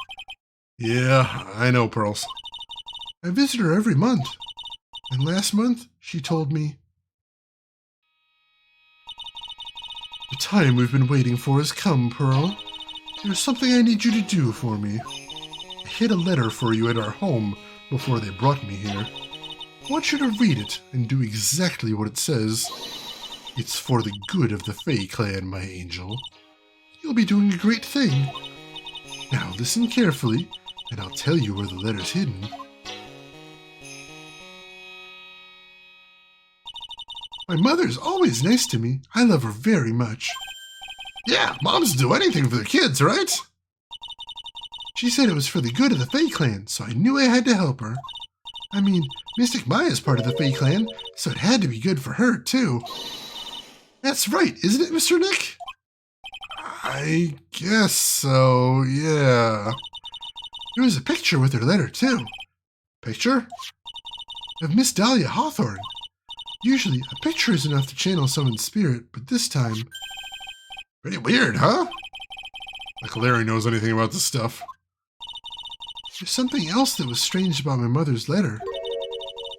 Yeah, I know, Pearls. I visit her every month. And last month, she told me, "The time we've been waiting for has come, Pearl. There's something I need you to do for me. I hid a letter for you at our home before they brought me here. I want you to read it and do exactly what it says. It's for the good of the Fae clan, my angel. You'll be doing a great thing. Now listen carefully, and I'll tell you where the letter's hidden." My mother's always nice to me. I love her very much. Yeah, moms do anything for their kids, right? She said it was for the good of the Fae clan, so I knew I had to help her. I mean, Mystic Maya's part of the Fae clan, so it had to be good for her, too. That's right, isn't it, Mr. Nick? I guess so, yeah. There was a picture with her letter, too. Picture? Of Miss Dahlia Hawthorne. Usually, a picture is enough to channel someone's spirit, but this time... Pretty weird, huh? Like Larry knows anything about this stuff. There's something else that was strange about my mother's letter.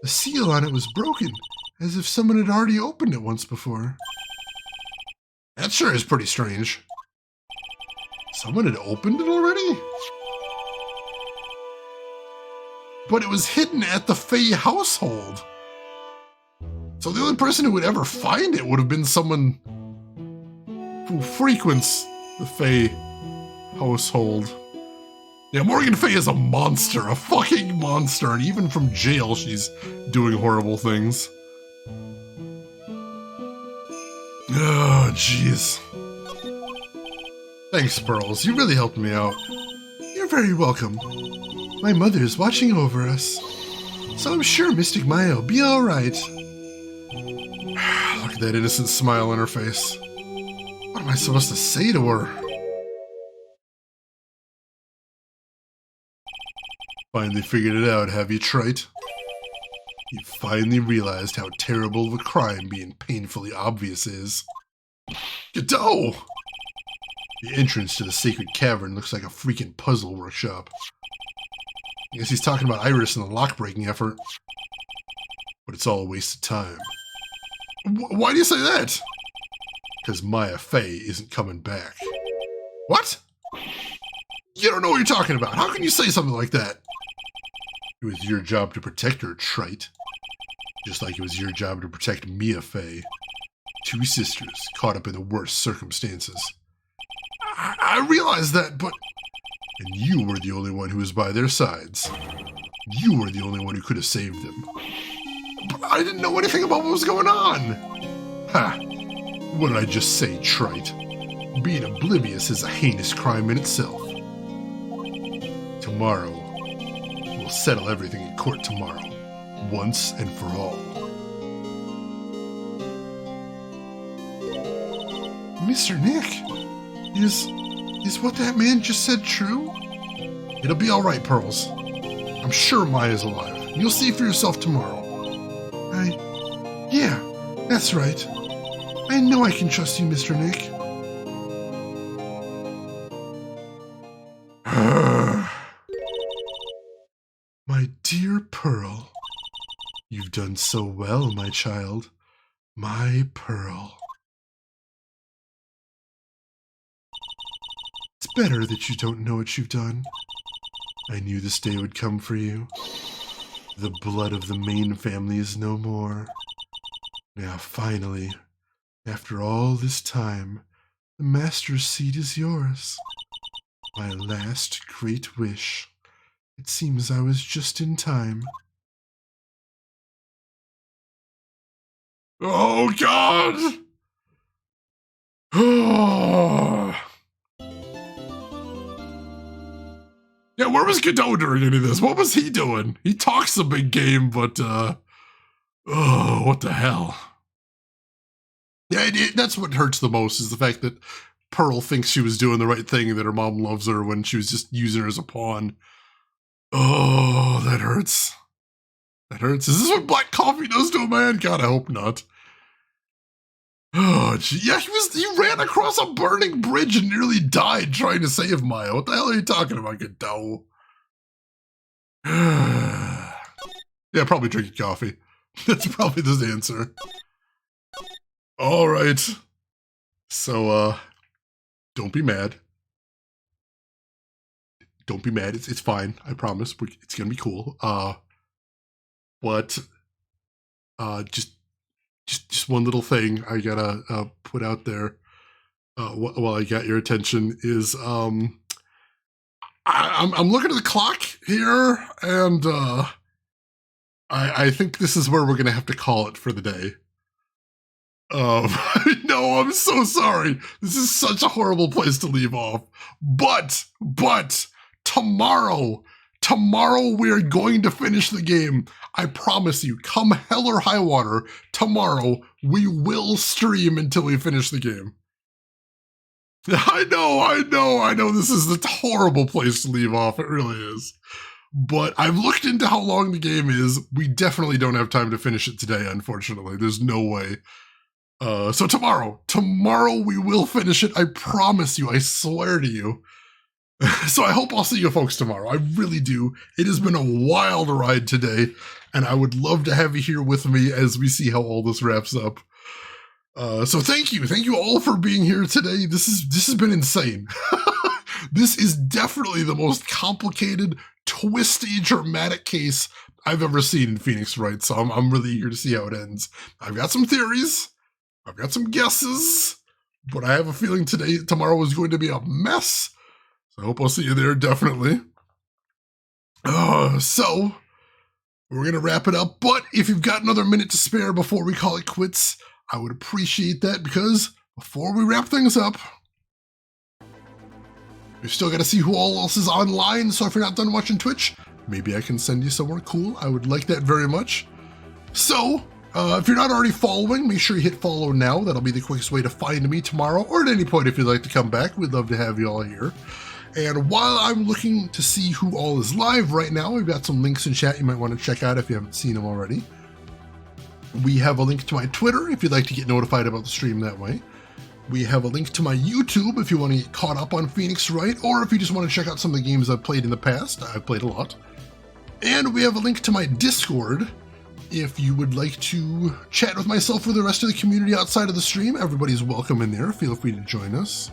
The seal on it was broken, as if someone had already opened it once before. That sure is pretty strange. Someone had opened it already? But it was hidden at the Fae household. So the only person who would ever find it would have been someone who frequents the Fae household. Yeah, Morgan Faye is a monster, a fucking monster, and even from jail she's doing horrible things. Oh, jeez. Thanks, Pearls. You really helped me out. You're very welcome. My mother is watching over us, so I'm sure Mystic Maya will be alright. Look at that innocent smile on her face. What am I supposed to say to her? Finally figured it out, have you, Trite? You finally realized how terrible of a crime being painfully obvious is. Godot! The entrance to the sacred cavern looks like a freaking puzzle workshop. I guess he's talking about Iris and the lock-breaking effort. But it's all a waste of time. Why do you say that? Because Maya Fey isn't coming back. What? You don't know what you're talking about. How can you say something like that? It was your job to protect her, Trite. Just like it was your job to protect Mia Fey. Two sisters caught up in the worst circumstances. I realize that, but... And you were the only one who was by their sides. You were the only one who could have saved them. But I didn't know anything about what was going on. Ha! What did I just say, Trite? Being oblivious is a heinous crime in itself. Tomorrow, we'll settle everything in court tomorrow. Once and for all. Mr. Nick, is what that man just said true? It'll be alright, Pearls. I'm sure Maya's alive. You'll see for yourself tomorrow. Yeah, that's right. I know I can trust you, Mr. Nick. My dear Pearl, you've done so well, my child. My Pearl. It's better that you don't know what you've done. I knew this day would come for you. The blood of the main family is no more. Now, finally, after all this time, the Master's seat is yours. My last great wish. It seems I was just in time. Oh, God! Yeah, where was Godot during any of this? What was he doing? He talks a big game, but, oh, what the hell? Yeah, that's what hurts the most, is the fact that Pearl thinks she was doing the right thing, that her mom loves her when she was just using her as a pawn. Oh, that hurts. That hurts. Is this what black coffee does to a man? God, I hope not. Oh, gee. Yeah, he ran across a burning bridge and nearly died trying to save Maya. What the hell are you talking about, Godot? Yeah, probably drinking coffee. That's probably the answer. All right. So, don't be mad. Don't be mad. It's fine. I promise. It's gonna be cool. But just one little thing I gotta put out there while I got your attention is I'm looking at the clock here, and I think this is where we're gonna have to call it for the day. No, I'm so sorry. This is such a horrible place to leave off. But tomorrow we are going to finish the game. I promise you, come hell or high water, tomorrow we will stream until we finish the game. I know. This is a horrible place to leave off. It really is. But I've looked into how long the game is. We definitely don't have time to finish it today, unfortunately. There's no way. So tomorrow we will finish it. I promise you. I swear to you. So I hope I'll see you folks tomorrow. I really do. It has been a wild ride today, and I would love to have you here with me as we see how all this wraps up. So thank you all for being here today. This has been insane. This is definitely the most complicated, twisty, dramatic case I've ever seen in Phoenix Wright. So I'm really eager to see how it ends. I've got some theories. I've got some guesses, but I have a feeling tomorrow is going to be a mess. So I hope I'll see you there, definitely. So we're going to wrap it up, but if you've got another minute to spare before we call it quits, I would appreciate that, because before we wrap things up, we've still got to see who all else is online, so if you're not done watching Twitch, maybe I can send you somewhere cool. I would like that very much. So, if you're not already following, make sure you hit follow now. That'll be the quickest way to find me tomorrow, or at any point if you'd like to come back. We'd love to have you all here. And while I'm looking to see who all is live right now, we've got some links in chat you might want to check out if you haven't seen them already. We have a link to my Twitter if you'd like to get notified about the stream that way. We have a link to my YouTube if you want to get caught up on Phoenix Wright, or if you just want to check out some of the games I've played in the past. I've played a lot. And we have a link to my Discord if you would like to chat with myself or the rest of the community outside of the stream. Everybody's welcome in there. Feel free to join us.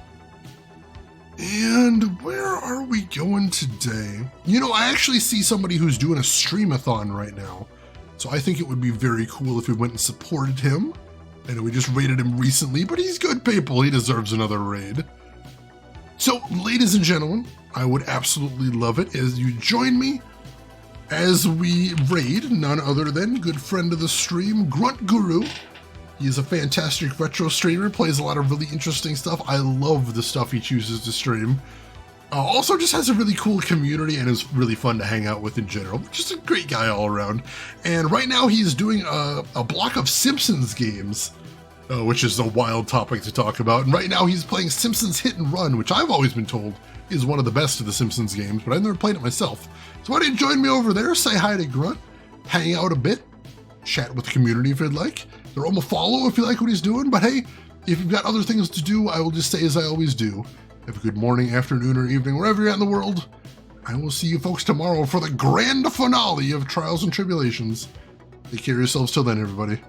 And where are we going today? You know, I actually see somebody who's doing a streamathon right now. So I think it would be very cool if we went and supported him. I know we just raided him recently, but he's good people. He deserves another raid. So, ladies and gentlemen, I would absolutely love it as you join me as we raid none other than good friend of the stream, Grunt Guru. He's a fantastic retro streamer, plays a lot of really interesting stuff. I love the stuff he chooses to stream. Also just has a really cool community and is really fun to hang out with in general. Just a great guy all around. And right now he's doing a block of Simpsons games, which is a wild topic to talk about. And right now he's playing Simpsons Hit and Run, which I've always been told is one of the best of the Simpsons games, but I've never played it myself. So why don't you join me over there, say hi to Grunt, hang out a bit, chat with the community if you'd like. Throw him a follow if you like what he's doing, but hey, if you've got other things to do, I will just say as I always do, have a good morning, afternoon, or evening, wherever you're at in the world. I will see you folks tomorrow for the grand finale of Trials and Tribulations. Take care of yourselves till then, everybody.